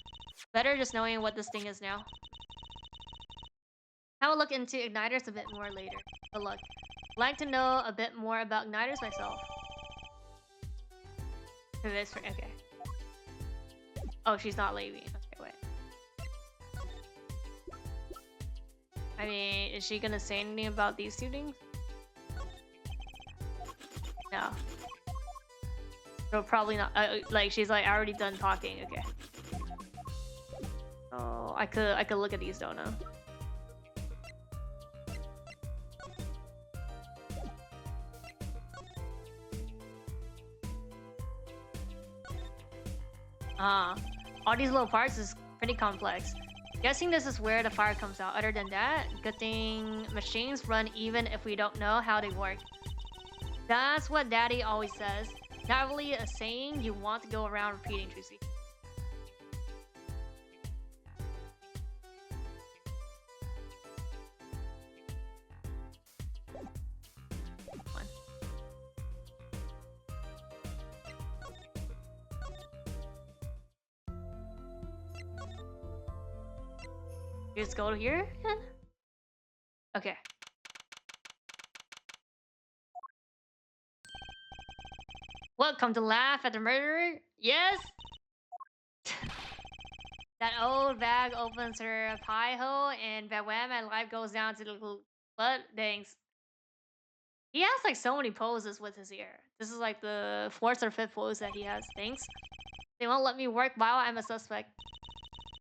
Better just knowing what this thing is now. I'll look into igniters a bit more later. But look, I'd like to know a bit more about igniters myself. Okay. Oh, she's not leaving. Okay, wait. I mean, is she gonna say anything about these two things? No. No, probably not. Like, she's like, I already done talking. Okay. Oh, I could look at these though now. All these little parts is pretty complex. Guessing this is where the fire comes out. Other than that, good thing machines run even if we don't know how they work. That's what Daddy always says. Not really a saying you want to go around repeating, Trucy. You just go here? Okay. What, come to laugh at the murderer? Yes! That old bag opens her pie hole and wham, and life goes down to the butt. Thanks. He has like so many poses with his ear. This is like the 4th or 5th pose that he has. Thanks. They won't let me work while I'm a suspect.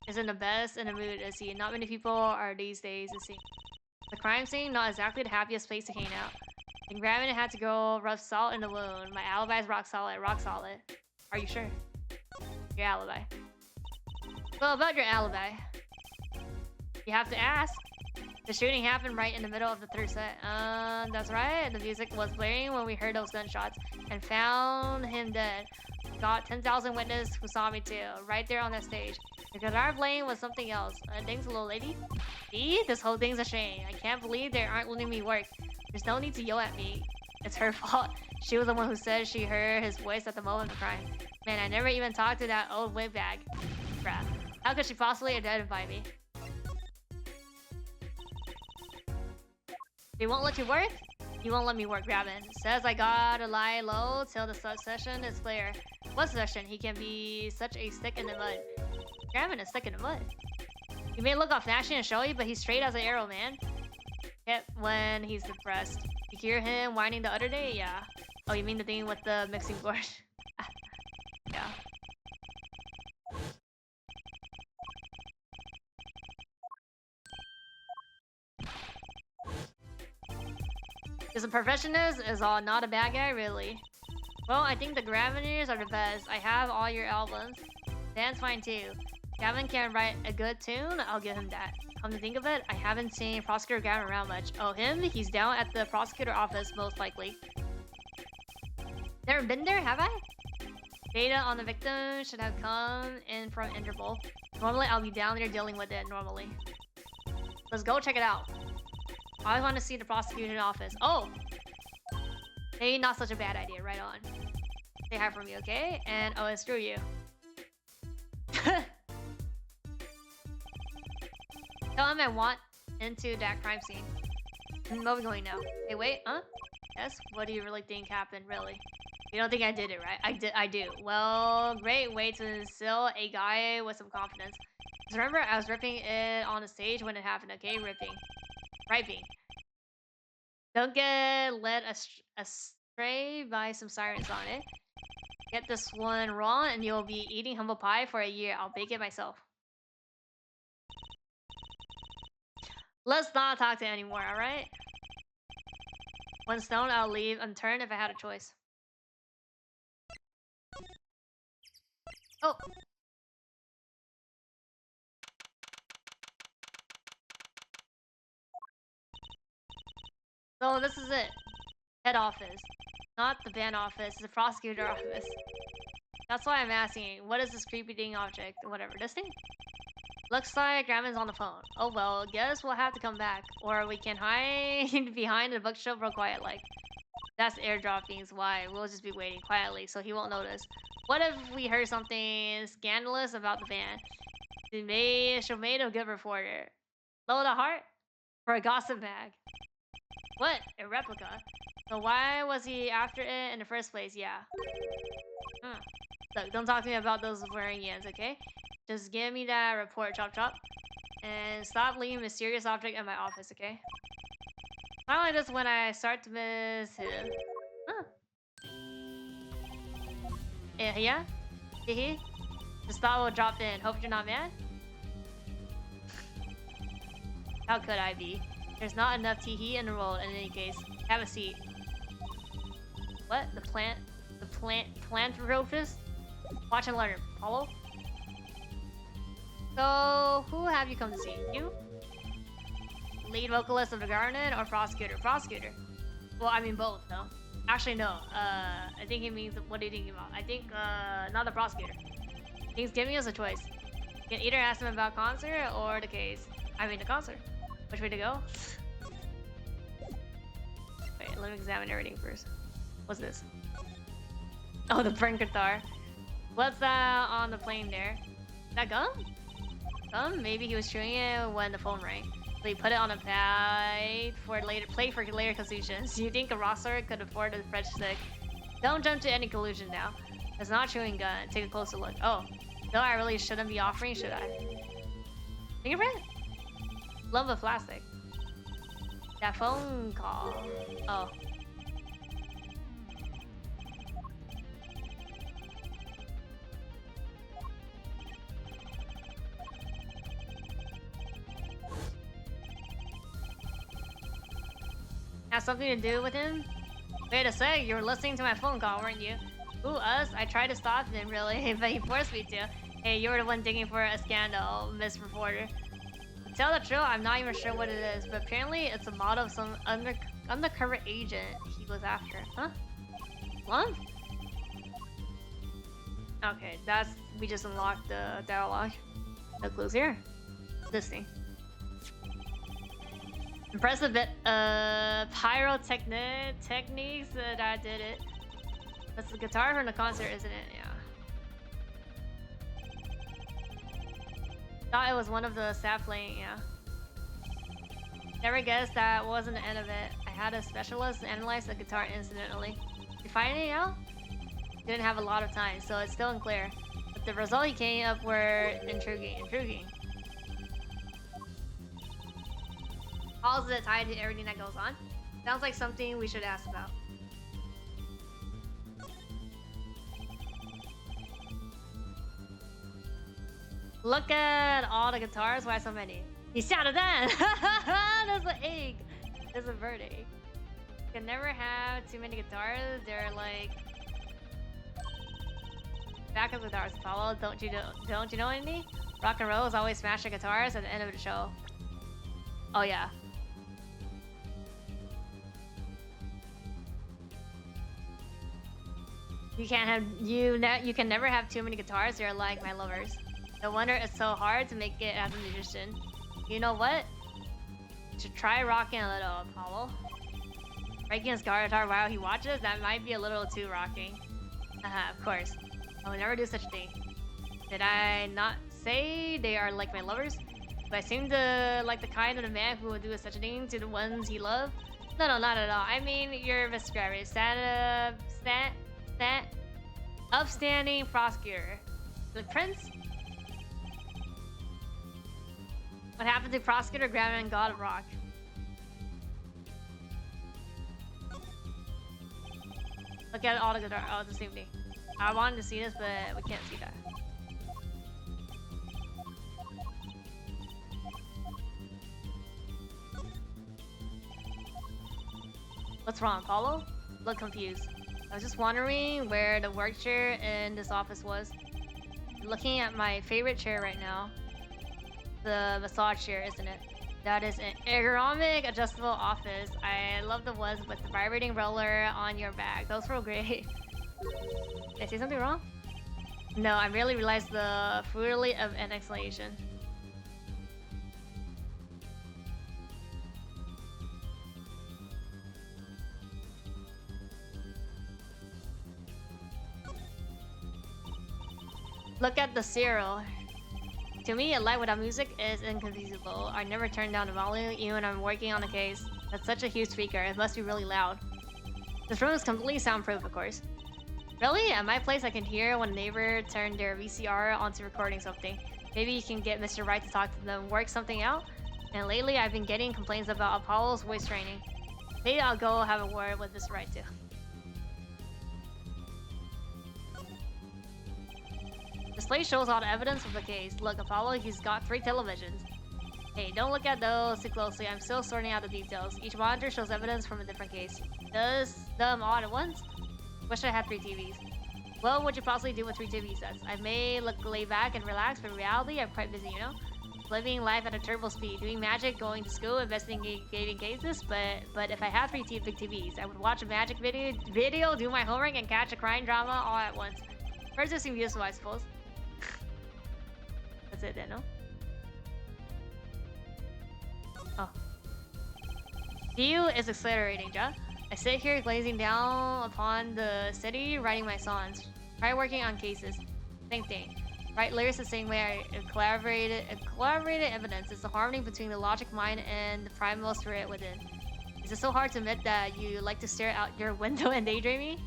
Isn't the best in the mood, is he? Not many people are these days, is he? The crime scene, not exactly the happiest place to hang out. And grabbing it had to go rough salt in the wound. My alibi's rock solid, rock solid. Are you sure? Your alibi. Well, about your alibi. You have to ask. The shooting happened right in the middle of the 3rd set. That's right. The music was blaring when we heard those gunshots and found him dead. Got 10,000 witnesses who saw me too, right there on that stage. Because our blame was something else. Thanks, little lady. See? This whole thing's a shame. I can't believe they aren't letting me work. There's no need to yell at me. It's her fault. She was the one who said she heard his voice at the moment of the crime. Man, I never even talked to that old wig bag. Bruh. How could she possibly identify me? They won't let you work? You won't let me work, Gravin. Says I gotta lie low till the session is clear. What session? He can be such a stick in the mud. Gravin is stuck in the mud. He may look all flashy and showy, but he's straight as an arrow, man. Yep, when he's depressed. You hear him whining the other day? Yeah. Oh, you mean the thing with the mixing board? Yeah. Because the perfectionist is all not a bad guy, really. Well, I think the Graveners are the best. I have all your albums. Dan's fine too. Gavin can write a good tune, I'll give him that. Come to think of it, I haven't seen Prosecutor Gavin around much. Oh, him? He's down at the prosecutor office, most likely. Never been there, have I? Data on the victim should have come in from Interpol. Normally, I'll be down there dealing with it normally. Let's go check it out. I want to see the prosecution office. Oh! Maybe not such a bad idea. Right on. Say hi for me, okay? And oh, screw you. Tell him I want into that crime scene. Where are we going now? Hey, wait, huh? Yes? What do you really think happened, really? You don't think I did it, right? I do. Well, great way to instill a guy with some confidence. Just remember, I was ripping it on the stage when it happened, okay? Riping. Don't get led astray by some sirens on it. Get this one wrong and you'll be eating humble pie for a year. I'll bake it myself. Let's not talk to anymore, alright? One stone I'll leave unturned if I had a choice. Oh! So this is it. Head office. Not the band office, the prosecutor office. That's why I'm asking, what is this creepy ding object? Whatever, this thing? Looks like Grandma's on the phone. Oh well, guess we'll have to come back. Or we can hide behind the bookshelf real quiet like. That's airdropping's why. We'll just be waiting quietly so he won't notice. What if we heard something scandalous about the band? She'll made a good reporter. Load a heart? For a gossip bag. What? A replica? So why was he after it in the first place? Yeah. Look, don't talk to me about those Varangians, okay? Just give me that report, chop chop. And stop leaving mysterious object in my office, okay? Not like this when I start to miss him. Yeah? Hehe? Just thought we dropped in. Hope you're not mad? How could I be? There's not enough teehee in the world in any case. Have a seat. What? The philanthropist? Watch and learn. Follow? So, who have you come to see? You? Lead vocalist of the Garden or prosecutor? Prosecutor. Well, I mean both, though. Actually, no. I think he means, what are you thinking about? I think, not the prosecutor. He's giving us a choice. You can either ask him about concert or the case. I mean the concert. Which way to go? Wait, let me examine everything first. What's this? Oh, the burn guitar. What's that on the plane there? Is that gum? Gum? Maybe he was chewing it when the phone rang. So he put it on a pad for later conclusions. Do you think a rockstar could afford a fresh stick? Don't jump to any conclusion now. It's not chewing gum. Take a closer look. Oh, no, I really shouldn't be offering, should I? Fingerprint? Lump of plastic. That phone call. Oh. Has something to do with him? Wait a sec, you were listening to my phone call, weren't you? Ooh, us? I tried to stop him, really, but he forced me to. Hey, you were the one digging for a scandal, Miss Reporter. To tell the truth, I'm not even sure what it is, but apparently it's a model of some undercover agent he was after. Huh? Lump? Okay, we just unlocked the dialogue. No clues here. This thing. Impressive bit techniques that did it. That's the guitar from the concert, isn't it? Yeah. Thought it was one of the staff playing, yeah. Never guessed that wasn't the end of it. I had a specialist analyze the guitar incidentally. You find it out? Didn't have a lot of time, so it's still unclear. But the result he came up were intriguing. How is it tied to everything that goes on? Sounds like something we should ask about. Look at all the guitars. Why so many? He shouted that! There's an egg! There's a bird egg. You can never have too many guitars. They're like... backup guitars, Apollo. Don't you know any? Rock and roll is always smash the guitars at the end of the show. Oh yeah. You can't have you can never have too many guitars. You're like my lovers. No wonder it's so hard to make it as a musician. You know what? You should try rocking a little, Apollo. Breaking his guitar while he watches? That might be a little too rocking. Of course. I would never do such a thing. Did I not say they are like my lovers? Do I seem to like the kind of the man who would do such a thing to the ones he loves? No, not at all. I mean, you're misdescribing. Upstanding prosecutor. The prince? What happened to prosecutor, grandma, and god of rock? Look at all the guitar. Oh, it's the same thing. I wanted to see this, but we can't see that. What's wrong, Paulo? Look confused. I was just wondering where the work chair in this office was. I'm looking at my favorite chair right now. The massage chair, isn't it? That is an ergonomic adjustable office. I love the ones with the vibrating roller on your back. Those were great. Did I say something wrong? No, I really realized the futility of an explanation. Look at the serial. To me, a light without music is inconceivable. I never turn down the volume even when I'm working on a case. That's such a huge speaker. It must be really loud. This room is completely soundproof, of course. Really? At my place, I can hear when a neighbor turned their VCR onto recording something. Maybe you can get Mr. Wright to talk to them, work something out? And lately, I've been getting complaints about Apollo's voice training. Maybe I'll go have a word with Mr. Wright too. Display shows all the evidence of the case. Look, Apollo, he's got 3 televisions. Hey, don't look at those too closely. I'm still sorting out the details. Each monitor shows evidence from a different case. Does them all at once? Wish I had 3 TVs. What would you possibly do with 3 TV sets? I may look laid back and relaxed, but in reality, I'm quite busy, you know? Living life at a turbo speed, doing magic, going to school, investigating cases, but if I had 3 big TVs, I would watch a magic video, do my homework, and catch a crime drama all at once. First, it seems useful, I suppose. That's it then, no? Oh. View is accelerating, ja? I sit here glazing down upon the city, writing my songs. Try working on cases. Same thing. Write lyrics the same way I collaborated evidence. It's the harmony between the logic mind and the primal spirit within. Is it so hard to admit that you like to stare out your window and daydreaming?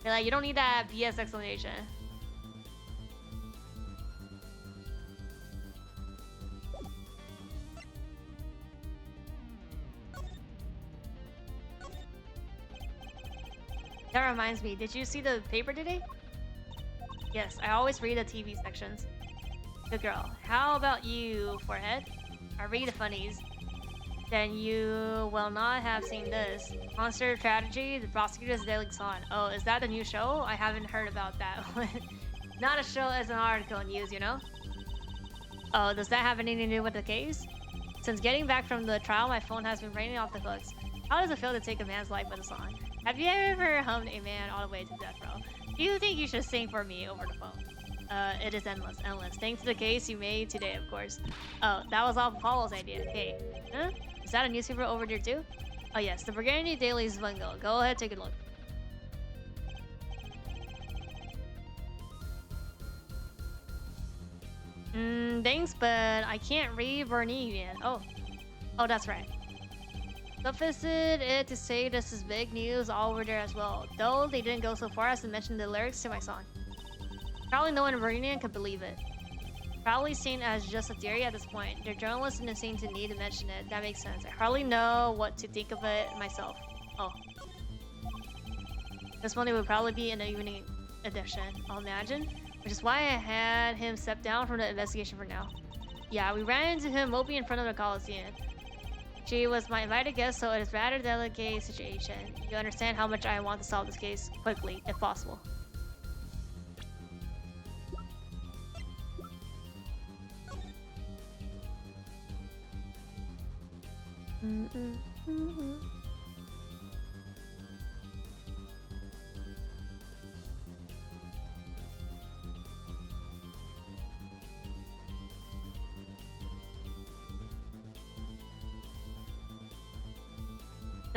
You're like, you don't need that BS explanation. That reminds me, did you see the paper today? Yes, I always read the TV sections. Good girl. How about you, forehead? I read the funnies. Then you will not have seen this. Monster Tragedy, the prosecutor's daily song. Oh, is that a new show? I haven't heard about that one. Not a show, as an article news, you know? Oh, does that have anything to do with the case? Since getting back from the trial, my phone has been ringing off the hooks. How does it feel to take a man's life with a song? Have you ever hummed a man all the way to death row? Do you think you should sing for me over the phone? It is endless. Thanks to the case you made today, of course. Oh, that was all Apollo's idea. Hey, huh? Is that a newspaper over there too? Oh yes, the Burgundy Daily's bundle. Go ahead, take a look. Thanks, but I can't read Burgundian. Oh, that's right. Sufficed it to say this is big news all over there as well, though they didn't go so far as to mention the lyrics to my song. Probably no one in Burgundian could believe it. Probably seen as just a theory at this point. Their journalists didn't seem to need to mention it. That makes sense. I hardly know what to think of it myself. Oh. This one would probably be in the evening edition, I'll imagine. Which is why I had him step down from the investigation for now. Yeah, we ran into him moping in front of the Coliseum. She was my invited guest, so it is a rather delicate situation. You understand how much I want to solve this case quickly, if possible.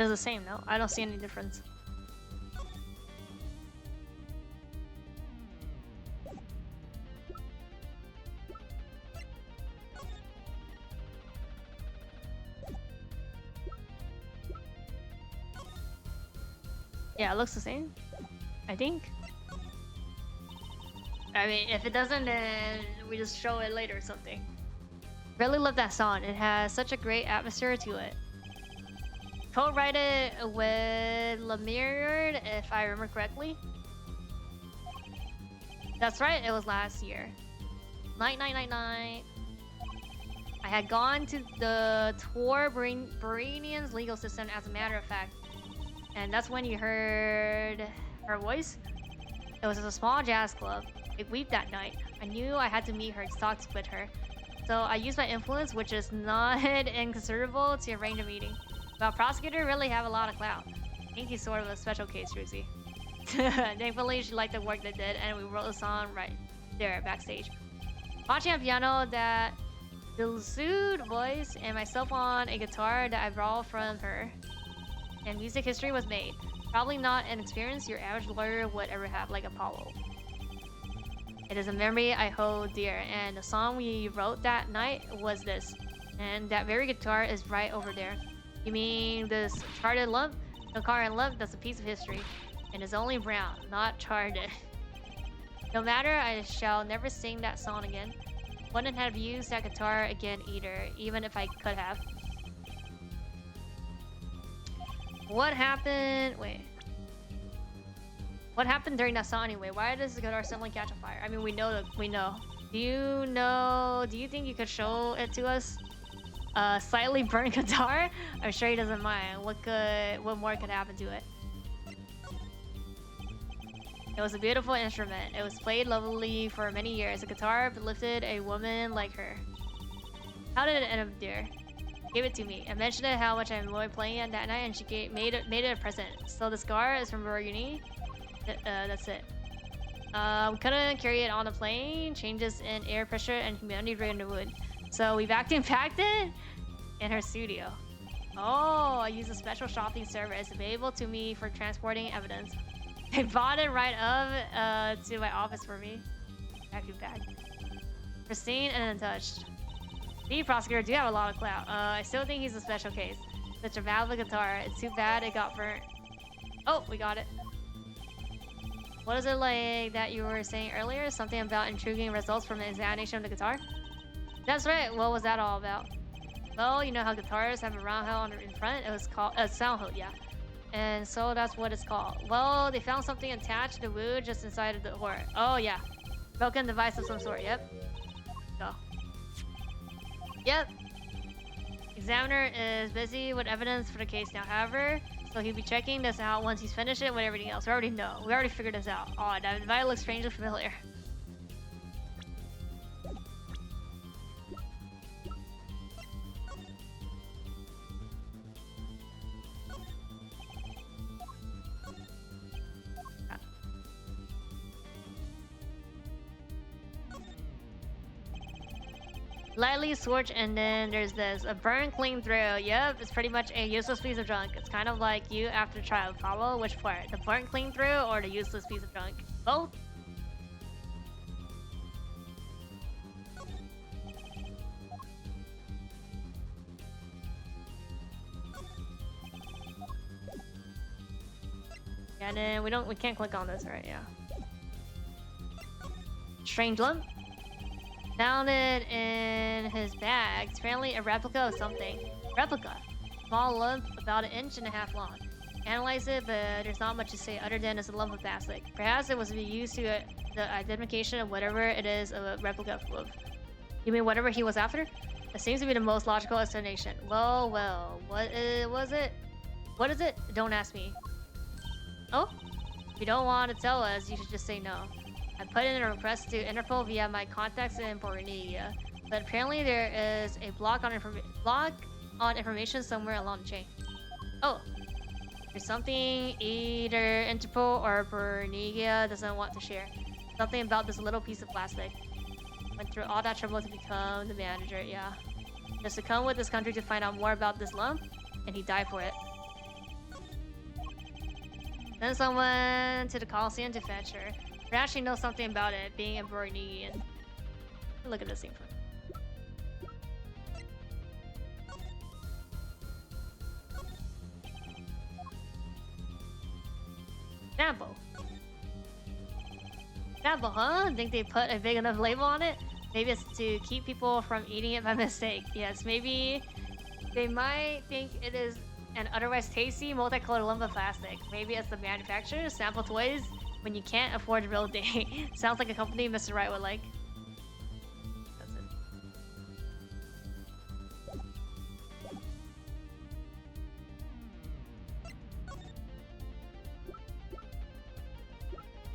It's the same, no? I don't see any difference. Yeah, it looks the same, I think. I mean, if it doesn't, then we just show it later or something. Really love that song. It has such a great atmosphere to it. Co-write it with Lemire, if I remember correctly. That's right, it was last year. Night. I had gone to the Tor Baranian's legal system, as a matter of fact. And that's when you heard her voice. It was a small jazz club. It weeped that night. I knew I had to meet her to talk with her. So I used my influence, which is not inconsiderable, to arrange a meeting. But prosecutor really have a lot of clout. I think he's sort of a special case, Ruthie. Thankfully, she liked the work they did, and we wrote a song right there backstage. Watching a piano that Dilsued voice and myself on a guitar that I borrowed from her. And music history was made. Probably not an experience your average lawyer would ever have, like Apollo. It is a memory I hold dear, and the song we wrote that night was this. And that very guitar is right over there. You mean this charred lump? The car and lump, that's a piece of history. And it's only brown, not charred. No matter, I shall never sing that song again. Wouldn't have used that guitar again either, even if I could have. What happened? Wait. What happened during that song anyway? Why does the guitar suddenly catch on fire? I mean, we know. Do you think you could show it to us? Slightly burnt guitar? I'm sure he doesn't mind. What more could happen to it? It was a beautiful instrument. It was played lovely for many years. The guitar lifted a woman like her. How did it end up there? Gave it to me. I mentioned it how much I enjoyed playing it that night, and she made it a present. So the scar is from Burgundy. That's it. We couldn't carry it on the plane. Changes in air pressure and humidity ran the wood. So we vacuum packed it in her studio. Oh, I used a special shopping service available to me for transporting evidence. They bought it right up to my office for me. Vacuum packed. Pristine and untouched. The prosecutor do have a lot of clout. I still think he's a special case. Such a valuable guitar. It's too bad it got burnt. Oh, we got it. What is it like that you were saying earlier? Something about intriguing results from the examination of the guitar? That's right. What was that all about? Well, you know how guitars have a round hole in front? It was called a sound hole, yeah. And so that's what it's called. Well, they found something attached to the wood just inside of the door. Oh, yeah. Broken device of some sort, yep. Go. Yep. Examiner is busy with evidence for the case now, however, so he'll be checking this out once he's finished it with everything else. We already know. We already figured this out. Oh, that device looks strangely familiar. Lightly switch, and then there's this. A burn clean through. Yep, it's pretty much a useless piece of junk. It's kind of like you after trial. Follow which part? The burn clean through or the useless piece of junk? Both? Yeah, and then we can't click on this, right? Yeah. Strange lump. Found it in his bag. It's apparently a replica of something. Replica. Small lump, about 1.5 inches long. Analyze it, but there's not much to say other than it's a lump of plastic. Perhaps it was to be used to the identification of whatever it is a replica of. You mean whatever he was after? That seems to be the most logical explanation. Well, what was it? What is it? Don't ask me. Oh? If you don't want to tell us, you should just say no. I put in a request to Interpol via my contacts in Borneo, but apparently there is a block on information somewhere along the chain. Oh, there's something either Interpol or Borneo doesn't want to share. Something about this little piece of plastic. Went through all that trouble to become the manager, yeah. Just to come with this country to find out more about this lump, and he died for it. Send someone to the Coliseum to fetch her. But actually know something about it, being a Bornean. Look at this thing for Snapple. Snapple, huh? Think they put a big enough label on it? Maybe it's to keep people from eating it by mistake. Yes, maybe they might think it is an otherwise tasty multicolored lump of plastic. Maybe it's the manufacturer's sample toys when you can't afford the real thing. Sounds like a company Mr. Wright would like. That's it.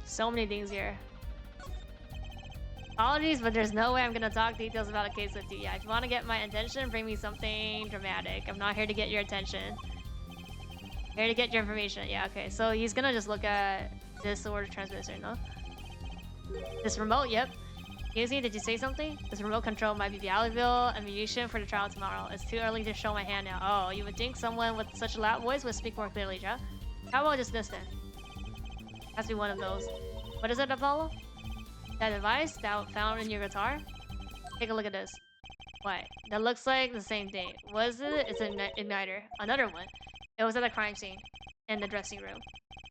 So many things here. Apologies, but there's no way I'm gonna talk details about a case with you. Yeah, if you want to get my attention, bring me something dramatic. I'm not here to get your attention. Here to get your information. Yeah, okay. So he's gonna just look at this order transmitter, no? This remote, yep. Excuse me, did you say something? This remote control might be valuable ammunition for the trial tomorrow. It's too early to show my hand now. Oh, you would think someone with such a loud voice would speak more clearly, Jack. How about just this then? Has to be one of those. What is it, Apollo? That device that found in your guitar? Take a look at this. What? That looks like the same thing. What is it? It's an igniter. Another one. It was at the crime scene. In the dressing room.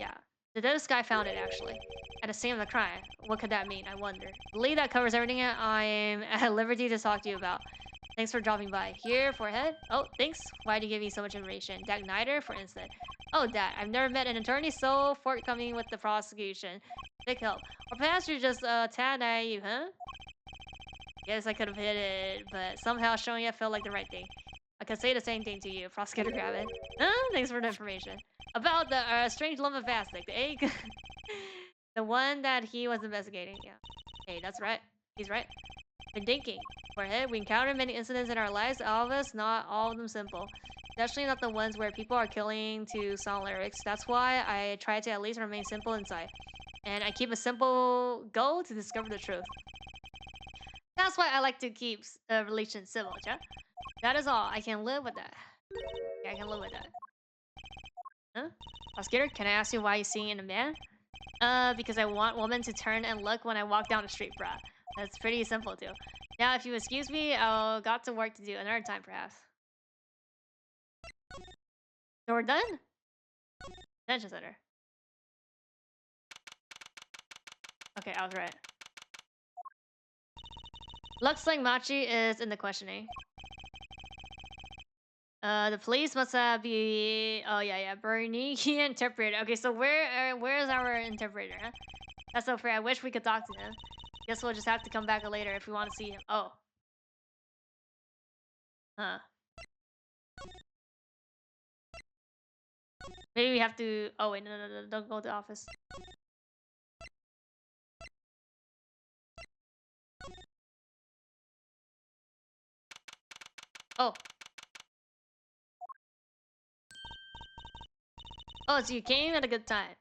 Yeah. This guy found it, actually. At the scene of the crime. What could that mean? I wonder. The lead that covers everything I'm at liberty to talk to you about. Thanks for dropping by. Here, forehead? Oh, thanks. Why'd you give me so much information? That igniter, for instance. Oh, that. I've never met an attorney so forthcoming with the prosecution. Big help. Or perhaps you're just a tad naive, huh? Guess I could have hit it, but somehow showing it felt like the right thing. I could say the same thing to you. Prosecutor Gravin. Thanks for the information. About the strange lump of plastic, the egg. The one that he was investigating, yeah. Hey, that's right. He's right. Been thinking. Forehead, we encounter many incidents in our lives, all of us, not all of them simple. Especially not the ones where people are killing to song lyrics. That's why I try to at least remain simple inside. And I keep a simple goal to discover the truth. That's why I like to keep relations civil, yeah? That is all. I can live with that. Yeah, I can live with that. Huh? Prosecutor, can I ask you why you're seeing a man? Because I want women to turn and look when I walk down the street, bruh. That's pretty simple, too. Now, if you excuse me, I'll got to work to do another time, perhaps. So we're done? Detention center. Okay, I was right. Looks like Machi is in the questioning. The police must be... Oh, yeah. Bernie interpreter. Okay, so where's our interpreter, huh? That's so fair. I wish we could talk to him. Guess we'll just have to come back later if we want to see him. Oh. Huh. Maybe we have to... Oh, wait. No. Don't go to the office. Oh. Oh, so you came at a good time.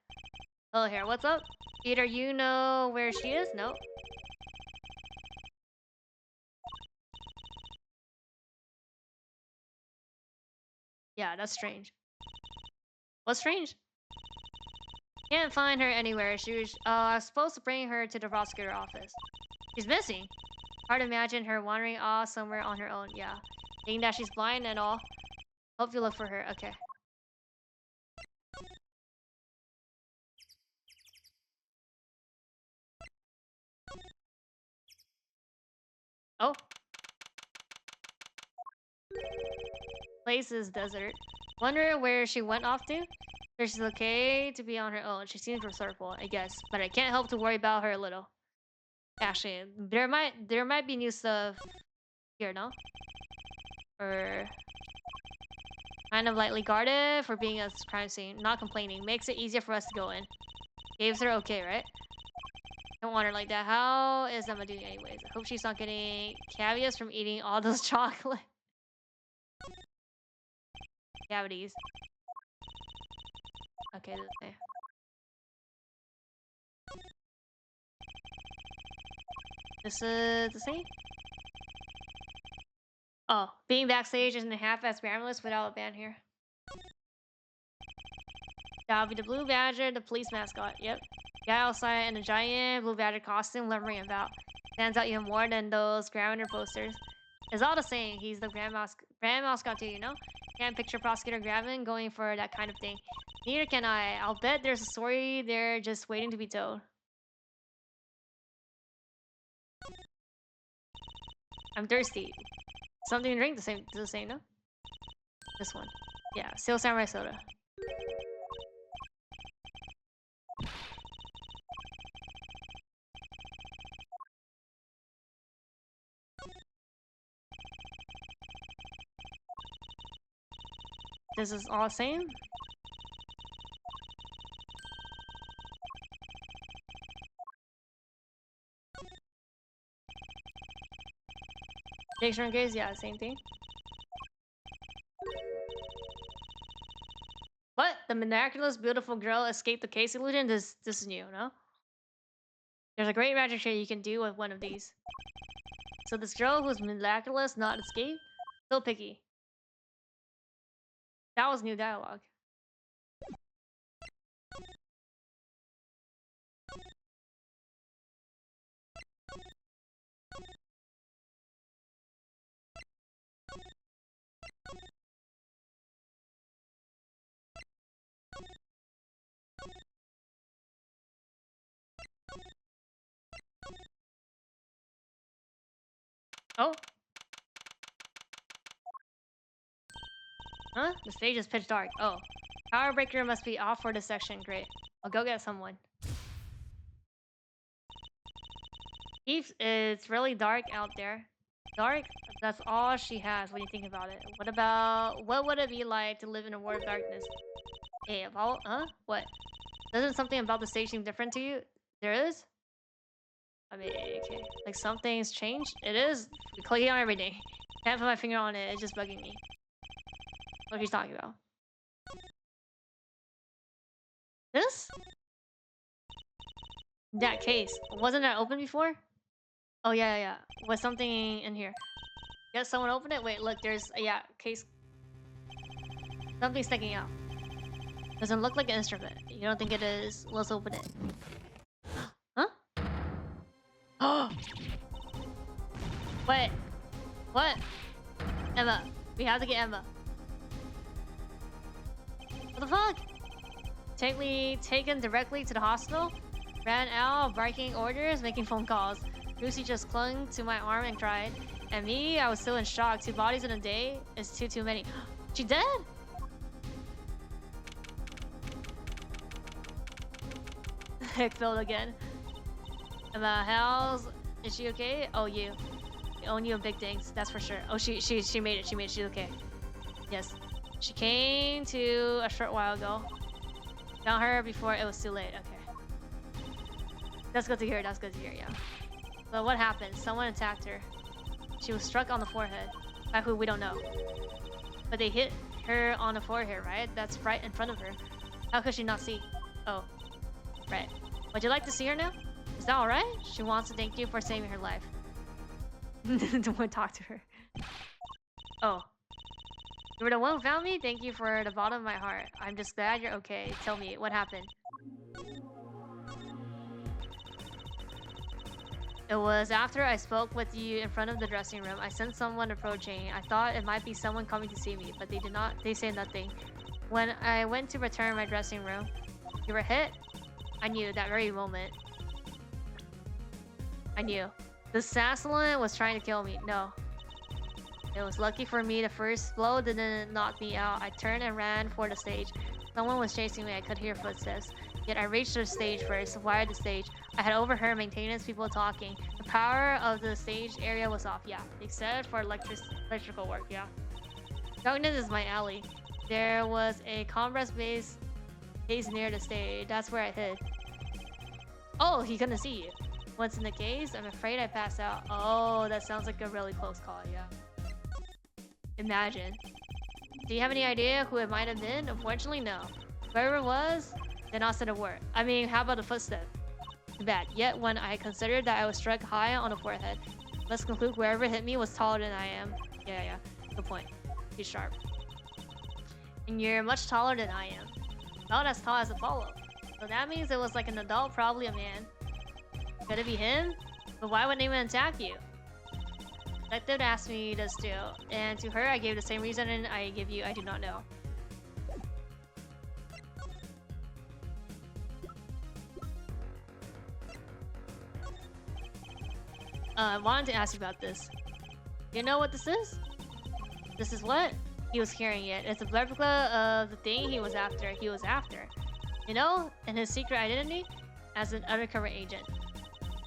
Oh, here. What's up? Peter, you know where she is? No. Yeah, that's strange. What's strange? Can't find her anywhere. She was I was supposed to bring her to the prosecutor office. She's missing. Hard to imagine her wandering off somewhere on her own. Yeah. Being that she's blind and all. Hope you look for her. Okay. Oh. Place is desert. Wonder where she went off to? So she's okay to be on her own. She seems resourceful, I guess. But I can't help to worry about her a little. Actually, there might be new stuff here, no? Or kind of lightly guarded for being a crime scene. Not complaining. Makes it easier for us to go in. Caves are okay, right? Don't want her like that. How is Emma doing anyways? I hope she's not getting cavities from eating all those chocolate. Cavities. Okay, okay. This is the same? Oh, being backstage isn't half as glamorous without a band here. That'll be the Blue Badger, the police mascot. Yep. Guy outside in a giant Blue Badger costume lumbering about. Stands out even more than those Grammar posters. It's all the same. He's the Grand Mascot too, you know? Can't picture Prosecutor Gravin going for that kind of thing. Neither can I. I'll bet there's a story there just waiting to be told. I'm thirsty. Something to drink? Does it say no? This one. Yeah, Steel Samurai Soda. This is all the same? Dictionary gaze, yeah, same thing. What? The miraculous beautiful girl escaped the case illusion? This is new, no? There's a great magic trick you can do with one of these. So this girl who's miraculous not escaped? Still picky. That was new dialogue. Oh. Huh? The stage is pitch dark. Oh. Power breaker must be off for this section. Great. I'll go get someone. It's really dark out there. Dark? That's all she has when you think about it. What would it be like to live in a world of darkness? Hey, huh? What? Doesn't something about the stage seem different to you? There is? I mean, okay. Like something's changed? It is? Clicking on everything. Can't put my finger on it, it's just bugging me. What he's talking about. This? That case. Wasn't that open before? Oh yeah. Was something in here? Yes, someone opened it? Wait, look, there's case. Something's sticking out. Doesn't look like an instrument. You don't think it is? Let's open it. Huh? Oh! Wait. What? Emma. We have to get Emma. What the fuck? Taken directly to the hospital? Ran out, barking orders, making phone calls. Lucy just clung to my arm and cried. And me, I was still in shock. 2 bodies in a day is too many. She dead? Heck filled again. Emma, is she okay? Oh, you own you big things, that's for sure. Oh, she made it. She's okay. Yes, she came to a short while ago. Found her before it was too late. Okay, that's good to hear. Yeah. But what happened? Someone attacked her. She was struck on the forehead by who we don't know. But they hit her on the forehead, right? That's right in front of her. How could she not see? Oh, right. Would you like to see her now? Is that alright? She wants to thank you for saving her life. Don't want to talk to her. Oh. You were the one who found me? Thank you for the bottom of my heart. I'm just glad you're okay. Tell me, what happened? It was after I spoke with you in front of the dressing room. I sensed someone approaching. I thought it might be someone coming to see me, but they said nothing. When I went to return my dressing room, you were hit? I knew that very moment. I knew. The assassin was trying to kill me. No. It was lucky for me the first blow didn't knock me out. I turned and ran for the stage. Someone was chasing me. I could hear footsteps. Yet I reached the stage first. Wired the stage. I had overheard maintenance people talking. The power of the stage area was off. Yeah. Except for electrical work. Yeah. Darkness is my alley. There was a compress base near the stage. That's where I hid. Oh, he couldn't see you. Once in the case, I'm afraid I passed out. Oh, that sounds like a really close call, yeah. Imagine. Do you have any idea who it might have been? Unfortunately, no. Whoever it was, did not say a word. I mean, how about the footstep? Too bad. Yet when I considered that I was struck high on the forehead, let's conclude whoever hit me was taller than I am. Yeah. Good point. Be sharp. And you're much taller than I am. Not as tall as Apollo. So that means it was like an adult, probably a man. Could it be him? But why would anyone attack you? Detective asked me this too, and to her I gave the same reason and I give you I do not know. I wanted to ask you about this. You know what this is? This is what? He was carrying it. It's a replica of the thing he was after. You know? And his secret identity? As an undercover agent.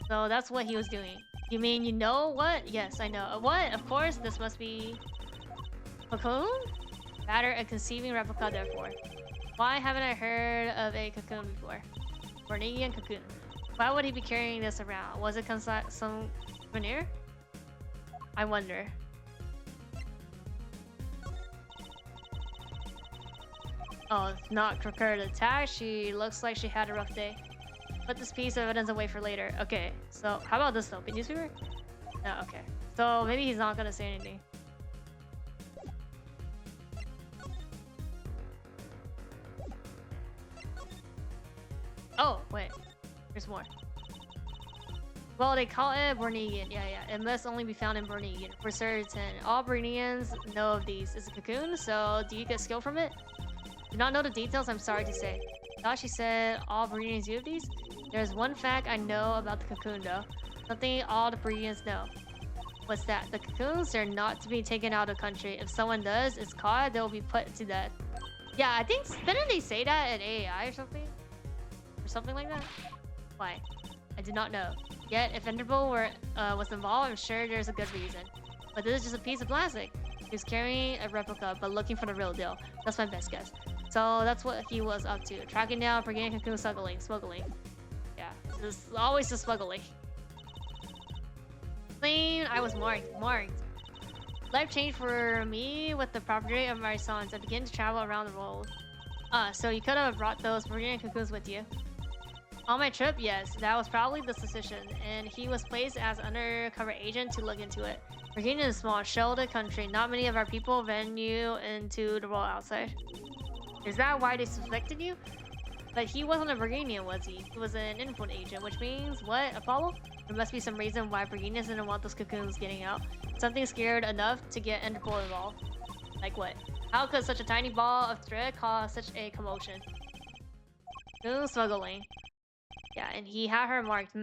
So that's what he was doing. You mean you know what? Yes, I know. What? Of course, this must be... Cocoon? Matter a conceiving replica, therefore. Why haven't I heard of a cocoon before? Bornegian cocoon. Why would he be carrying this around? Was it some souvenir? I wonder. Oh, not prepared to attack. She looks like she had a rough day. Put this piece of evidence away for later. Okay, so how about this though? Newspaper? No, okay. So maybe he's not gonna say anything. Oh, wait. There's more. Well, they call it Bornegian. Yeah. It must only be found in Bornegian. For certain. All Bornegians know of these. It's a cocoon, so do you get skill from it? Do not know the details, I'm sorry to say. Thought she said all Bornegians use these? There's one fact I know about the cocoon though. Something all the Bornegians know. What's that? The cocoons are not to be taken out of the country. If someone does, is caught, they'll be put to death. Yeah, I think, didn't they say that at AI or something? Or something like that? Why? I did not know. Yet, if Interpol was involved, I'm sure there's a good reason. But this is just a piece of plastic. He was carrying a replica, but looking for the real deal. That's my best guess. So that's what he was up to. Tracking down, bringing cocoon smuggling. Yeah, this is always the smuggling. Clean, I was marked. Life changed for me with the property of my sons. I began to travel around the world. So you could have brought those Meridian cocoons with you. On my trip, yes, that was probably the suspicion, and he was placed as an undercover agent to look into it. Virginia is a small, sheltered country. Not many of our people venue into the world outside. Is that why they suspected you? But he wasn't a Virginian, was he? He was an influence agent, which means what, Apollo? There must be some reason why Virginians didn't want those cocoons getting out. Something scared enough to get Interpol involved. Like what? How could such a tiny ball of thread cause such a commotion? Cocoon smuggling. Yeah, and he had her marked.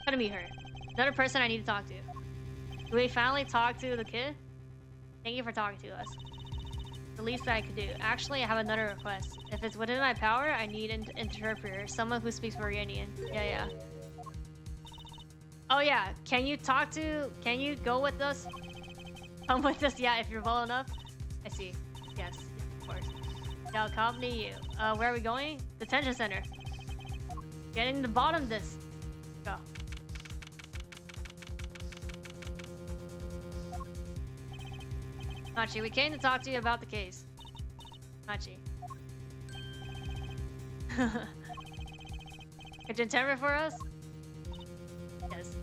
Gotta meet her. Another person I need to talk to. Do we finally talk to the kid? Thank you for talking to us. The least I could do. Actually, I have another request. If it's within my power, I need an interpreter. Someone who speaks Meridian. Yeah. Oh yeah, can you go with us? Come with us, yeah, if you're bold enough. I see. Yes, of course. I'll accompany you. Where are we going? Detention center. Getting to the bottom of this. Go. Machi, we came to talk to you about the case. Machi. Could you interpret for us? Yes.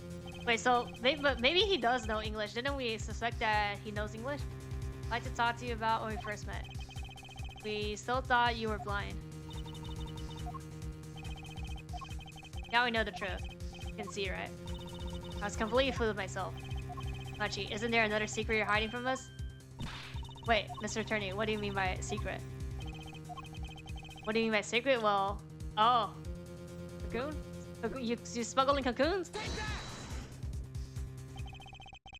Wait, so but maybe he does know English. Didn't we suspect that he knows English? I'd like to talk to you about when we first met. We still thought you were blind. Now we know the truth. You can see, right? I was completely fooled myself. Machi, isn't there another secret you're hiding from us? Wait, Mr. Attorney, what do you mean by secret? What do you mean by secret? Well, oh. Cocoon? You smuggling cocoons?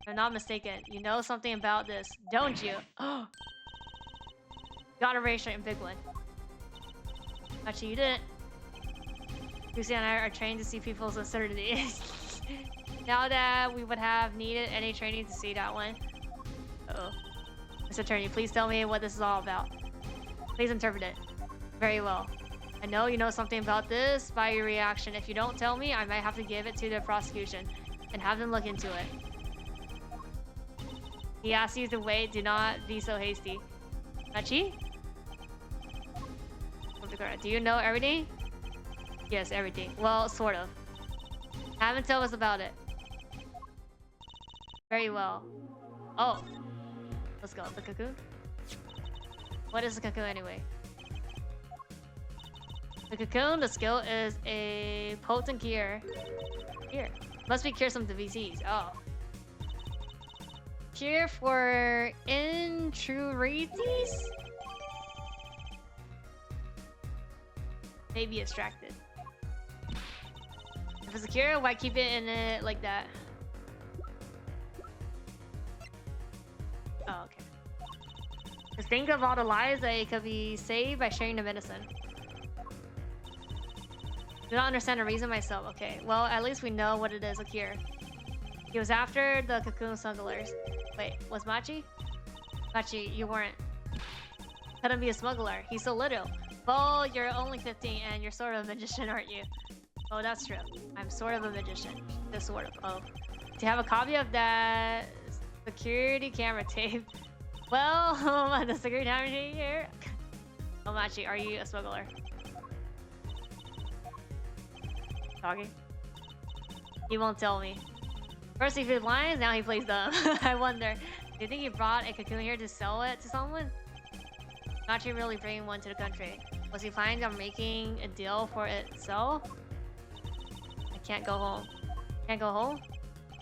If I'm not mistaken, you know something about this, don't you? Oh. Got a racial and big one. Actually, you didn't. Lucy and I are trained to see people's absurdity. Now that we would have needed any training to see that one. Uh-oh. Mr. Attorney, please tell me what this is all about. Please interpret it. Very well. I know you know something about this by your reaction. If you don't tell me, I might have to give it to the prosecution and have them look into it. He asks you to wait. Do not be so hasty. Machi? Do you know everything? Yes, everything. Well, sort of. Haven't told us about it. Very well. Oh. Let's go. The cocoon? What is the cocoon anyway? The cocoon, the skill is a potent cure. Here. Must be cure some disease. Oh. Cure for intrusities? Maybe extracted. If it's a cure, why keep it in it like that? Oh, okay. Just think of all the lives that it could be saved by sharing the medicine. Do not understand the reason myself. Okay, well, at least we know what it is, a cure. He was after the cocoon smugglers. Wait, was Machi? Machi, you weren't. Couldn't be a smuggler. He's so little. Well, you're only 15 and you're sort of a magician, aren't you? Oh, that's true. I'm sort of a magician. This sort of. Oh. To have a copy of that security camera tape. Well, the security camera tape here. Oh, Machi, are you a smuggler? Talking? He won't tell me. First he plays lines, now he plays dumb. I wonder, do you think he brought a cocoon here to sell it to someone? Machi really bringing one to the country. Was he planning on making a deal for it so? I can't go home. Can't go home?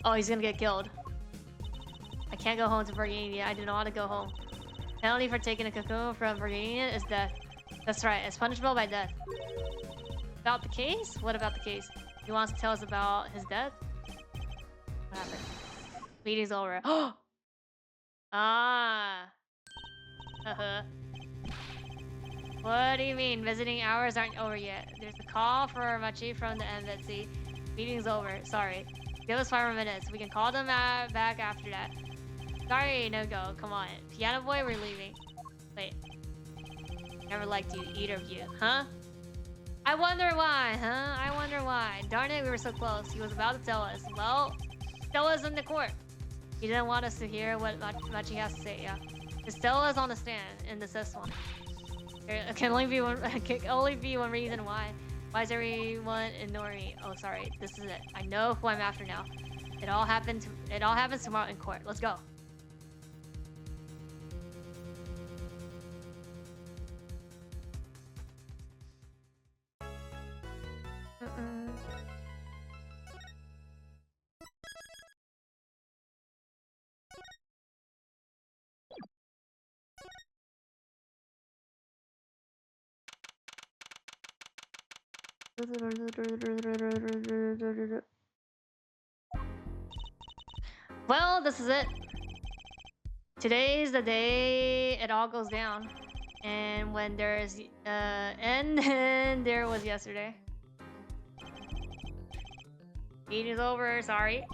Oh, he's gonna get killed. I can't go home to Virginia. I do not want to go home. Penalty for taking a cocoon from Virginia is death. That's right, it's punishable by death. About the case? What about the case? He wants to tell us about his death? What happened? Meeting's over. Ah. What do you mean? Visiting hours aren't over yet. There's a call for Machi from the embassy. Meeting's over. Sorry. Give us 5 more minutes. We can call them back after that. Sorry, no go. Come on. Piano boy, we're leaving. Wait. Never liked you, either of you. Huh? I wonder why, huh? I wonder why. Darn it, we were so close. He was about to tell us. Well, tell us in the court. He didn't want us to hear what Machi has to say, yeah. Just tell us on the stand in the system. There can only be one reason why. Why is everyone ignoring me? Oh, sorry. This is it. I know who I'm after now. It all happens tomorrow in court. Let's go. Well, this is it. Today's the day it all goes down. And when there's and then there was yesterday. Meeting's over, sorry.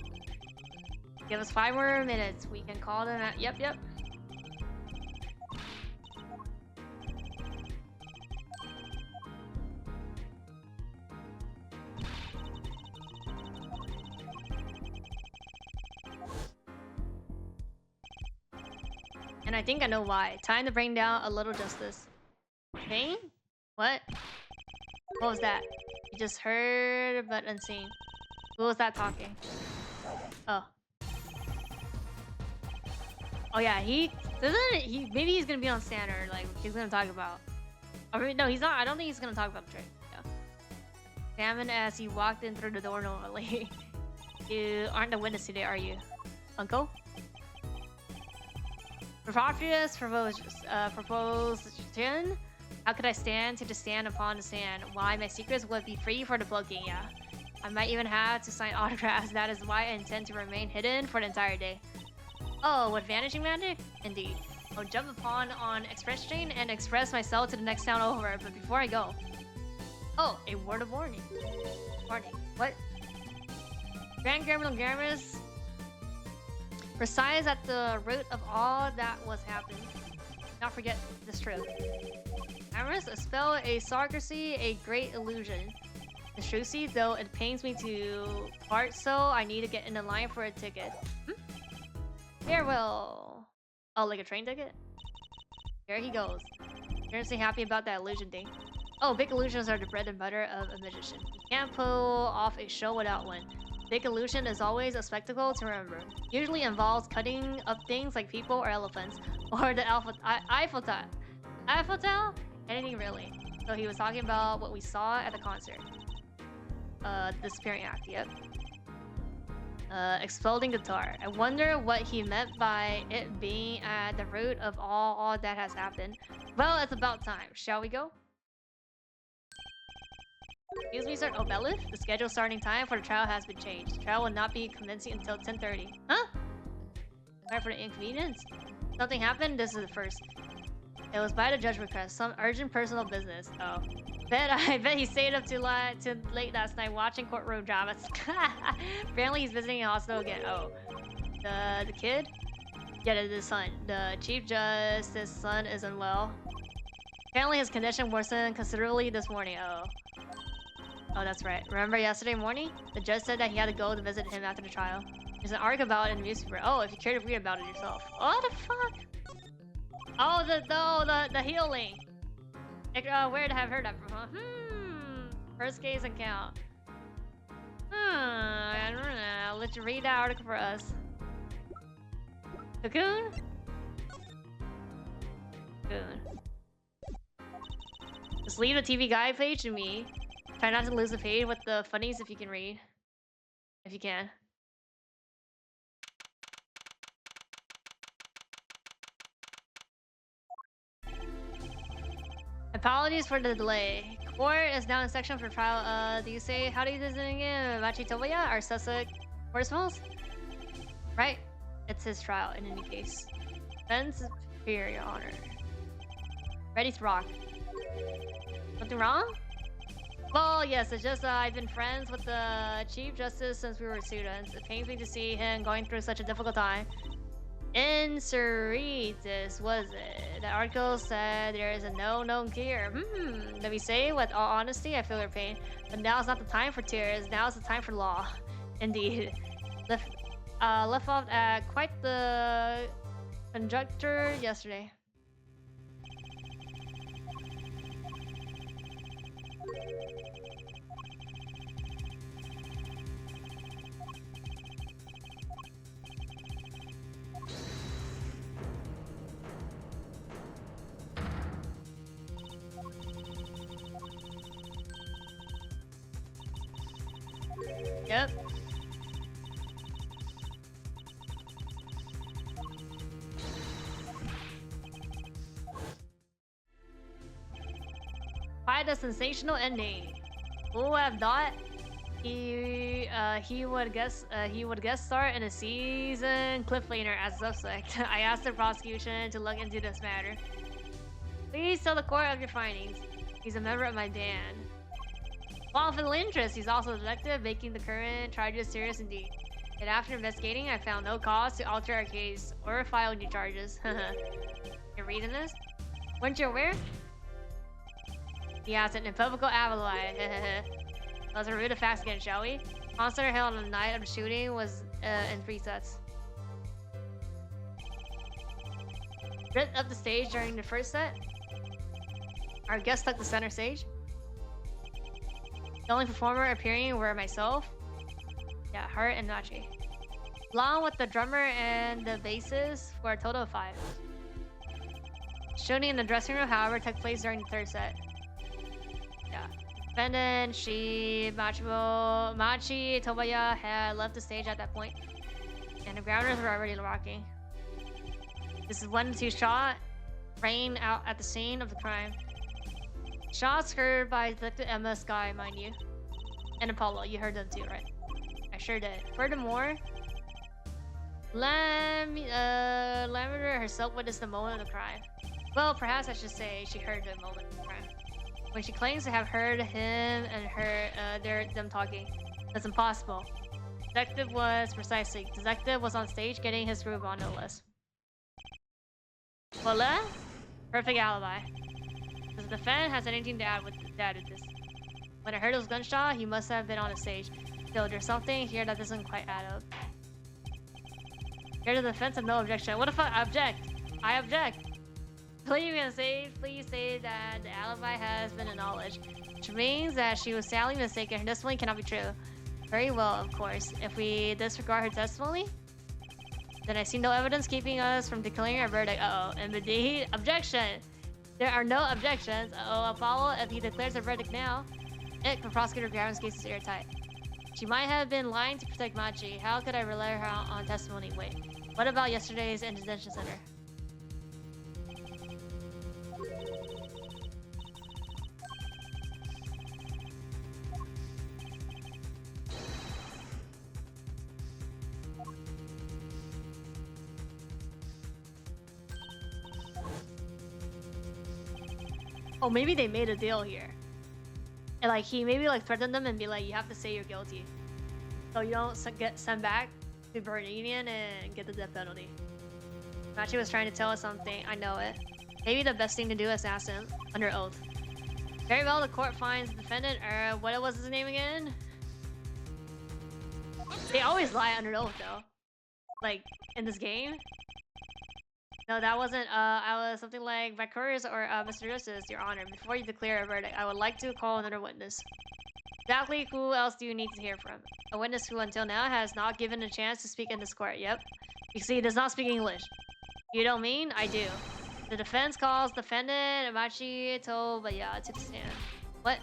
Give us 5 more minutes. We can call them at yep. And I think I know why. Time to bring down a little justice. Pain? What? What was that? You just heard but unseen. Who was that talking? Oh. Oh yeah, maybe he's gonna be on stand or like he's gonna talk about. I mean, no, he's not. I don't think he's gonna talk about the trade. Yeah. Examine as he walked in through the door normally. You aren't the witness today, are you, Uncle? Preposterous proposition. How could I stand to stand upon the sand? Why, my secrets would be free for the booking, yeah. I might even have to sign autographs. That is why I intend to remain hidden for the entire day. Oh, with vanishing magic? Indeed. I'll jump upon on express train and express myself to the next town over, but before I go... Oh, a word of warning. Warning. What? Grand Gremlins resides at the root of all that was happening. Not forget this truth. Amorous, a spell, a sarcasy, a great illusion. The Shrusi, though it pains me to part so, I need to get in the line for a ticket. Farewell. Oh, like a train ticket? There he goes. Seriously happy about that illusion thing. Oh, big illusions are the bread and butter of a magician. You can't pull off a show without one. Big illusion is always a spectacle to remember. Usually involves cutting up things like people or elephants. Or the Eiffel Tower. Anything really. So he was talking about what we saw at the concert. Disappearing act, yep. Exploding guitar. I wonder what he meant by it being at the root of all that has happened. Well, it's about time. Shall we go? Excuse me, sir. Oh, Belith? The scheduled starting time for the trial has been changed. The trial will not be commencing until 10:30. Huh? Sorry for the inconvenience. Something happened? This is the first. It was by the judge request. Some urgent personal business. Oh. I bet he stayed up too late last night watching courtroom dramas. Apparently he's visiting a hospital again. Oh. The kid? Yeah, the son. The Chief Justice's son is unwell. Apparently his condition worsened considerably this morning. Oh. Oh, that's right. Remember yesterday morning? The judge said that he had to go to visit him after the trial. There's an article about it in the newspaper. Oh, if you care to read about it yourself. What the fuck? Oh, the healing. Like, where to have heard that from, huh? First case account. I don't know. I'll let you read that article for us. Cocoon? Cocoon. Just leave the TV guide page to me. Try not to lose the page with the funnies if you can read. If you can. Apologies for the delay. Court is now in section for trial. Do you say how do you do this again? Machi Tomoya, our suspect forcefuls? Right? It's his trial in any case. Defense superior honor. Ready to rock. Something wrong? Well, yes, it's just I've been friends with the Chief Justice since we were students. It pains me to see him going through such a difficult time. Inseritis, was it? The article said there is a no known cure. Let me say, with all honesty, I feel your pain. But now is not the time for tears. Now is the time for law. Indeed. Left off at quite the conjuncture yesterday. Yep. Quite a sensational ending. Who would have thought he would guest star in a season cliffhanger as suspect? I asked the prosecution to look into this matter. Please tell the court of your findings. He's a member of my band. Confidential interest. He's also a detective, making the current charges serious indeed. Yet after investigating, I found no cause to alter our case or file new charges. You're reading this? Weren't you aware? He has an unequivocal alibi. Let's review the facts again, shall we? Concert held on the night of the shooting was in 3 sets. Lit up the stage during the first set. Our guests took the center stage. The only performer appearing were myself, yeah, her and Nachi, along with the drummer and the bassist for a total of 5. Shooting in the dressing room, however, took place during the 3rd set. Yeah. Defendant, Machi Tobaya had left the stage at that point, and the grounders were already rocking. This is when the 2 shot rang out at the scene of the crime. Shots heard by Detective Emma Sky, mind you. And Apollo, you heard them too, right? I sure did. Furthermore, Lavender herself witnessed the moment of the crime. Well, perhaps I should say she heard the moment of the crime. When she claims to have heard him and them talking, that's impossible. Detective was on stage getting his groove on, no less. Voila! Perfect alibi. Does the defendant has anything to add to this? When I heard those gunshots, he must have been on the stage. Still, there's something here that doesn't quite add up. Here to the defense of no objection. What the fuck? I object! I object! Please say that the alibi has been acknowledged, which means that she was sadly mistaken. Her testimony cannot be true. Very well, of course. If we disregard her testimony, then I see no evidence keeping us from declaring our verdict. And indeed, objection! There are no objections. Uh-oh, Apollo, if he declares a verdict now, the prosecutor Graham's case is airtight. She might have been lying to protect Machi. How could I rely her on testimony? Wait, what about yesterday's detention center? Oh, maybe they made a deal here. And like he maybe like threatened them and be like, you have to say you're guilty, so you don't get sent back to Bernadian and get the death penalty. Machi was trying to tell us something. I know it. Maybe the best thing to do is ask him under oath. Very well. The court finds the defendant. What was his name again? They always lie under oath though. Like in this game. No, that wasn't, I was something like Vicarious or Mr. Justice, Your Honor. Before you declare a verdict, I would like to call another witness. Exactly who else do you need to hear from? A witness who until now has not given a chance to speak in this court. Yep. You see, he does not speak English. You don't mean? I do. The defense calls defendant Machi Tobaya to the stand. What?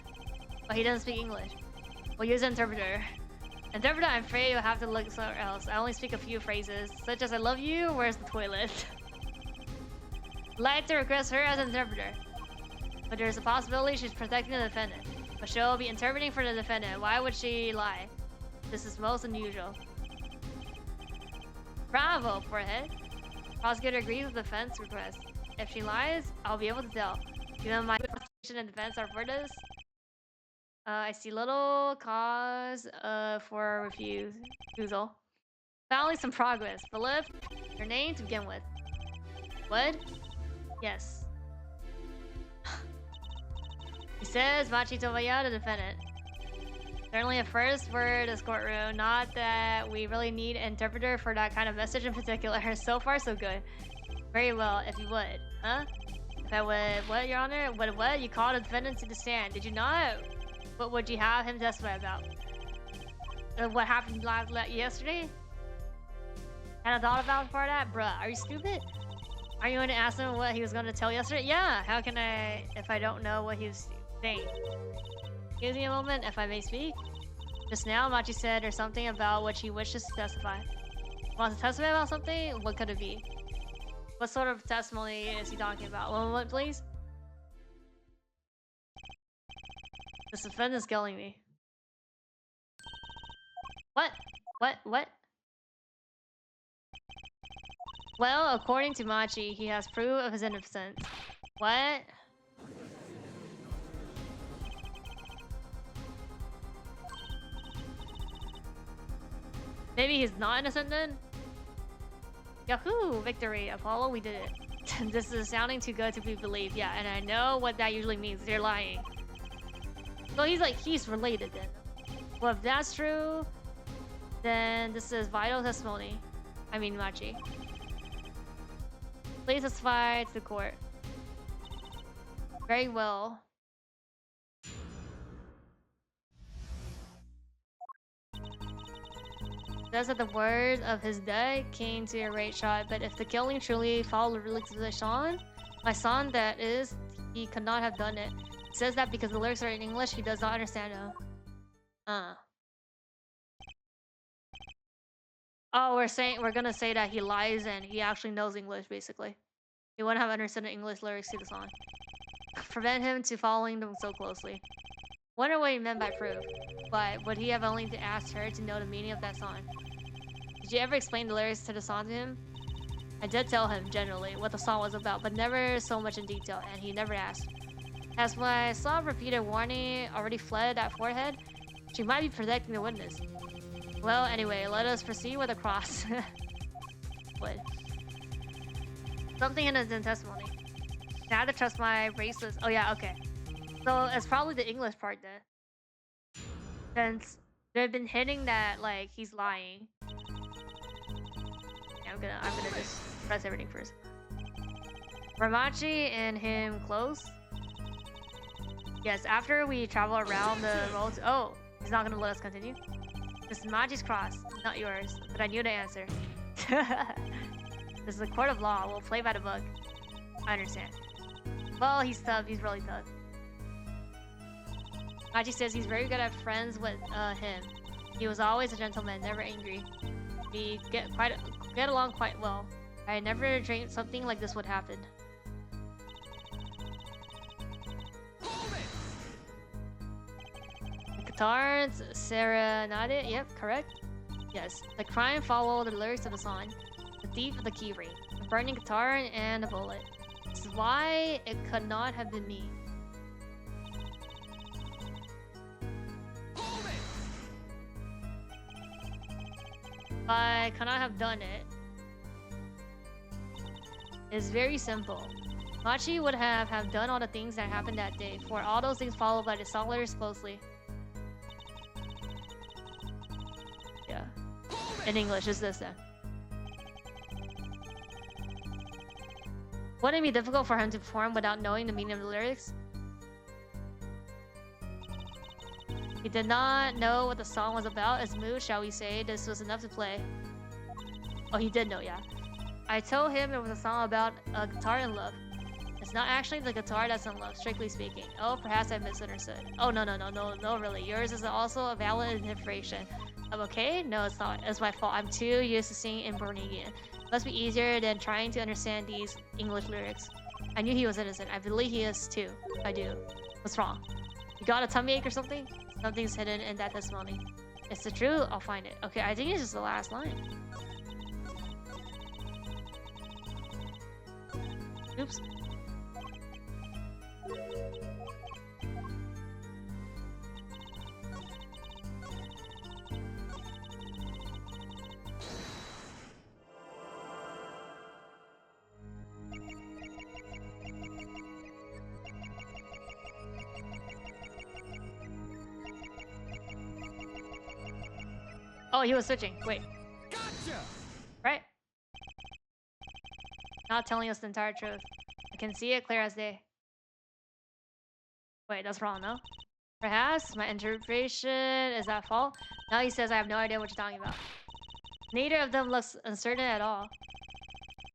Oh, he doesn't speak English. We'll use an interpreter. Interpreter, I'm afraid you'll have to look somewhere else. I only speak a few phrases, such as I love you, where's the toilet? Like to request her as an interpreter, but there's a possibility she's protecting the defendant. But she'll be interpreting for the defendant. Why would she lie? This is most unusual. Bravo, forehead. Prosecutor agrees with the defense request. If she lies, I'll be able to tell. Given my prosecution and defense are for this, I see little cause for refusal. Finally, some progress. But lift your name to begin with. What? Yes. He says Machi Tobaya, the defendant. Certainly a first for this courtroom. Not that we really need an interpreter for that kind of message in particular. So far, so good. Very well, if you would. Huh? If I would, what, Your Honor? What? You called the defendant to the stand, did you not? What would you have him testify about? What happened yesterday? Had a thought about for that? Bruh, are you stupid? Are you going to ask him what he was going to tell yesterday? Yeah, how can I, if I don't know what he was saying? Excuse me a moment, if I may speak. Just now, Machi said or something about what she wishes to testify. Wants to testify about something? What could it be? What sort of testimony is he talking about? One moment, please. This defendant's killing me. What? What? Well, according to Machi, he has proof of his innocence. What? Maybe he's not innocent then? Yahoo! Victory! Apollo, we did it. This is sounding too good to be believed. Yeah, and I know what that usually means. They're lying. So he's related then. Well, if that's true, then this is vital testimony. I mean, Machi. Please testify to the court. Very well. Says that the words of his death came to a right shot, but if the killing truly followed the lyrics of the son, my son, that is, he could not have done it. He says that because the lyrics are in English, he does not understand them. Oh, we're gonna say that he lies and he actually knows English, basically. He wouldn't have understood the English lyrics to the song. Prevent him to following them so closely. Wonder what he meant by proof. But would he have only asked her to know the meaning of that song? Did you ever explain the lyrics to the song to him? I did tell him, generally, what the song was about, but never so much in detail, and he never asked. As when I saw repeated warning already fled that forehead, she might be protecting the witness. Well, anyway, let us proceed with the cross. What? Something in his testimony. I have to trust my bracelets. Oh yeah, okay. So it's probably the English part then. Since they've been hinting that like he's lying. Yeah, I'm gonna just press everything first. Ramachi and him close. Yes, after we travel around the roads. Oh, he's not gonna let us continue. This is Machi's cross, not yours. But I knew the answer. This is a court of law. We'll play by the book. I understand. Well, he's tough. He's really tough. Machi says he's very good at friends with him. He was always a gentleman, never angry. We get along quite well. I never dreamed something like this would happen. Guitars, Serenade, yep, correct. Yes, the crime followed the lyrics of the song. The thief of the key ring, a burning guitar, and a bullet. This is why it could not have been me. I could not have done it. It's very simple. Machi would have done all the things that happened that day, for all those things followed by the song lyrics closely. Yeah. In English, is this then? Wouldn't it be difficult for him to perform without knowing the meaning of the lyrics? He did not know what the song was about. As mood, shall we say, this was enough to play. Oh, he did know, yeah. I told him it was a song about a guitar in love. It's not actually the guitar that's in love, strictly speaking. Oh, perhaps I misunderstood. Oh, no, really. Yours is also a valid interpretation. I'm okay? No, it's not. It's my fault. I'm too used to singing in Bornegian. Must be easier than trying to understand these English lyrics. I knew he was innocent. I believe he is too. I do. What's wrong? You got a tummy ache or something? Something's hidden in that testimony. It's the truth. I'll find it. Okay, I think it's just the last line. Oops. Oh, he was switching. Wait. Gotcha! Right? Not telling us the entire truth. I can see it clear as day. Wait, that's wrong, no? Perhaps my interpretation is at fault. Now he says I have no idea what you're talking about. Neither of them looks uncertain at all.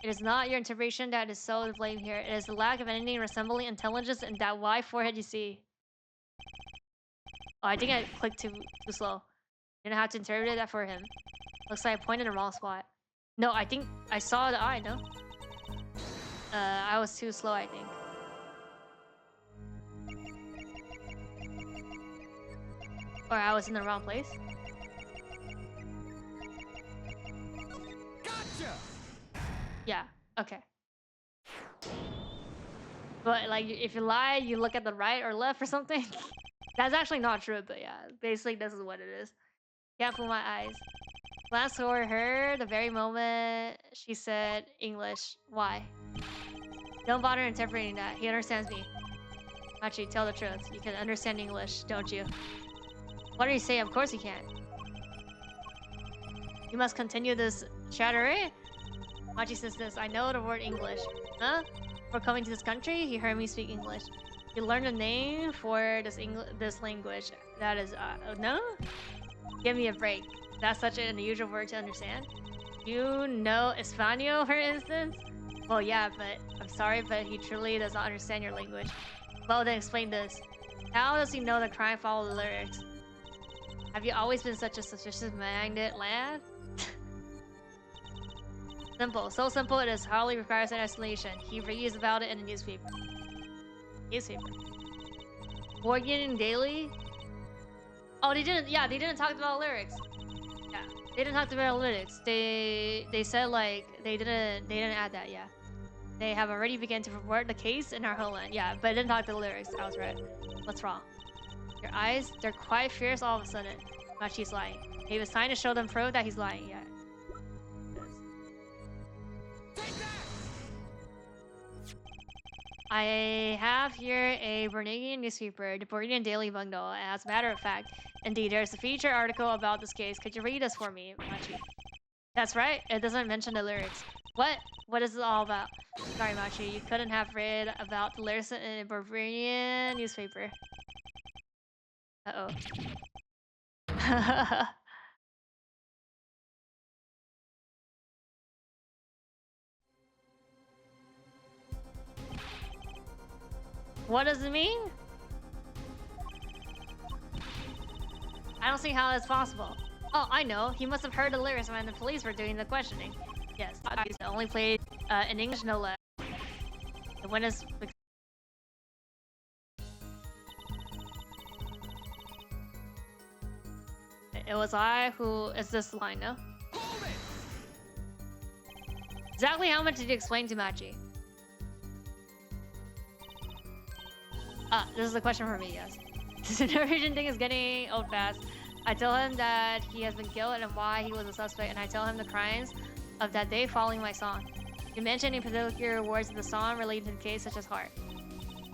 It is not your interpretation that is so to blame here. It is the lack of anything resembling intelligence in that wide forehead you see. Oh, I think I clicked too slow. You're gonna have to interpret that for him. Looks like I pointed in the wrong spot. No, I think I saw the eye, no? I was too slow, I think. Or I was in the wrong place. Gotcha! Yeah, okay. But like, if you lie, you look at the right or left or something. That's actually not true, but yeah, basically this is what it is. Can't fool my eyes. Glanced toward her the very moment she said English. Why? Don't bother interpreting that. He understands me. Actually, tell the truth. You can understand English, don't you? What do you say? Of course you can. You must continue this chatter, eh? Machi says this. I know the word English. Huh? For coming to this country, he heard me speak English. He learned a name for this language. That is, no? Give me a break. That's such an unusual word to understand. You know Espanol, for instance? Well, yeah, but I'm sorry, but he truly does not understand your language. Well, then explain this. How does he know the crime follow the lyrics? Have you always been such a suspicious-minded lad? Simple. So simple it is hardly requires an explanation. He reads about it in the newspaper. Morgan Daily? Oh, they didn't. Yeah, they didn't talk about lyrics. Yeah, they didn't talk about lyrics. They said like they didn't add that. Yeah, they have already begun to report the case in our homeland. Yeah, but it didn't talk to the lyrics. I was right. What's wrong? Your eyes, they're quite fierce all of a sudden. Machi's lying. He was trying to show them proof that he's lying. Yeah. I have here a Bornegian newspaper, the Bornegian Daily Bundle. As a matter of fact, indeed, there's a feature article about this case. Could you read this for me, Machi? That's right. It doesn't mention the lyrics. What? What is it all about? Sorry, Machi. You couldn't have read about the lyrics in a Bornegian newspaper. Uh-oh. What does it mean? I don't see how that's possible. Oh, I know. He must have heard the lyrics when the police were doing the questioning. Yes, I only played in English, no less. The winners. It was I who is this line, no? Exactly how much did you explain to Machi? This is a question for me, yes. The Norwegian thing is getting old fast. I tell him that he has been killed and why he was a suspect, and I tell him the crimes of that day following my song. You mentioned any particular words of the song related to the case, such as heart.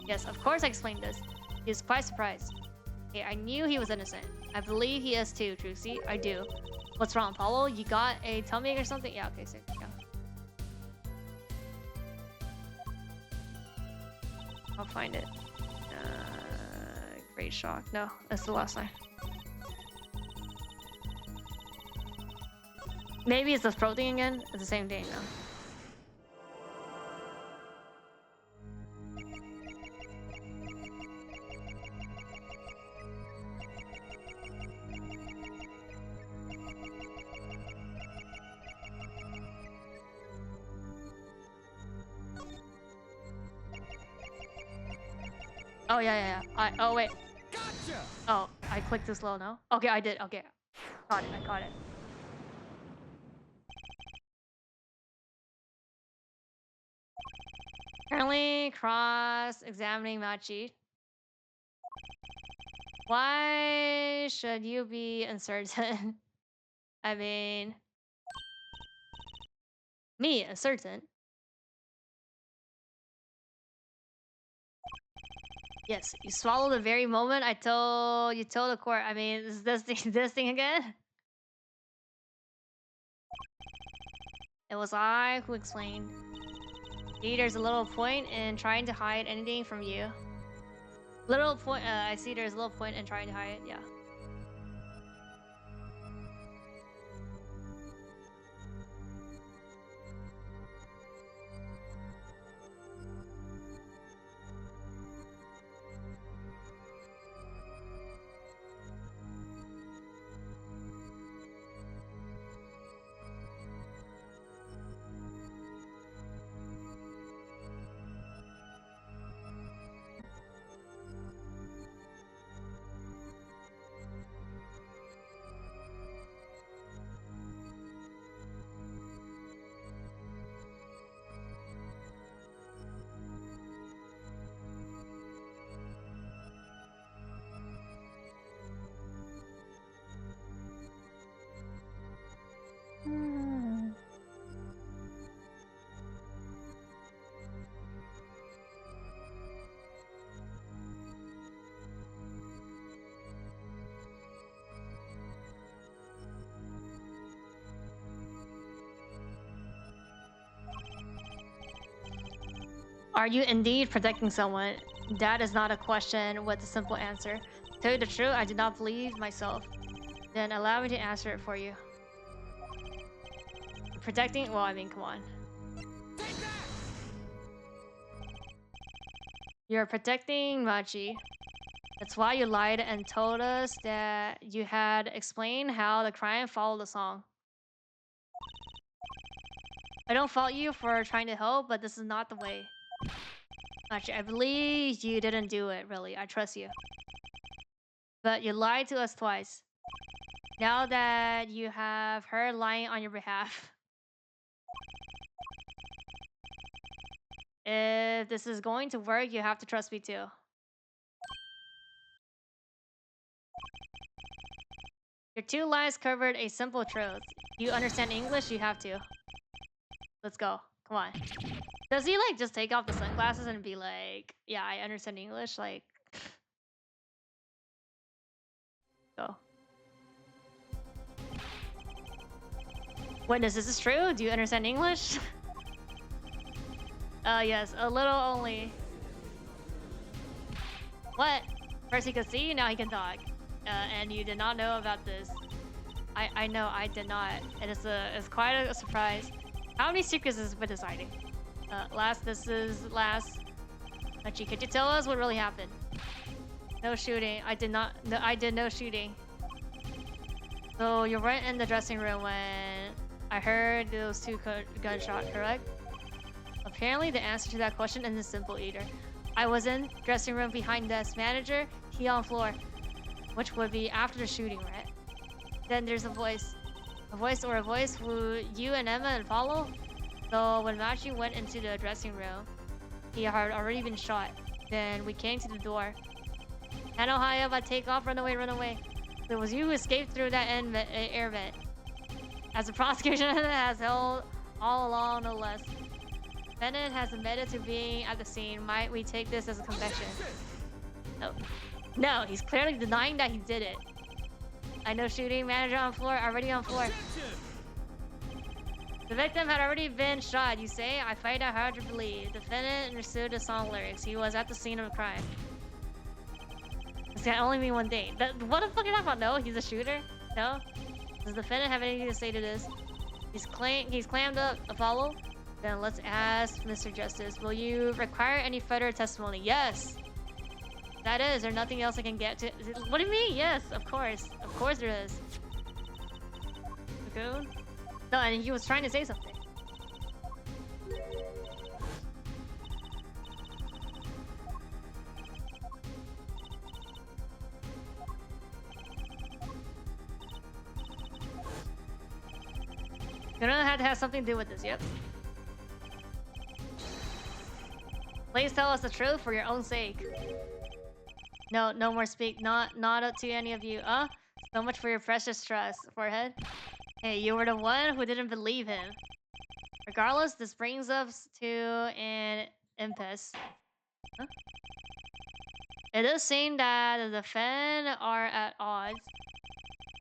Yes, of course I explained this. He was quite surprised. Okay, I knew he was innocent. I believe he is too, Truxie. I do. What's wrong, Paulo? You got a tummy or something? Yeah, okay, so yeah. I'll find it. Great shock. No, that's the last line. Maybe it's the throat thing again. It's the same thing though. Oh yeah. Oh wait. Gotcha. Oh, I clicked too slow now. Okay, I did. Okay, I caught it. Currently cross-examining Machi. Why should you be uncertain? I mean, me uncertain. Yes, you swallowed the very moment I told the court. I mean, is this thing again? It was I who explained. See, there's a little point in trying to hide anything from you. Little point. I see there's a little point in trying to hide it. Yeah. Are you indeed protecting someone? That is not a question with a simple answer. To tell you the truth, I did not believe myself. Then allow me to answer it for you. Protecting? Well, I mean, come on. You're protecting Machi. That's why you lied and told us that you had explained how the crime followed the song. I don't fault you for trying to help, but this is not the way. Machi, I believe you didn't do it, really. I trust you. But you lied to us twice. Now that you have her lying on your behalf. If this is going to work, you have to trust me too. Your two lies covered a simple truth. You understand English? You have to. Let's go. Come on. Does he like just take off the sunglasses and be like, yeah, I understand English? Like, go. Witness, is this true? Do you understand English? Yes, a little only. What? First he could see, now he can talk. And you did not know about this. I know, I did not. And it's quite a surprise. How many secrets has been deciding? This is last. Hachi, could you tell us what really happened? No shooting. I did not. No, I did no shooting. So you weren't in the dressing room when I heard those two gunshots, correct? Apparently, the answer to that question isn't simple either. I was in dressing room behind desk manager. He on floor, which would be after the shooting, right? Then there's a voice who you and Emma and follow. So when Machi went into the dressing room, he had already been shot. Then we came to the door. Hano Hayaba, take off, run away, run away. It was you who escaped through that air vent. As the prosecution has held all along, no less. Defendant has admitted to being at the scene. Might we take this as a confession? No. No, he's clearly denying that he did it. I know shooting, manager on floor, already on floor. The victim had already been shot, you say? I find it hard to believe. Defendant understood the song lyrics. He was at the scene of the crime. This can only mean one thing. What the fuck are you talking about? No, he's a shooter? No? Does the defendant have anything to say to this? He's clammed up. Apollo? Then let's ask Mr. Justice. Will you require any further testimony? Yes! That is, there nothing else I can get to? What do you mean? Yes, of course. Of course there is. Cocoon? No, and he was trying to say something. You don't have to have something to do with this, yep. Please tell us the truth for your own sake. No, no more speak. Not up to any of you. So much for your precious trust, forehead. Hey, you were the one who didn't believe him. Regardless, this brings us to an impasse. Huh? It is seen that the defense are at odds.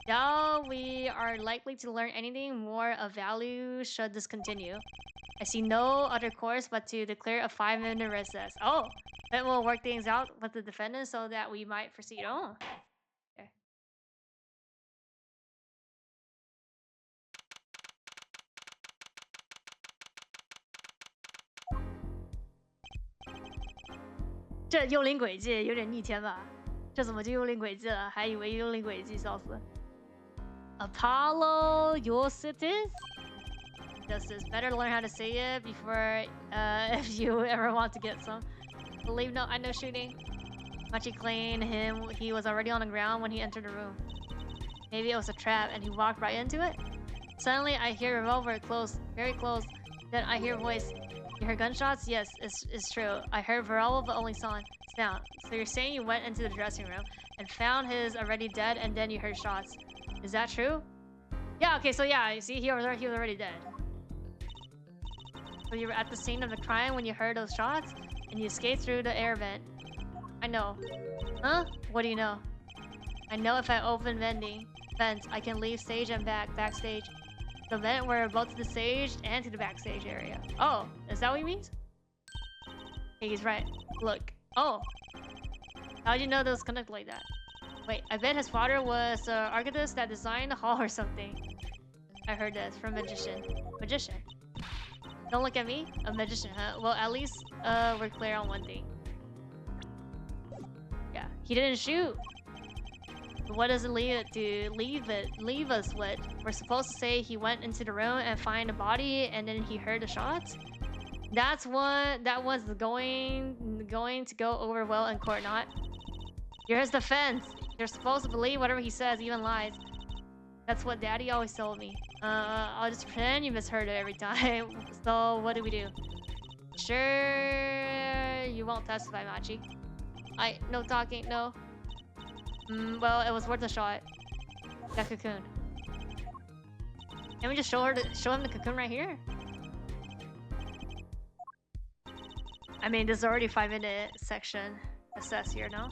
Now we are likely to learn anything more of value should this continue. I see no other course but to declare a 5-minute recess. Oh, then we'll work things out with the defendant so that we might proceed. Oh, okay.这幽灵轨迹有点逆天吧？这怎么就幽灵轨迹了？还以为幽灵轨迹，笑死。Apollo, your cities? Justice, better learn how to say it before if you ever want to get some. Believe no, I know shooting. Machi claimed he was already on the ground when he entered the room. Maybe it was a trap and he walked right into it? Suddenly I hear a revolver close, very close. Then I hear a voice. You heard gunshots? Yes, it's true. I heard revolver but only sound. So you're saying you went into the dressing room and found his already dead and then you heard shots. Is that true? Yeah, okay, so yeah, you see he was already dead. So you were at the scene of the crime when you heard those shots and you escaped through the air vent. I know. Huh? What do you know? I know if I open vents, I can leave stage and backstage. The vent were both to the stage and to the backstage area. Oh, is that what he means? Hey, he's right. Look. Oh. How'd you know those connect like that? Wait, I bet his father was an architect that designed the hall or something. I heard this from Magician. Magician? Don't look at me? A magician, huh? Well, at least we're clear on one thing. Yeah, he didn't shoot. But what does it leave us with? We're supposed to say he went into the room and find a body and then he heard the shots? That was going to go over well in court, not? You're his defense. You're supposed to believe whatever he says, even lies. That's what Daddy always told me. I'll just pretend you misheard it every time. So what do we do? Sure, you won't testify, Machi. No talking, no. Well, it was worth a shot. That cocoon. Can we just show him the cocoon right here? I mean, there's already 5-minute section assess here, no?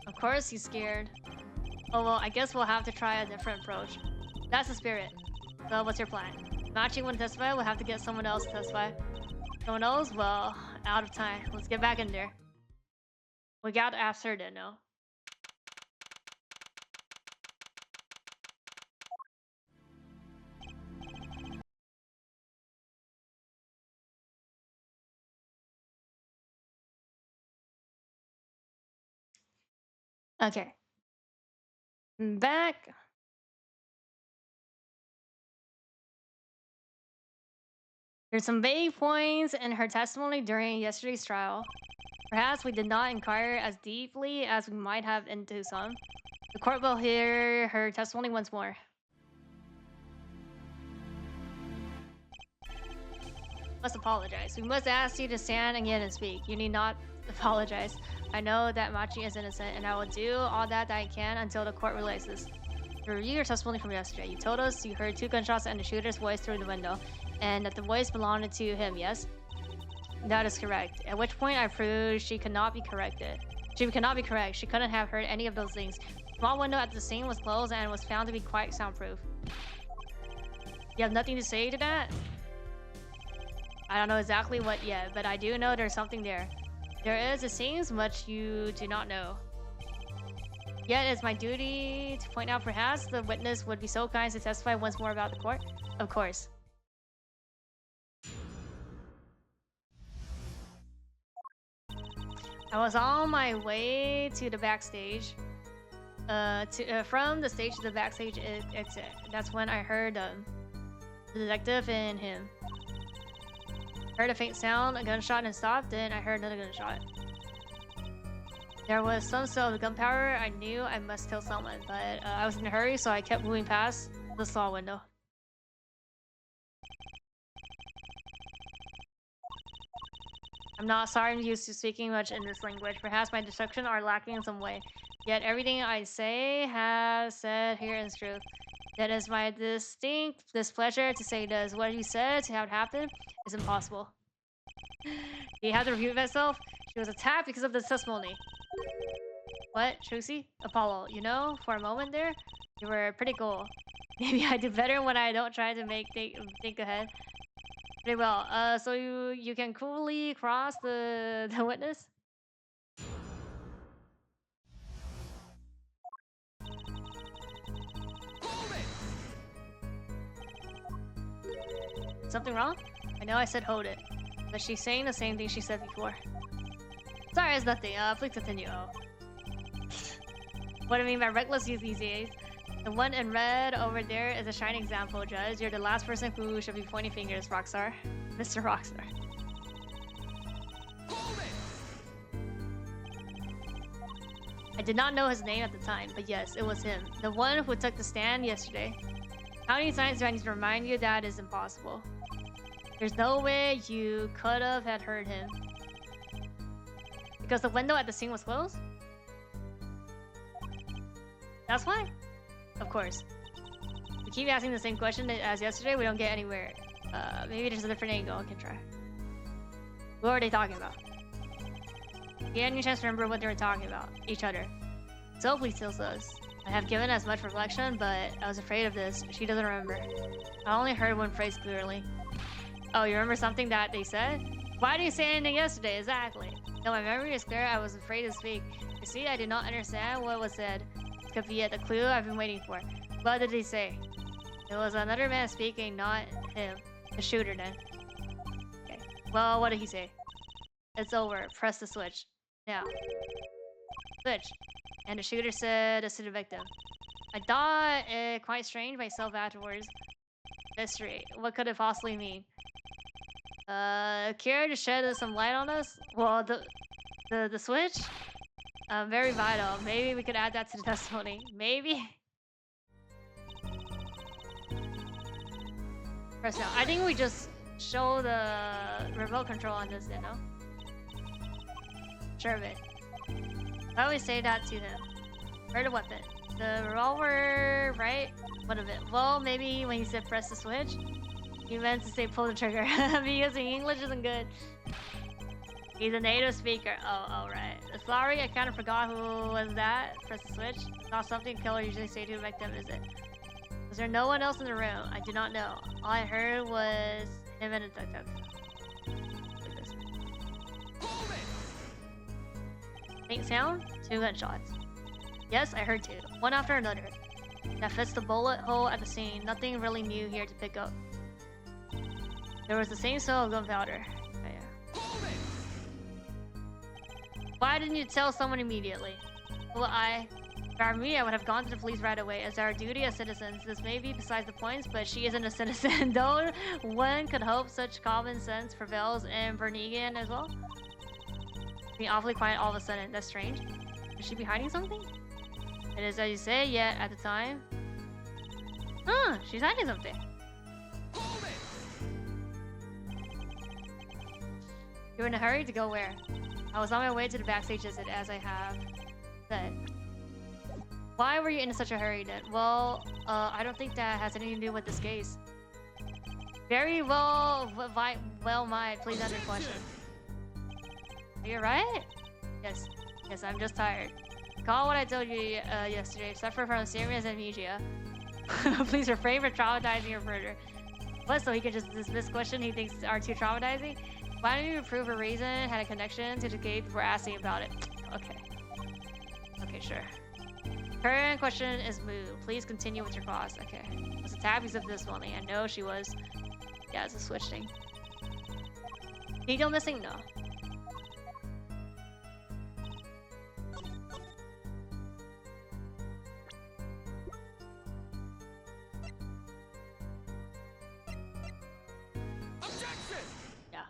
Of course he's scared. Oh well, I guess we'll have to try a different approach. That's the spirit. So what's your plan? Machi wouldn't testify, we'll have to get someone else to testify. Someone else? Well, out of time. Let's get back in there. We got after it, no? Okay. Back. There's some vague points in her testimony during yesterday's trial. Perhaps we did not inquire as deeply as we might have into some. The court will hear her testimony once more. Must apologize. We must ask you to stand again and speak. You need not apologize. I know that Machi is innocent, and I will do all that I can until the court realizes. To review your testimony from yesterday, you told us you heard 2 gunshots and the shooter's voice through the window, and that the voice belonged to him, yes? That is correct. At which point I proved she could not be corrected. She cannot be correct. She couldn't have heard any of those things. The small window at the scene was closed and was found to be quite soundproof. You have nothing to say to that? I don't know exactly what yet, but I do know there's something there. There is, it seems, much you do not know. Yet it's my duty to point out perhaps the witness would be so kind to testify once more about the court. Of course. I was on my way to the backstage. From the stage to the backstage exit. That's when I heard the detective and him. Heard a faint sound, a gunshot, and stopped. Then I heard another gunshot. There was some sort of gunpowder. I knew I must kill someone, but I was in a hurry, so I kept moving past the stall window. I'm not sorry I'm used to speaking much in this language. Perhaps my instructions are lacking in some way. Yet everything I say has said here is truth. That is my distinct displeasure to say this. What you said to have happened is impossible. Do you have to repeat myself? She was attacked because of the testimony. What, Trucy? Apollo, you know, for a moment there, you were pretty cool. Maybe I do better when I don't try to think ahead. Pretty well. So you can coolly cross the witness? Something wrong? I know I said hold it, but she's saying the same thing she said before. Sorry, it's nothing. Please continue. Oh. What I mean by reckless use these days. The one in red over there is a shining example, Judge. You're the last person who should be pointing fingers, Rockstar. Mr. Rockstar. I did not know his name at the time, but yes, it was him. The one who took the stand yesterday. How many times do I need to remind you that is impossible? There's no way you could have had heard him. Because the window at the scene was closed? That's why? Of course. We keep asking the same question as yesterday, we don't get anywhere. Maybe there's a different angle I can try. What were they talking about? You had any chance to remember what they were talking about? Each other. So please tells us. I have given as much reflection, but I was afraid of this. She doesn't remember. I only heard one phrase clearly. Oh, you remember something that they said? Why didn't you say anything yesterday? Exactly. No, my memory is clear. I was afraid to speak. You see, I did not understand what was said. This could be it, the clue I've been waiting for. What did he say? It was another man speaking, not him. The shooter then. Okay. Well, what did he say? It's over. Press the switch. Now. Switch. And the shooter said this to the victim. I thought it quite strange myself afterwards. Mystery. What could it possibly mean? Care to shed some light on us? Well, the switch? Very vital. Maybe we could add that to the testimony. Maybe? Press now. I think we just show the remote control on this, you know? Sure of it. I always say that to him. Heard a weapon. The revolver, right? What of it? Well, maybe when he said press the switch, he meant to say pull the trigger. Because the English isn't good. He's a native speaker. Oh, right. Sorry, I kind of forgot who was that. Press the switch. Not something killer usually say to a victim, is it? Was there no one else in the room? I do not know. All I heard was him and a detective. Like this. Faint sound? 2 gunshots. Yes, I heard 2. One after another. That fits the bullet hole at the scene. Nothing really new here to pick up. There was the same smell of gunpowder. Oh, yeah. Why didn't you tell someone immediately? Well, for me, I would have gone to the police right away. It's our duty as citizens. This may be besides the points, but she isn't a citizen. Though one could hope such common sense prevails in Bernigan as well. Being awfully quiet all of a sudden. That's strange. Could she be hiding something? It is as you say, yet at the time. Huh, she's hiding something. Hold it! You're in a hurry to go where? I was on my way to the backstage visit, as I have said. Why were you in such a hurry then? Well, I don't think that has anything to do with this case. Very well, might. Please answer the question. Are you right? Yes. Yes, I'm just tired. Recall what I told you yesterday. Suffer from serious amnesia. Please refrain from traumatizing your further. What, so he can just dismiss questions he thinks are too traumatizing? Why don't you prove a reason had a connection to the case before asking about it? Okay. Okay, sure. Current question is moot. Please continue with your class. Okay. Was the tab of this one? I know she was. Yeah, it's a switch thing. Detail missing? No. Objection! Yeah.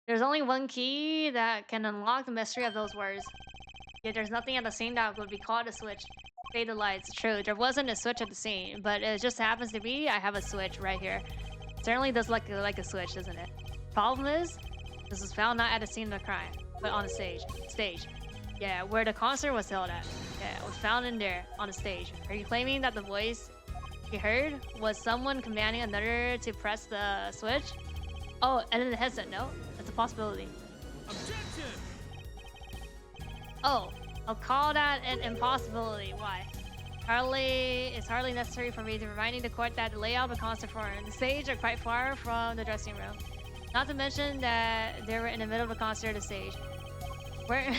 There's only one key that can unlock the mystery of those words. Yet there's nothing at the scene that would be called a switch. Fade the lights. True, there wasn't a switch at the scene, but it just happens to be I have a switch right here. Certainly does look like a switch, doesn't it? Problem is, this was found not at the scene of the crime, but on the stage. Yeah, where the concert was held at. Yeah, it was found in there, on the stage. Are you claiming that the voice you heard was someone commanding another to press the switch? Oh, and in the headset, no? That's a possibility. Objection! Oh, I'll call that an impossibility. Why? It's hardly necessary for me to remind the court that the layout of the concert floor and the stage are quite far from the dressing room. Not to mention that they were in the middle of the concert at the stage. Where?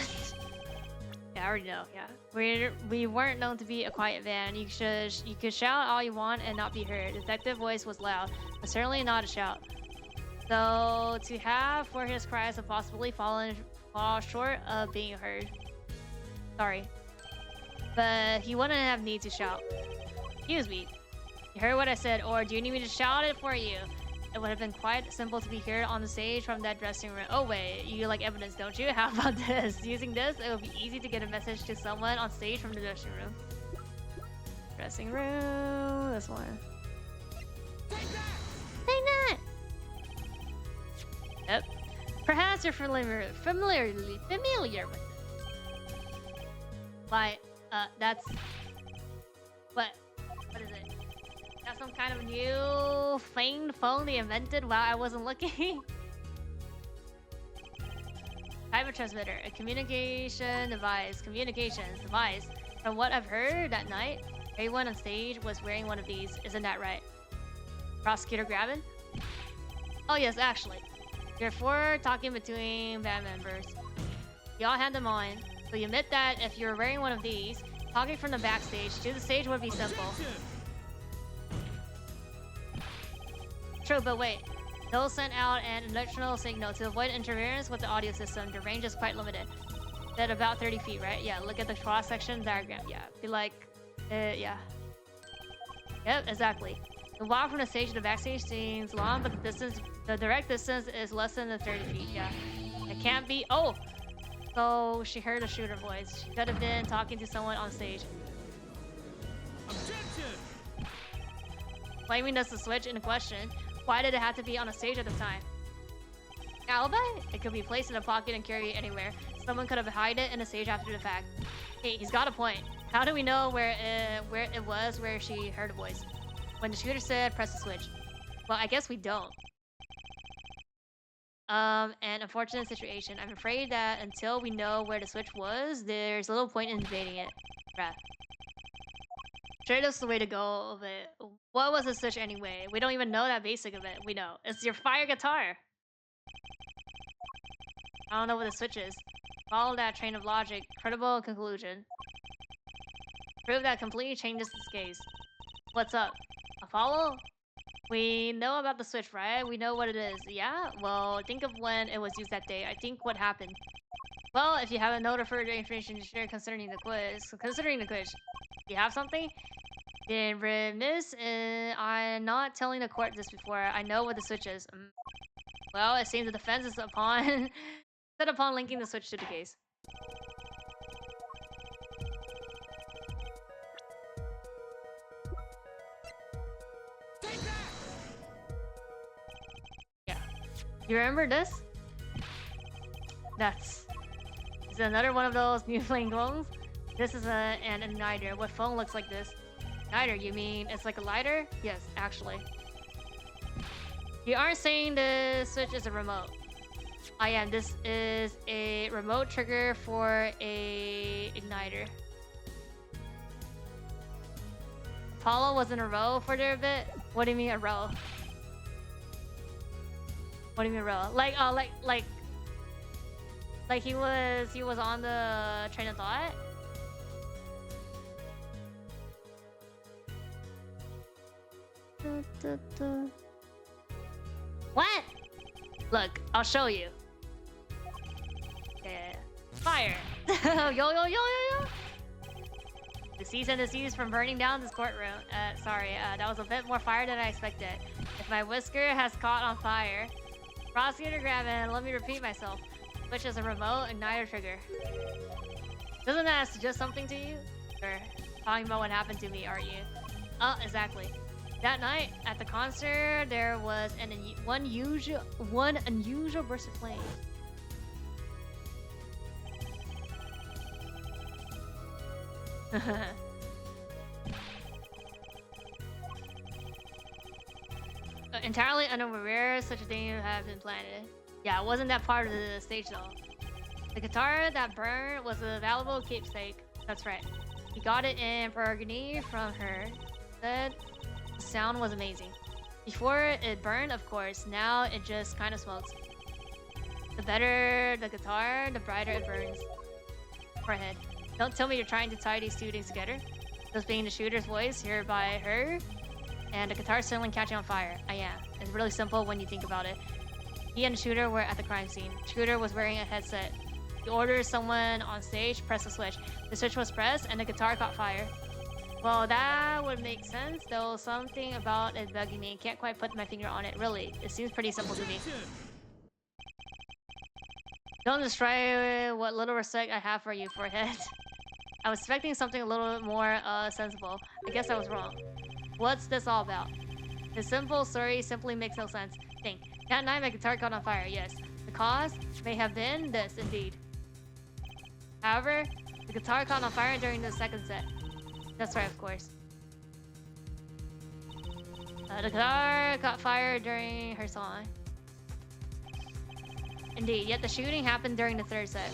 Yeah, I already know. Yeah, we weren't known to be a quiet band. You could shout all you want and not be heard. The detective voice was loud, but certainly not a shout. So to have for his cries have possibly fall short of being heard. Sorry, but he wouldn't have need to shout. Excuse me. You heard what I said, or do you need me to shout it for you? It would have been quite simple to be heard on the stage from that dressing room. Oh wait, you like evidence, don't you? How about this? Using this, it would be easy to get a message to someone on stage from the dressing room. Dressing room, this one. Take that! Take that! Yep. Perhaps you're familiar with it. Why, that's... What is it? That's some kind of new feigned phone they invented while I wasn't looking? Type of transmitter, a communications device. From what I've heard that night, everyone on stage was wearing one of these. Isn't that right? Prosecutor Graben? Oh yes, actually. There are 4 talking between band members. You all had them on, so you admit that if you were wearing one of these, talking from the backstage to the stage would be simple. True, but wait. They'll send out an electrical signal to avoid interference with the audio system. The range is quite limited. At about 30 feet, right? Yeah, look at the cross-section diagram. Yeah, be like... yeah. Yep, exactly. The walk from the stage to the backstage seems long, but the direct distance is less than the 30 feet, yeah. It can't be... Oh! So she heard a shooter voice. She could have been talking to someone on stage. Objection! Claiming that's the switch in question. Why did it have to be on a stage at the time? Alibi? It could be placed in a pocket and carried anywhere. Someone could have hid it in a stage after the fact. Hey, he's got a point. How do we know where it was where she heard a voice? When the shooter said, press the switch. Well, I guess we don't. An unfortunate situation. I'm afraid that until we know where the switch was, there's little point in debating it. Bruh. Sure, that's the way to go of it. What was the switch anyway? We don't even know that basic of it. We know. It's your fire guitar. I don't know what the switch is. Follow that train of logic. Credible conclusion. Prove that completely changes this case. What's up? A follow? We know about the Switch, right? We know what it is. Yeah? Well, think of when it was used that day. I think what happened. Well, if you haven't noted further information to share concerning the quiz, you have something? Then remiss I'm not telling the court this before. I know what the Switch is. Well, it seems the defense is upon set upon linking the Switch to the case. Take that! Yeah. You remember this? That's... Is it another one of those new flame clones? This is an igniter. What phone looks like this? Igniter, you mean it's like a lighter? Yes, actually. You aren't saying the Switch is a remote. I am. This is a remote trigger for a igniter. Apollo was in a row for there a bit? What do you mean a row? What do you mean row? Like he was on the train of thought? What? Look, I'll show you. Yeah. Fire! Yo, yo, yo, yo, yo! The cease and desist from burning down this courtroom. Sorry, that was a bit more fire than I expected. If my whisker has caught on fire, prosecutor grab it, let me repeat myself. Which is a remote igniter trigger. Doesn't that suggest something to you? Or talking about what happened to me, aren't you? Oh, exactly. That night at the concert, there was one unusual burst of flame. Entirely unaware such a thing have been planted. Yeah, it wasn't that part of the stage though. The guitar that burned was a valuable keepsake. That's right. He got it in Burgundy from her. Said the sound was amazing. Before it burned, of course. Now it just kind of smokes. The better the guitar, the brighter it burns. Forehead. Don't tell me you're trying to tie these two things together. Those being the shooter's voice heard by her, and the guitar suddenly catching on fire. I am. It's really simple when you think about it. He and the shooter were at the crime scene. The shooter was wearing a headset. He ordered someone on stage press the switch. The switch was pressed and the guitar caught fire. Well, that would make sense, though something about it bugging me. Can't quite put my finger on it, really. It seems pretty simple to me. Don't destroy what little respect I have for you, forehead. I was expecting something a little more sensible. I guess I was wrong. What's this all about? The simple story simply makes no sense. Think. That night my guitar caught on fire, yes. The cause may have been this, indeed. However, the guitar caught on fire during the second set. That's right, of course. The guitar caught fire during her song. Indeed, yet the shooting happened during the third set.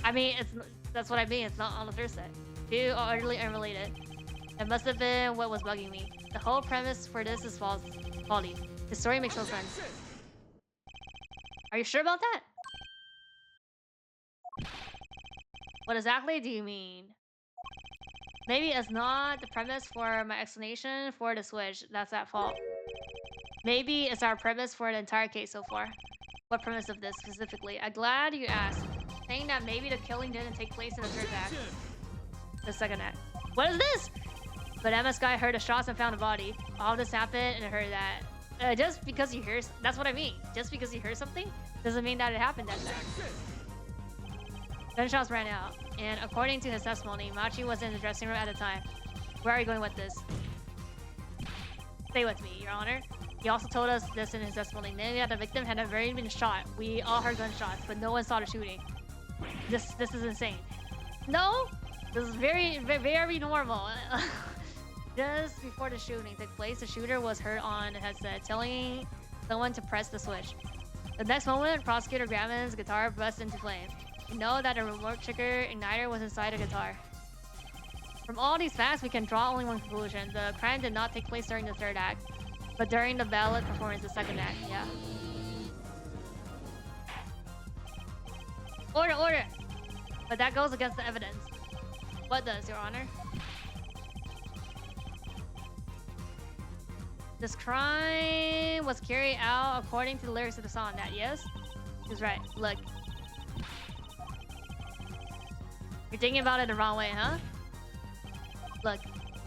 I mean, that's what I mean, it's not on the third set. Two are utterly unrelated. It must have been what was bugging me. The whole premise for this is faulty. The story makes no sense. Are you sure about that? What exactly do you mean? Maybe it's not the premise for my explanation for the switch that's at fault. Maybe it's our premise for the entire case so far. What premise of this specifically? I'm glad you asked. Saying that maybe the killing didn't take place in the third act. The second act. What is this? But MS guy heard the shots and found a body. All this happened and heard that. Just because you hear... That's what I mean. Just because you hear something doesn't mean that it happened that time. Gunshots ran out. And according to his testimony, Machi was in the dressing room at the time. Where are you going with this? Stay with me, Your Honor. He also told us this in his testimony. Namely that the victim had already been shot. We all heard gunshots, but no one saw the shooting. This is insane. No? This is very, very normal. Just before the shooting took place, the shooter was heard on the headset telling someone to press the switch. The next moment, Prosecutor Graham guitar burst into flames. We know that a remote trigger igniter was inside the guitar. From all these facts, we can draw only one conclusion. The crime did not take place during the third act, but during the ballad performance, the second act, yeah. Order, order! But that goes against the evidence. What does, Your Honor? This crime was carried out according to the lyrics of the song. That yes? He's right. Look. You're thinking about it the wrong way, huh? Look.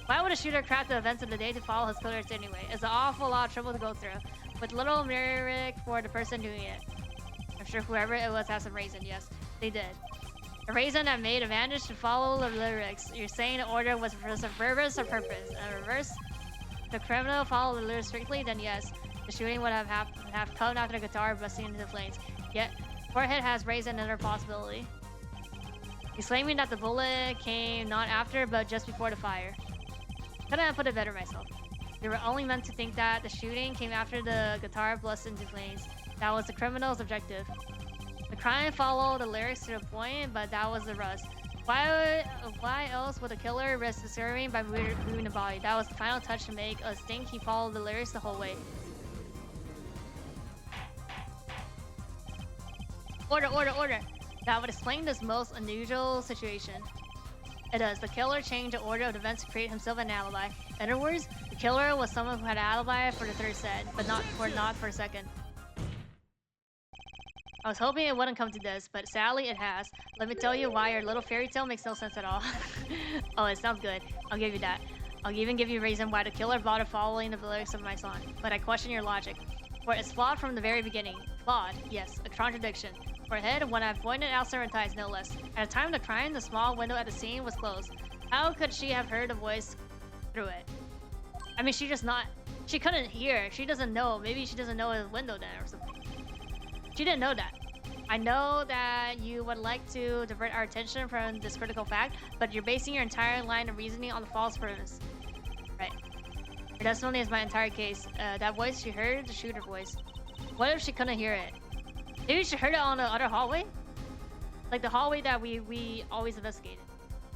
Why would a shooter craft the events of the day to follow his killers anyway? It's an awful lot of trouble to go through. With little merit for the person doing it. I'm sure whoever it was has some reason. Yes, they did. The reason that made a managed to follow the lyrics. You're saying the order was for some purpose or purpose. In reverse, the criminal followed the lyrics strictly, then yes, the shooting would have come after the guitar busting into the flames. Yet, Forehead has raised another possibility. He's claiming that the bullet came not after, but just before the fire. Couldn't have put it better myself. They were only meant to think that the shooting came after the guitar busted into flames. That was the criminal's objective. The crime followed the lyrics to the point, but that was the rust. Why else would the killer risk disturbing by moving the body? That was the final touch to make us think he followed the lyrics the whole way. Order, order, order! That would explain this most unusual situation. It does. The killer changed the order of events to create himself an alibi. In other words, the killer was someone who had an alibi for the third set, but not for a second. I was hoping it wouldn't come to this, but sadly it has. Let me tell you why your little fairy tale makes no sense at all. Oh, it sounds good. I'll give you that. I'll even give you a reason why the killer bothered following the lyrics of my song. But I question your logic. For it's flawed from the very beginning. Flawed, yes, a contradiction. For ahead, when I pointed out certain ties, no less. At the time of the crime, the small window at the scene was closed. How could she have heard a voice through it? I mean, she couldn't hear. She doesn't know. Maybe she doesn't know his window then or something. She didn't know that. I know that you would like to divert our attention from this critical fact, but you're basing your entire line of reasoning on the false premise. Right. Your testimony is my entire case. That voice she heard, the shooter voice. What if she couldn't hear it? Maybe she heard it on the other hallway? Like the hallway that we always investigated.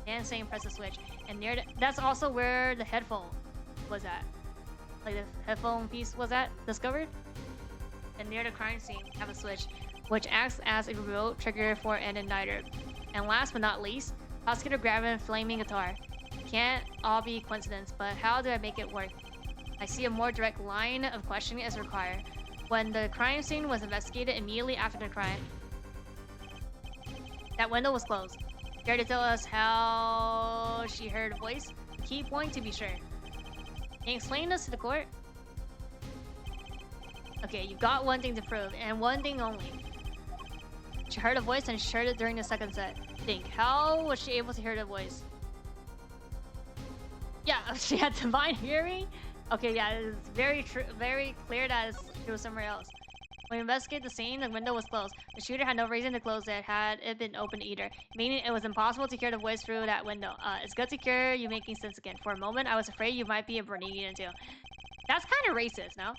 And saying press the switch. And near that's also where the headphone was at. Like the headphone piece was at, discovered. And near the crime scene, have a switch, which acts as a remote trigger for an igniter. And last but not least, prosecutor grabbing a flaming guitar. Can't all be coincidence, but how do I make it work? I see a more direct line of questioning is required. When the crime scene was investigated immediately after the crime, that window was closed. Care to tell us how she heard a voice? Key point to be sure. Can you explain this to the court? Okay, you got one thing to prove, and one thing only. She heard a voice and she heard it during the second set. Think, how was she able to hear the voice? Yeah, she had divine hearing? Okay, yeah, it's very clear that she was somewhere else. When we investigated the scene, the window was closed. The shooter had no reason to close it had it been open either, meaning it was impossible to hear the voice through that window. It's good to hear you making sense again. For a moment, I was afraid you might be a Berninian too. That's kind of racist, no?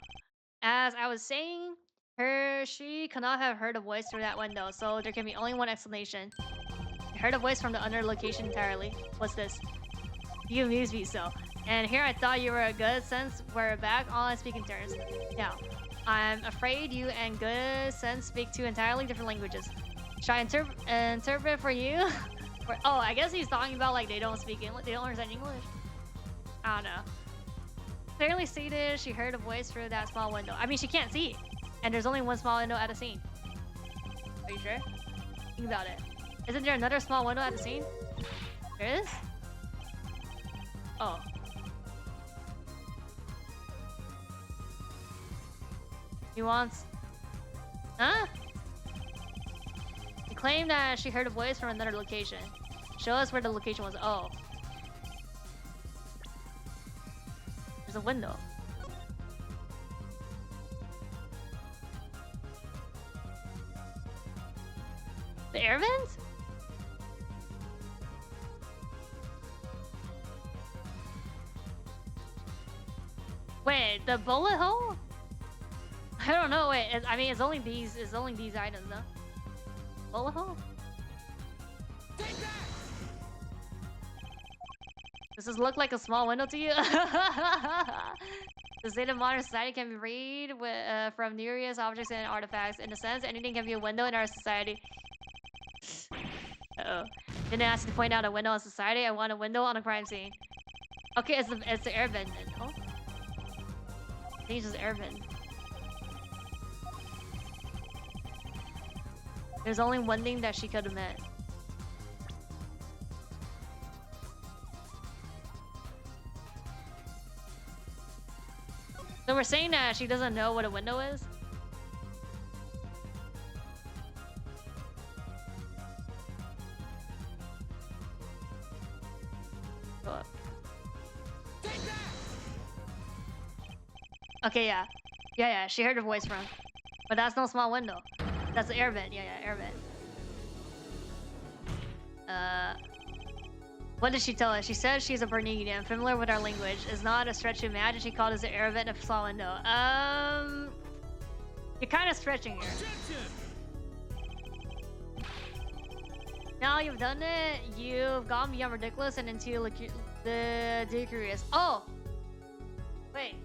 As I was saying, she could not have heard a voice through that window, so there can be only one explanation. I heard a voice from the other location entirely. What's this? You amuse me so. And here I thought you were a good sense we're back on speaking terms. Now, I'm afraid you and good sense speak two entirely different languages. Should I interpret for you? Oh, I guess he's talking about like they don't speak English, they don't understand English. I don't know. Clearly stated she heard a voice through that small window. I mean, she can't see, and there's only one small window at the scene. Are you sure? Think about it. Isn't there another small window at the scene? There is? Oh. He wants... Huh? He claimed that she heard a voice from another location. Show us where the location was. Oh. There's a window. The air vent? Wait, the bullet hole? I don't know. Wait, I mean, it's only these items, no? Bullet hole? Does this look like a small window to you? The state of modern society can be read from numerous objects and artifacts. In a sense, anything can be a window in our society. Uh-oh. Didn't ask you to point out a window in society. I want a window on a crime scene. Okay, it's the air vent then. Oh. I think it's just air vent. There's only one thing that she could have meant. So we're saying that she doesn't know what a window is? Go up. Okay, yeah. Yeah, she heard her voice from. But that's no small window. That's an air vent. Yeah, air vent. What did she tell us? She said she's a Berninian, familiar with our language. Is not a stretch to imagine she called us an air vent and a small window. You're kind of stretching here. Now you've done it, you've gone beyond ridiculous and into the curious. Oh! Wait.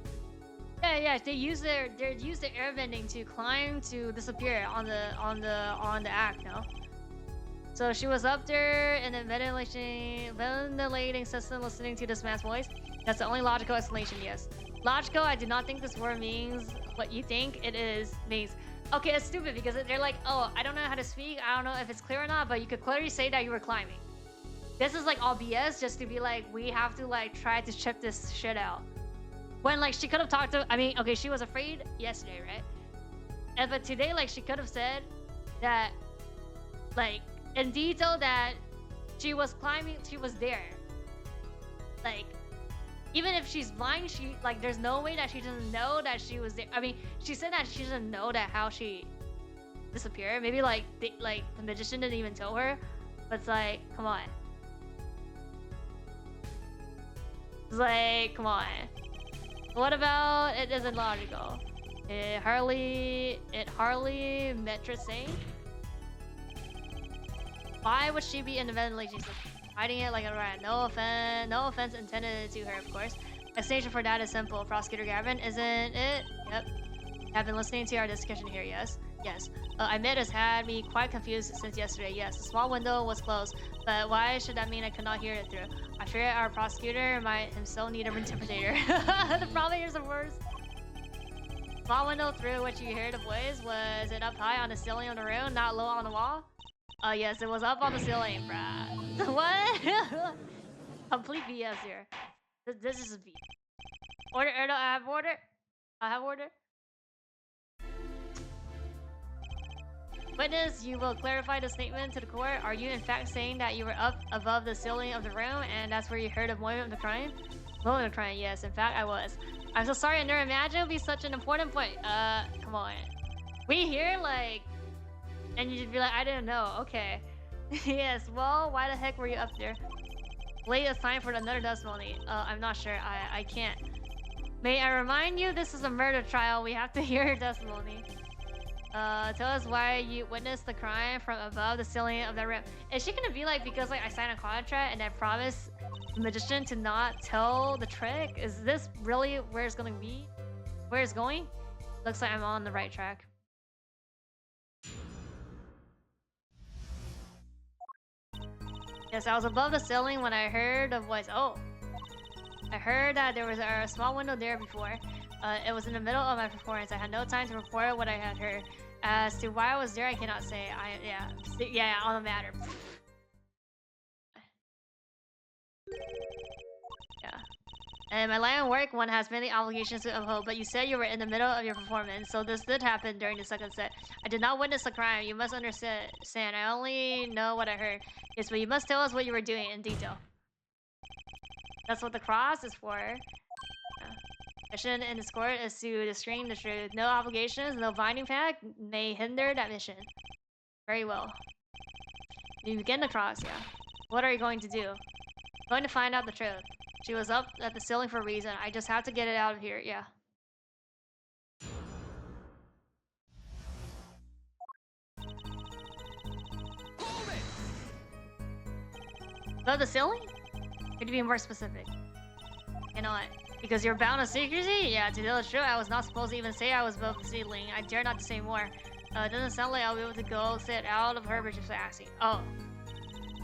Yeah, they use the air venting to climb to disappear on the act, no? So she was up there in the ventilating system listening to this man's voice. That's the only logical explanation, yes. Logical, I do not think this word means what you think it means. Okay, it's stupid because they're like, oh, I don't know how to speak. I don't know if it's clear or not, but you could clearly say that you were climbing. This is like all BS just to be like, we have to like try to chip this shit out. When like she could have talked to, I mean, okay, she was afraid yesterday, right? But today, like she could have said that, like, in detail that she was climbing, she was there. Like, even if she's blind, she like there's no way that she doesn't know that she was there. I mean, she said that she doesn't know that how she disappeared. Maybe like the magician didn't even tell her. But it's like, come on. It's like, come on. What about it isn't logical? It hardly met her saying. Why would she be in the ventilation system? Hiding it like a rat. No offense intended to her, of course. Explanation for that is simple. Prosecutor Gavin, isn't it? Yep. Have been listening to our discussion here, yes? Yes. I admit it's had me quite confused since yesterday, yes. The small window was closed, but why should that mean I could not hear it through? I fear our prosecutor might himself need an interpreter. The problem here's the worst. Small window through which you heard the voice, was it up high on the ceiling of the room, not low on the wall? Yes, it was up on the ceiling, bruh. What? Complete BS here. This is a B. Order, I have order. I have order. Witness, you will clarify the statement to the court. Are you in fact saying that you were up above the ceiling of the room and that's where you heard the moment of the crime? Moment of the crime, yes. In fact, I was. I'm so sorry I never imagined it would be such an important point. Come on. We hear like... And you'd be like, I didn't know. Okay. Yes, well, why the heck were you up there? Late is time for another testimony. I'm not sure. I can't. May I remind you, this is a murder trial. We have to hear your testimony. Tell us why you witnessed the crime from above the ceiling of that room. Is she gonna be like, because like I signed a contract and I promised the magician to not tell the trick? Is this really where it's gonna be? Where it's going? Looks like I'm on the right track. Yes, I was above the ceiling when I heard a voice. Oh, I heard that there was a small window there before. It was in the middle of my performance. I had no time to report what I had heard. As to why I was there, I cannot say. Yeah, on the matter. Yeah. And my line of work, one has many obligations to uphold, but you said you were in the middle of your performance, so this did happen during the second set. I did not witness a crime. You must understand. I only know what I heard. Yes, but you must tell us what you were doing in detail. That's what the cross is for. Mission in this court is to screen the truth. No obligations, no binding fact may hinder that mission. Very well. You begin the cross, yeah. What are you going to do? Going to find out the truth. She was up at the ceiling for a reason. I just have to get it out of here, yeah. Above the ceiling? Could you be more specific? You know what? Because you're bound to secrecy? Yeah, to tell the truth, I was not supposed to even say I was above the ceiling. I dare not to say more. It doesn't sound like I'll be able to go sit out of her, but just asking. Oh.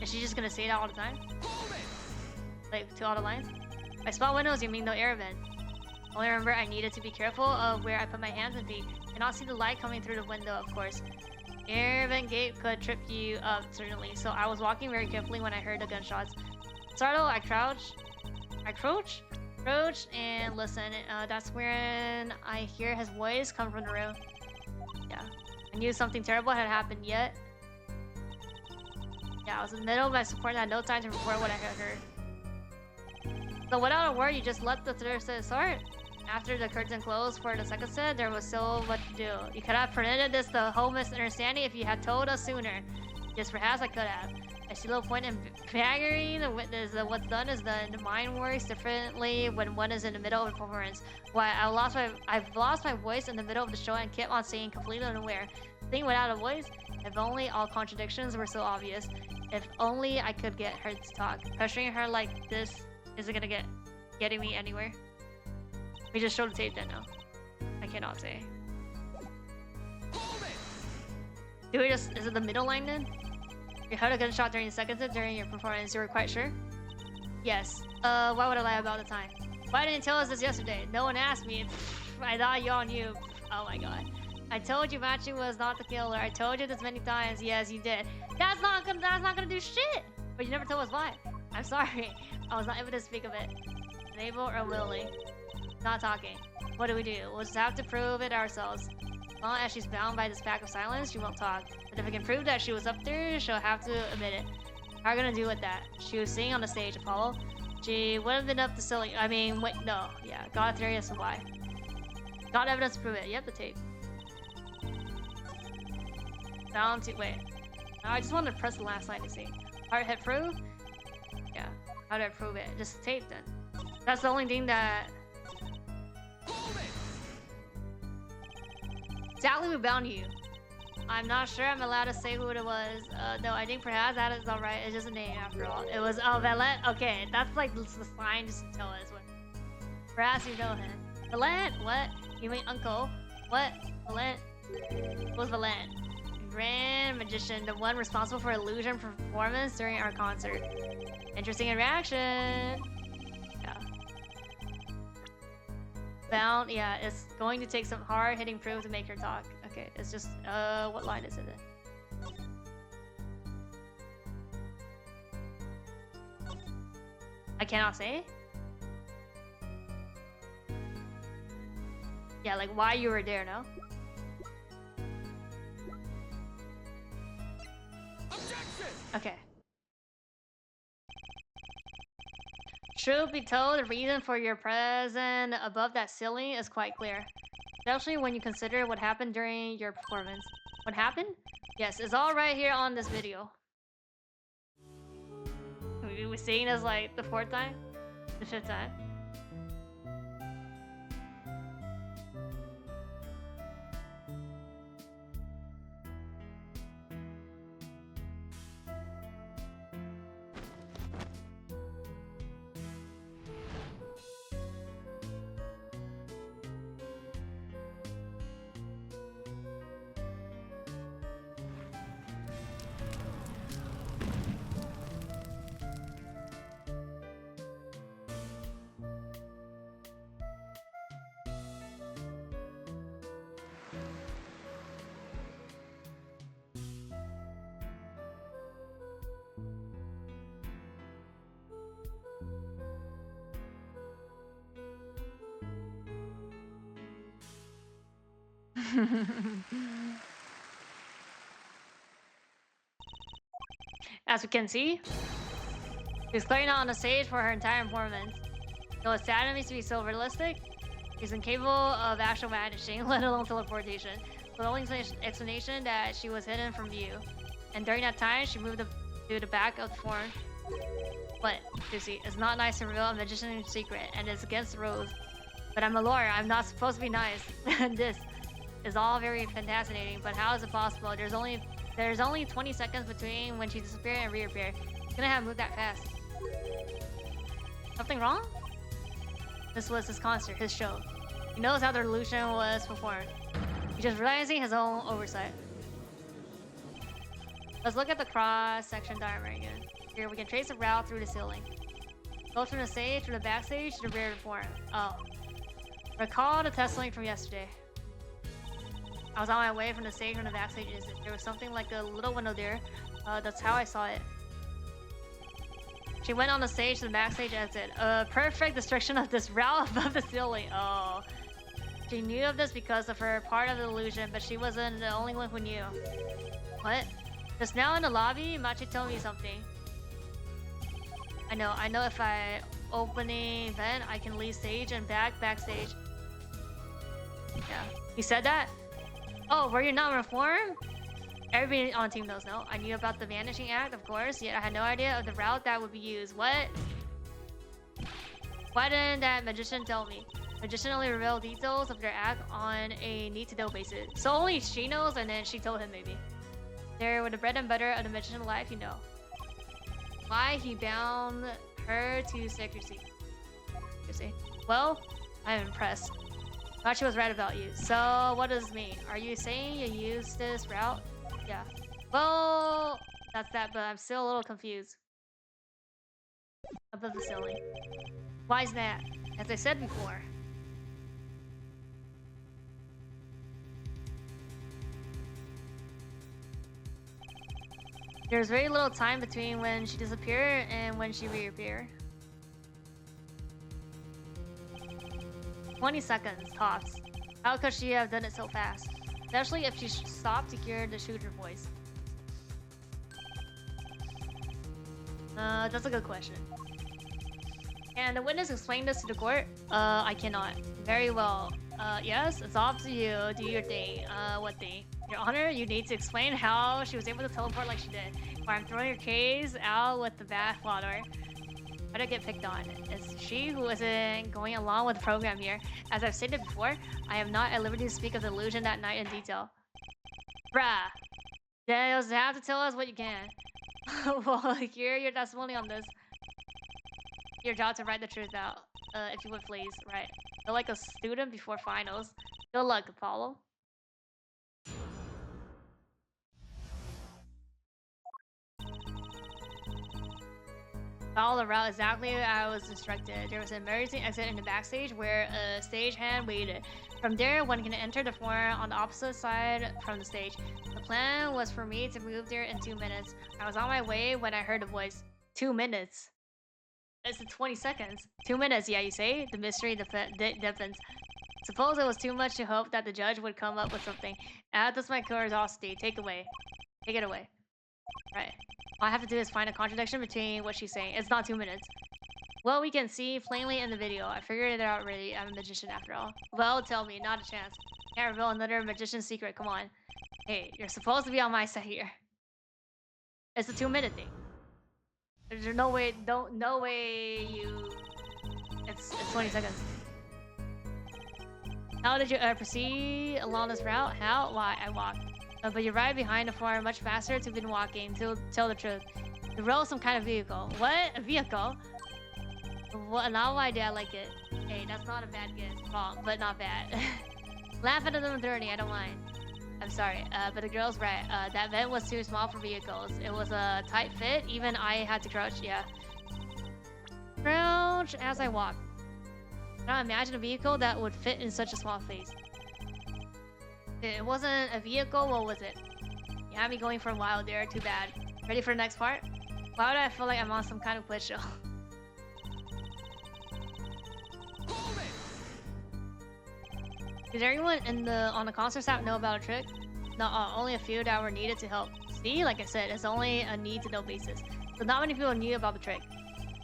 Is she just gonna say that all the time? Like, to all the lines? By small windows, you mean no air vent. Only remember I needed to be careful of where I put my hands and feet. Cannot see the light coming through the window, of course. Air vent gate could trip you up, certainly. So I was walking very carefully when I heard the gunshots. Startled, I crouched, and listen. That's when I hear his voice come from the room. Yeah, I knew something terrible had happened yet. Yeah, I was in the middle of my support and had no time to report what I had heard. So without a word, you just let the third set start. After the curtain closed for the second set, there was still what to do. You could have prevented this the whole misunderstanding if you had told us sooner. Yes, perhaps I could have. I see no point in bagering the witness. What's done is done. The mind works differently when one is in the middle of a performance. Why I've lost my voice in the middle of the show and kept on saying completely unaware. Saying without a voice. If only all contradictions were so obvious. If only I could get her to talk. Pressuring her like this isn't gonna getting me anywhere. We just showed the tape then, no. I cannot say. Do we just, is it the middle line then? You heard a gunshot during the second set during your performance, you were quite sure? Yes. Why would I lie about the time? Why didn't you tell us this yesterday? No one asked me. I thought you all knew. Oh my god. I told you Machi was not the killer. I told you this many times. Yes, you did. That's not gonna do shit! But you never told us why. I'm sorry. I was not able to speak of it. Unable or willing. Not talking. What do? We'll just have to prove it ourselves. As long as she's bound by this pact of silence, she won't talk. But if we can prove that she was up there, she'll have to admit it. How are we gonna do with that? She was singing on the stage, Apollo. She would have been up to silly. I mean, wait, no. Yeah, got a theory as to why. Got evidence to prove it. Yep, the tape. Bound to. Wait. No, I just wanted to press the last line to see. Hard hit prove? Yeah. How did I prove it? Just the tape then. That's the only thing that. Exactly who bound you. I'm not sure I'm allowed to say who it was. No, I think perhaps that is alright. It's just a name after all. It was Valette. Okay, that's like the sign just to tell us what. Perhaps you know him. Valette? What? You mean uncle? What? Valette? What's Valette? Grand magician, the one responsible for illusion performance during our concert. Interesting interaction. Yeah. Bound, yeah, it's going to take some hard-hitting proof to make her talk. Okay, it's just, what line is it in? I cannot say? Yeah, like why you were there, no? Objection! Okay. Truth be told, the reason for your presence above that ceiling is quite clear. Especially when you consider what happened during your performance. What happened? Yes, it's all right here on this video. We're seeing this like the fourth time? The fifth time? As we can see, she's clearly not on the stage for her entire performance. Though it's sad it needs to be so realistic, she's incapable of actual vanishing, let alone teleportation. So the only explanation that she was hidden from view. And during that time, she moved to the back of the form. But, Lucy, it's not nice to reveal a magician's secret, and it's against the rules. But I'm a lawyer, I'm not supposed to be nice. This is all very fascinating, but how is it possible? There's only 20 seconds between when she disappeared and reappeared. She's gonna have moved that fast. Something wrong? This was his concert, his show. He knows how the illusion was performed. He's just realizing his own oversight. Let's look at the cross-section diagram again. Here we can trace a route through the ceiling. Go from the stage, from the backstage to the rear of the form. Oh. Recall the test link from yesterday. I was on my way from the stage when the backstage is. There was something like a little window there. That's how I saw it. She went on the stage to the backstage exit. Perfect destruction of this route above the ceiling. Oh. She knew of this because of her part of the illusion, but she wasn't the only one who knew. What? Just now in the lobby, Machi told me something. I know if I opening vent, I can leave stage and backstage. Yeah. You said that? Oh, were you not informed? Everybody on the team knows, no? I knew about the Vanishing Act, of course, yet I had no idea of the route that would be used. What? Why didn't that magician tell me? Magician only revealed details of their act on a need-to-know basis. So only she knows, and then she told him maybe. There were the bread and butter of the magician's life, you know. Why he bound her to secrecy. Well, I'm impressed. Thought she was right about you. So what does this mean? Are you saying you used this route? Yeah. Well, that's that, but I'm still a little confused. Above the ceiling. Why is that? As I said before. There's very little time between when she disappeared and when she reappeared. 20 seconds, tops. How could she have done it so fast? Especially if she stopped to hear the shooter voice. That's a good question. Can the witness explain this to the court? I cannot. Very well. Yes, it's up to you. Do your thing. What thing? Your Honor, you need to explain how she was able to teleport like she did. Or I'm throwing your case out with the bathwater. Better get picked on. It's she who isn't going along with the program here. As I've stated before, I am not at liberty to speak of the illusion that night in detail. Bruh. Then you'll have to tell us what you can. Well, hear your testimony on this. Your job to write the truth out. If you would please, right. Feel like a student before finals. Good luck, Apollo. Follow the route exactly as I was instructed. There was an emergency exit in the backstage where a stagehand waited. From there, one can enter the floor on the opposite side from the stage. The plan was for me to move there in 2 minutes. I was on my way when I heard a voice. 2 minutes? It's 20 seconds. 2 minutes, yeah, you say? The mystery deepens. Suppose it was too much to hope that the judge would come up with something. Add this my curiosity. Take it away. Right. All I have to do is find a contradiction between what she's saying. It's not 2 minutes. Well, we can see plainly in the video. I figured it out already. I'm a magician after all. Well, tell me. Not a chance. Can't reveal another magician's secret. Come on. Hey, you're supposed to be on my side here. It's a 2-minute thing. There's no way. No way you... It's 20 seconds. How did you proceed along this route? How? Why? I walked. But you ride behind the floor much faster to been walking, to tell the truth. You rode some kind of vehicle. What? A vehicle? What? Now why did I like it? Hey, that's not a bad guess. Wrong, but not bad. Laugh at them dirty, I don't mind. I'm sorry, but the girl's right. That vent was too small for vehicles. It was a tight fit, even I had to crouch, yeah. Crouch as I walked. Now imagine a vehicle that would fit in such a small space. It wasn't a vehicle, what was it? You had me going for a while there, too bad. Ready for the next part? Why would I feel like I'm on some kind of quiz show? Did everyone on the concert staff know about a trick? No, only a few that were needed to help. See, like I said, it's only a need-to-know basis. So not many people knew about the trick.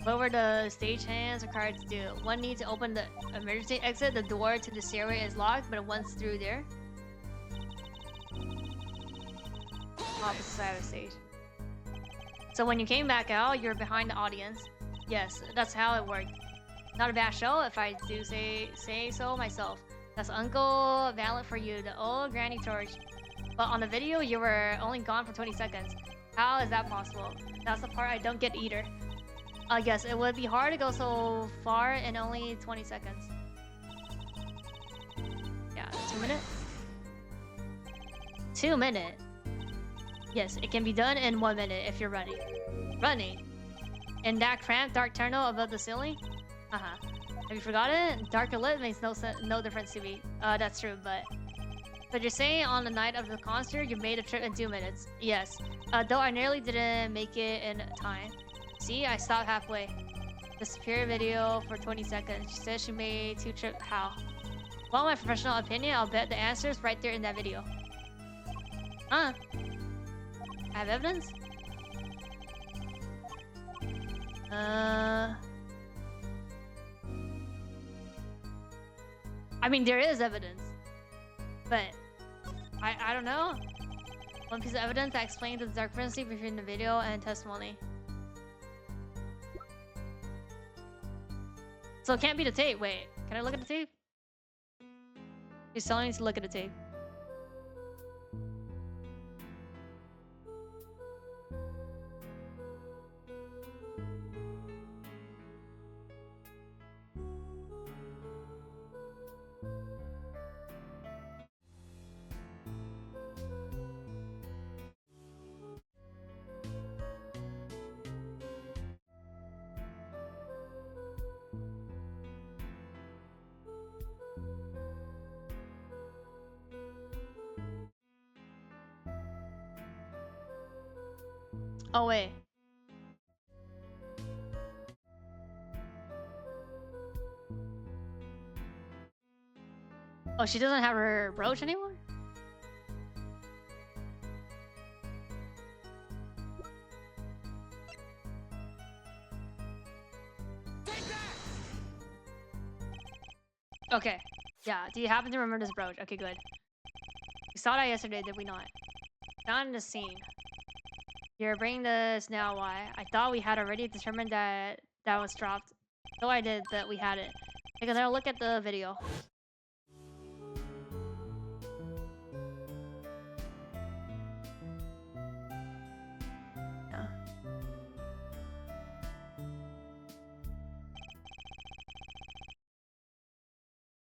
What were the stagehands required to do? One needs to open the emergency exit. The door to the stairway is locked, but once through there... opposite side of the stage. So when you came back out, you're behind the audience. Yes, that's how it worked. Not a bad show, if I do say so myself. That's Uncle Valent for you, the old Granny Torch. But on the video, you were only gone for 20 seconds. How is that possible? That's the part I don't get either. I guess it would be hard to go so far in only 20 seconds. Yeah, 2 minutes? 2 minutes? Yes, it can be done in 1 minute if you're running. Running? In that cramped dark tunnel above the ceiling? Have you forgotten? Darker lit makes no difference to me. That's true, but you're saying on the night of the concert you made a trip in 2 minutes. Yes. Though I nearly didn't make it in time. See, I stopped halfway. Disappear video for 20 seconds. She said she made 2 trips. How? Well, my professional opinion, I'll bet the answer's right there in that video. Huh? I have evidence? I mean, there is evidence. But I don't know. One piece of evidence that explains the discrepancy between the video and testimony. So it can't be the tape. Wait, can I look at the tape? She's telling me to look at the tape. Oh, wait. Oh, she doesn't have her brooch anymore? Okay. Yeah, do you happen to remember this brooch? Okay, good. We saw that yesterday, did we not? Not in the scene. You're bringing this now, why? I thought we had already determined that that was dropped. So I did that we had it. Take another look at the video. Yeah.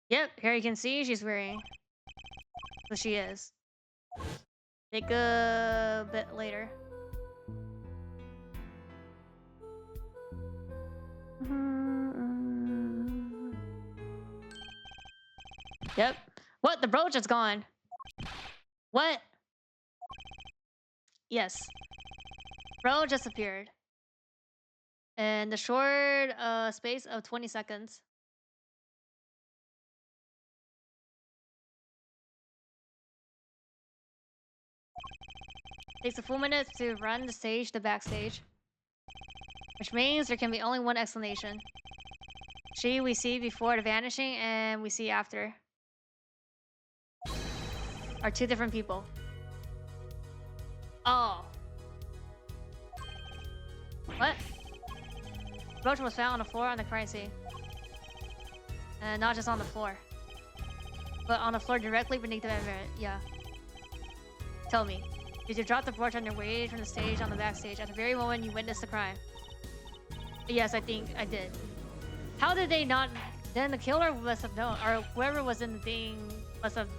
Yep, here you can see she's wearing. So she is. Take a bit later. Yep. What? The brooch is gone. What? Yes. Brooch disappeared. In the short space of 20 seconds. Takes a full minute to run the stage to backstage. Which means there can be only one explanation. She we see before the vanishing and we see after are 2 different people. Oh. What? The brooch was found on the floor on the crime scene. And not just on the floor. But on the floor directly beneath the environment. Yeah. Tell me. Did you drop the brooch on your way from the stage on the backstage at the very moment you witnessed the crime? Yes, I think I did. How did they not... Then the killer must have known, or whoever was in the thing must have,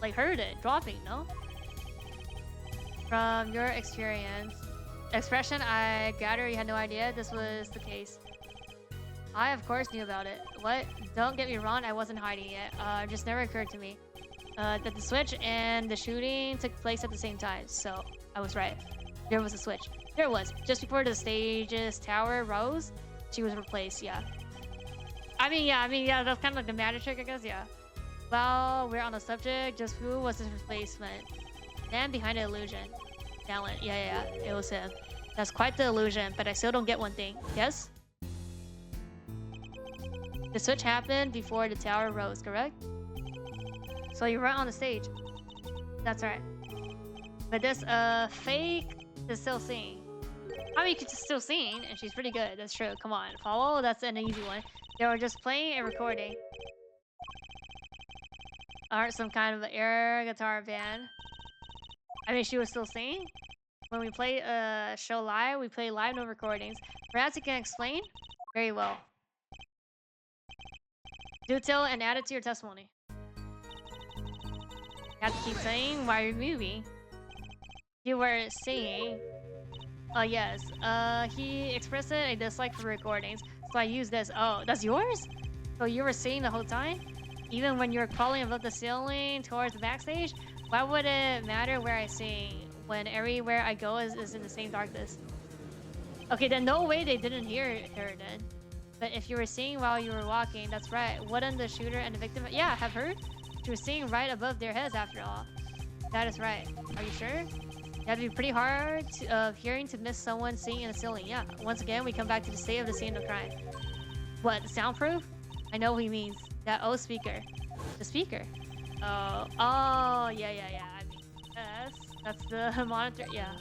like, heard it dropping, no? From your expression, I gather you had no idea this was the case. I, of course, knew about it. What? Don't get me wrong, I wasn't hiding it. It just never occurred to me. That the switch and the shooting took place at the same time, so I was right. There was a switch. There was. Just before the stage's tower rose, she was replaced, yeah. I mean, yeah, that's kind of like the magic trick, I guess, yeah. Well, we're on the subject, just who was his replacement? Man behind the illusion. Talent, yeah, it was him. That's quite the illusion, but I still don't get one thing. Yes? The switch happened before the tower rose, correct? So you're right on the stage. That's right. But this fake is still singing. I mean, she's still singing, and she's pretty good. That's true. Come on, follow. That's an easy one. They were just playing and recording. Aren't some kind of air guitar band. I mean, she was still singing. When we play a show live, we play live, no recordings. Perhaps you can explain? Very well. Do tell and add it to your testimony. You have to keep saying while you're moving. You were singing. Yes. He expressed a dislike for recordings, so I used this. Oh, that's yours? So you were seeing the whole time? Even when you were crawling above the ceiling towards the backstage? Why would it matter where I sing when everywhere I go is in the same darkness? Okay, then no way they didn't hear her then. But if you were singing while you were walking, that's right. Wouldn't the shooter and the victim, yeah, have heard? She was singing right above their heads after all. That is right. Are you sure? You have to be pretty hard of hearing to miss someone singing in the ceiling. Yeah. Once again, we come back to the state of the scene of crime. What? Soundproof? I know what he means. That old speaker. The speaker. Oh. Oh. Yeah. I mean, that's the monitor. Yeah.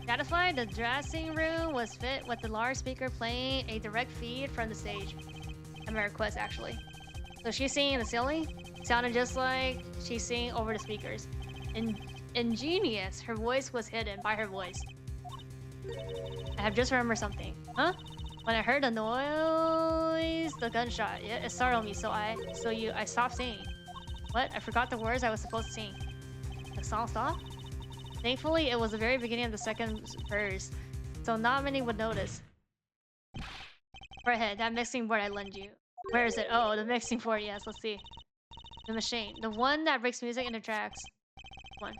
Satisfied, the dressing room was fit with the large speaker playing a direct feed from the stage. At my request, actually. So she's singing in the ceiling. Sounded just like she's singing over the speakers. Ingenious. Her voice was hidden by her voice. I have just remembered something. Huh? When I heard the noise, the gunshot, it startled me, so I stopped singing. What? I forgot the words I was supposed to sing. The song stopped? Thankfully, it was the very beginning of the second verse, so not many would notice. Go ahead, that mixing board I lent you. Where is it? Oh, the mixing board, yes, let's see. The machine. The one that breaks music into tracks. One.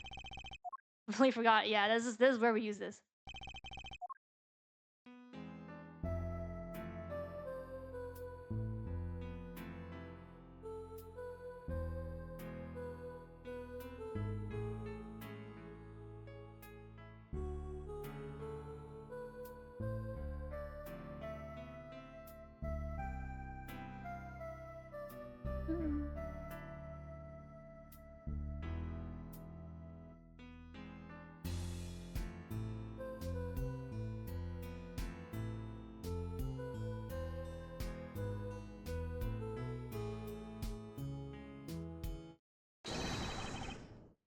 Completely forgot. Yeah, this is where we use this.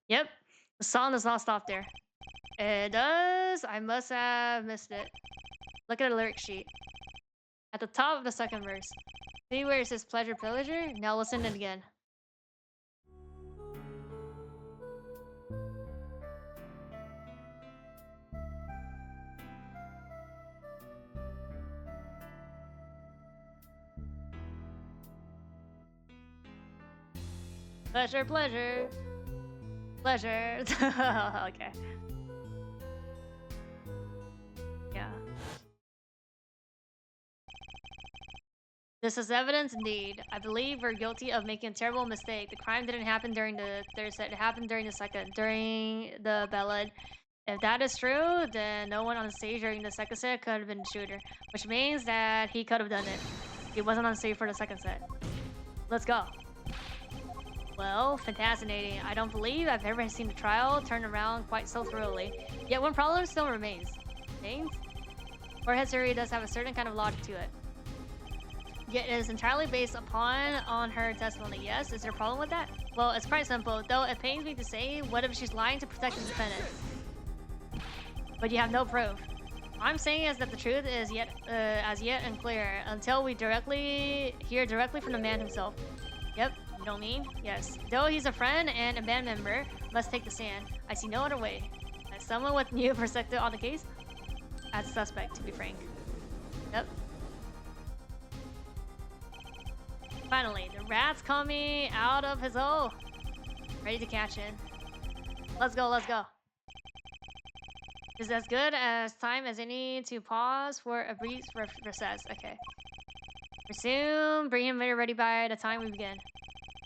Yep, the song does not stop there. It does. I must have missed it. Look at the lyric sheet. At the top of the second verse. See where it says pleasure, pleasure? Now listen to it again. Pleasure, pleasure. Pleasure. Okay. Yeah. This is evidence indeed. I believe we're guilty of making a terrible mistake. The crime didn't happen during the third set. It happened during the second, during the ballad. If that is true, then no one on stage during the second set could have been the shooter, which means that he could have done it. He wasn't on stage for the second set. Let's go. Well, fascinating. I don't believe I've ever seen the trial turn around quite so thoroughly. Yet one problem still remains. Names? Forehead theory does have a certain kind of logic to it. Yet it is entirely based on her testimony. Yes, is there a problem with that? Well, it's quite simple, though it pains me to say, what if she's lying to protect the defendant? But you have no proof. I'm saying is that the truth is as yet unclear until we hear directly from the man himself. Yep, you don't mean? Yes. Though he's a friend and a band member, must take the stand. I see no other way. As someone with new perspective on the case, as a suspect, to be frank. Yep. Finally, the rat's coming out of his hole. Ready to catch in. Let's go, let's go. Is as good as time as any to pause for a brief recess. Okay. Resume. Bring him ready by the time we begin.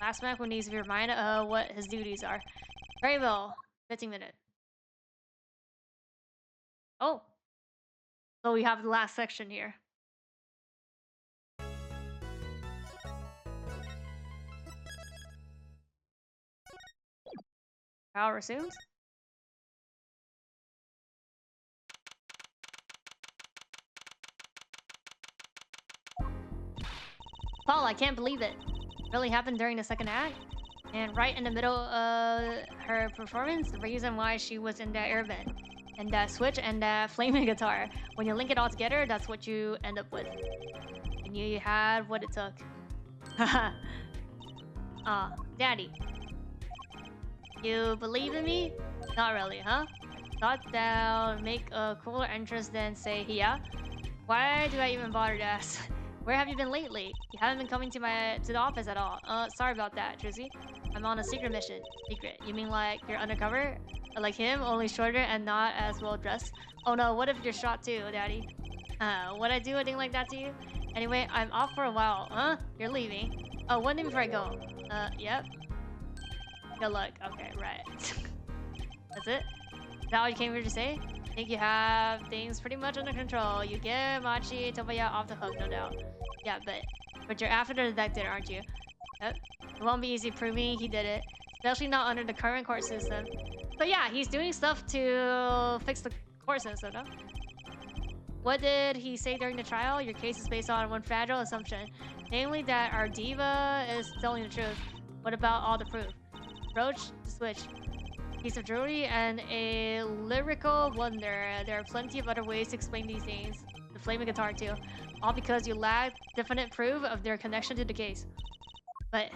Last man who needs to be reminded of what his duties are. Very well. 15 minutes. Oh. So we have the last section here. Trial resumes. Paul, I can't believe it. It really happened during the second act. And right in the middle of her performance, the reason why she was in that airbend. And that switch and that flaming guitar. When you link it all together, that's what you end up with. And you had what it took. Daddy. You believe in me? Not really, huh? Thought that would make a cooler entrance than say, yeah? Why do I even bother to ask? Where have you been lately? You haven't been coming to the office at all. Sorry about that, Trizzy. I'm on a secret mission. Secret? You mean like you're undercover? Like him, only shorter and not as well dressed? Oh no, what if you're shot too, Daddy? Would I do a thing like that to you? Anyway, I'm off for a while. Huh? You're leaving. Oh, one thing before I go. Yep. Good luck. Okay, right. That's it? Is that what you came here to say? Think you have things pretty much under control. You get Machi Tobaya off the hook, no doubt. Yeah, but you're after the detective, aren't you? Yep. It won't be easy proving he did it, especially not under the current court system. But yeah, he's doing stuff to fix the court system, no? What did he say during the trial? Your case is based on one fragile assumption, namely that our diva is telling the truth. What about all the proof? Brooch, the switch, piece of jewelry, and a lyrical wonder. There are plenty of other ways to explain these things. The flaming guitar too. All because you lack definite proof of their connection to the case. But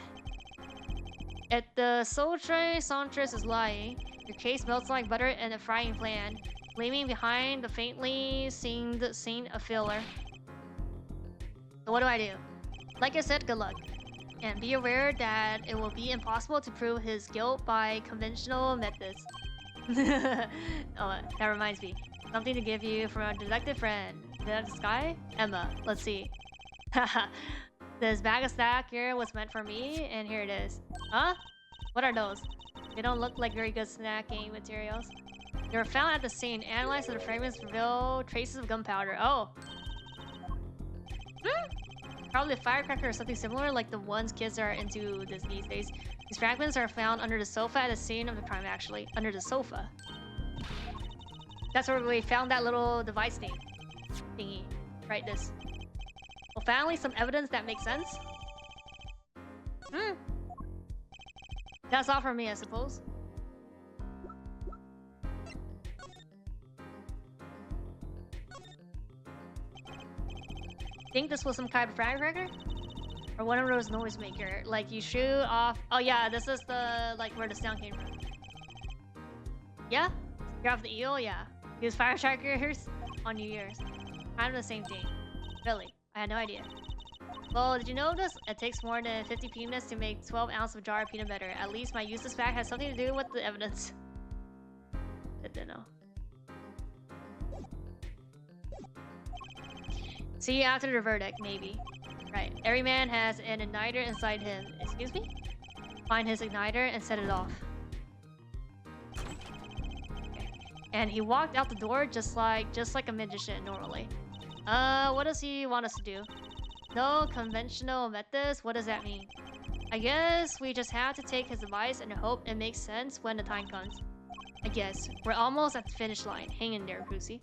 if the sultry songstress is lying, your case melts like butter in a frying pan, leaving behind the faintly seemed scene of filler. So what do I do? Like I said, good luck. And be aware that it will be impossible to prove his guilt by conventional methods. Oh, that reminds me. Something to give you from a detective friend. Is that the sky? Emma, let's see. Haha. This bag of snack here was meant for me, and here it is. Huh? What are those? They don't look like very good snacking materials. They were found at the scene. Analyzed and the fragments reveal traces of gunpowder. Oh. Probably a firecracker or something similar, like the ones kids are into these days. These fragments are found under the sofa at the scene of the crime, actually. Under the sofa. That's where we found that little device thingy. Right, this. Well, finally, some evidence that makes sense. That's all for me, I suppose. Think this was some kind of firecracker? Or one of those noisemaker. Like you shoot off... Oh yeah, this is the... like where the sound came from. Yeah? You're off the eel? Yeah. Use firecrackers on New Year's. Kind of the same thing. Really? I had no idea. Well, did you know this? It takes more than 50 peanuts to make 12 ounces of jar of peanut butter. At least my useless fact has something to do with the evidence. Didn't know. See you after the verdict, maybe. Right. Every man has an igniter inside him. Excuse me? Find his igniter and set it off. Okay. And he walked out the door just like a magician normally. What does he want us to do? No conventional methods? What does that mean? I guess we just have to take his advice and hope it makes sense when the time comes. I guess. We're almost at the finish line. Hang in there, Pussy.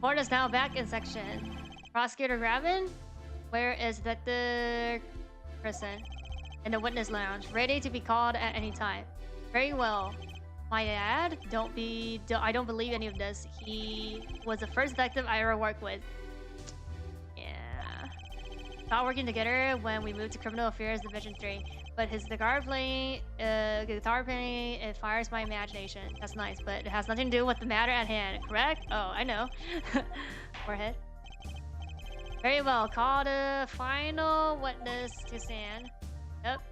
Court is now back in section. Prosecutor Graben? Where is the person? In the witness lounge, ready to be called at any time. Very well. My dad? I don't believe any of this. He was the first detective I ever worked with. Yeah. Not working together when we moved to Criminal Affairs Division 3. But his guitar playing, it fires my imagination. That's nice, but it has nothing to do with the matter at hand, correct? Oh, I know. Forehead. Very well. Call the final witness to stand. Yep.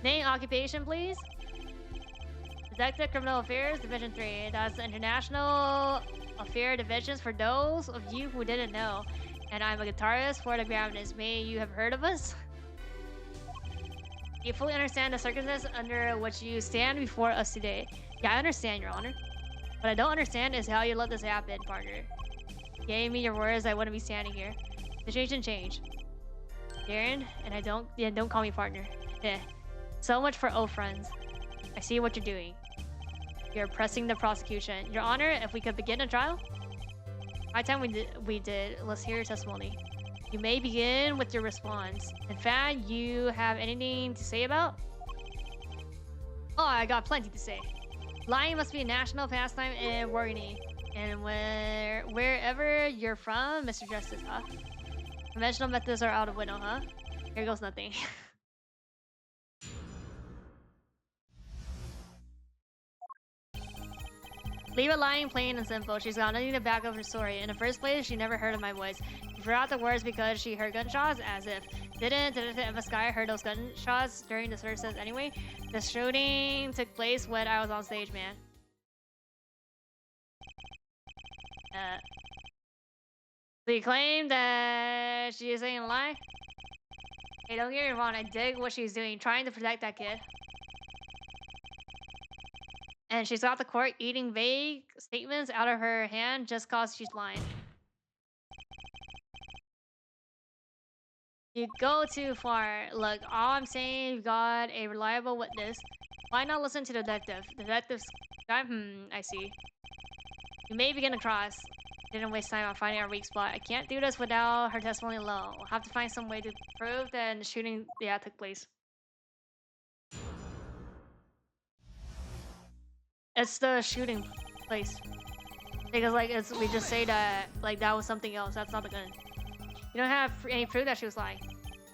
Name, occupation, please. Detective Criminal Affairs Division 3. That's the International Affair Divisions for those of you who didn't know. And I'm a guitarist for the Gravenants. May you have heard of us? You fully understand the circumstances under which you stand before us today. Yeah, I understand, Your Honor. What I don't understand is how you let this happen, partner. You gave me your words, I wouldn't be standing here. Situation changed. Darren, and don't call me partner. Yeah. So much for old friends. I see what you're doing. You're pressing the prosecution. Your Honor, if we could begin a trial? By the time we did. Let's hear your testimony. You may begin with your response. In fact, you have anything to say about? Oh, I got plenty to say. Lying must be a national pastime in Wargany. And wherever you're from, Mr. Justice, huh? Conventional methods are out of window, huh? Here goes nothing. Leave it lying plain and simple. She's got nothing to back up her story. In the first place, she never heard of my voice. She forgot the words because she heard gunshots, as if. Didn't Emma Sky heard those gunshots during the services anyway? The shooting took place when I was on stage, man. So you claim that she is saying a lie? Hey, don't get me wrong, I dig what she's doing, trying to protect that kid. And she's got the court eating vague statements out of her hand just cause she's lying. You go too far. Look, all I'm saying, you've got a reliable witness. Why not listen to the detective? The detective's guy, I see. You may begin to cross. Didn't waste time on finding our weak spot. I can't do this without her testimony alone. We'll have to find some way to prove that the shooting, took place. It's the shooting place. Because, like, we just say that, like, that was something else. That's not the gun. You don't have any proof that she was lying.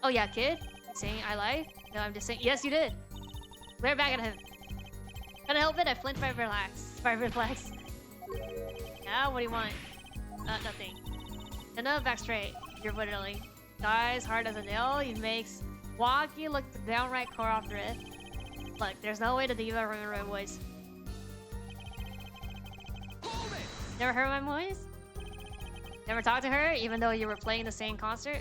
Oh, yeah, kid? Saying I lied? No, I'm just saying, yes, you did. Glare back at him. Gotta help it, I flinched by reflex. Yeah, what do you want? Nothing. Stand up, back straight. You're literally. Guys, hard as a nail. He makes Walkie look downright core off the rip. Look, there's no way to diva remember my voice. Never heard my voice? Never talked to her, even though you were playing the same concert?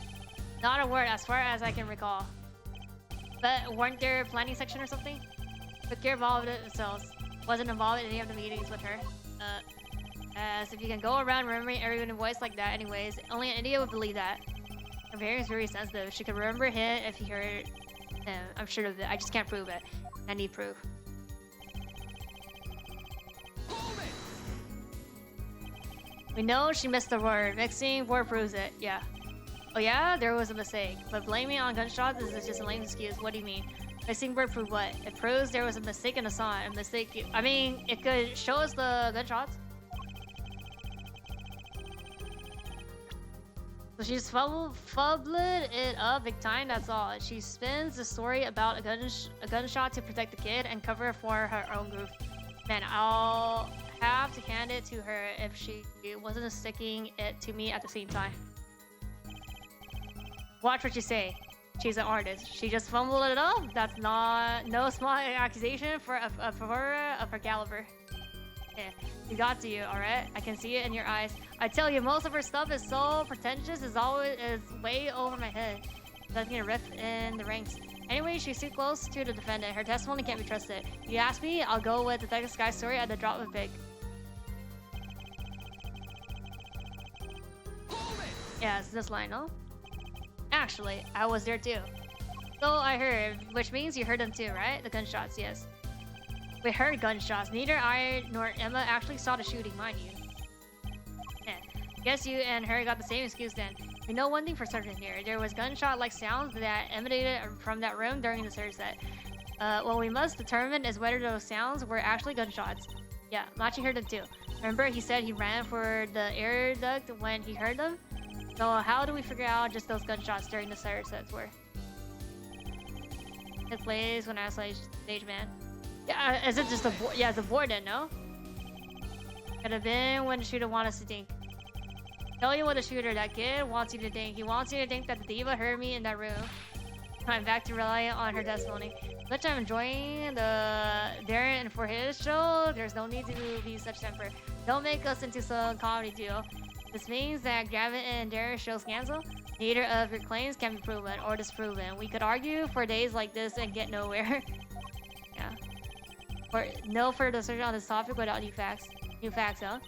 Not a word as far as I can recall. But weren't there a planning section or something? Took care of all of it themselves. Wasn't involved in any of the meetings with her. As if you can go around remembering everyone's voice like that anyways, only an idiot would believe that. Her parents is very sensitive. She could remember him if he heard him. I'm sure of it. I just can't prove it. I need proof. We know she missed the word. Mixing word proves it. Yeah. Oh yeah? There was a mistake. But blaming on gunshots is just a lame excuse. What do you mean? Missing word prove what? It proves there was a mistake in the song. A mistake. I mean, it could show us the gunshots. So she's fubbling it up big time, that's all. She spins the story about a gunshot to protect the kid and cover for her own group. Man, I'll have to hand it to her if she wasn't sticking it to me at the same time. Watch what you say. She's an artist. She just fumbled it up. That's no small accusation for a performer of her caliber. Yeah, you got to you, alright? I can see it in your eyes. I tell you, most of her stuff is so pretentious, is way over my head. Doesn't get a riff in the ranks. Anyway, she's too close to the defendant. Her testimony can't be trusted. If you ask me, I'll go with Detective Sky's story at the drop of a pig. Yeah, it's this line, no? Actually, I was there too. So I heard, which means you heard them too, right? The gunshots, yes. We heard gunshots. Neither I nor Emma actually saw the shooting, mind you. Yeah. Guess you and her got the same excuse then. We know one thing for certain here. There was gunshot-like sounds that emanated from that room during the search set. What we must determine is whether those sounds were actually gunshots. Yeah, Machi heard them too. Remember he said he ran for the air duct when he heard them? So how do we figure out just those gunshots during the search sets were? It plays when I was stage man. Yeah, is it just a board? Yeah, it's a board then, no? Could have been when the shooter wanted us to think. Tell you what the shooter, that kid, wants you to think. He wants you to think that the diva heard me in that room. I'm back to rely on her testimony. Much I'm enjoying the Darren and for his show, there's no need to be such temper. Don't make us into some comedy duo. This means that Gavin and Darren shows cancel. Neither of your claims can be proven or disproven. We could argue for days like this and get nowhere. Yeah. Or no further search on this topic without new facts. New facts, huh?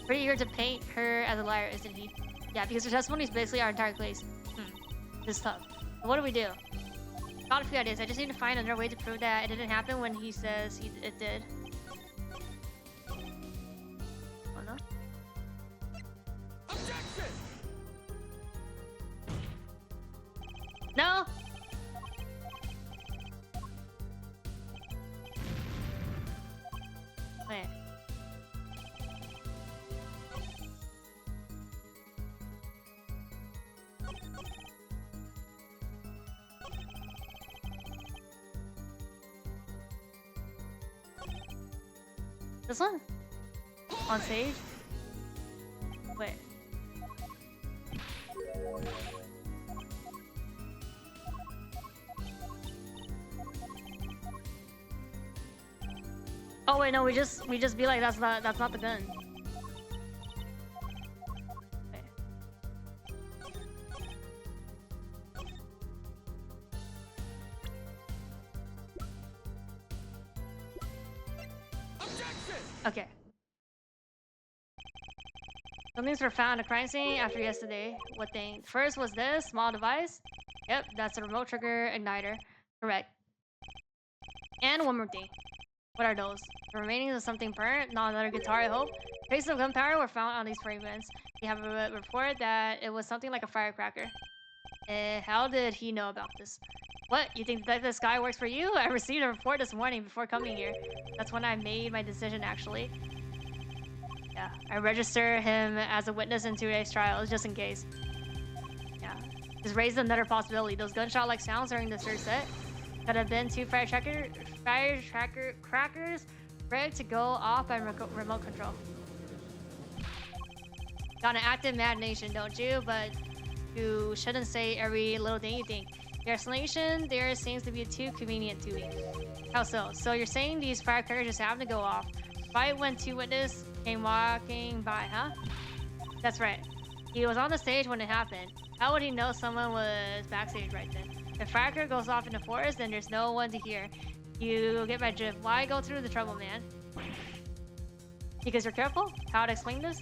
Pretty eager to paint her as a liar, isn't he? Yeah, because her testimony is basically our entire case. This is tough. What do we do? Got a few ideas. I just need to find another way to prove that it didn't happen when he says it did. Oh no? Objection! No! Wait. This one? On stage? Wait. Oh wait, no, we just be like that's not the gun. Wait. Objection! Okay. Some things were found at a crime scene after yesterday. What thing? First was this small device. Yep, that's a remote trigger igniter. Correct. And one more thing. What are those? The remainings of something burnt, not another guitar, I hope. Traces of gunpowder were found on these fragments. We have a report that it was something like a firecracker. How did he know about this? What? You think that this guy works for you? I received a report this morning before coming here. That's when I made my decision, actually. Yeah, I register him as a witness in today's trial, just in case. Yeah, just raised another possibility. Those gunshot-like sounds during the third set could have been two firecrackers rigged to go off by remote control. Got an active imagination, don't you? But you shouldn't say every little thing you think. Your explanation there seems to be too convenient to me. How so? So you're saying these firecrackers just happened to go off right when two witnesses came walking by, huh? That's right. He was on the stage when it happened. How would he know someone was backstage right then? If firecracker goes off in the forest, then there's no one to hear. You get my drift. Why go through the trouble, man? Because you're careful? How to explain this?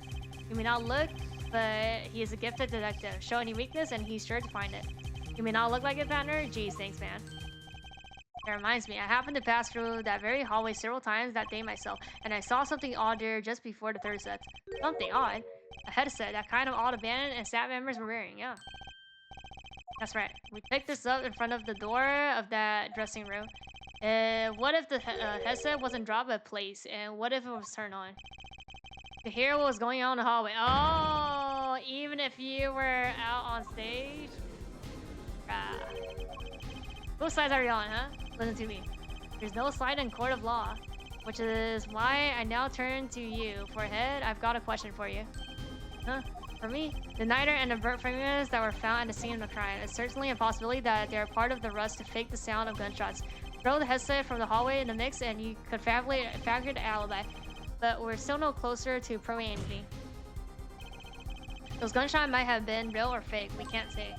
You may not look, but he is a gifted detective. Show any weakness, and he's sure to find it. You may not look like it, partner. Geez, thanks, man. That reminds me, I happened to pass through that very hallway several times that day myself, and I saw something odd there just before the third set. Something odd? A headset, that kind of odd abandoned and staff members were wearing, yeah. That's right. We picked this up in front of the door of that dressing room. What if the headset wasn't dropped at place, and what if it was turned on? To hear what was going on in the hallway. Oh, even if you were out on stage? Whose sides are you on, huh? Listen to me. There's no side in court of law, which is why I now turn to you. For a head, I've got a question for you. Huh? For me? The igniter and the burnt fragments that were found at the scene of the crime. It's certainly a possibility that they're part of the rust to fake the sound of gunshots. Throw the headset from the hallway in the mix and you could fabricate the alibi. But we're still no closer to proving anything. Those gunshots might have been real or fake. We can't say.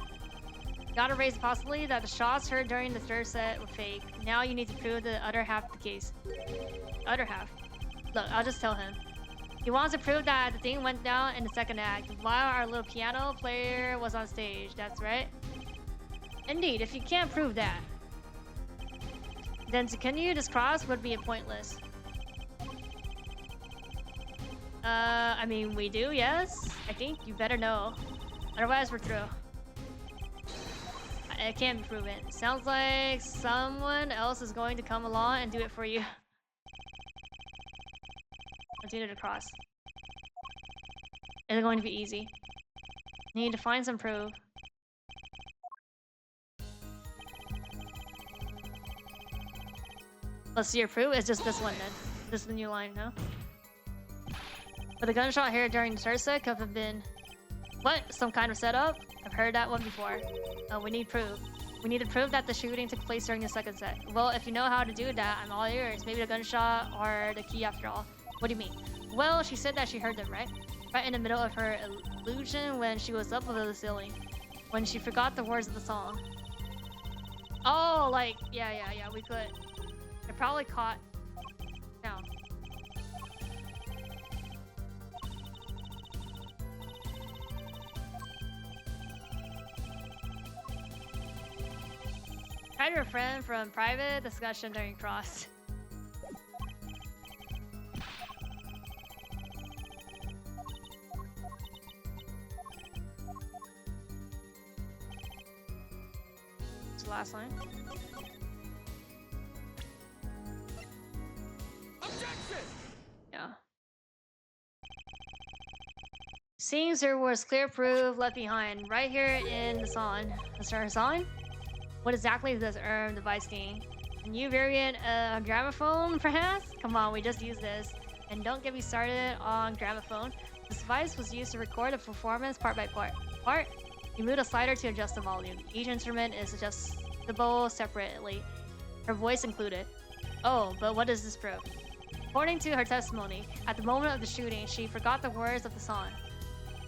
Gotta raise the possibility that the shots heard during the third set were fake. Now you need to prove the other half of the case. The other half? Look, I'll just tell him. He wants to prove that the thing went down in the second act while our little piano player was on stage. That's right. Indeed, if you can't prove that, then to continue this cross would be pointless. I mean, we do, yes? I think you better know. Otherwise, we're through. It can't be proven. Sounds like someone else is going to come along and do it for you. Continue to cross. It's going to be easy. Need to find some proof. Let's see your proof. It's just this one then. This is the new line, no? But the gunshot here during the third set could have been... What? Some kind of setup? I've heard that one before. We need proof. We need to prove that the shooting took place during the second set. Well, if you know how to do that, I'm all ears. Maybe the gunshot or the key after all. What do you mean? Well, she said that she heard them, right? Right in the middle of her illusion when she was up over the ceiling. When she forgot the words of the song. Oh, like, yeah, we could. It probably caught... No. Try to refrain from private discussion during cross. It's the last line. Objection! Seems there was clear proof left behind right here in the song. Mr. Hassan? What exactly does device need? A new variant gramophone, perhaps? Come on, we just used this. And don't get me started on gramophone. This device was used to record the performance part by part. You move a slider to adjust the volume. Each instrument is adjustable separately, her voice included. Oh, but what does this prove? According to her testimony, at the moment of the shooting, she forgot the words of the song.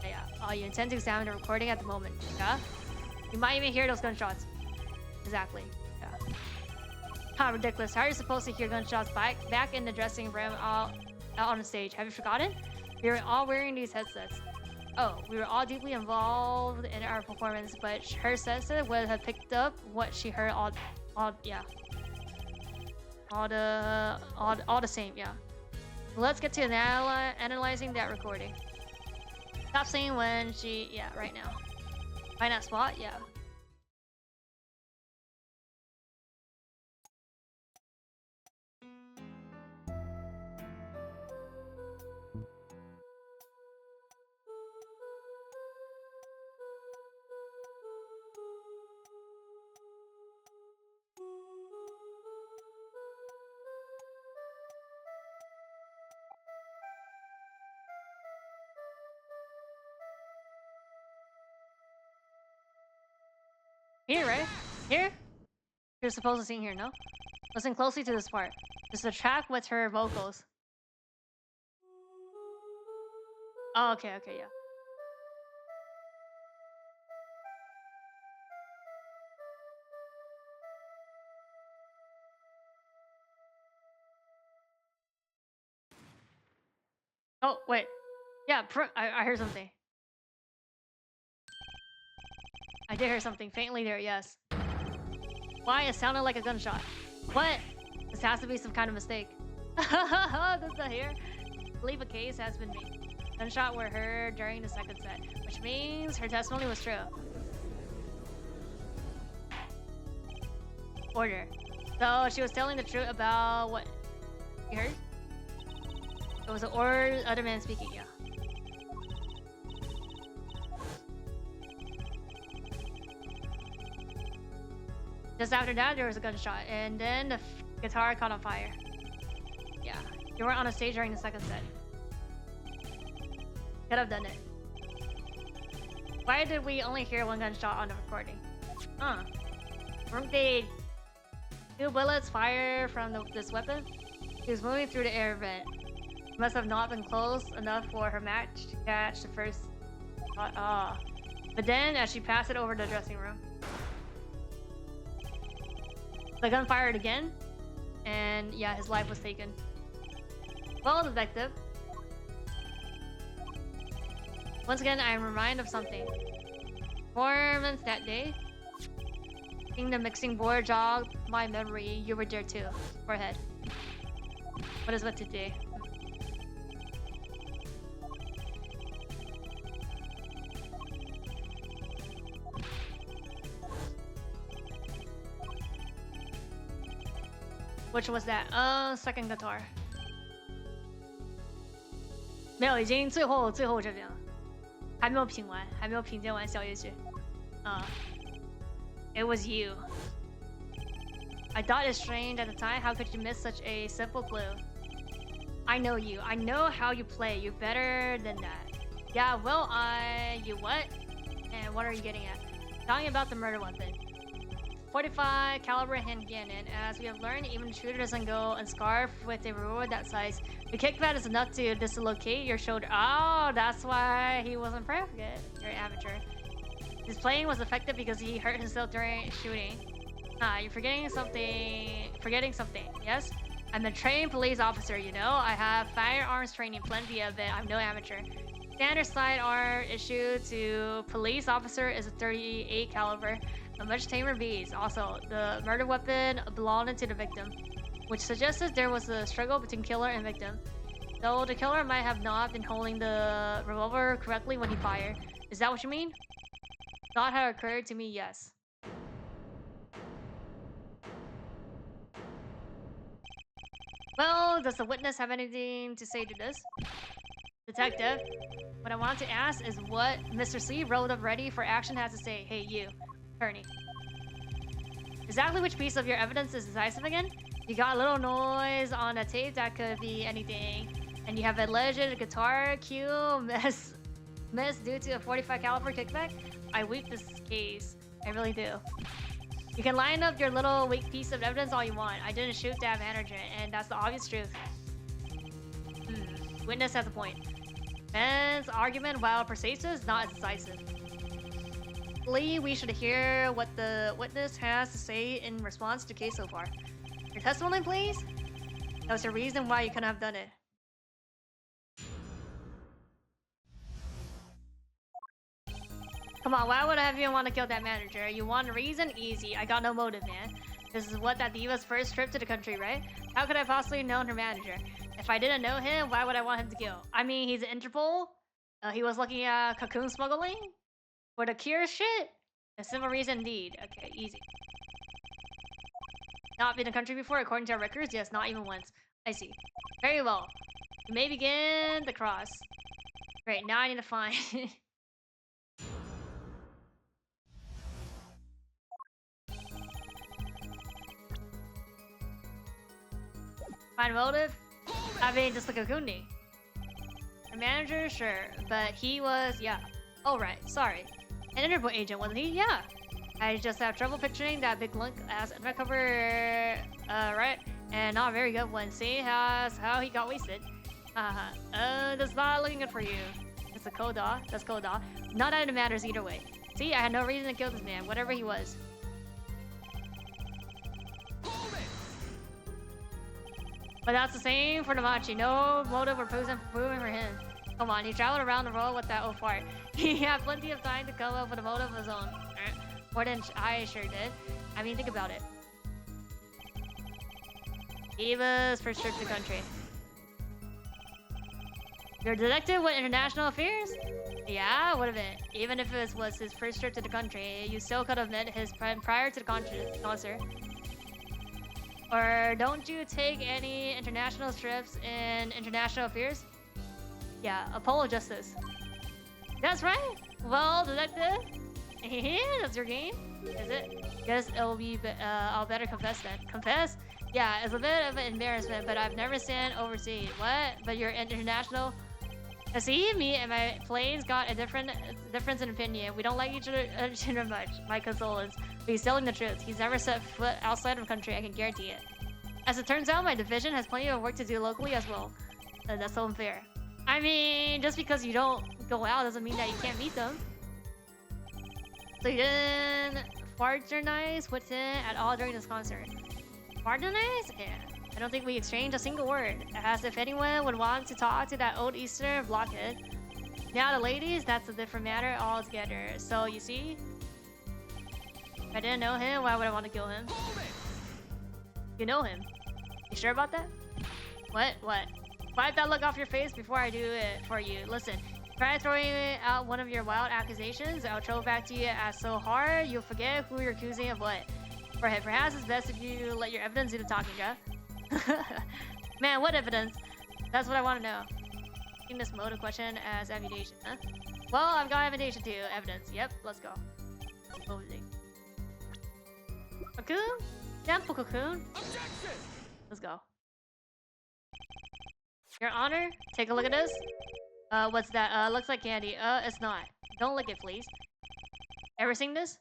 Yeah. Oh, you intend to examine the recording at the moment. Yeah? You might even hear those gunshots. Exactly. Yeah. How ridiculous. How are you supposed to hear gunshots back in the dressing room out on the stage? Have you forgotten? We were all wearing these headsets. Oh, we were all deeply involved in our performance, but her senses would have picked up what she heard all the same, yeah. Let's get to analyzing that recording. Stop saying when she, yeah, right now. Find that spot, yeah. Here, right? Here? You're supposed to sing here, no? Listen closely to this part. This is a track with her vocals. Oh, okay, yeah. Oh, wait. Yeah, I heard something. I did hear something faintly there, yes. Why? It sounded like a gunshot. What? This has to be some kind of mistake. That's not here. I believe a case has been made. Gunshot were heard during the second set, which means her testimony was true. Order. So she was telling the truth about what you heard? It was an other man speaking, yeah. Just after that, there was a gunshot, and then the guitar caught on fire. Yeah, you weren't on a stage during the second set. Could have done it. Why did we only hear one gunshot on the recording? Huh. Weren't they 2 bullets fired from this weapon? He was moving through the air vent. It must have not been close enough for her match to catch the first shot. But then, as she passed it over the dressing room, the gun fired again, and yeah, his life was taken. Well, detective. Once again, I am reminded of something. Performance that day. Seeing the mixing board jogged my memory. You were there too. Forehead. What is with today? Which was that? Second guitar. 没有，已经最后这边了，还没有品完，还没有品鉴完小夜曲。It was you. I thought it strange at the time. How could you miss such a simple clue? I know you. I know how you play. You're better than that. Yeah. Well, you what? And what are you getting at? Talking about the murder weapon. 45 caliber handgun, and as we have learned, even the shooter doesn't go unscarred with a reward that size. The kickback is enough to dislocate your shoulder. Oh, that's why he wasn't perfect. You're an amateur. His playing was effective because he hurt himself during shooting. You're forgetting something. Yes? I'm a trained police officer, you know? I have firearms training, plenty of it. I'm no amateur. Standard sidearm issued to police officer is a 38 caliber. A much tamer beast. Also, the murder weapon belonged to the victim, which suggests there was a struggle between killer and victim. Though the killer might have not been holding the revolver correctly when he fired. Is that what you mean? Thought had occurred to me, yes. Well, does the witness have anything to say to this? Detective, what I want to ask is what Mr. C rolled up ready for action has to say. Hey, you, attorney. Exactly which piece of your evidence is decisive again? You got a little noise on a tape that could be anything. And you have alleged guitar cue miss due to a 45 caliber kickback? I weep this case. I really do. You can line up your little weak piece of evidence all you want. I didn't shoot that manager, and that's the obvious truth. Witness has a point. Ben's argument, while persuasive, is not as decisive. Lee, we should hear what the witness has to say in response to the case so far. Your testimony, please? That was the reason why you couldn't have done it. Come on, why would I have you want to kill that manager? You want a reason? Easy. I got no motive, man. This is what that diva's first trip to the country, right? How could I possibly know her manager? If I didn't know him, why would I want him to kill? I mean, he's Interpol. He was looking at cocoon smuggling? For the cure shit? A simple reason indeed. Okay, easy. Not been in the country before, according to our records? Yes, not even once. I see. Very well. You may begin the cross. Great, now I need to find... Find motive? I mean, just like a Kundi. The manager, sure, but he was, yeah. Oh, right, sorry. An Interpol agent, wasn't he? Yeah. I just have trouble picturing that big lunk as undercover, right? And not a very good one, seeing as how he got wasted. That's not looking good for you. It's a Koda, that's Koda. Not that it matters either way. See, I had no reason to kill this man, whatever he was. But that's the same for Namachi. No motive or proven for him. Come on, he traveled around the world with that old fart. He had plenty of time to come up with a motive of his own. More than I sure did. I mean, think about it. Eva's first trip to the country. You're a detective with international affairs? Yeah, would have been. Even if it was his first trip to the country, you still could have met his friend prior to the concert. Or don't you take any international trips in international affairs? Yeah, Apollo Justice. That's right. Well, detective. That's your game, is it? Guess it'll be. I'll better confess then. Confess? Yeah, it's a bit of an embarrassment, but I've never seen overseas. What? But you're international. See, me and my planes got a difference in opinion. We don't like each other much. My condolences. But he's telling the truth. He's never set foot outside of the country, I can guarantee it. As it turns out, my division has plenty of work to do locally as well. That's so unfair. I mean, just because you don't go out doesn't mean that you can't meet them. So you didn't fraternize with him at all during this concert? Fraternize? Yeah. I don't think we exchanged a single word. As if anyone would want to talk to that old Eastern blockhead. Now the ladies, that's a different matter altogether. So you see? If I didn't know him, why would I want to kill him? You know him. You sure about that? What? What? Wipe that look off your face before I do it for you. Listen, try throwing out one of your wild accusations. I'll throw back to you as so hard you'll forget who you're accusing of what. Perhaps it's best if you let your evidence do the talking, yeah? Man, what evidence? That's what I want to know. Taking this motive question as ammunition, huh? Well, I've got ammunition too. Evidence. Yep, let's go. Closing. Cocoon? Temple cocoon. Objection! Let's go. Your Honor, take a look at this. What's that? Looks like candy. It's not. Don't lick it, please. Ever seen this?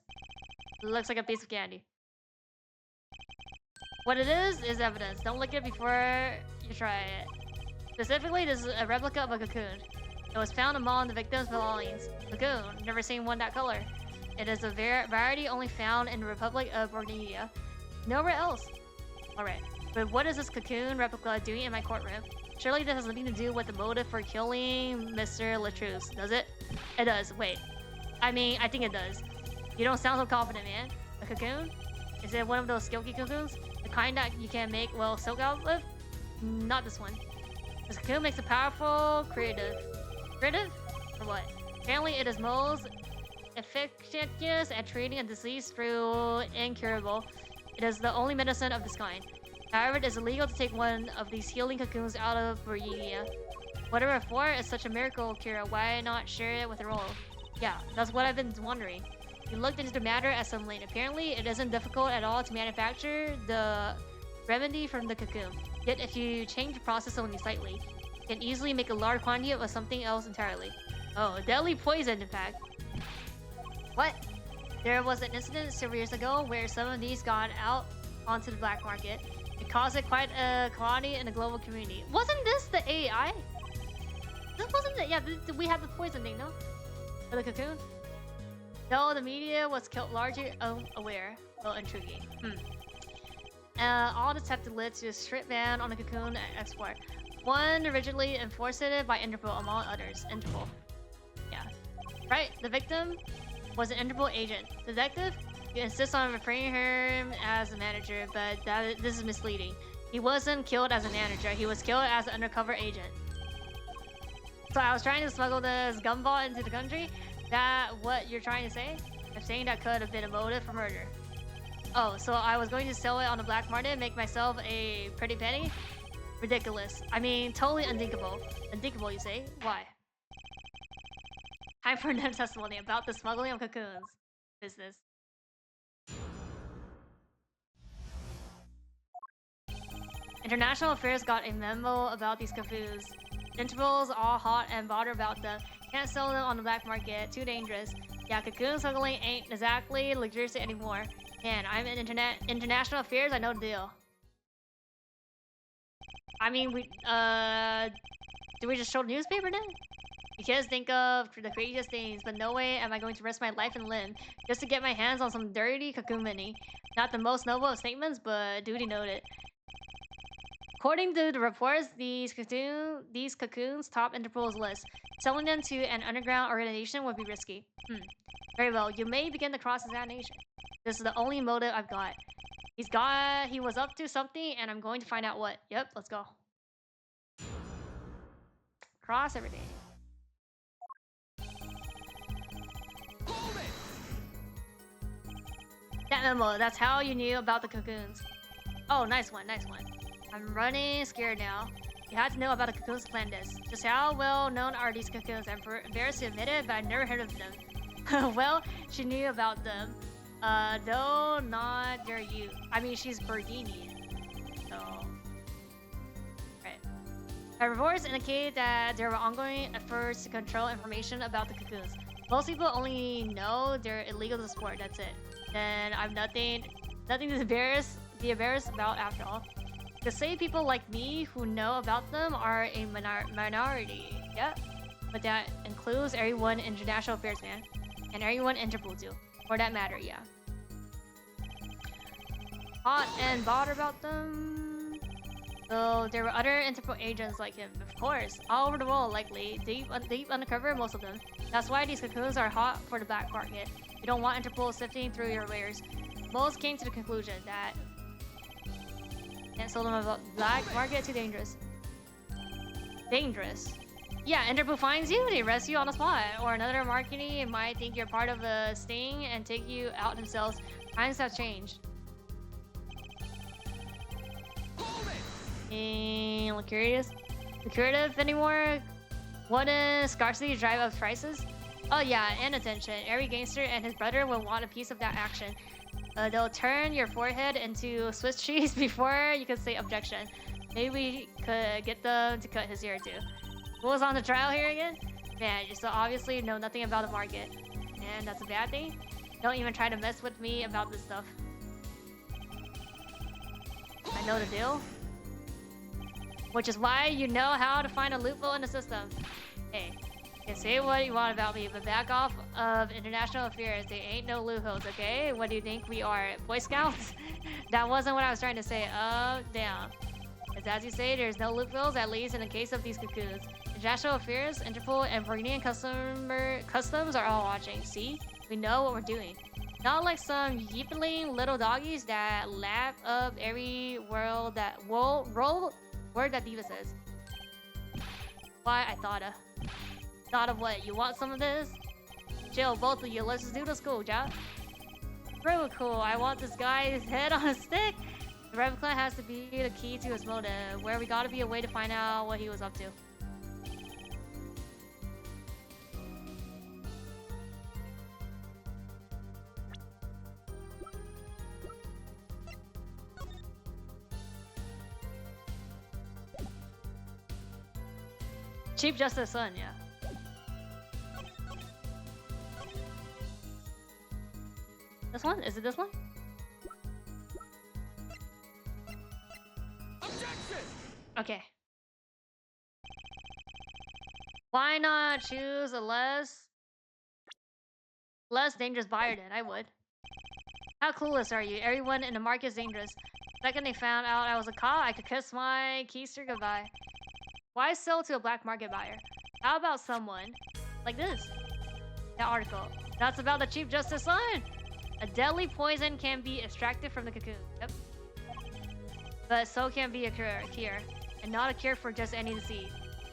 It looks like a piece of candy. What it is evidence. Don't lick it before you try it. Specifically, this is a replica of a cocoon. It was found among the victim's belongings. Cocoon. Never seen one that color. It is a variety only found in the Republic of Borneo. Nowhere else. Alright. But what is this cocoon replica doing in my courtroom? Surely this has nothing to do with the motive for killing Mr. Latruce, does it? It does. Wait. I mean, I think it does. You don't sound so confident, man. A cocoon? Is it one of those silky cocoons? The kind that you can make, well, silk out with? Not this one. This cocoon makes a powerful creative. Creative? Or what? Apparently it is most efficacious at treating a disease through incurable. It is the only medicine of this kind. However, it is illegal to take one of these healing cocoons out of Borneo. Whatever for is such a miracle, Kira. Why not share it with the role? Yeah, that's what I've been wondering. We looked into the matter at some length. Apparently, it isn't difficult at all to manufacture the remedy from the cocoon. Yet, if you change the process only slightly, you can easily make a large quantity of something else entirely. Oh, deadly poison, in fact. What? There was an incident several years ago where some of these got out onto the black market. It caused quite a calamity in the global community. Wasn't this the AI? This wasn't it. Yeah, we had the poison thing, no? For the cocoon? No, the media was largely unaware. Well, intriguing. All this have to lead to a strict ban on the cocoon export. One originally enforced it by Interpol, among others. Interpol. Yeah. Right, the victim was an Interpol agent. Detective? You insist on referring him as a manager, but this is misleading. He wasn't killed as a manager, he was killed as an undercover agent. So I was trying to smuggle this gumball into the country? That what you're trying to say? I'm saying that could have been a motive for murder. Oh, so I was going to sell it on the black market and make myself a pretty penny? Ridiculous. I mean, totally unthinkable. Unthinkable, you say? Why? Time for another testimony about the smuggling of cocoons. Business. International Affairs got a memo about these cocoons. Interpol's all hot and bothered about them. Can't sell them on the black market. Too dangerous. Yeah, cocoon smuggling ain't exactly luxurious anymore. Man, I'm in international affairs. I know the deal. I mean, do we just show the newspaper then? You kids think of the craziest things, but no way am I going to risk my life and limb just to get my hands on some dirty cocoon mini. Not the most noble of statements, but duty noted. According to the reports, these cocoons top Interpol's list. Selling them to an underground organization would be risky. Very well, you may begin the cross-examination. This is the only motive I've got. He was up to something, and I'm going to find out what. Yep, let's go. Cross everything. That memo, that's how you knew about the cocoons. Oh, nice one, nice one. I'm running scared now. You had to know about the cocoons to plan this. Just how well known are these cocoons? I'm embarrassed to admit it, but I've never heard of them. Well, she knew about them. Though not their youth. I mean, she's Burgundian. So... Right. Reports indicate that there were ongoing efforts to control information about the cocoons. Most people only know they're illegal to sport, that's it. Then I've nothing to be embarrassed about after all. To say people like me who know about them are a minority, yeah? But that includes everyone in international affairs, man. And everyone Interpol too. For that matter, yeah. Hot and bothered about them. So there were other Interpol agents like him, of course. All over the world, likely. Deep undercover, most of them. That's why these cocoons are hot for the black market. You don't want Interpol sifting through your wares. Most came to the conclusion that can't sell them about black market, too dangerous. Dangerous? Yeah, Interpol finds you, they arrest you on the spot. Or another marketing might think you're part of a sting and take you out themselves. Times have changed. Ain't curious? Lucrative anymore? Wouldn't scarcity drive up prices? Oh yeah, and attention. Every gangster and his brother will want a piece of that action. They'll turn your forehead into Swiss cheese before you can say objection. Maybe we could get them to cut his ear too. Who was on the trial here again? Man, you so obviously know nothing about the market. And that's a bad thing? Don't even try to mess with me about this stuff. I know the deal. Which is why you know how to find a loophole in the system. Hey, you can say what you want about me, but back off of international affairs. There ain't no loopholes, okay? What do you think we are, Boy Scouts? That wasn't what I was trying to say. Damn. Because as you say, there's no loopholes, at least in the case of these cocoons. International affairs, Interpol, and Burgundian customs are all watching. See? We know what we're doing. Not like some yeepeling little doggies that lap up every word that Diva says. Why I thought of what? You want some of this? Chill, both of you. Let's just do the school, yeah? Real cool. I want this guy's head on a stick. The replica has to be the key to his motive. Where we gotta be a way to find out what he was up to. Chief Justice Son, yeah. This one? Is it this one? Objection! Okay. Why not choose a less dangerous buyer then? I would. How clueless are you? Everyone in the market is dangerous. The second they found out I was a cop, I could kiss my keister goodbye. Why sell to a black market buyer? How about someone like this? That article. That's about the Chief Justice line. A deadly poison can be extracted from the cocoon. Yep. But so can be a cure. And not a cure for just any disease.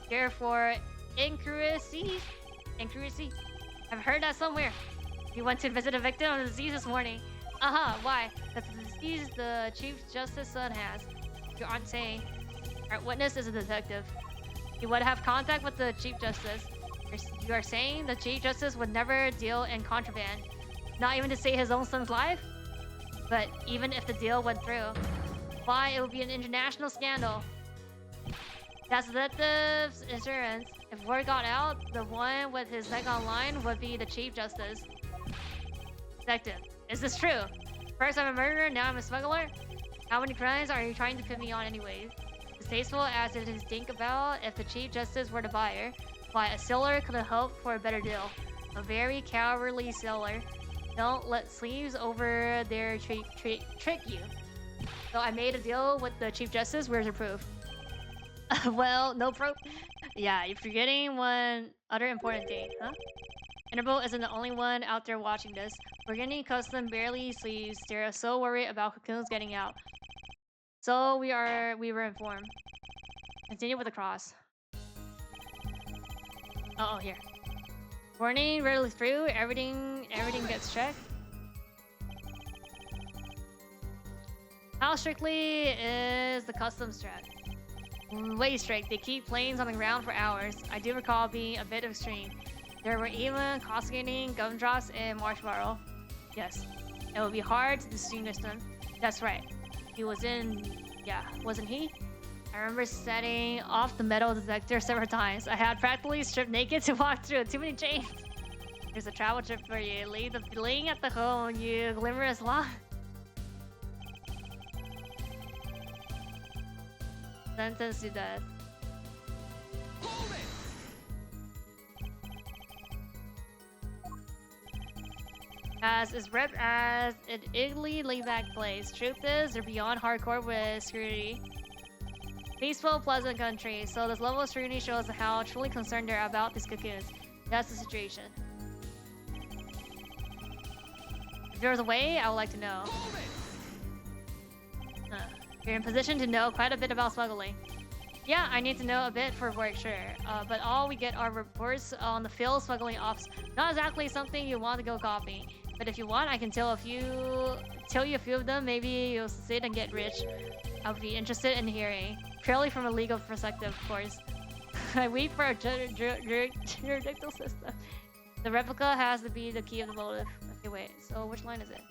Cure for incuracy? Incuracy? I've heard that somewhere. We went to visit a victim of the disease this morning. Why? That's the disease the Chief Justice son has. You aren't saying. Our witness is a detective. He would have contact with the Chief Justice. You are saying the Chief Justice would never deal in contraband. Not even to save his own son's life? But even if the deal went through, why, it would be an international scandal. That's detective's insurance. If word got out, the one with his neck online would be the Chief Justice. Detective, is this true? First I'm a murderer, now I'm a smuggler? How many crimes are you trying to put me on anyways? Distasteful as it is to think about, if the Chief Justice were the buyer, why, a seller could have hoped for a better deal. A very cowardly seller. Don't let sleeves over there trick you. So I made a deal with the Chief Justice. Where's your proof? Well, no proof. Yeah, you're forgetting one other important thing, huh? Interval isn't the only one out there watching this. We're getting custom barely sleeves. They're so worried about cocoons getting out. So we were informed. Continue with the cross. Oh, here. Warning, rarely through. Everything gets checked. How strictly is the customs check? Way strict. They keep planes on the ground for hours. I do recall being a bit extreme. There were even cascading gumdrops and marshmallow. Yes, it would be hard to distinguish them. That's right. He was wasn't he? I remember setting off the metal detector several times. I had practically stripped naked to walk through too many chains. There's a travel trip for you. Leave the bling at the home, you glimmerous lot. Sentence to death. Hold it! As ripped as an Italy laid-back place. Truth is, they're beyond hardcore with scrutiny. Peaceful, pleasant country. So this level of scrutiny shows how truly concerned they're about these cocoons. That's the situation. If there was a way, I would like to know. Hold it! You're in position to know quite a bit about smuggling. Yeah, I need to know a bit for work, sure. But all we get are reports on the field smuggling ops. Not exactly something you want to go copy. But if you want, I can tell you a few of them. Maybe you'll sit and get rich. I'll be interested in hearing. Purely from a legal perspective, of course. I weep for a jurisdictional system. The replica has to be the key of the motive. Okay, wait. So which line is it?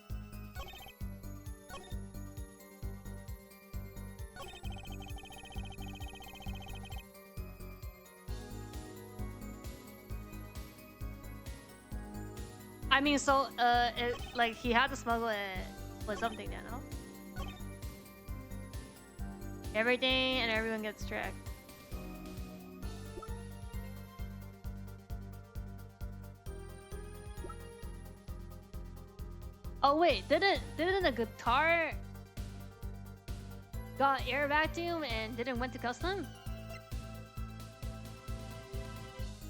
I mean, so, like, he had to smuggle it with something then, no? Everything and everyone gets tracked. Oh wait, didn't the guitar got air vacuum and didn't went to custom?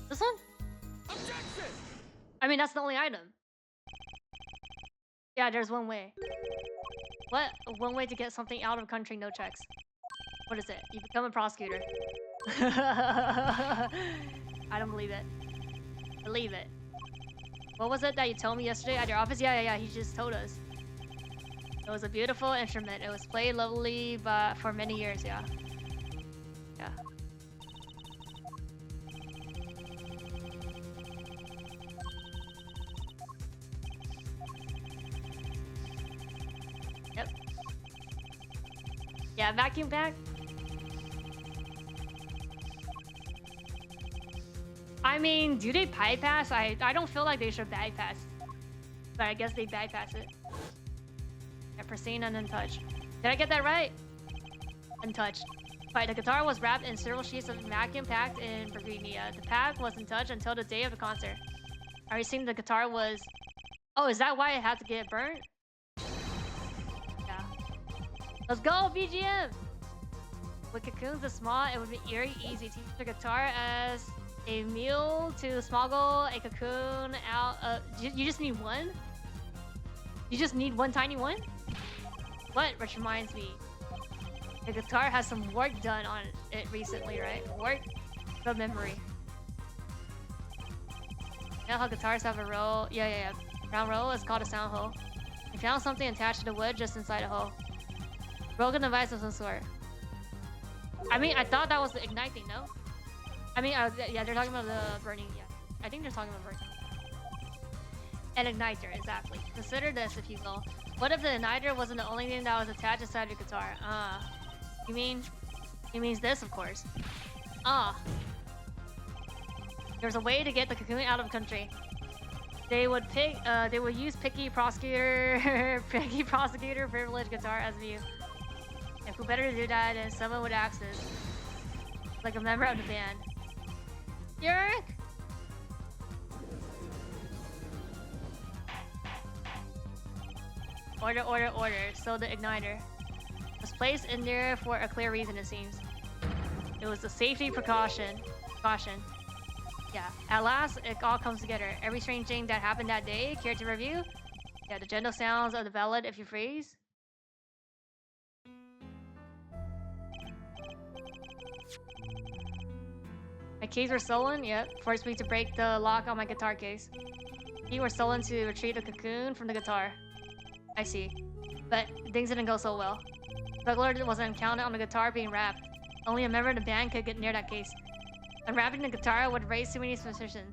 This one? Objection! I mean, that's the only item. Yeah, there's one way. What? One way to get something out of country, no checks. What is it? You become a prosecutor. I don't believe it. Believe it. What was it that you told me yesterday at your office? Yeah, he just told us. It was a beautiful instrument. It was played lovely for many years, yeah. Yeah. Yep. Yeah, vacuum pack. I mean, do they bypass? I don't feel like they should bypass. But I guess they bypass it. Yeah, pristine and untouched. Did I get that right? Untouched. Right, the guitar was wrapped in several sheets of vacuum packed in Virginia. The pack was untouched until the day of the concert. Are you seeing the guitar was... Oh, is that why it had to get burnt? Yeah. Let's go, BGM! With cocoons this small, it would be very easy to use the guitar as a meal to smuggle a cocoon out of... You just need one? You just need one tiny one? What? Which reminds me. The guitar has some work done on it recently, right? Work? From memory. You know how guitars have a roll? Yeah. Round roll is called a sound hole. I found something attached to the wood just inside a hole. Broken device of some sort. I mean, I thought that was the igniting, no? I mean, yeah, they're talking about the burning, yeah. I think they're talking about burning. An igniter, exactly. Consider this, if you will. What if the igniter wasn't the only thing that was attached inside your guitar? You mean... He means this, of course. There's a way to get the cocoon out of the country. They would use picky prosecutor privilege guitar as view. And who better to do that than someone with access, like a member of the band. Yerk! Order. So the igniter was placed in there for a clear reason, it seems. It was a safety precaution. Yeah, at last, it all comes together. Every strange thing that happened that day, care to review? Yeah, the gentle sounds of the ballad, if you freeze. My keys were stolen, yep. Forced me to break the lock on my guitar case. Keys were stolen to retrieve the cocoon from the guitar. I see. But things didn't go so well. Smuggler wasn't counted on the guitar being wrapped. Only a member of the band could get near that case. Unwrapping the guitar would raise too many suspicions.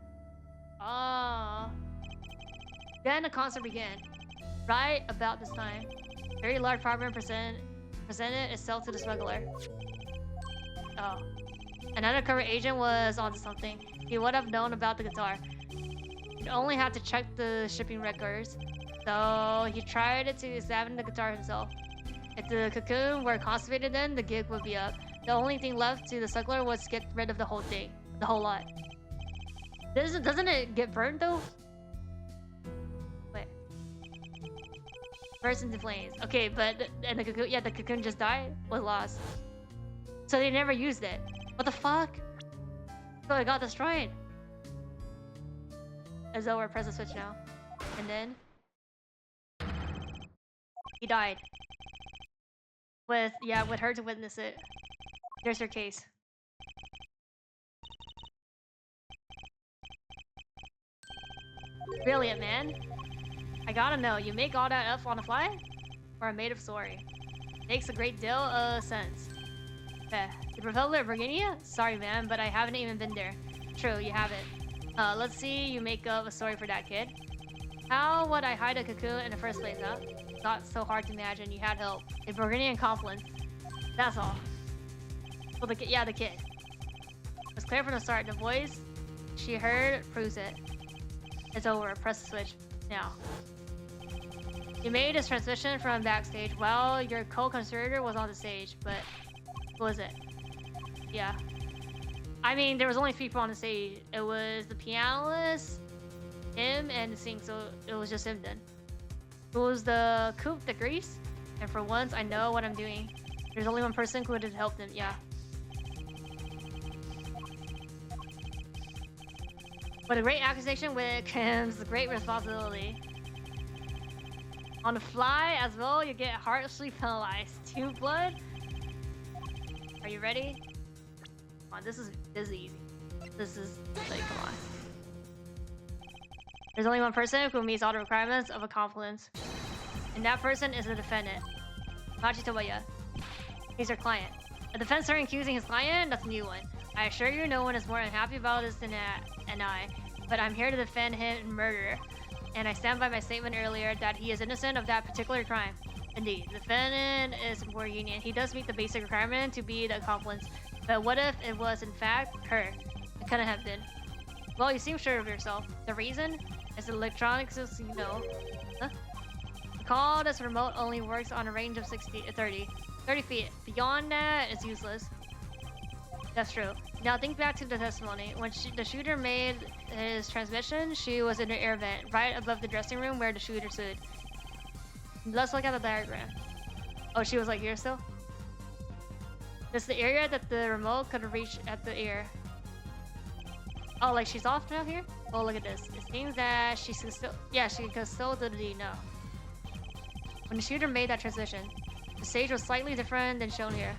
Then the concert began. Right about this time, a very large problem presented itself to the smuggler. An undercover agent was onto something. He would have known about the guitar. He'd only have to check the shipping records. So he tried to examine the guitar himself. If the cocoon were constipated, then the gig would be up. The only thing left to the smuggler was to get rid of the whole thing. The whole lot. Doesn't it get burned though? Wait. Burst into flames. Okay, but and the cocoon, the cocoon just died? Was lost. So they never used it. What the fuck? So it got destroyed. As though we're press the switch now. And then he died. With her to witness it. Here's her case. Brilliant, man. I gotta know, you make all that up on the fly? Or a maid of sorry? Makes a great deal of sense. The Republic of Virginia? Sorry, man, but I haven't even been there. True, you haven't. Let's see you make up a story for that kid. How would I hide a cocoon in the first place, huh? Not so hard to imagine. You had help. A Burgundian confidence. That's all. Well, the kid. It was clear from the start. The voice she heard proves it. It's over. Press the switch. Now. You made this transition from backstage while your co-conspirator was on the stage, but what was it? Yeah. I mean, there was only 3 people on the stage. It was the pianist, him, and the singer, so it was just him then. It was the coupe de Greece, and for once, I know what I'm doing. There's only one person who would have helped him, yeah. But a great accusation with comes a great responsibility. On the fly as well, you get harshly penalized. 2 blood? Are you ready? Come on, this is easy. This is like, come on. There's only one person who meets all the requirements of a confidence. And that person is the defendant. Machitoya. He's your client. A defense attorney accusing his client? That's a new one. I assure you no one is more unhappy about this than I. But I'm here to defend him in murder. And I stand by my statement earlier that he is innocent of that particular crime. Indeed, the defendant is more lenient. He does meet the basic requirement to be the accomplice. But what if it was in fact her? It couldn't have been. Well, you seem sure of yourself. The reason is electronics, as you know. Huh? Recall this remote only works on a range of 30 feet. Beyond that, it's useless. That's true. Now think back to the testimony. When the shooter made his transmission, she was in the air vent, right above the dressing room where the shooter stood. Let's look at the diagram. Oh, she was like here still? That's the area that the remote could reach at the air. Oh, like she's off now here? Oh, look at this. It seems that she could still... Yeah, she could still do the D now. When the shooter made that transition, the stage was slightly different than shown here.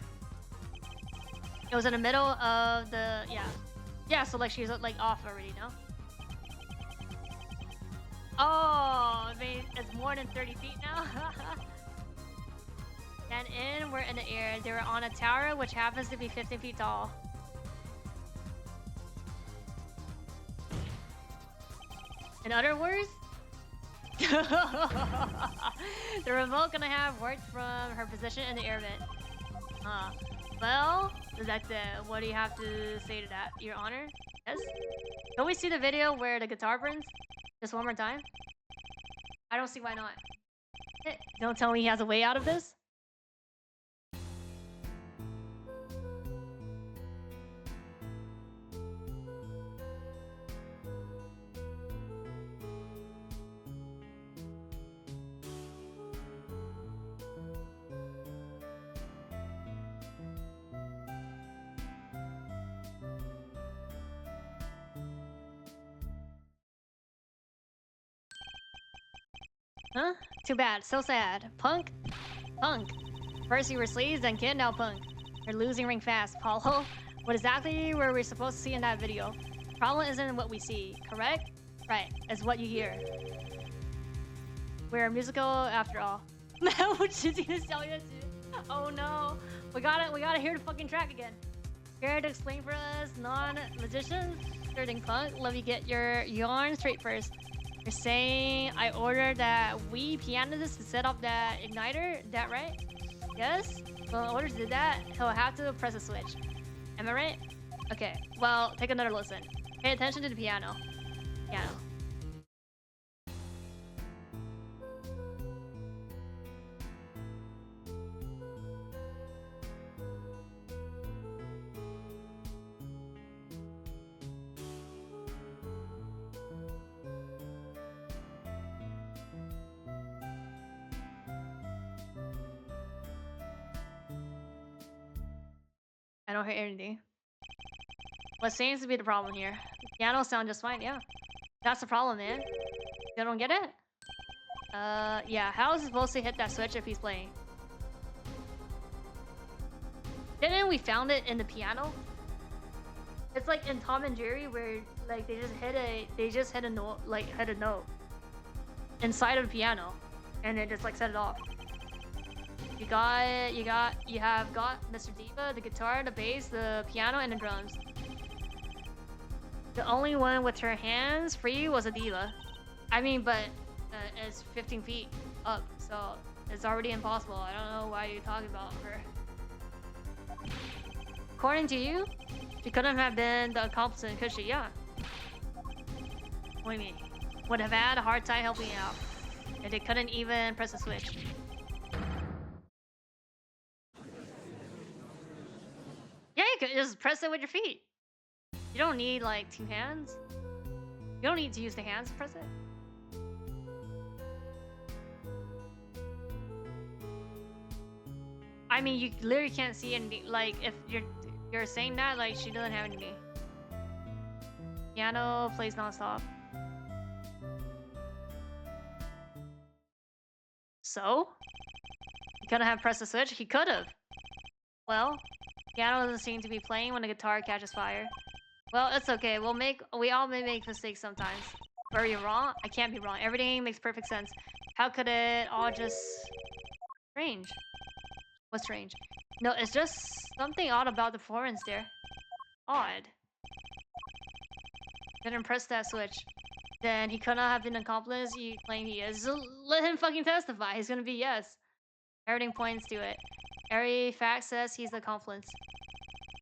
It was in the middle of the... Yeah. Yeah, so like she's like off already now. Oh, I mean, it's more than 30 feet now. And in, we're in the air. They were on a tower, which happens to be 15 feet tall. In other words, the remote gonna have worked from her position in the air vent. Well, detective, what do you have to say to that, Your Honor? Yes? Can we see the video where the guitar burns? Just one more time? I don't see why not. Don't tell me he has a way out of this? Huh? Too bad. So sad. Punk? Punk. First you were sleaze, then kid, now punk. You're losing ring fast, Paulo. What exactly were we supposed to see in that video? Problem isn't what we see, correct? Right, it's what you hear. We're musical after all. What should you tell you to? Oh no. We gotta hear the fucking track again. Here to explain for us, non-magicians, starting punk, let me get your yarn straight first. You're saying I ordered that we pianist to set up that igniter, that right? Yes? Well, in order to do that, he'll have to press a switch. Am I right? Okay, well, take another listen. Pay attention to the piano. Piano. I don't hear anything. What seems to be the problem here? The piano sound just fine, yeah. That's the problem, man. You don't get it? Yeah, how is he supposed to hit that switch if he's playing? Didn't we found it in the piano? It's like in Tom and Jerry where like they just hit a note, inside of the piano and it just like set it off. You have got Mr. Diva, the guitar, the bass, the piano, and the drums. The only one with her hands free was a Diva. I mean, but it's 15 feet up, so it's already impossible. I don't know why you're talking about her. According to you, she couldn't have been the accomplice, could she? Yeah. What do you mean? Would have had a hard time helping out, and they couldn't even press a switch. Yeah, you could just press it with your feet. You don't need like 2 hands. You don't need to use the hands to press it. I mean, you literally can't see anything. Like, if you're saying that, like, she doesn't have anything. Piano plays non-stop. So? He couldn't have pressed the switch? He could have. Well, piano doesn't seem to be playing when the guitar catches fire. Well, it's okay. We all may make mistakes sometimes. Were you wrong? I can't be wrong. Everything makes perfect sense. How could it all just... Strange. What's strange? No, it's just something odd about the performance there. Odd. Didn't press that switch. Then he could not have been an accomplice you claim he is. So let him fucking testify. He's gonna be yes. Everything points to it. Every fact says he's the accomplice.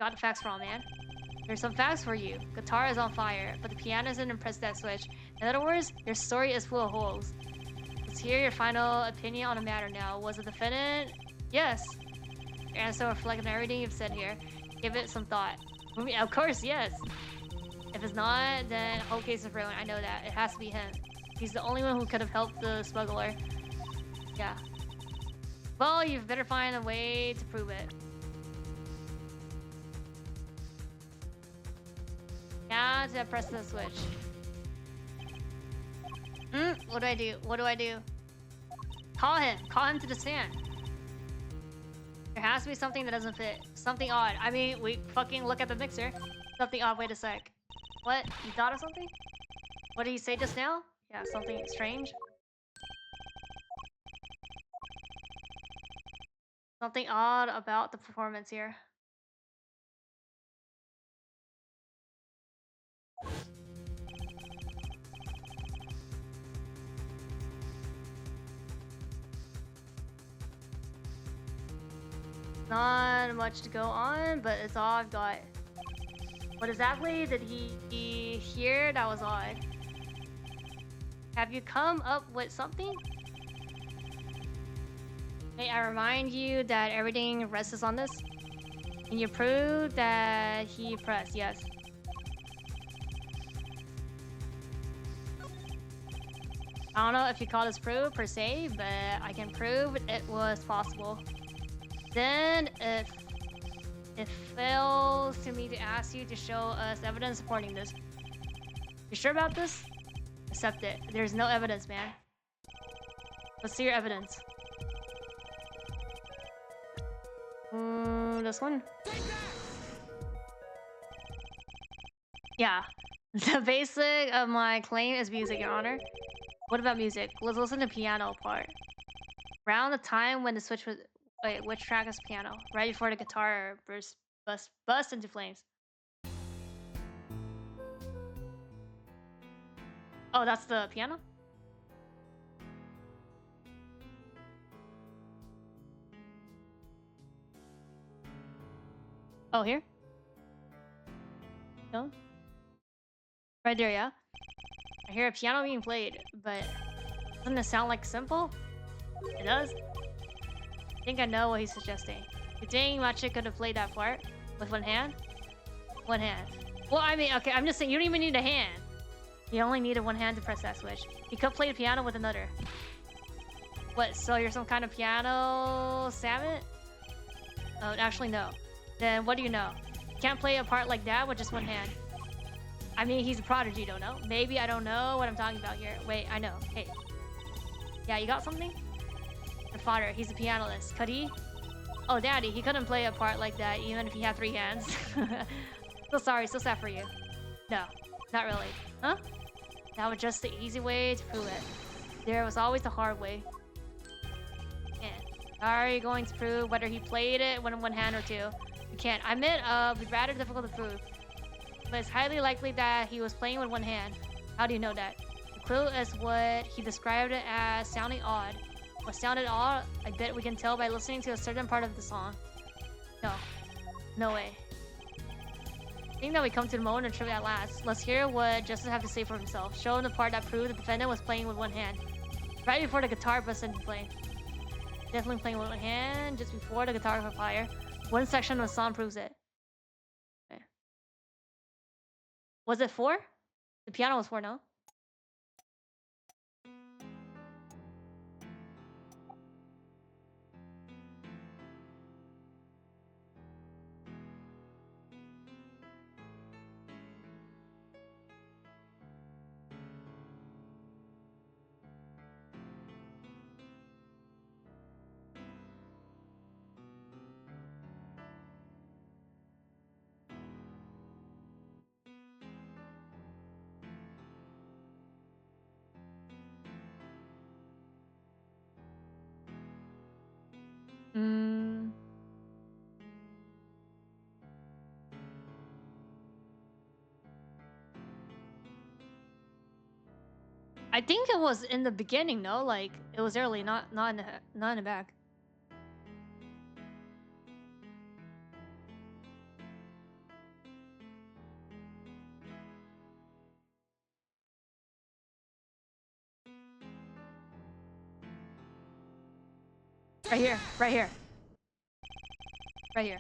Got the facts wrong, man. There's some facts for you. Guitar is on fire, but the piano isn't impressed that switch. In other words, your story is full of holes. Let's hear your final opinion on the matter now. Was the defendant? Yes. Your answer reflects on everything you've said here. Give it some thought. I mean, of course, yes. If it's not, then whole case is ruined. I know that. It has to be him. He's the only one who could have helped the smuggler. Yeah. Well, you've better find a way to prove it. Now to press the switch. What do I do? What do I do? Call him. Call him to the stand. There has to be something that doesn't fit. Something odd. I mean, we fucking look at the mixer. Something odd. Wait a sec. What? You thought of something? What did he say just now? Yeah, something strange. Something odd about the performance here. Not much to go on, but it's all I've got. What exactly did he hear that was odd? Have you come up with something? May I remind you that everything rests on this? Can you prove that he pressed? Yes. I don't know if you call this proof per se, but I can prove it was possible. Then, if it fails to me to ask you to show us evidence supporting this. You sure about this? Accept it. There's no evidence, man. Let's see your evidence. This one? Yeah. The basic of my claim is music, Your Honor. What about music? Let's listen to piano part. Around the time when the switch was... Wait, which track is piano? Right before the guitar burst into flames. Oh, that's the piano? Oh, here? No? Right there, yeah? I hear a piano being played, but doesn't it sound like simple? It does? I think I know what he's suggesting. You think Machi could have played that part? With one hand? One hand. Well, I mean, okay, I'm just saying, you don't even need a hand. You only needed one hand to press that switch. He could play the piano with another. What, so you're some kind of piano savant? Oh, actually, no. Then what do you know? You can't play a part like that with just one hand. I mean, he's a prodigy, don't know. Maybe I don't know what I'm talking about here. Wait, I know. Hey. Yeah, you got something? Your father, he's a pianist. Could he? Oh, daddy, he couldn't play a part like that even if he had 3 hands. So sorry, so sad for you. No, not really. Huh? That was just the easy way to prove it. There was always the hard way. Yeah. How are you going to prove whether he played it with one hand or two? You can't. I admit, it'd be rather difficult to prove. But it's highly likely that he was playing with one hand. How do you know that? The clue is what he described it as sounding odd. What sounded odd, I bet we can tell by listening to a certain part of the song. No. No way. I think that we come to the moment of trivia at last. Let's hear what Justice have to say for himself. Show him the part that proved the defendant was playing with one hand. Right before the guitar busted into flame. Definitely playing with one hand just before the guitar caught fire. One section of the song proves it. Okay. Was it 4? The piano was 4, no? I think it was in the beginning, no? Like it was early, not in the back. Right here. Right here. Right here.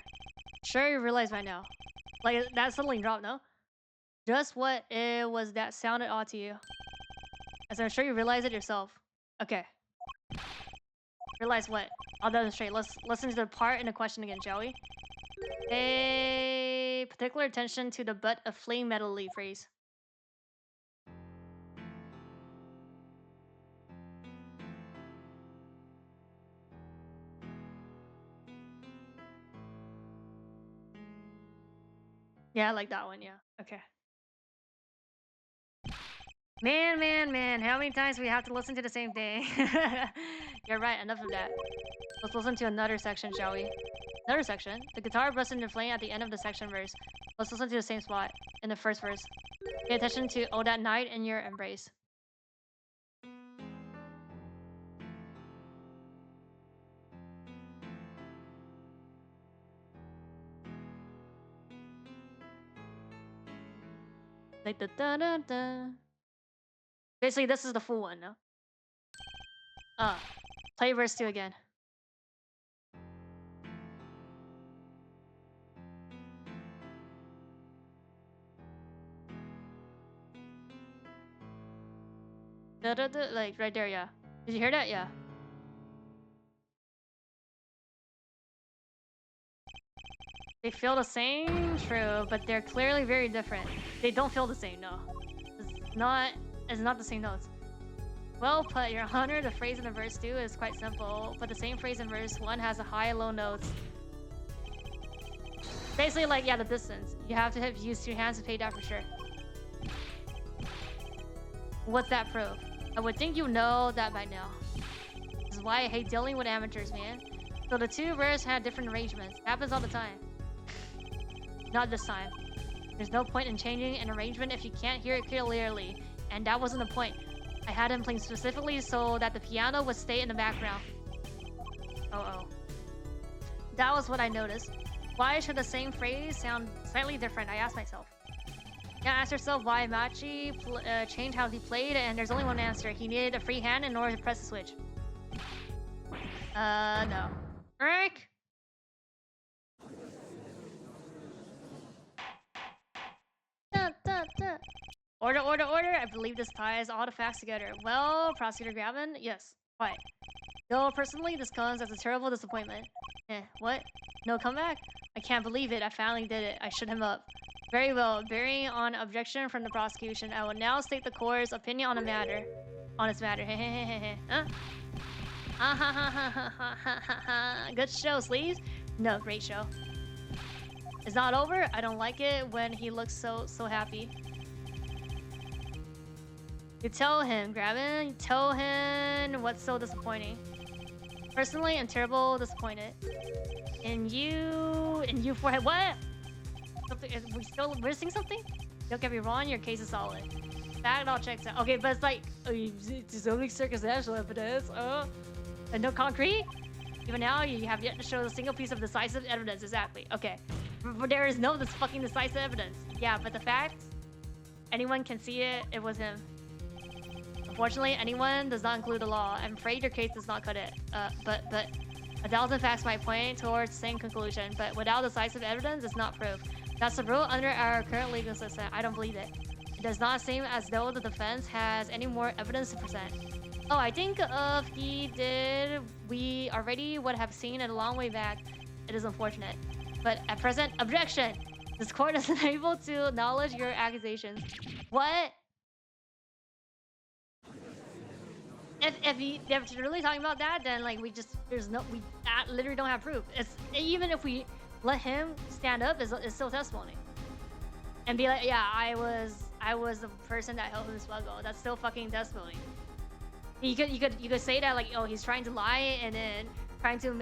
Sure, you realize right now. Like, that suddenly dropped, no? Just what it was that sounded odd to you. As I'm sure you realize it yourself. Okay. Realize what? I'll demonstrate. Let's listen to the part in the question again, shall we? Pay particular attention to the "but a flame metally" phrase. Yeah, I like that one, yeah. Okay. Man, how many times we have to listen to the same thing? You're right, enough of that. Let's listen to another section, shall we? Another section. The guitar bursts into flame at the end of the section verse. Let's listen to the same spot in the first verse. Pay attention to "Oh that night in your embrace." Like the da da da. Basically, this is the full one, no? Play verse 2 again. Da da da, like right there, yeah. Did you hear that? Yeah. They feel the same, true, but they're clearly very different. They don't feel the same, no. It's not, it's not the same notes. Well put, Your Honor. The phrase in the verse 2 is quite simple, but the same phrase in verse 1 has a high and low notes. Basically, like, yeah, the distance. You have to have used 2 hands to pay that for sure. What's that proof? I would think you know that by now. This is why I hate dealing with amateurs, man. So the 2 verses had different arrangements. Happens all the time. Not this time. There's no point in changing an arrangement if you can't hear it clearly, and that wasn't the point. I had him playing specifically so that the piano would stay in the background. Oh. That was what I noticed. Why should the same phrase sound slightly different? I asked myself. Now ask yourself why Machi changed how he played, and there's only one answer. He needed a free hand in order to press the switch. No. Rick? Order. I believe this ties all the facts together. Well, Prosecutor Gavin, yes. Quiet. Though personally, this comes as a terrible disappointment. What? No comeback? I can't believe it. I finally did it. I shut him up. Very well. Bearing on objection from the prosecution, I will now state the court's opinion on the matter. On this matter. Huh? Good show, sleeves. No, great show. It's not over. I don't like it when he looks so happy. You tell him, Gravin. You tell him what's so disappointing. Personally, I'm terrible disappointed. In you forehead. What? Something? We still missing something? Don't get me wrong. Your case is solid. That all checks out. Okay, but it's like there's only circumstantial evidence. And no concrete. Even now, you have yet to show a single piece of decisive evidence. Exactly. Okay. But there is no this fucking decisive evidence. Yeah, but the facts, anyone can see it. It was him. Unfortunately, anyone does not include the law. I'm afraid your case does not cut it. But 1,000 facts might point towards the same conclusion. But without decisive evidence, it's not proof. That's the rule under our current legal system. I don't believe it. It does not seem as though the defense has any more evidence to present. Oh, I think if he did, we already would have seen it a long way back. It is unfortunate. But at present, objection! This court is unable to acknowledge your accusations. What? If you're really talking about that, then like we literally don't have proof. It's even if we let him stand up, it's still testimony. And be like, yeah, I was the person that helped him smuggle. That's still fucking testimony. You could say that like, oh, he's trying to lie and then try to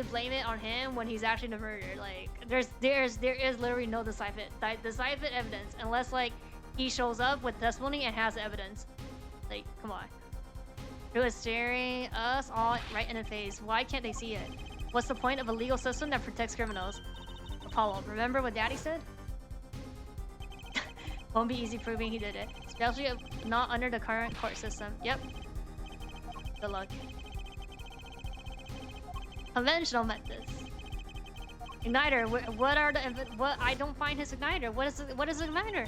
blame it on him when he's actually the murderer. Like there is literally no decisive evidence unless like he shows up with testimony and has evidence. Like, come on. Who is staring us all right in the face? Why can't they see it? What's the point of a legal system that protects criminals? Apollo, remember what Daddy said? Won't be easy proving he did it, especially if not under the current court system. Yep. Good luck. Conventional methods. Igniter. What are the... What? I don't find his igniter. What is igniter?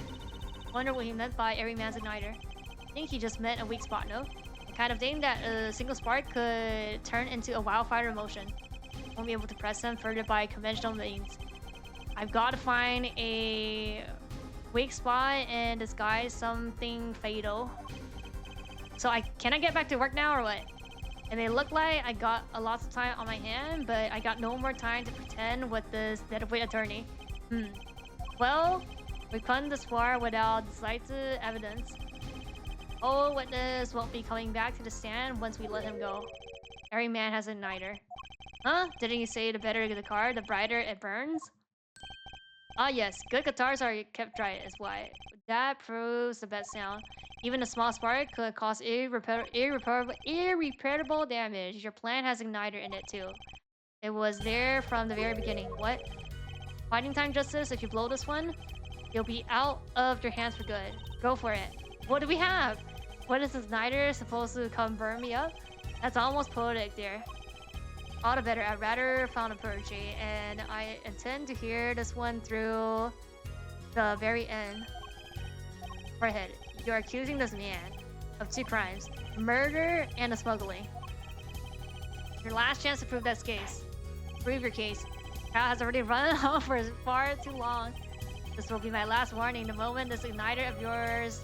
Wonder what he meant by every man's igniter. I think he just meant a weak spot, no? The kind of thing that a single spark could turn into a wildfire emotion. Won't be able to press them further by conventional means. I've got to find a weak spot and disguise something fatal. So can I get back to work now or what? And it looked like I got a lot of time on my hand, but I got no more time to pretend with this deadweight attorney. Well, we couldn't this far without decisive evidence. Oh, witness won't be coming back to the stand once we let him go. Every man has an igniter. Huh? Didn't you say the better the car, the brighter it burns? Ah yes, good guitars are kept dry is why. That proves the best sound. Even a small spark could cause irreparable damage. Your plant has igniter in it too. It was there from the very beginning. What? Fighting time justice, if you blow this one, you'll be out of your hands for good. Go for it. What do we have? What is this igniter supposed to come burn me up? That's almost poetic there. All the better. I'd rather found a poetry, and I intend to hear this one through the very end. Right ahead. You're accusing this man of 2 crimes: murder and a smuggling. Your last chance to prove this case. Prove your case. Crowd has already run off for far too long. This will be my last warning. The moment this igniter of yours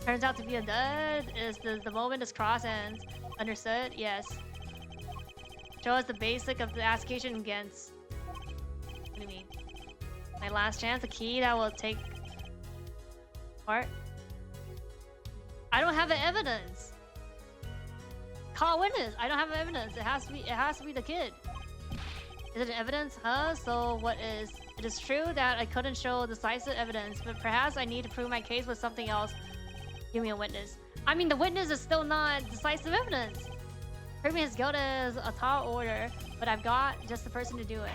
turns out to be a dud is the moment this cross ends. Understood? Yes. Show us the basic of the application against. What do you mean? My last chance, a key that will take part. I don't have the evidence. Call witness. I don't have evidence. It has to be the kid. Is it evidence? Huh? So what is? It is true that I couldn't show decisive evidence, but perhaps I need to prove my case with something else. Give me a witness. I mean, the witness is still not decisive evidence. Proving his guilt is a tall order, but I've got just the person to do it.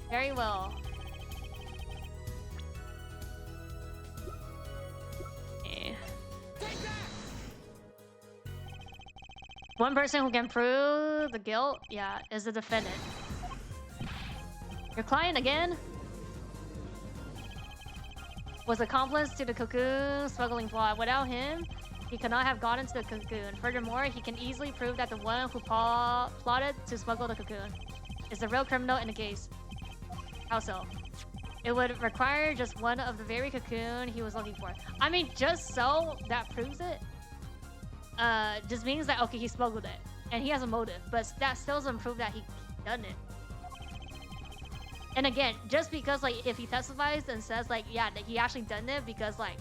Very well. Okay. One person who can prove the guilt, yeah, is the defendant. Your client again was accomplice to the cocoon smuggling plot. Without him, he could not have gotten to the cocoon. Furthermore, he can easily prove that the one who plotted to smuggle the cocoon is the real criminal in the case. How so? It would require just one of the very cocoon he was looking for. I mean, just so that proves it. Just means that, okay, he smuggled it. And he has a motive. But that still doesn't prove that he done it. And again, just because, like, if he testifies and says, like, yeah, that he actually done it because, like,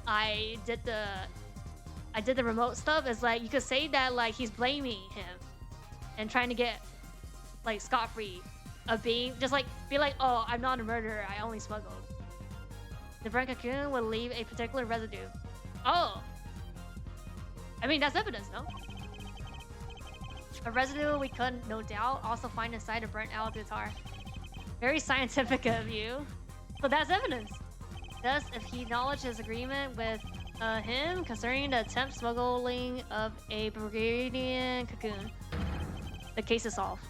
I did the remote stuff, it's like, you could say that, like, he's blaming him and trying to get, like, scot-free of being, just, like, be like, oh, I'm not a murderer, I only smuggled. The burnt cocoon will leave a particular residue. Oh! I mean, that's evidence, no? A residue we could, no doubt, also find inside a burnt-out guitar. Very scientific of you. So that's evidence. Thus, if he acknowledged his agreement with him concerning the attempt smuggling of a Bulgarian cocoon, the case is solved.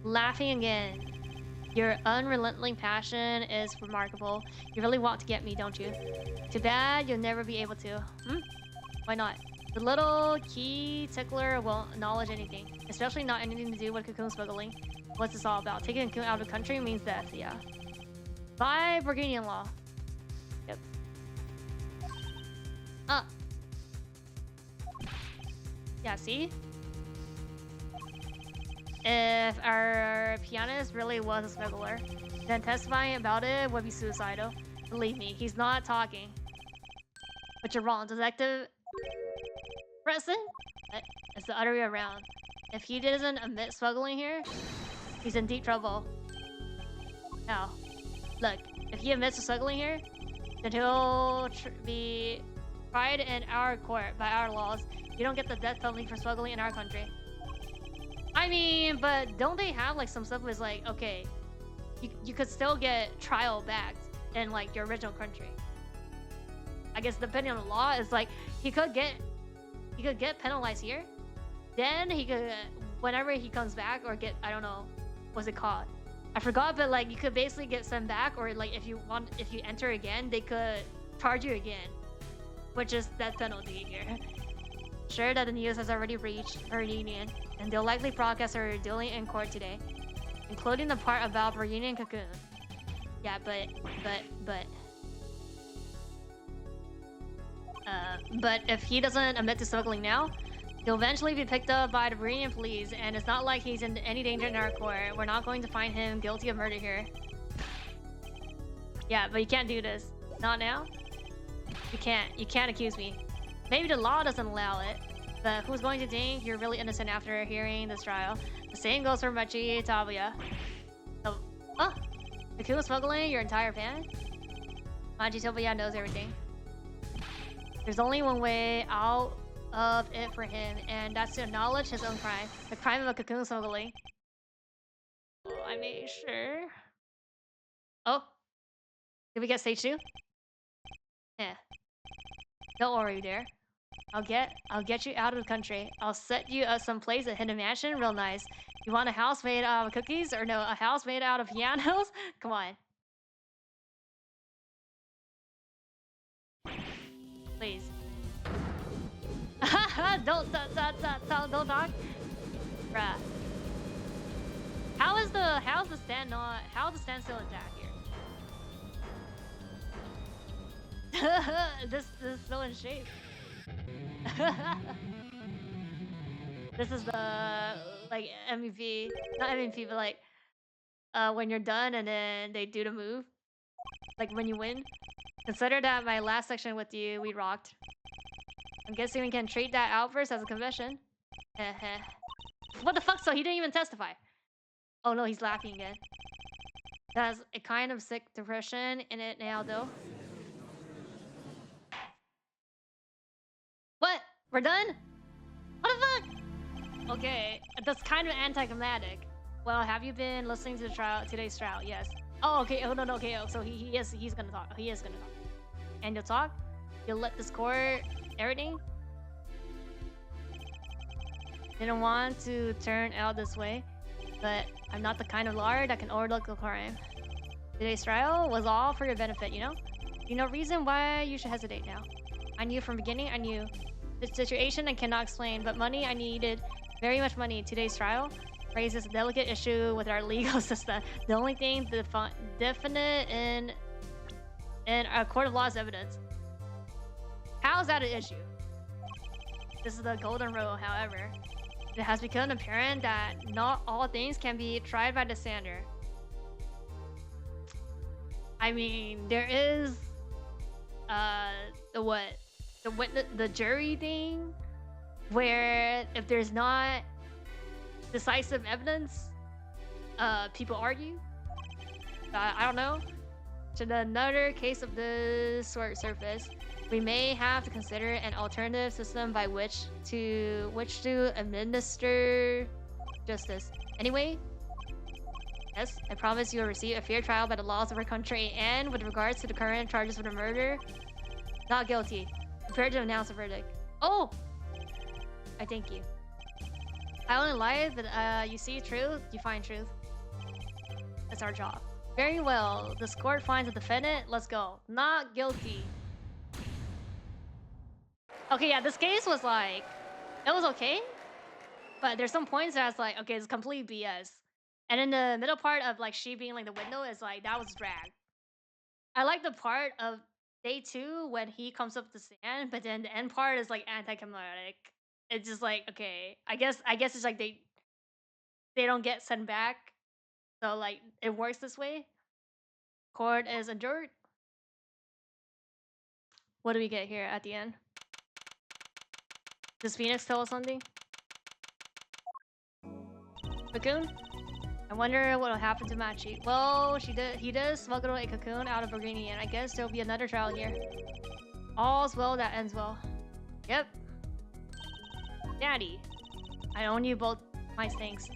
Laughing again. Your unrelenting passion is remarkable. You really want to get me, don't you? Too bad you'll never be able to. Why not? The little key tickler won't acknowledge anything, especially not anything to do with cocoon smuggling. What's this all about? Taking a cocoon out of the country means death, yeah. By Bulgarian law. Yep. Yeah, see? If our pianist really was a smuggler, then testifying about it would be suicidal. Believe me, he's not talking. But you're wrong, Detective Preston? It's the other way around. If he doesn't admit smuggling here, he's in deep trouble. Now, look, if he admits to smuggling here, then he'll be tried in our court by our laws. You don't get the death penalty for smuggling in our country. I mean, but don't they have like some stuff was like, okay, you could still get trial back in like your original country. I guess depending on the law, it's like he he could get penalized here. Then he could, whenever he comes back or get, I don't know, what's it called? I forgot, but like you could basically get sent back, or like if you enter again, they could charge you again, which is death penalty here. Sure that the news has already reached her reunion, and they'll likely broadcast her dueling in court today, including the part about reunion cocoon. Yeah, but if he doesn't admit to smuggling now, he'll eventually be picked up by the reunion police, and it's not like he's in any danger in our court. We're not going to find him guilty of murder here. Yeah, but you can't do this. Not now. You can't accuse me. Maybe the law doesn't allow it, but who's going to think you're really innocent after hearing this trial? The same goes for Machi Tabuya. Oh, Cocoon smuggling your entire fan? Machi Tabuya knows everything. There's only one way out of it for him, and that's to acknowledge his own crime. The crime of a cocoon smuggling. Oh, I made sure. Oh, did we get stage 2? Yeah. Don't worry there. I'll get you out of the country. I'll set you up someplace at Hidden Mansion, real nice. You want a house made out of cookies, or no, a house made out of pianos? Come on. Please. don't talk. Bruh. How's the stand still intact here? this is still in shape. This is the like MVP, not MVP, but like when you're done and then they do the move, like when you win. Consider that my last section with you, we rocked. I'm guessing we can treat that outburst as a confession. What the fuck? So he didn't even testify. Oh no, he's laughing again. There's a kind of sick depression in it now, though. What? We're done? What the fuck? Okay, that's kind of anticlimactic. Well, have you been listening to the today's trial? Yes. Oh, okay. Oh no, no. Okay. Oh, so he's gonna talk. He is gonna talk. And you'll talk. You'll let this court everything. Didn't want to turn out this way, but I'm not the kind of lawyer that can overlook a crime. Today's trial was all for your benefit, you know? You know reason why you should hesitate now. I knew from the beginning, I knew. The situation I cannot explain, but money I needed, very much money. Today's trial raises a delicate issue with our legal system. The only thing definite in a court of law is evidence. How is that an issue? This is the golden rule, however. It has become apparent that not all things can be tried by the standard. I mean, there is the jury thing, where if there's not decisive evidence, people argue. I don't know. Should another case of this sort surface, we may have to consider an alternative system by which to administer justice. Anyway, yes, I promise you will receive a fair trial by the laws of our country, and with regards to the current charges of the murder, not guilty. Prepared to announce a verdict. Oh! I thank you. I only lie, but you see truth, you find truth. That's our job. Very well. This court finds a defendant. Let's go. Not guilty. Okay, yeah, this case was like, it was okay, but there's some points that I was like, okay, it's complete BS. And in the middle part of like she being like the window is like, that was drag. I like the part of day 2 when he comes up to stand, but then the end part is like anticlimactic. It's just like, okay, I guess it's like they don't get sent back, so like it works this way. Court is adjourned. What do we get here at the end? Does Phoenix tell us something? Cocoon? I wonder what will happen to Machi. Well, he does smuggle a cocoon out of Burgundy, and I guess there'll be another trial here. All's well that ends well. Yep. Daddy, I own you both my stinks.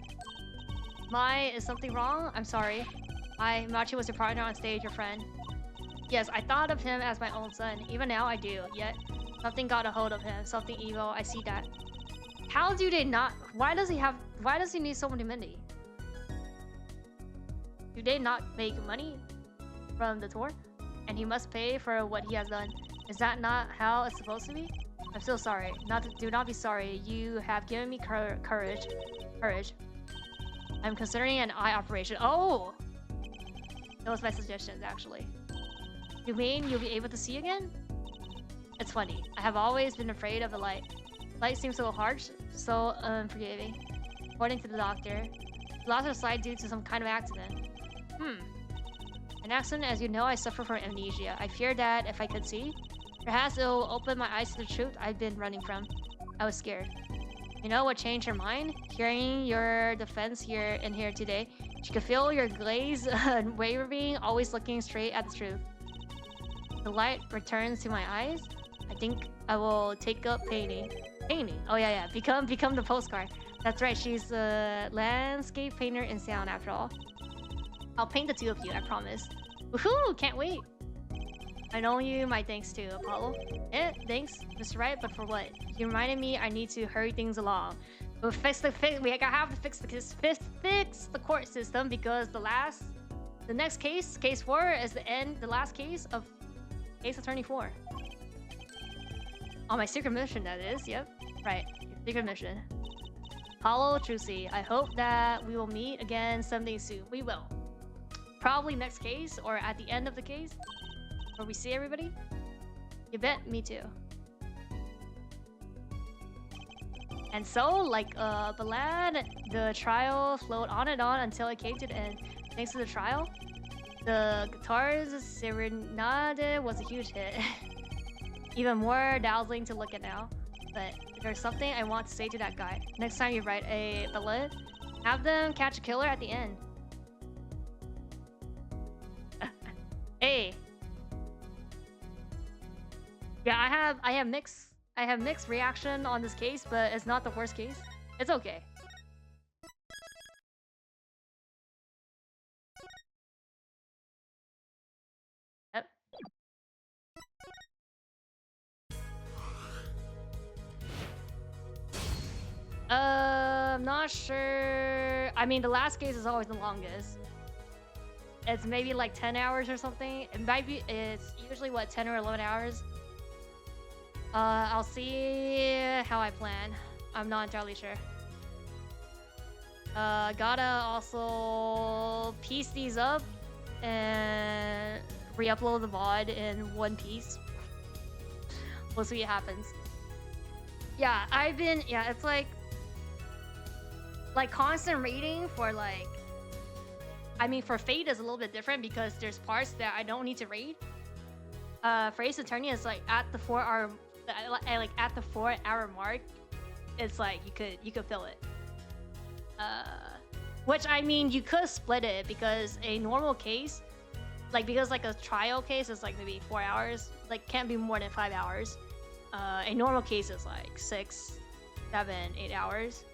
Is something wrong? I'm sorry. Machi was your partner on stage, your friend. Yes, I thought of him as my own son. Even now I do. Yet, Something got a hold of him. Something evil. I see that. How do they not? Why does he need so many money? Do they not make money from the tour? And he must pay for what he has done. Is that not how it's supposed to be? I'm so sorry. Do not be sorry. You have given me courage. I'm considering an eye operation. Oh! That was my suggestion, actually. You mean you'll be able to see again? It's funny. I have always been afraid of the light. Light seems so harsh, so unforgiving. According to the doctor, the loss of sight due to some kind of accident. An accident, as you know, I suffer from amnesia. I fear that if I could see, perhaps it will open my eyes to the truth I've been running from. I was scared. You know what changed her mind? Hearing your defense here today. She could feel your glaze wavering, always looking straight at the truth. The light returns to my eyes. I think I will take up painting. Painting? Oh yeah. Become the postcard. That's right, she's a landscape painter in sound after all. I'll paint the two of you, I promise. Woohoo! Can't wait! I know you, my thanks to Apollo. Thanks, Mr. Right, but for what? You reminded me I need to hurry things along. We have to fix the court system because the next case 4 is the last case of Case Attorney 4. On my secret mission, that is. Yep. Right. Secret mission. Apollo, Trucy, I hope that we will meet again someday soon. We will. Probably next case or at the end of the case where we see everybody. You bet, me too. And so, like Balad, the trial flowed on and on until it came to the end. Thanks to the trial, the guitar's Serenade was a huge hit. Even more dazzling to look at now. But there's something I want to say to that guy. Next time you write a ballad, have them catch a killer at the end. Hey. Yeah, I have mixed reaction on this case, but it's not the worst case. It's okay. Yep. I'm not sure. I mean, the last case is always the longest. It's maybe like 10 hours or something. It might be. It's usually what, 10 or 11 hours. I'll see how I plan. I'm not entirely sure. Gotta also piece these up and re-upload the VOD in one piece. We'll see what happens. Yeah, it's like constant reading for like, I mean, for Fate is a little bit different because there's parts that I don't need to read. For Ace Attorney, it's like at the 4-hour mark, it's like you could fill it. Which, I mean, you could split it because a normal case, because like a trial case is like maybe 4 hours, like can't be more than 5 hours. A normal case is like 6, 7, 8 hours.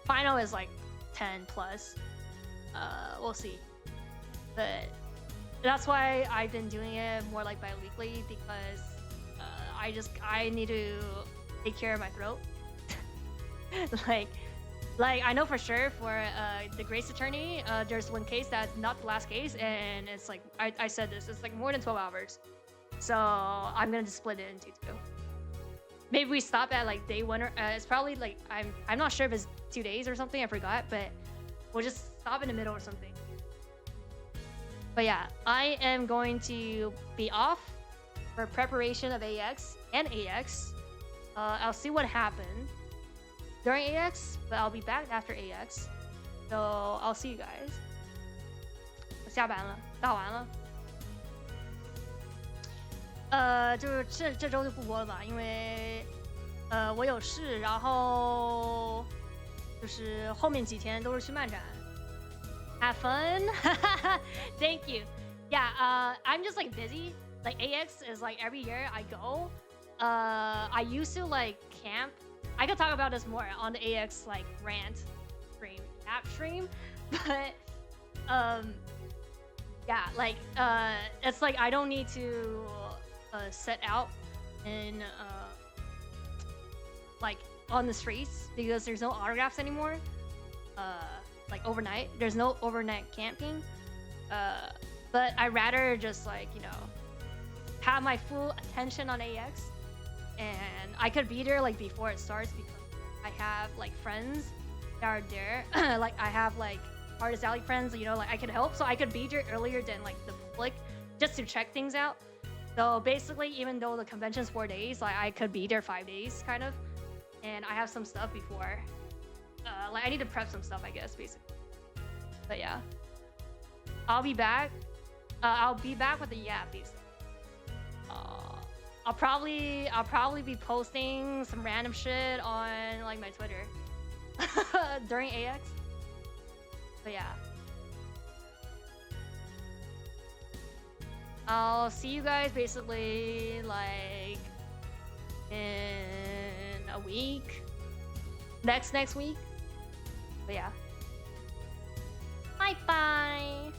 Final is like 10 plus. We'll see. But that's why I've been doing it more like bi-weekly because I need to take care of my throat. like I know for sure for the Grace Attorney, there's one case that's not the last case, and it's like I said this, it's like more than 12 hours. So I'm gonna just split it into 2. Maybe we stop at like day 1 or it's probably like I'm not sure if it's 2 days or something, I forgot, but we'll just stop in the middle or something. But yeah, I am going to be off for preparation of AX and AX. I'll see what happened during AX, but I'll be back after AX. So I'll see you guys. 我下班了，打完了。就是这周就不播了吧，因为我有事，然后就是后面几天都是去漫展。Have fun. Thank you. Yeah, I'm just like busy. Like AX is like every year I go. I used to like camp. I could talk about this more on the AX like rant stream, app stream, but yeah, like it's like I don't need to set out in like on the streets because there's no autographs anymore. Like overnight, there's no overnight camping. But I rather just like have my full attention on AX, and I could be there like before it starts because I have like friends that are there. Like I have like Artist Alley friends, like I could help, so I could be there earlier than like the public just to check things out. So basically, even though the convention's 4 days, like I could be there 5 days kind of, and I have some stuff before. Like I need to prep some stuff, I guess, basically. But yeah, I'll be back. I'll be back with the basically. I'll probably be posting some random shit on like my Twitter during AX. But yeah, I'll see you guys basically like in a week, next week. But yeah, bye bye.